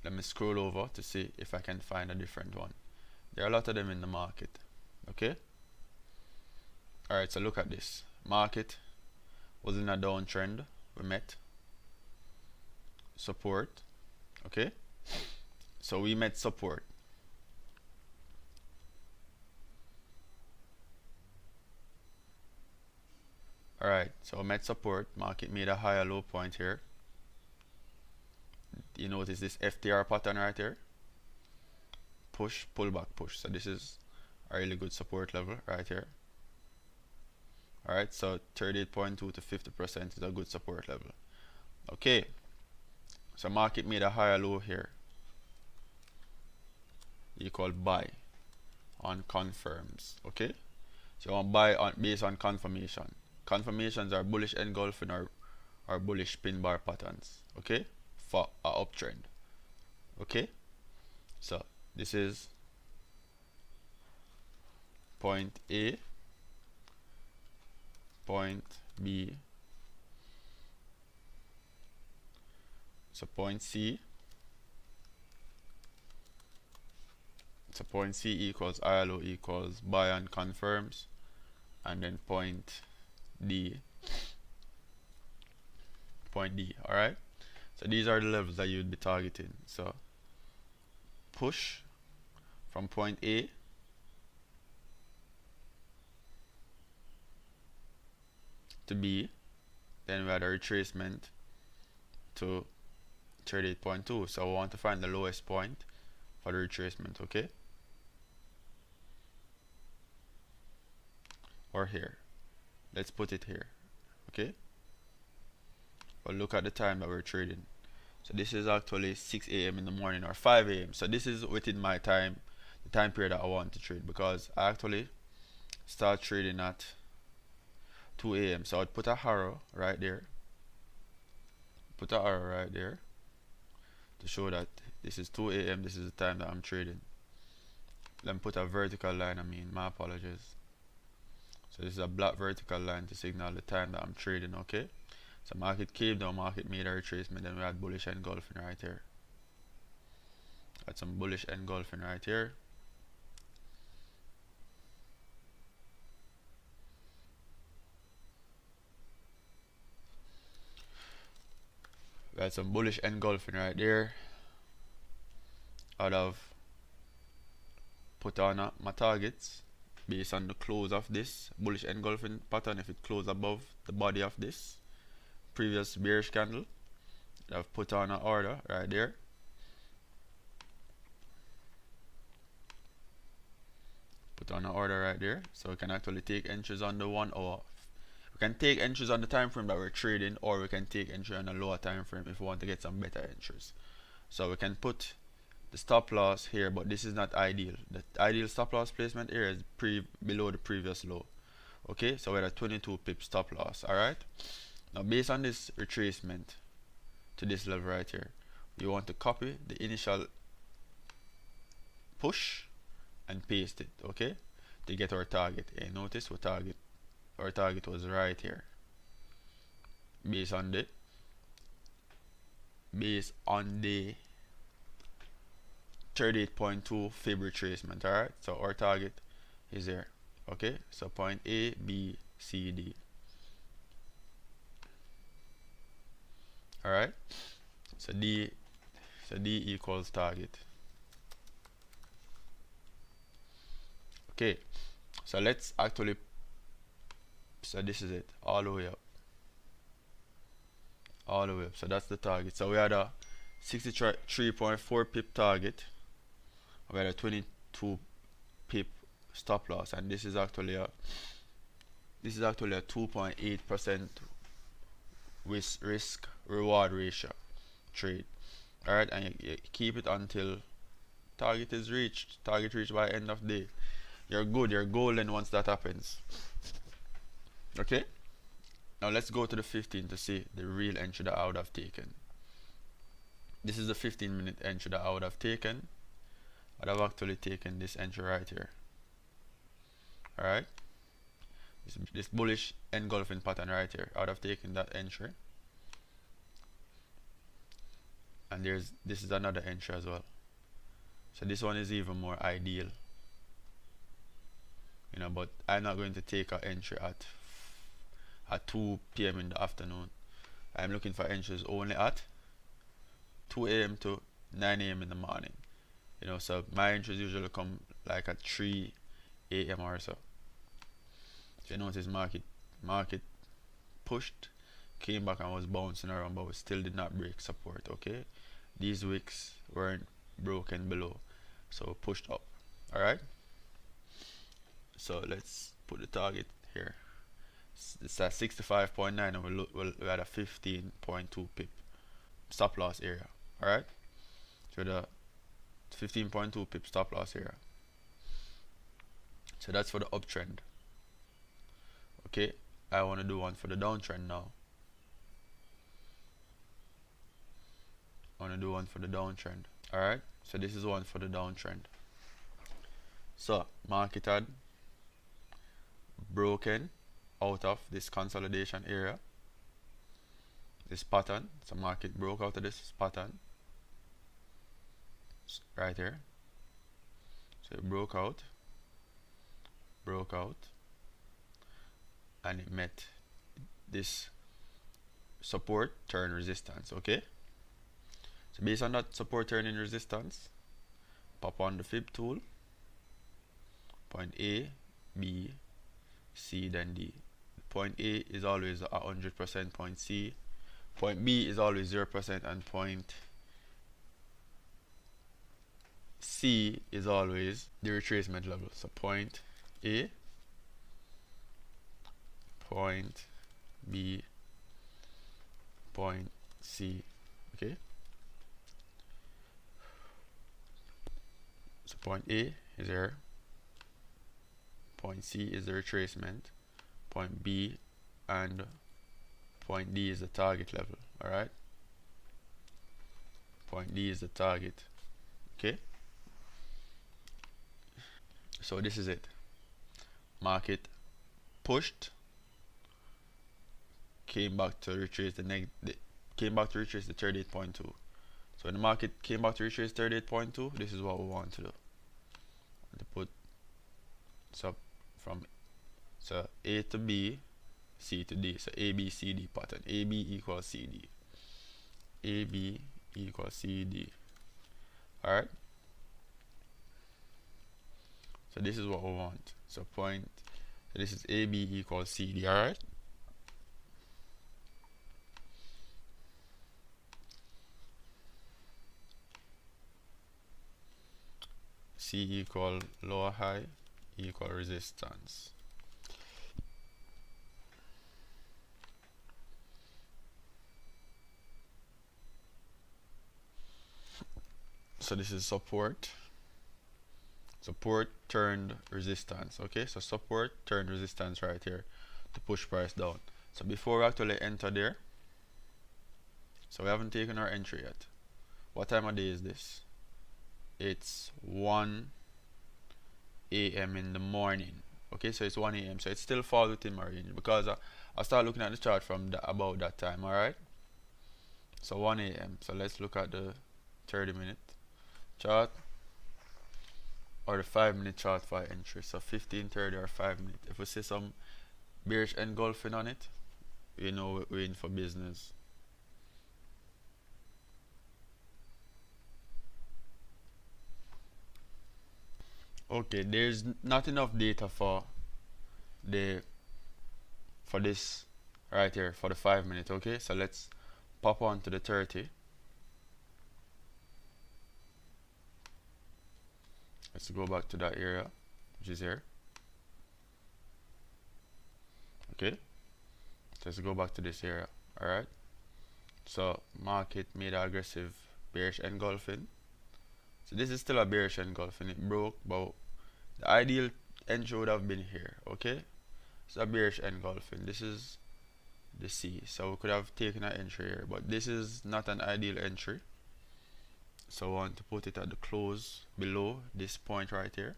Let me scroll over to see if I can find a different one. There are a lot of them in the market. Okay, alright, so look at this. Market was in a downtrend. We met support. Okay, so we met support. Alright, so we met support. Market made a higher low point here. You notice this FTR pattern right here. Push, pull back, push. So this is a really good support level right here. Alright, so 38.2 to 50% is a good support level. Okay, so market made a higher low here. Equal buy on confirms. Okay, so you want buy on based on confirmation. Confirmations are bullish engulfing or bullish pin bar patterns. Okay, for a uptrend. Okay, so this is point A, point B, so point C. So point C equals ILO equals buy and confirms. and then point D. Alright, so these are the levels that you would be targeting. So push from point A to B, then we had a retracement to 38.2. so we want to find the lowest point for the retracement, okay? Or here, let's put it here, okay? But look at the time that we're trading. So this is actually 6 a.m. in the morning or 5 a.m. So this is within my time, the time period that I want to trade, because I actually start trading at 2 a.m. So I'd put a arrow right there. Put an arrow right there to show that this is 2 a.m. This is the time that I'm trading. Then put a vertical line, my apologies. So this is a black vertical line to signal the time that I'm trading, okay? So market came down, market made a retracement, then we had bullish engulfing right here. Got some bullish engulfing right here. We had some bullish engulfing right there. I'd have put on my targets based on the close of this bullish engulfing pattern. If it closed above the body of this previous bearish candle, I've put on an order right there. Put on an order right there, so we can actually take entries on the 1 hour. We can take entries on the time frame that we're trading, or we can take entry on a lower time frame if we want to get some better entries. So we can put the stop loss here, but this is not ideal. The ideal stop loss placement here is below the previous low. Okay, so we're at 22 pip stop loss. Alright, now based on this retracement to this level right here, you want to copy the initial push and paste it, okay, to get our target. And notice our target was right here, based on the 38.2 fib retracement. Alright, so our target is here, okay? So point A, B, C, D. Alright, so D equals target. Okay, so let's actually, so this is it, all the way up, so that's the target. So we had a 63.4 pip target, we had a 22 pip stop loss, and this is actually a 2.8% risk reward ratio trade. Alright, and you keep it until target reached by end of day. You're good, you're golden once that happens. Okay, now let's go to the 15 to see the real entry that I would have taken. This is the 15-minute entry that I would have taken. I'd have actually taken this entry right here. Alright, this bullish engulfing pattern right here, I would have taken that entry. And this is another entry as well. So this one is even more ideal, but I'm not going to take an entry at 2 p.m. in the afternoon. I'm looking for entries only at 2 a.m. to 9 a.m. in the morning. So my entries usually come like at 3 a.m. or so. So you notice market pushed, came back and was bouncing around, but we still did not break support. Okay, these wicks weren't broken below, so pushed up. Alright, so let's put the target here. It's at 65.9 and we had a 15.2 pip stop loss area. Alright, so the 15.2 pip stop loss area. So that's for the uptrend. Okay, I want to do one for the downtrend now. Alright, so this is one for the downtrend. So market had broken out of this consolidation area, this pattern. So market broke out of this pattern right here. So it broke out, and it met this support turn resistance. Okay, so based on that support turning resistance, pop on the fib tool, point A, B, C, then D. Point A is always 100%, point C, point B is always 0%, and point C is always the retracement level. So point A, point B, point C. Okay, so point A is there, point C is the retracement, point B and point D is the target level. Alright, point D is the target. Okay, so this is it. Market pushed, came back to retrace the 38.2. So when the market came back to retrace 38.2, this is what we want to do. To put so A to B, C to D. So A B C D pattern. AB equals CD. AB equals CD. Alright. So this is what we want. So this is AB equals CD. Alright. C equal lower high equal resistance. So this is support turned resistance. Okay, so support turned resistance right here to push price down. So before we actually enter there, so we haven't taken our entry yet. What time of day is this? It's 1 a.m. in the morning. Okay, so it's 1 a.m. so it still falls within my range because I start looking at the chart from about that time. Alright, so 1 a.m. so let's look at the 30-minute chart or the 5-minute chart for entry. So 15:30 or 5 minutes. If we see some bearish engulfing on it, you know we're in for business. Okay, there's not enough data for this right here for the 5 minute. Okay, so let's pop on to the 30. Let's go back to that area, which is here. Okay, let's go back to this area. Alright, so market made an aggressive bearish engulfing. So this is still a bearish engulfing. It broke, but the ideal entry would have been here. Okay, it's a bearish engulfing. This is the C, so we could have taken an entry here, but this is not an ideal entry. So I want to put it at the close below this point right here,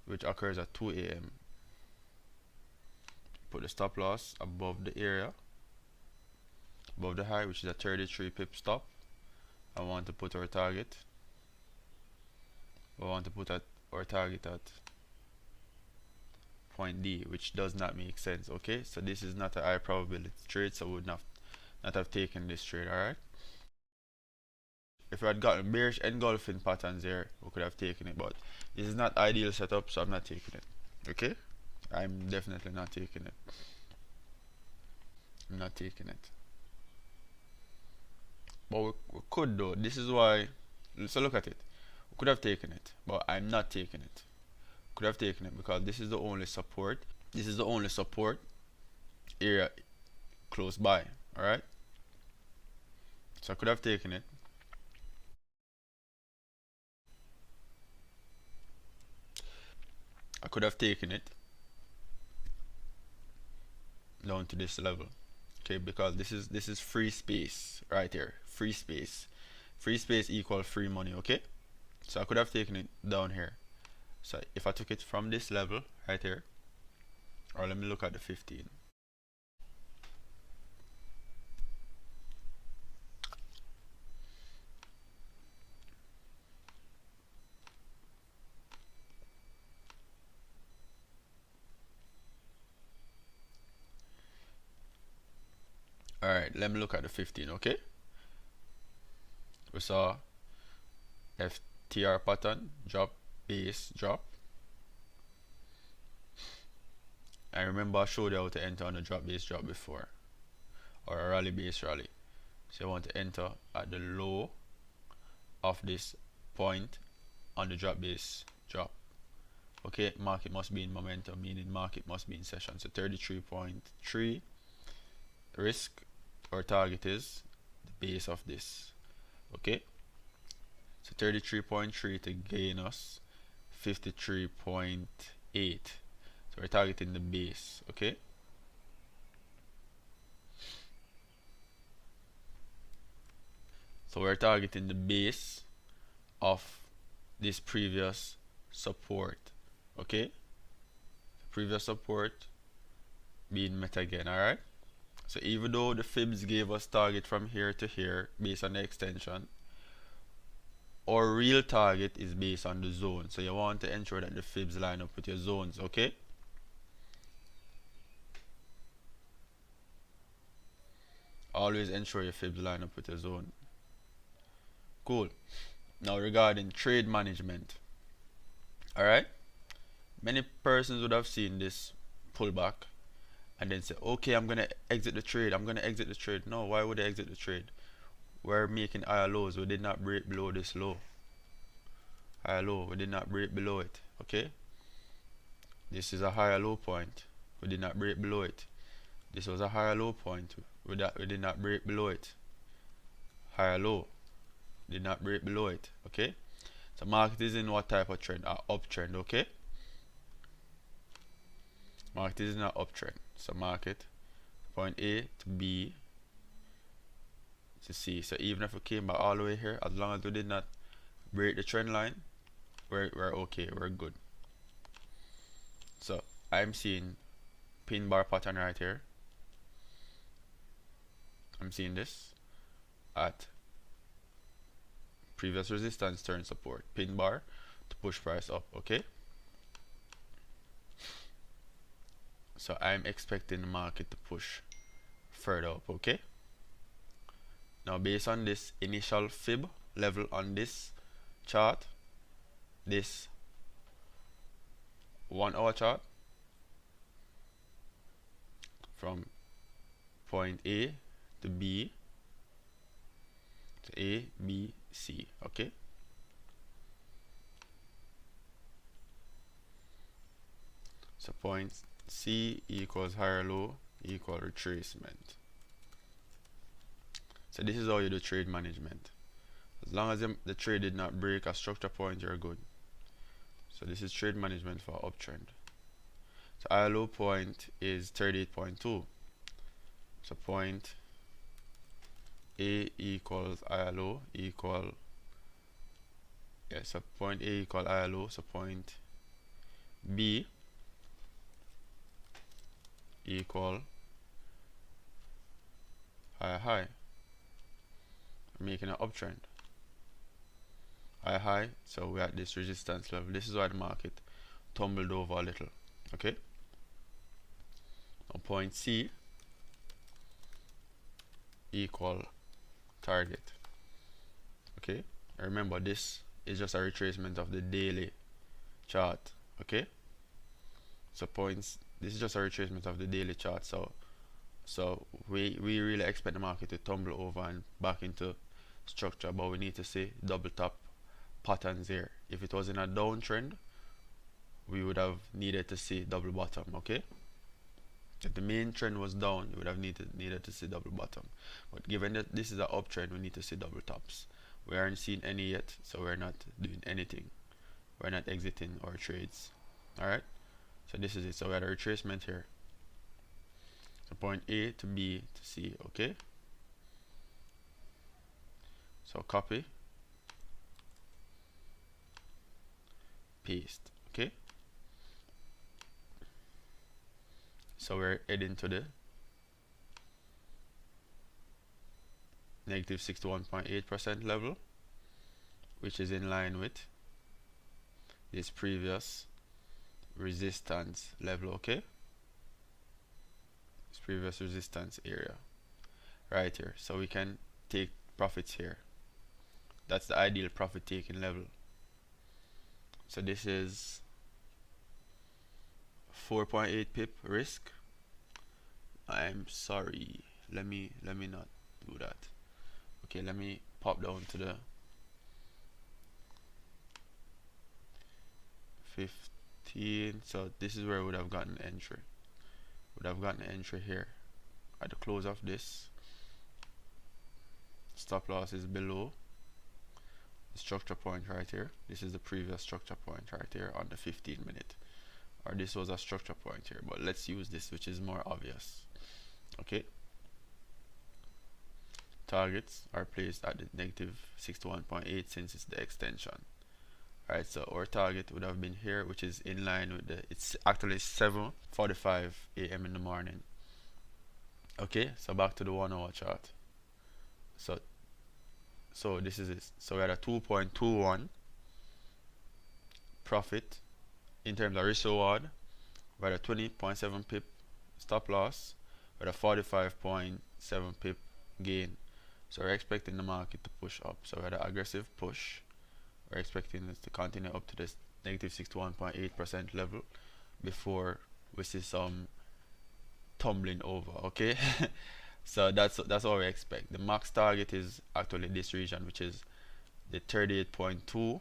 which occurs at 2 a.m. Put the stop loss above the area, above the high, which is a 33 pip stop. I want to put our target. I want to put our target at point D, which does not make sense. Okay, so this is not a high probability trade, so we would not have taken this trade. Alright, if we had gotten bearish engulfing patterns here, we could have taken it, but this is not ideal setup, so I'm not taking it. Okay, I'm definitely not taking it. I'm not taking it, but we could though. This is why. So look at it. We could have taken it, but I'm not taking it. Could have taken it because this is the only support. This is the only support area close by. Alright, so I could have taken it. I could have taken it down to this level. Okay, because this is free space right here. Free space equal free money. Okay, so I could have taken it down here. So if I took it from this level right here, or let me look at the 15. Alright, let me look at the 15, okay? We saw FTR pattern, drop, base, drop. I remember I showed you how to enter on a drop base drop before, or a rally base rally. So you want to enter at the low of this point on the drop base drop. Okay, market must be in momentum, meaning market must be in session. So 33.3 risk or target is the base of this. Okay, so 33.3 to gain us 53.8. So we're targeting the base. Okay, so we're targeting the base of this previous support. Okay, previous support being met again. Alright, so even though the fibs gave us target from here to here based on the extension, our real target is based on the zone. So you want to ensure that the fibs line up with your zones. Okay, always ensure your fibs line up with your zone. Cool. Now regarding trade management, alright, many persons would have seen this pullback and then say, okay, I'm gonna exit the trade, No, why would I exit the trade? We're making higher lows. We did not break below this low. Higher low, we did not break below it. Okay, this is a higher low point, we did not break below it. This was a higher low point, we did not break below it. Higher low, did not break below it. Okay, so market is in what type of trend? An uptrend. Okay, market is in an uptrend. So market point A to B to C. So even if we came back all the way here, as long as we did not break the trend line, we're okay, we're good. So I'm seeing pin bar pattern right here. I'm seeing this at previous resistance turn support, pin bar to push price up. Okay, so I'm expecting the market to push further up. Okay, now based on this initial fib level on this chart, this 1 hour chart, from point A to B to A, B, C. Okay, so point C equals higher low equal retracement. So this is how you do trade management. As long as the trade did not break a structure point, you're good. So this is trade management for uptrend. So higher low point is 38.2. So point A equals higher low equal, so point A equal higher low, so point B equal higher high. We're making an uptrend. Higher high, so we're at this resistance level. This is why the market tumbled over a little. Okay, now point C equal target. Okay, remember this is just a retracement of the daily chart. Okay, so points, this is just a retracement of the daily chart. So we really expect the market to tumble over and back into structure, but we need to see double top patterns here. If it was in a downtrend, we would have needed to see double bottom. Okay, if the main trend was down, you would have needed to see double bottom, but given that this is an uptrend, we need to see double tops. We aren't seeing any yet, so we're not doing anything. We're not exiting our trades. Alright, so this is it. So we had a retracement here, so point A to B to C. Okay, so copy, paste. Okay, so we're heading to the negative 61.8% level, which is in line with this previous resistance level. Okay, this previous resistance area, right here. So we can take profits here. That's the ideal profit taking level. So this is 4.8 pip risk. I'm sorry, let me not do that. Okay, let me pop down to the 15. So this is where I would have gotten entry. Would have gotten entry here at the close of this. Stop loss is below the structure point right here. This is the previous structure point right here on the 15-minute, or this was a structure point here, but let's use this, which is more obvious. Okay, targets are placed at the negative 61.8 since it's the extension. Alright, so our target would have been here, which is in line with the, it's actually 7:45 a.m. in the morning. Okay, so back to the 1 hour chart. So this is it. So we had a 2.21 profit in terms of risk reward. We had a 20.7 pip stop loss. We had a 45.7 pip gain. So we're expecting the market to push up. So we had an aggressive push. We're expecting this to continue up to this negative 61.8% level before we see some tumbling over. Okay. So that's what we expect. The max target is actually this region, which is the 38.2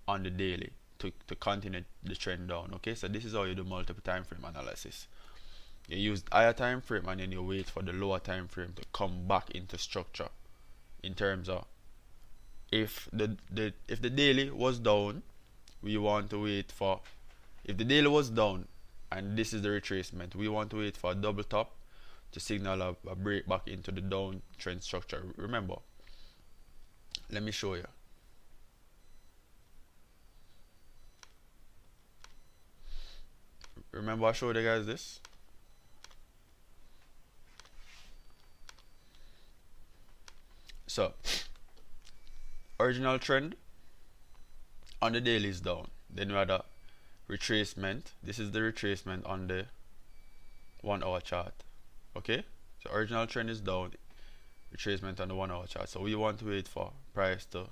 on the daily to continue the trend down. Okay, so this is how you do multiple time frame analysis. You use higher time frame and then you wait for the lower time frame to come back into structure. In terms of if the daily was down, we want to wait for, if the daily was down and this is the retracement, we want to wait for a double top to signal a break back into the downtrend structure. Remember, let me show you. Remember I showed you guys this? So original trend on the daily is down, then we had a retracement. This is the retracement on the 1 hour chart. Okay, so original trend is down, retracement on the 1 hour chart. So we want to wait for price to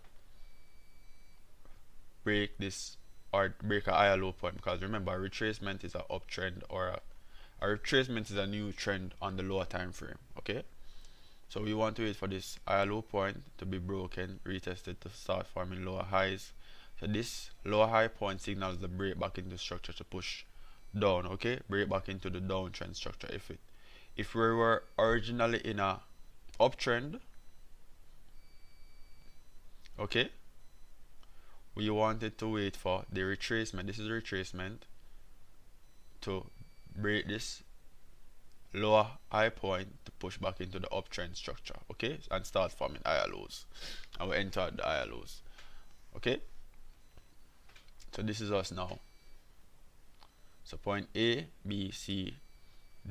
break this or break a higher low point, because remember, a retracement is an uptrend, or a retracement is a new trend on the lower time frame. Okay, so we want to wait for this higher low point to be broken, retested to start forming lower highs. So this lower high point signals the break back into structure to push down. Okay, break back into the downtrend structure. If we were originally in a uptrend, okay, we wanted to wait for the retracement. This is the retracement to break this lower high point to push back into the uptrend structure, okay, and start forming higher lows, and we enter the higher lows. Okay, so this is us now. So point A, B, C,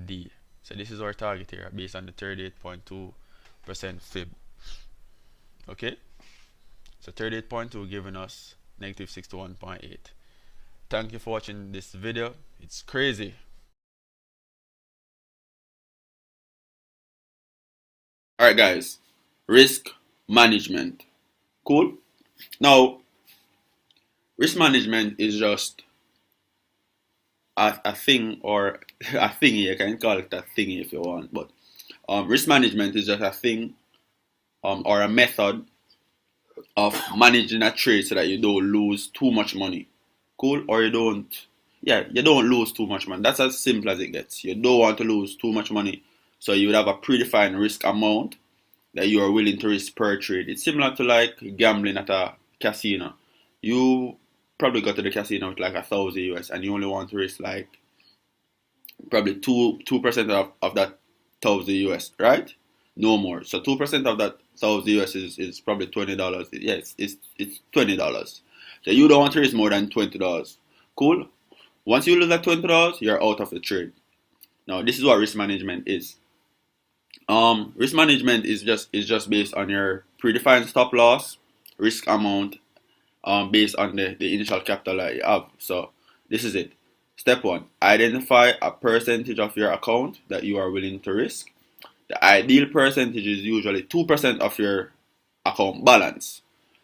D. So this is our target here based on the 38.2% fib. Okay, so 38.2 giving us negative 61.8. Thank you for watching this video. It's crazy. Alright guys, risk management. Cool. Now, risk management is just a thing, or a thingy. You can call it a thingy if you want, but risk management is just a thing or a method of managing a trade so that you don't lose too much money. Cool. Or you don't lose too much money. That's as simple as it gets. You don't want to lose too much money, so you would have a predefined risk amount that you are willing to risk per trade. It's similar to like gambling at a casino. You probably go to the casino with like 1,000 US and you only want to risk like probably 2% of that 1,000 US, right? No more. So 2% of that 1,000 US is probably $20. Yes, it's $20. So you don't want to risk more than $20. Cool. Once you lose that $20, you're out of the trade. Now this is what risk management is. Risk management is just based on your predefined stop loss, risk amount, based on the initial capital that you have. So this is it. Step 1, identify a percentage of your account that you are willing to risk. The ideal percentage is usually 2% of your account balance.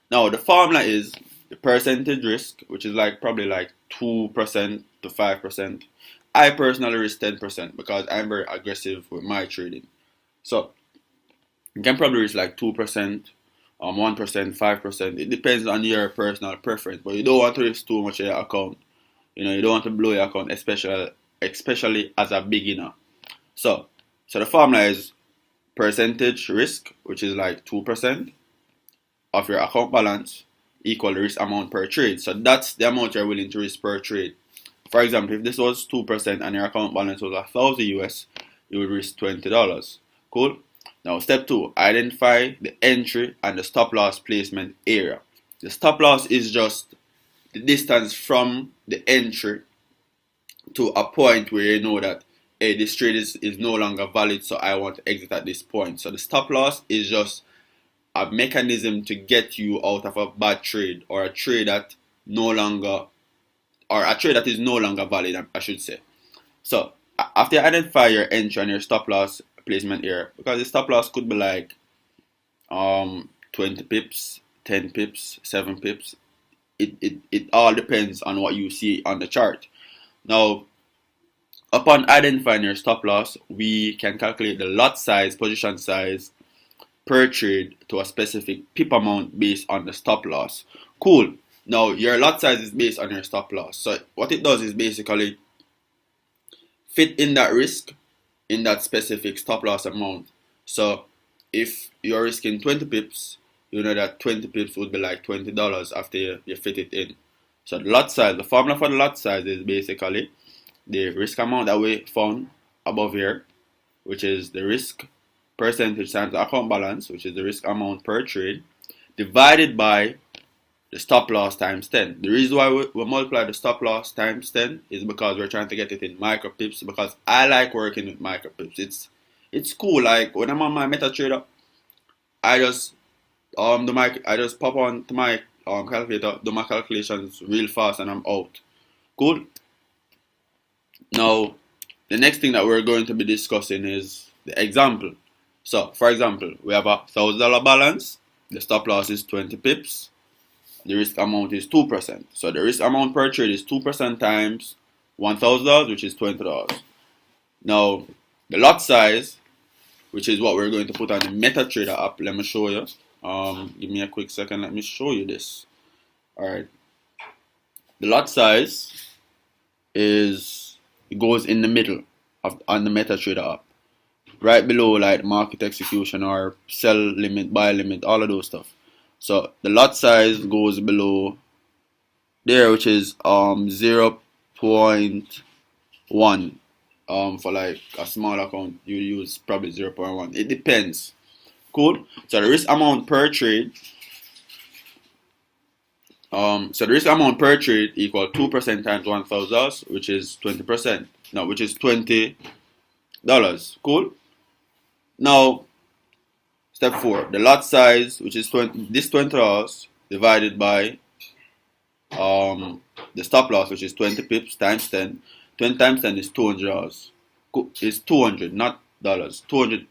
Now the formula is the percentage risk, which is like probably like 2% to 5%. I personally risk 10% because I'm very aggressive with my trading. So you can probably risk like 2%, 1%, 5%. It depends on your personal preference, but you don't want to risk too much of your account. You know, you don't want to blow your account, especially as a beginner. So the formula is percentage risk, which is like 2% of your account balance, equal the risk amount per trade. So that's the amount you're willing to risk per trade. For example, if this was 2% and your account balance was $1,000 US, you would risk $20. Cool? Now step 2, identify the entry and the stop loss placement area. The stop loss is just the distance from the entry to a point where you know that, hey, this trade is no longer valid, so I want to exit at this point. So the stop loss is just a mechanism to get you out of a bad trade, or a trade that is no longer valid, I should say. So after you identify your entry and your stop loss placement area, because the stop loss could be like 20 pips, 10 pips, 7 pips. It all depends on what you see on the chart. Now, upon identifying your stop loss, we can calculate the lot size, position size per trade to a specific pip amount based on the stop loss. Cool. Now, your lot size is based on your stop loss. So what it does is basically fit in that risk in that specific stop loss amount. So if you're risking 20 pips, you know that 20 pips would be like $20 after you fit it in. So the lot size, the formula for the lot size is basically the risk amount that we found above here, which is the risk percentage times the account balance, which is the risk amount per trade, divided by the stop loss times 10. The reason why we multiply the stop loss times 10 is because we're trying to get it in micro pips, because I like working with micro pips. It's cool. Like when I'm on my MetaTrader, I just pop on to my calculator, do my calculations real fast, and I'm out. Cool. Now, the next thing that we're going to be discussing is the example. So, for example, we have a $1,000 balance. The stop loss is 20 pips. The risk amount is 2%. So the risk amount per trade is 2% times $1,000, which is $20. Now, the lot size, which is what we're going to put on the MetaTrader app. Let me show you. Give me a quick second. Let me show you this. Alright. The lot size goes in the middle on the MetaTrader app. Right below like market execution or sell limit, buy limit, all of those stuff. So the lot size goes below there, which is 0.1. For like a small account, you use probably 0.1. It depends. Cool. So the risk amount per trade. Equal 2% times $1,000, which is 20%. No, which is $20. Cool. Now, step 4, the lot size, which is $20 divided by the stop loss, which is 20 pips times 10. 20 times 10 is $200. It's 200, not dollars. 200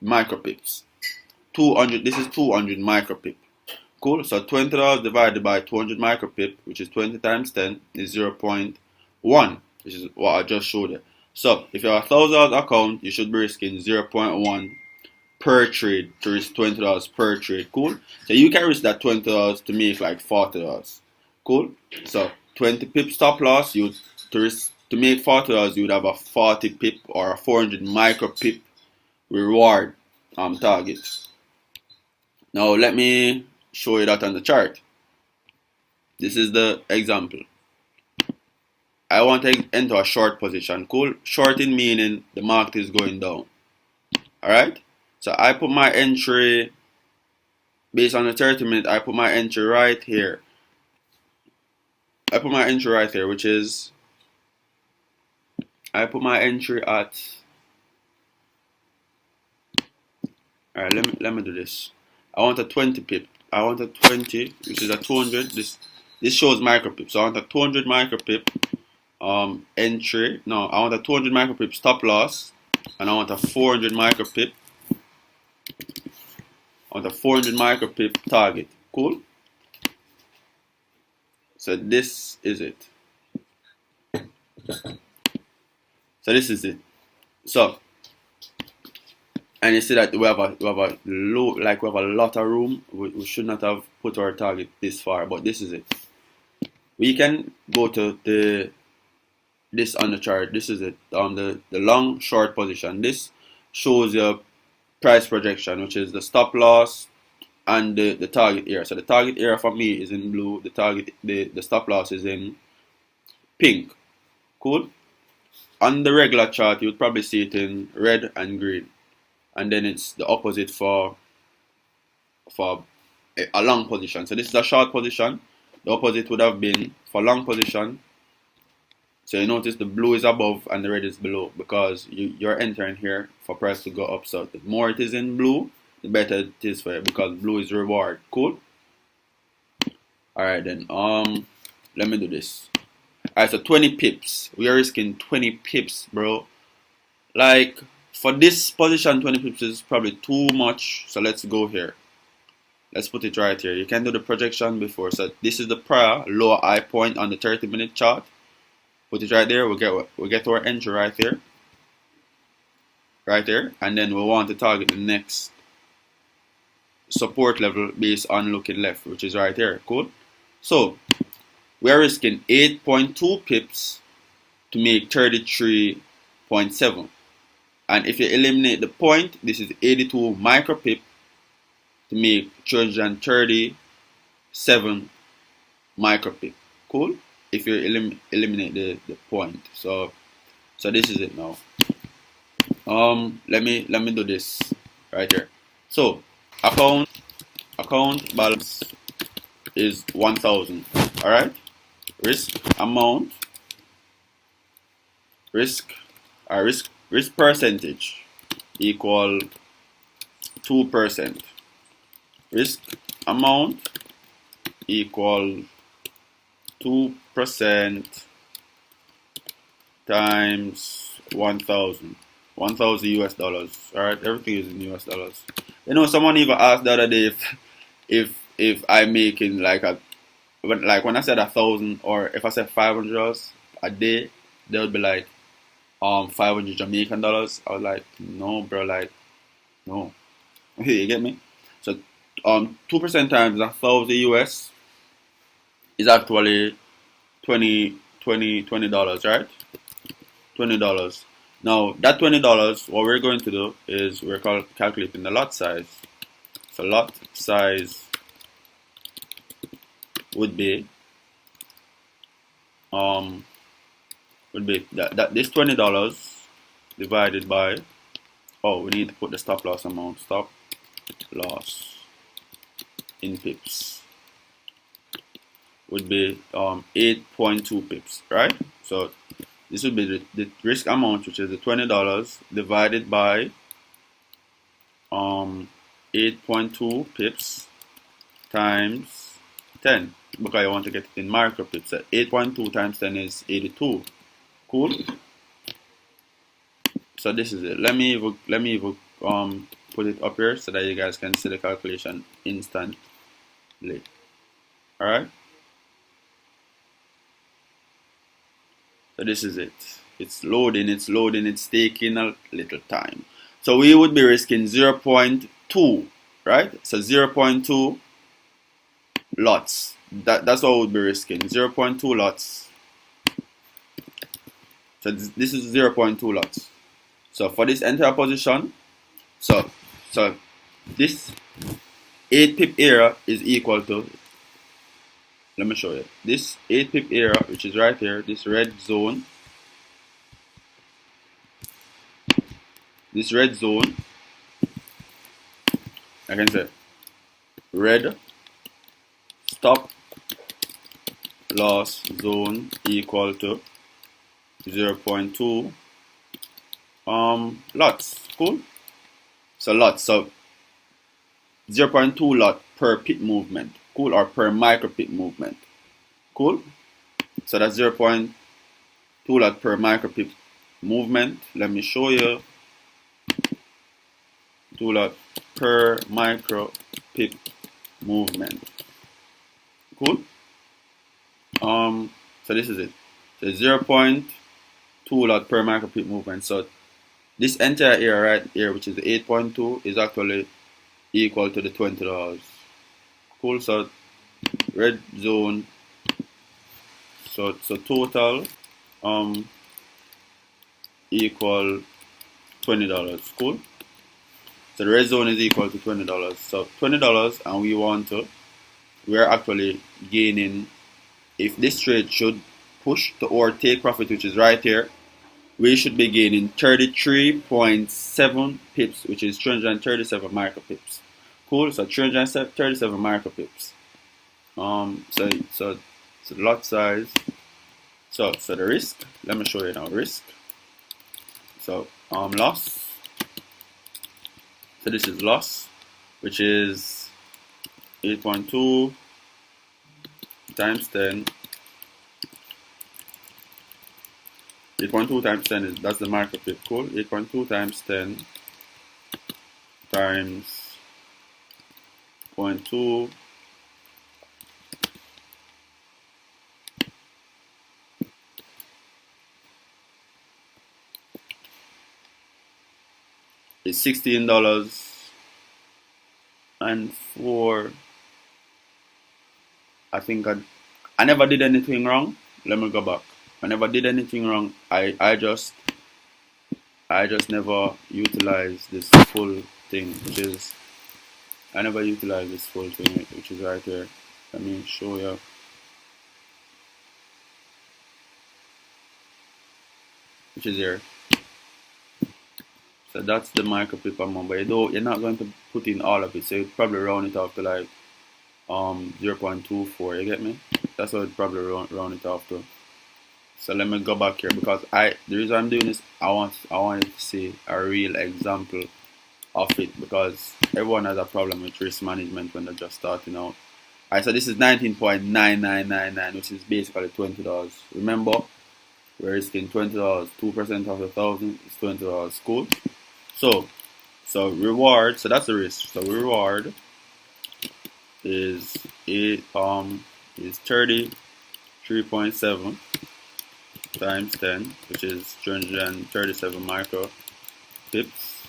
micro pips. 200. This is 200 micro pip. Cool. So $20 divided by 200 micro pip, which is 20 times 10, is 0.1, which is what I just showed you. So if you have a $1,000 account, you should be risking 0.1 per trade to risk $20 per trade. Cool. So you can risk that $20 to make like $40. Cool. So 20 pip stop loss, to make $40, you would have a 40 pip or a 400 micro pip reward target. Now let me show you that on the chart. This is the example. I want to enter a short position. Cool. Shorting meaning the market is going down. Alright. So I put my entry based on the 30 minute. I put my entry right here. Which is, I put my entry at, alright, let me do this. I want a 20 pip. I want a 20, which is a 200. This shows micro pip. So I want a 200 micro pip entry. No, I want a 200 micro pip stop loss, and I want a 400 micro pip on the 400 micro pip target. Cool. So this is it. So this is it. So, and you see that we have a low, like we have a lot of room. We should not have put our target this far, but this is it. We can go to this on the chart. This is it. The long short position. This shows your price projection, which is the stop loss and the target area. So the target area for me is in blue. The stop loss is in pink. Cool. On the regular chart, you would probably see it in red and green, and then it's the opposite for a long position. So this is a short position. The opposite would have been for long position. So you notice the blue is above and the red is below, because you're entering here for price to go up. So the more it is in blue, the better it is for you, because blue is reward. Cool. All right then. Let me do this. All right, so 20 pips. We are risking 20 pips, bro. Like for this position, 20 pips is probably too much. So let's go here. Let's put it right here. You can do the projection before. So this is the prior lower high point on the 30-minute chart. Put it right there. We'll get our entry right there. Right there. And then we want to target the next support level based on looking left, which is right here. Cool. So we are risking 8.2 pips to make 33.7. And if you eliminate the point, this is 82 micro pip to make 237 micro pip. Cool. If you eliminate the point. So this is it now. Let me do this right here. So account balance is 1,000. All right. Risk amount, risk percentage equal 2%. Risk amount equal 2% times 1,000 US dollars. All right, everything is in US dollars. You know, someone even asked the other day if I'm making like when I said 1,000, or if I said $500 a day, they would be like 500 Jamaican dollars. I was like, no, bro, like no. You get me? So 2% times 1,000 US is actually $20, right? $20. Now that $20, what we're going to do is we're calculating the lot size. So lot size would be that this $20 divided by, we need to put the stop loss amount. Stop loss in pips would be 8.2 pips, right? So this would be the risk amount, which is the $20 divided by 8.2 pips times 10, because I want to get it in micro pips. So 8.2 times 10 is 82. Cool. So this is it. Let me put it up here so that you guys can see the calculation instantly. All right. So this is it. It's loading. It's taking a little time. So we would be risking 0.2, right? So 0.2 lots. That's what we would be risking. 0.2 lots. So this is 0.2 lots. So for this entire position, so this 8 pip area is equal to, let me show you. This 8 pip area, which is right here, this red zone. This red zone, I can say red stop loss zone equal to 0.2 lots. Cool. So lots, so 0.2 lot per pip movement. Cool. Or per micro pip movement. Cool. So that's 0.2 lot per micro pip movement. Let me show you. 2 lot per micro pip movement. Cool. So this is it. So 0.2 lot per micro pip movement. So this entire area right here, which is the 8.2, is actually equal to the $20. Cool. So red zone. So total equal $20. Cool. So the red zone is equal to $20. So $20, and we're actually gaining. If this trade should push to or take profit, which is right here, we should be gaining 33.7 pips, which is 337 micro pips. Cool. So 337 micro pips. So the lot size. So the risk. Let me show you now. Risk. So loss. So this is loss, which is 8.2 times 10. 8.2 times 10 is, that's the market pip. Cool. 8.2 times 10 times 0.2 is $16.04. I think I never did anything wrong. Let me go back. I never did anything wrong. I just never utilized this full thing, which is I never utilized this full thing, which is right here. Let me show you. Which is here. So that's the micro pip amount, but you're not going to put in all of it, so you'd probably round it off to like 0.24. You get me? That's what I'd probably round it off to. So let me go back here, because the reason I'm doing this, I wanted to see a real example of it, because everyone has a problem with risk management when they're just starting out. Alright, so this is 19.9999, which is basically $20. Remember, we're risking $20. 2% of the 1,000 is $20. Cool. So reward. So that's the risk. So reward is 33.7 times 10, which is 337 micro pips,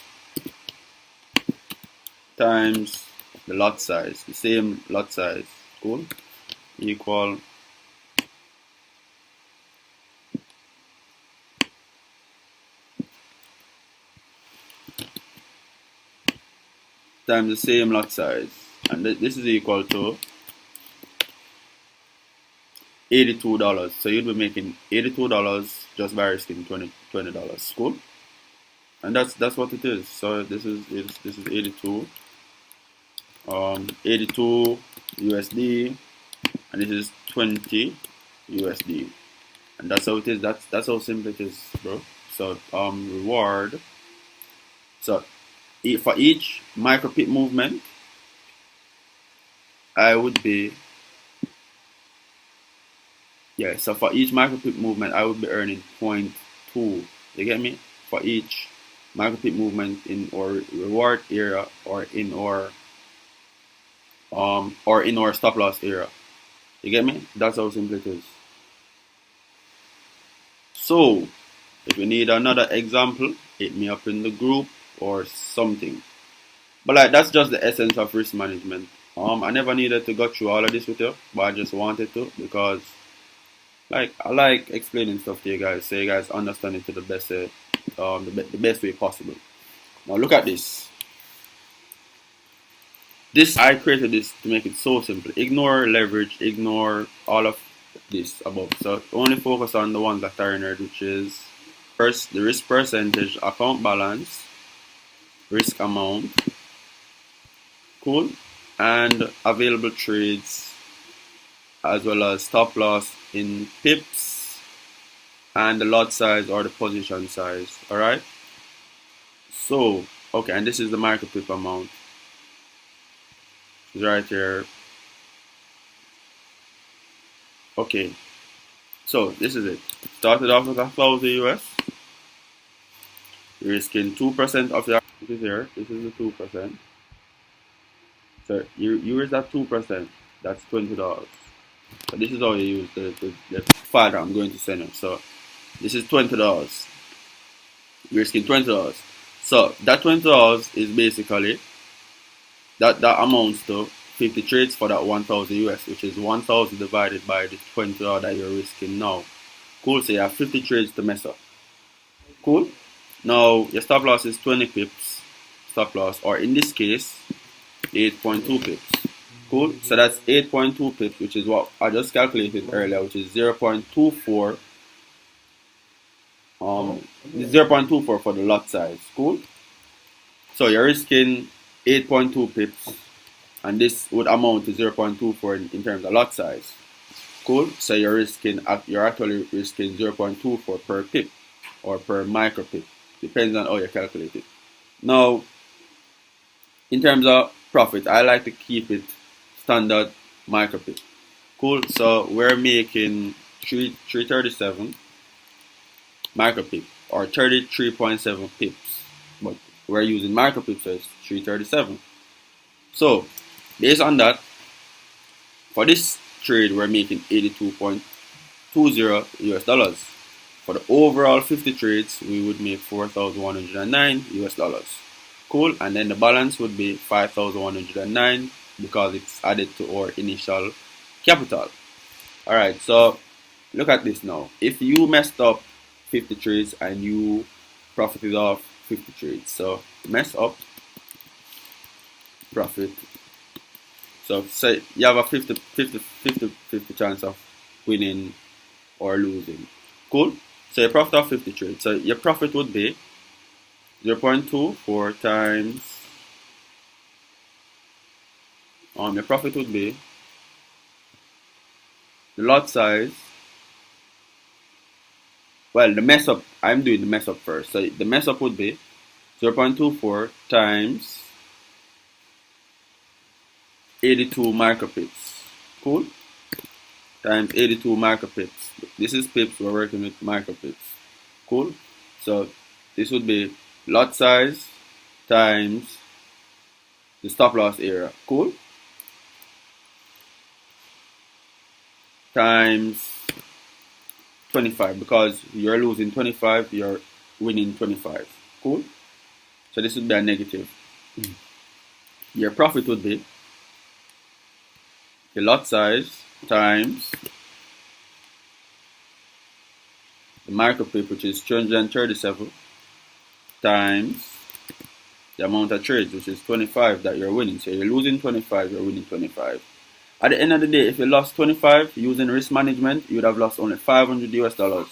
times the lot size, the same lot size. Cool. Equal times the same lot size, and this is equal to $82. So you'll be making $82 just by risking $20. Cool. And that's what it is. So this is 82 USD, and this is 20 USD, and that's how it is. That's how simple it is, bro. So reward. So for each micro pip movement, so for each micro pip movement, I would be earning 0.2. You get me? For each micro pip movement in our reward area, or in our stop loss area. You get me? That's how simple it is. So if you need another example, hit me up in the group or something. But like, that's just the essence of risk management. I never needed to go through all of this with you, but I just wanted to, because like, I like explaining stuff to you guys, so you guys understand it to the best way possible. Now look at this. I created this to make it so simple. Ignore leverage, ignore all of this above. So only focus on the ones that are in red, which is first the risk percentage, account balance, risk amount, cool, and available trades, as well as stop loss in pips, and the lot size or the position size. Alright, so okay, and this is the micro pip amount. It's right here. Okay, so this is it. Started off with 1,000 US. Risking 2% of your, this is here. This is the 2%. So you use that 2%, that's $20. So this is how you use the file that I'm going to send you. So this is $20. You're risking $20. So that $20 is basically that amounts to 50 trades for that 1,000 US, which is 1,000 divided by the $20 that you're risking now. Cool. So you have 50 trades to mess up. Cool. Now your stop loss is 20 pips stop loss, or in this case 8.2 pips. Cool. So that's 8.2 pips, which is what I just calculated earlier, which is 0.24 0.24 for the lot size. Cool. So you're risking 8.2 pips, and this would amount to 0.24 in terms of lot size. Cool. So you're actually risking 0.24 per pip or per micro pip, depends on how you calculate it. Now, in terms of profit, I like to keep it standard micro pip. Cool. So we're making 337 micro pip, or 33.7 pips, but we're using micro pips, so it's 337. So based on that, for this trade we're making 82.20 US dollars. For the overall 50 trades we would make 4,109 US dollars. Cool. And then the balance would be 5,109 because it's added to our initial capital. Alright, so look at this now. If you messed up 50 trades and you profited off 50 trades, so mess up, profit. So say you have a 50 chance of winning or losing. Cool. So you profit off 50 trades. So your profit would be 0.24 times your profit would be the lot size. Well, the mess up, I'm doing the mess up first. So the mess up would be 0.24 times 82 micropips. Cool. Times 82 micropips. This is pips, we're working with micropips. Cool. So this would be lot size times the stop loss area. Cool. Times 25, because you're losing 25, you're winning 25. Cool. So this would be a negative. Your profit would be the lot size times the micro pip, which is 237, times the amount of trades, which is 25 that you're winning. So you're losing 25, you're winning 25. At the end of the day, if you lost 25 using risk management, you would have lost only 500 US dollars.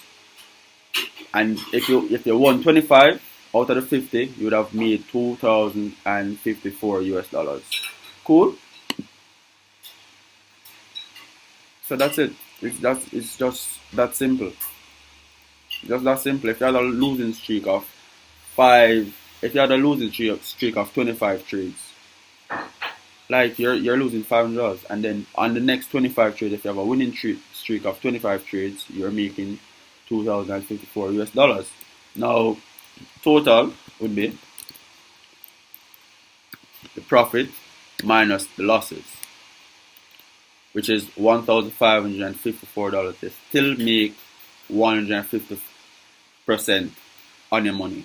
And if you won 25 out of the 50, you would have made 2,054 US dollars. Cool. So that's it. It's just that simple. Just that simple. If you had a losing streak of 25 trades, like you're losing $500, and then on the next 25 trades, if you have a winning streak of 25 trades, you're making 2,054 US dollars. Now, total would be the profit minus the losses, which is $1,554. They still make 150% on your money.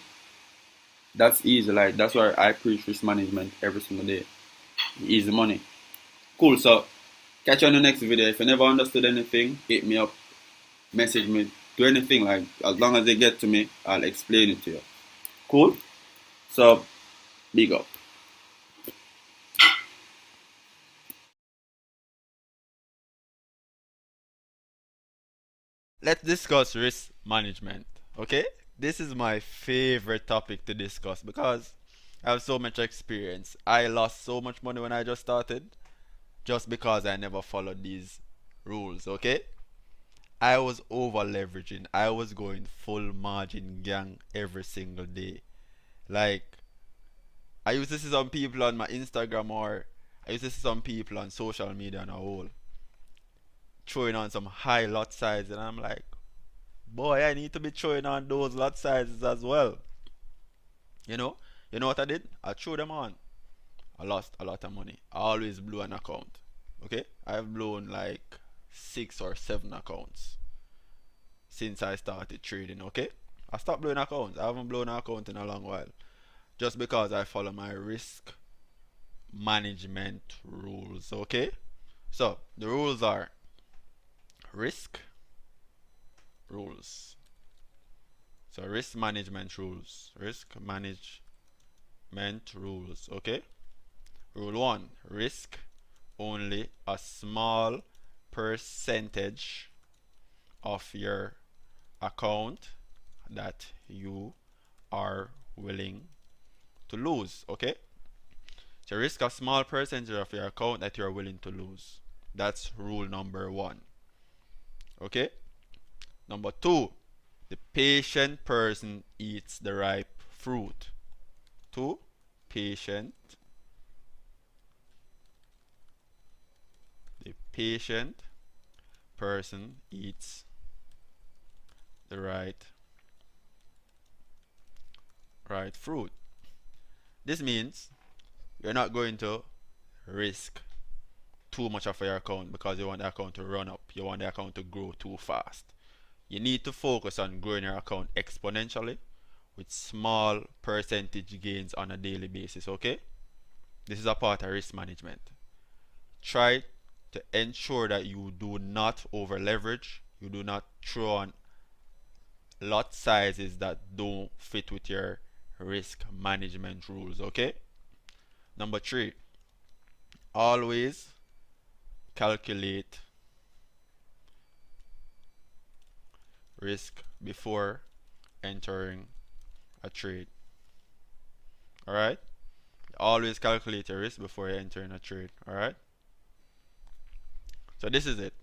That's easy. Like, that's why I preach risk management every single day. Easy money. Cool. So catch you on the next video. If you never understood anything, hit me up, message me, do anything. Like, as long as they get to me, I'll explain it to you. Cool. So big up. Let's discuss risk management. Okay, this is my favorite topic to discuss because I have so much experience. I lost so much money when I just started just because I never followed these rules. Okay, I was over leveraging. I was going full margin gang every single day. Like, I used to see some people on my Instagram, or I used to see some people on social media on a whole throwing on some high lot size, and I'm like, boy, I need to be throwing on those lot sizes as well. You know what I did? I threw them on. I lost a lot of money. I always blew an account. Okay, I've blown like 6 or 7 accounts since I started trading. Okay, I stopped blowing accounts. I haven't blown an account in a long while, just because I follow my risk management rules. Okay, so the rules are risk rules. So risk management rules. Risk management rules. Okay, rule 1: risk only a small percentage of your account that you are willing to lose. Okay, so risk a small percentage of your account that you are willing to lose. That's rule number 1. Okay, number 2: the patient person eats the ripe fruit. 2. The patient person eats the right fruit. This means you're not going to risk too much of your account because you want the account to run up. You want the account to grow too fast. You need to focus on growing your account exponentially with small percentage gains on a daily basis. Okay, this is a part of risk management. Try to ensure that you do not over leverage. You do not throw on lot sizes that don't fit with your risk management rules. Okay, number 3: always calculate risk before entering a trade. Alright, always calculate your risk before you enter in a trade. Alright, so this is it.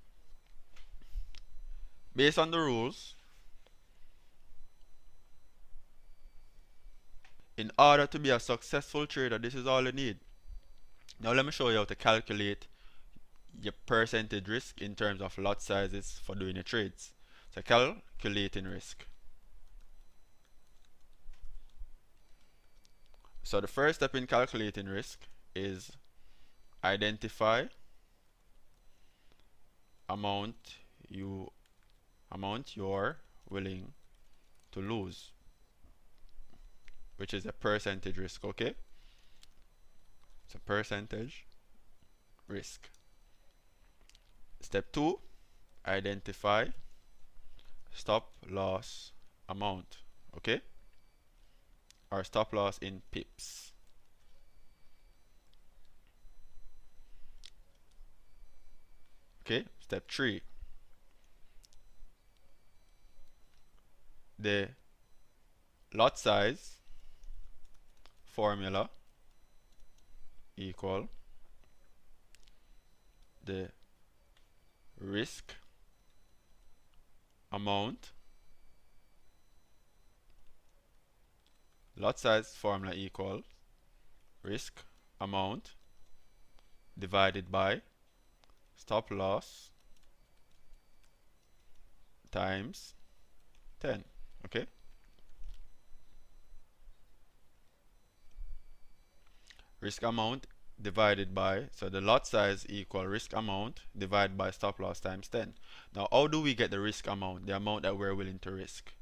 Based on the rules, in order to be a successful trader, this is all you need. Now let me show you how to calculate your percentage risk in terms of lot sizes for doing your trades. So calculating risk. So the first step in calculating risk is identify amount you're willing to lose, which is a percentage risk. Okay, it's a percentage risk. Step 2: identify stop loss amount. Okay, or stop loss in pips. Okay, step 3: the lot size formula equal the risk amount. Lot size formula equal risk amount divided by stop loss times 10. Okay, risk amount divided by, so the lot size equal risk amount divided by stop loss times 10. Now how do we get the risk amount, the amount that we're willing to risk?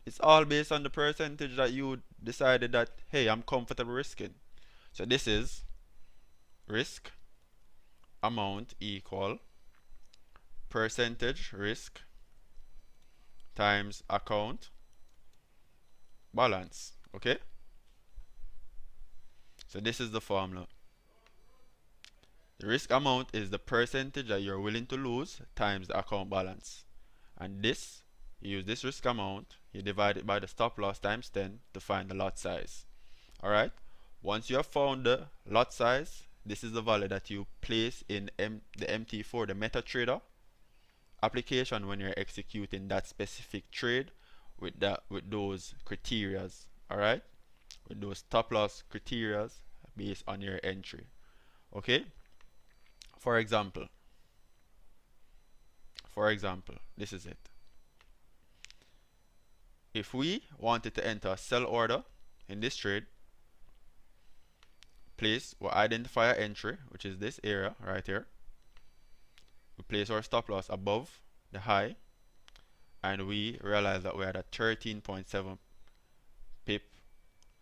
It's all based on the percentage that you decided that, hey, I'm comfortable risking. So this is risk amount equal percentage risk times account balance. Okay, so this is the formula. The risk amount is the percentage that you're willing to lose times the account balance, and this, you use this risk amount, you divide it by the stop loss times 10 to find the lot size. Alright, once you have found the lot size, this is the value that you place in the MT4, the MetaTrader application, when you're executing that specific trade with those criterias. Alright, with those stop loss criterias based on your entry. Okay, for example, this is it. If we wanted to enter a sell order in this trade, we'll identify an entry, which is this area right here. We place our stop loss above the high, and we realize that we're at a 13.7 pip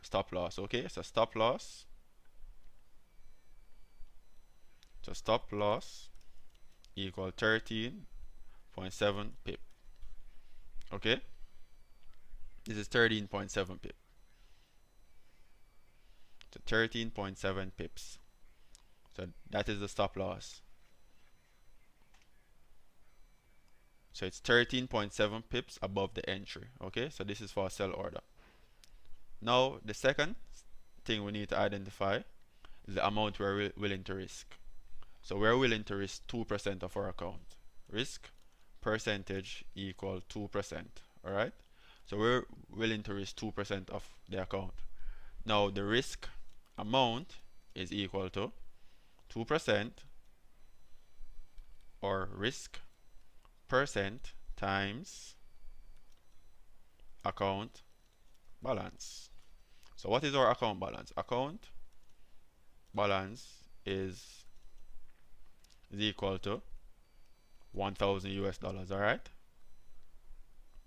stop loss. Okay, so stop loss equal 13.7 pip. Okay, this is 13.7 pip. So 13.7 pips. So that is the stop loss. So it's 13.7 pips above the entry. Okay, so this is for a sell order. Now the second thing we need to identify is the amount we're willing to risk. So we're willing to risk 2% of our account. Risk percentage equal 2%. Alright? So we're willing to risk 2% of the account. Now the risk amount is equal to 2% or risk percent times account balance. So what is our account balance? Account balance is equal to 1,000 US dollars. All right,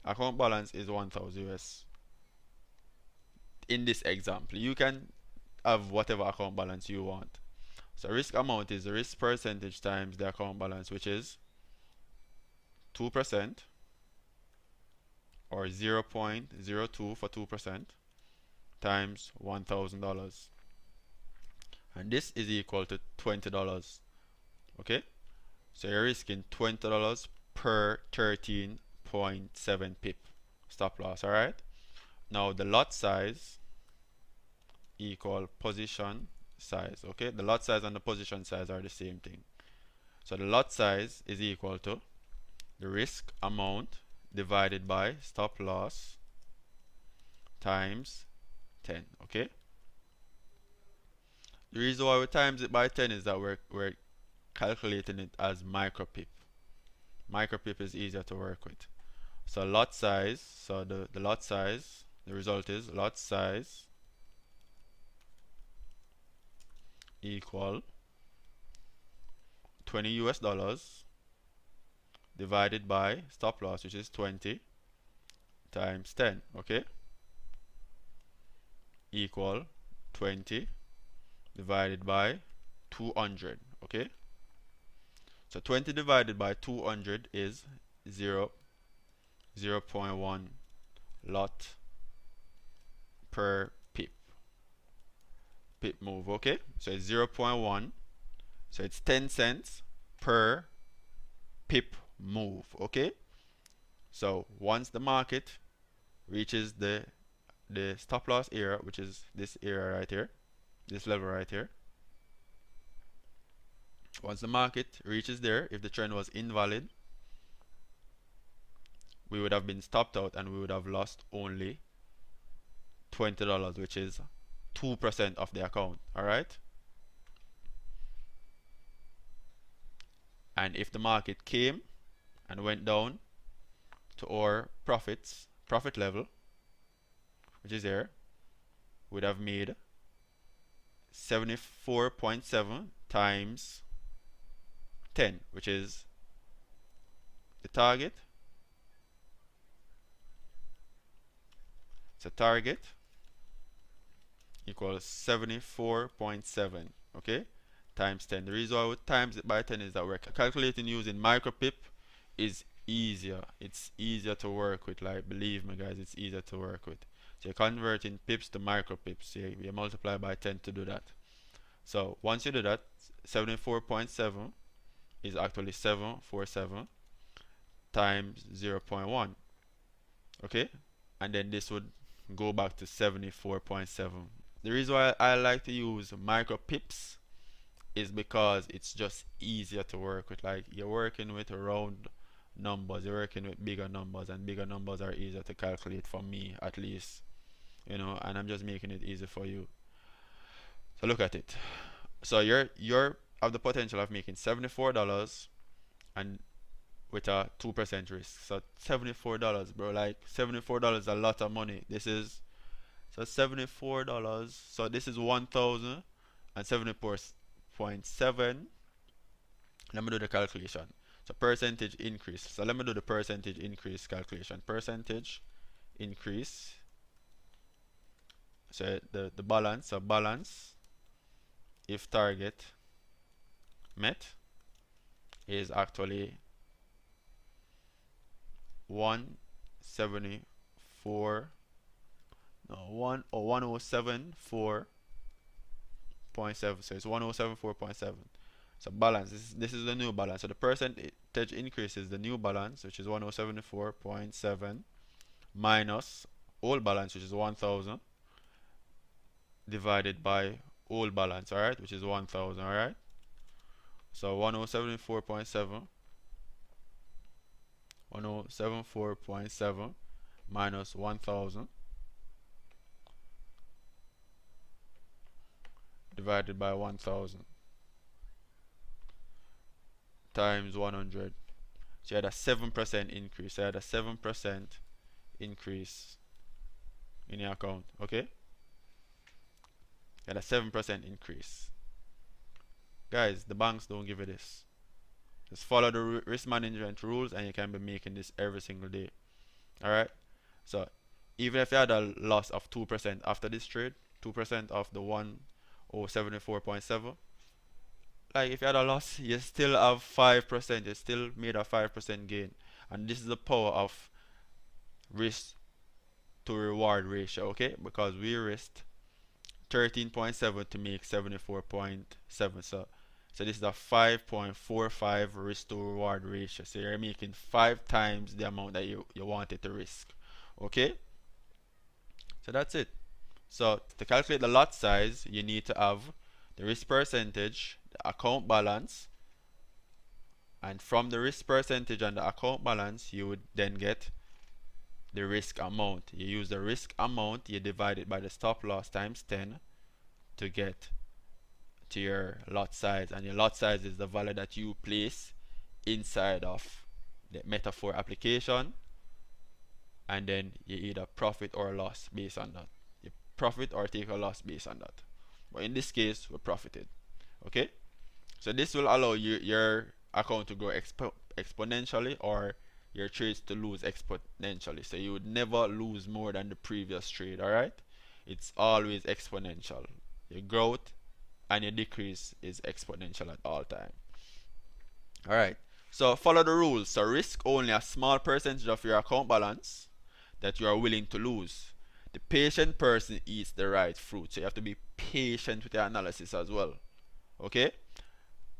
account balance is 1,000 US. In this example, you can have whatever account balance you want. So risk amount is the risk percentage times the account balance, which is 2% or 0.02 for 2% times $1,000, and this is equal to $20. Okay, so you're risking $20 per 13.7 pip stop loss. All right, now the lot size equal position size. Okay, the lot size and the position size are the same thing. So the lot size is equal to the risk amount divided by stop loss times 10. Okay, the reason why we times it by 10 is that we're calculating it as micro pip. Micro pip is easier to work with. So lot size, so the lot size, the result is lot size equal 20 US dollars divided by stop loss, which is 20 times 10. Okay, equal 20 divided by 200. Okay, so 20 divided by 200 is 0.1 lot per pip move. Okay, so it's 0.1, so it's 10 cents per pip move. Okay, so once the market reaches the stop loss area, which is this area right here, this level right here, once the market reaches there, if the trend was invalid, we would have been stopped out and we would have lost only $20, which is 2% of the account. All right, and if the market came and went down to our profit level, which is here, we'd have made 74.7 times 10, which is the target. So target equals 74.7, okay, times 10. The reason why we times it by 10 is that we're calculating using micro pip is easier. It's easier to work with. Like, believe me guys, it's easier to work with. So you're converting pips to micro pips. You multiply by 10 to do that. So once you do that, 74.7 is actually 747 times 0.1. Okay, and then this would go back to 74.7. The reason why I like to use micro pips is because it's just easier to work with. Like, you're working with round numbers, you're working with bigger numbers, and bigger numbers are easier to calculate for me, at least, you know, and I'm just making it easy for you. So look at it. So you're have the potential of making $74 and with a 2% risk. So $74, bro, like $74 is a lot of money. This is, so $74, so this is 1,000 and 74.7. Let me do the calculation. So percentage increase. So let me do the percentage increase calculation. Percentage increase. So the balance. So balance if target met is actually 174. No, 1074.7. So it's 1074.7. So balance, this is the new balance. So the percentage increase is the new balance, which is 1074.7, minus old balance, which is 1000, divided by old balance, alright, which is 1000, alright. So 1074.7 minus 1000 divided by 1000 times 100. So you had a 7% increase. So you had a 7% increase in your account. Okay? You had a 7% increase. Guys, the banks don't give you this. Just follow the risk management rules and you can be making this every single day. Alright? So even if you had a loss of 2% after this trade, 2% of the 1074.7, like if you had a loss, you still have 5%. You still made a 5% gain. And this is the power of risk to reward ratio, okay? Because we risked 13.7 to make 74.7. So this is a 5.45 risk to reward ratio. So you're making 5 times the amount that you wanted to risk. Okay? So that's it. So to calculate the lot size, you need to have the risk percentage, the account balance, and from the risk percentage and the account balance, you would then get the risk amount. You use the risk amount, you divide it by the stop loss times 10 to get to your lot size, and your lot size is the value that you place inside of the metaphor application, and then you either profit or loss based on that. You profit or take a loss based on that. But in this case, we profited. Okay? So this will allow your account to grow exponentially, or your trades to lose exponentially. So you would never lose more than the previous trade, alright? It's always exponential. Your growth and your decrease is exponential at all time. Alright, so follow the rules. So risk only a small percentage of your account balance that you are willing to lose. The patient person eats the right fruit. So you have to be patient with your analysis as well. Okay?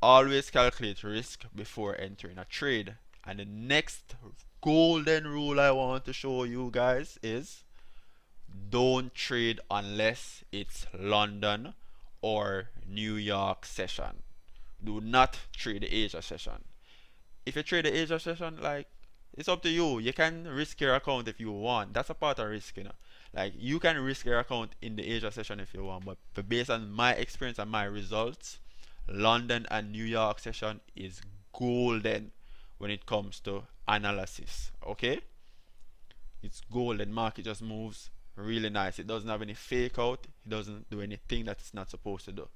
Always calculate risk before entering a trade. And the next golden rule I want to show you guys is don't trade unless it's London or New York session. Do not trade the Asia session. If you trade the Asia session, like, it's up to you. You can risk your account if you want. That's a part of risk, you know. Like, you can risk your account in the Asia session if you want, but based on my experience and my results, London and New York session is golden when it comes to analysis. Okay? It's golden. Market just moves really nice. It doesn't have any fake out. It doesn't do anything that it's not supposed to do.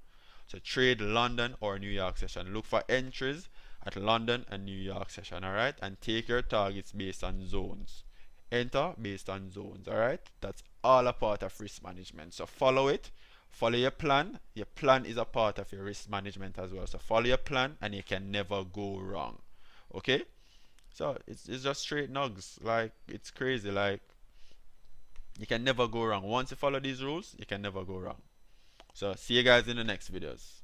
So trade London or New York session. Look for entries at London and New York session, alright? And take your targets based on zones. Enter based on zones, alright? That's all a part of risk management. So follow it. Follow your plan. Your plan is a part of your risk management as well. So follow your plan and you can never go wrong. Okay? So it's just straight nugs. Like, it's crazy. Like, you can never go wrong. Once you follow these rules, you can never go wrong. So see you guys in the next videos.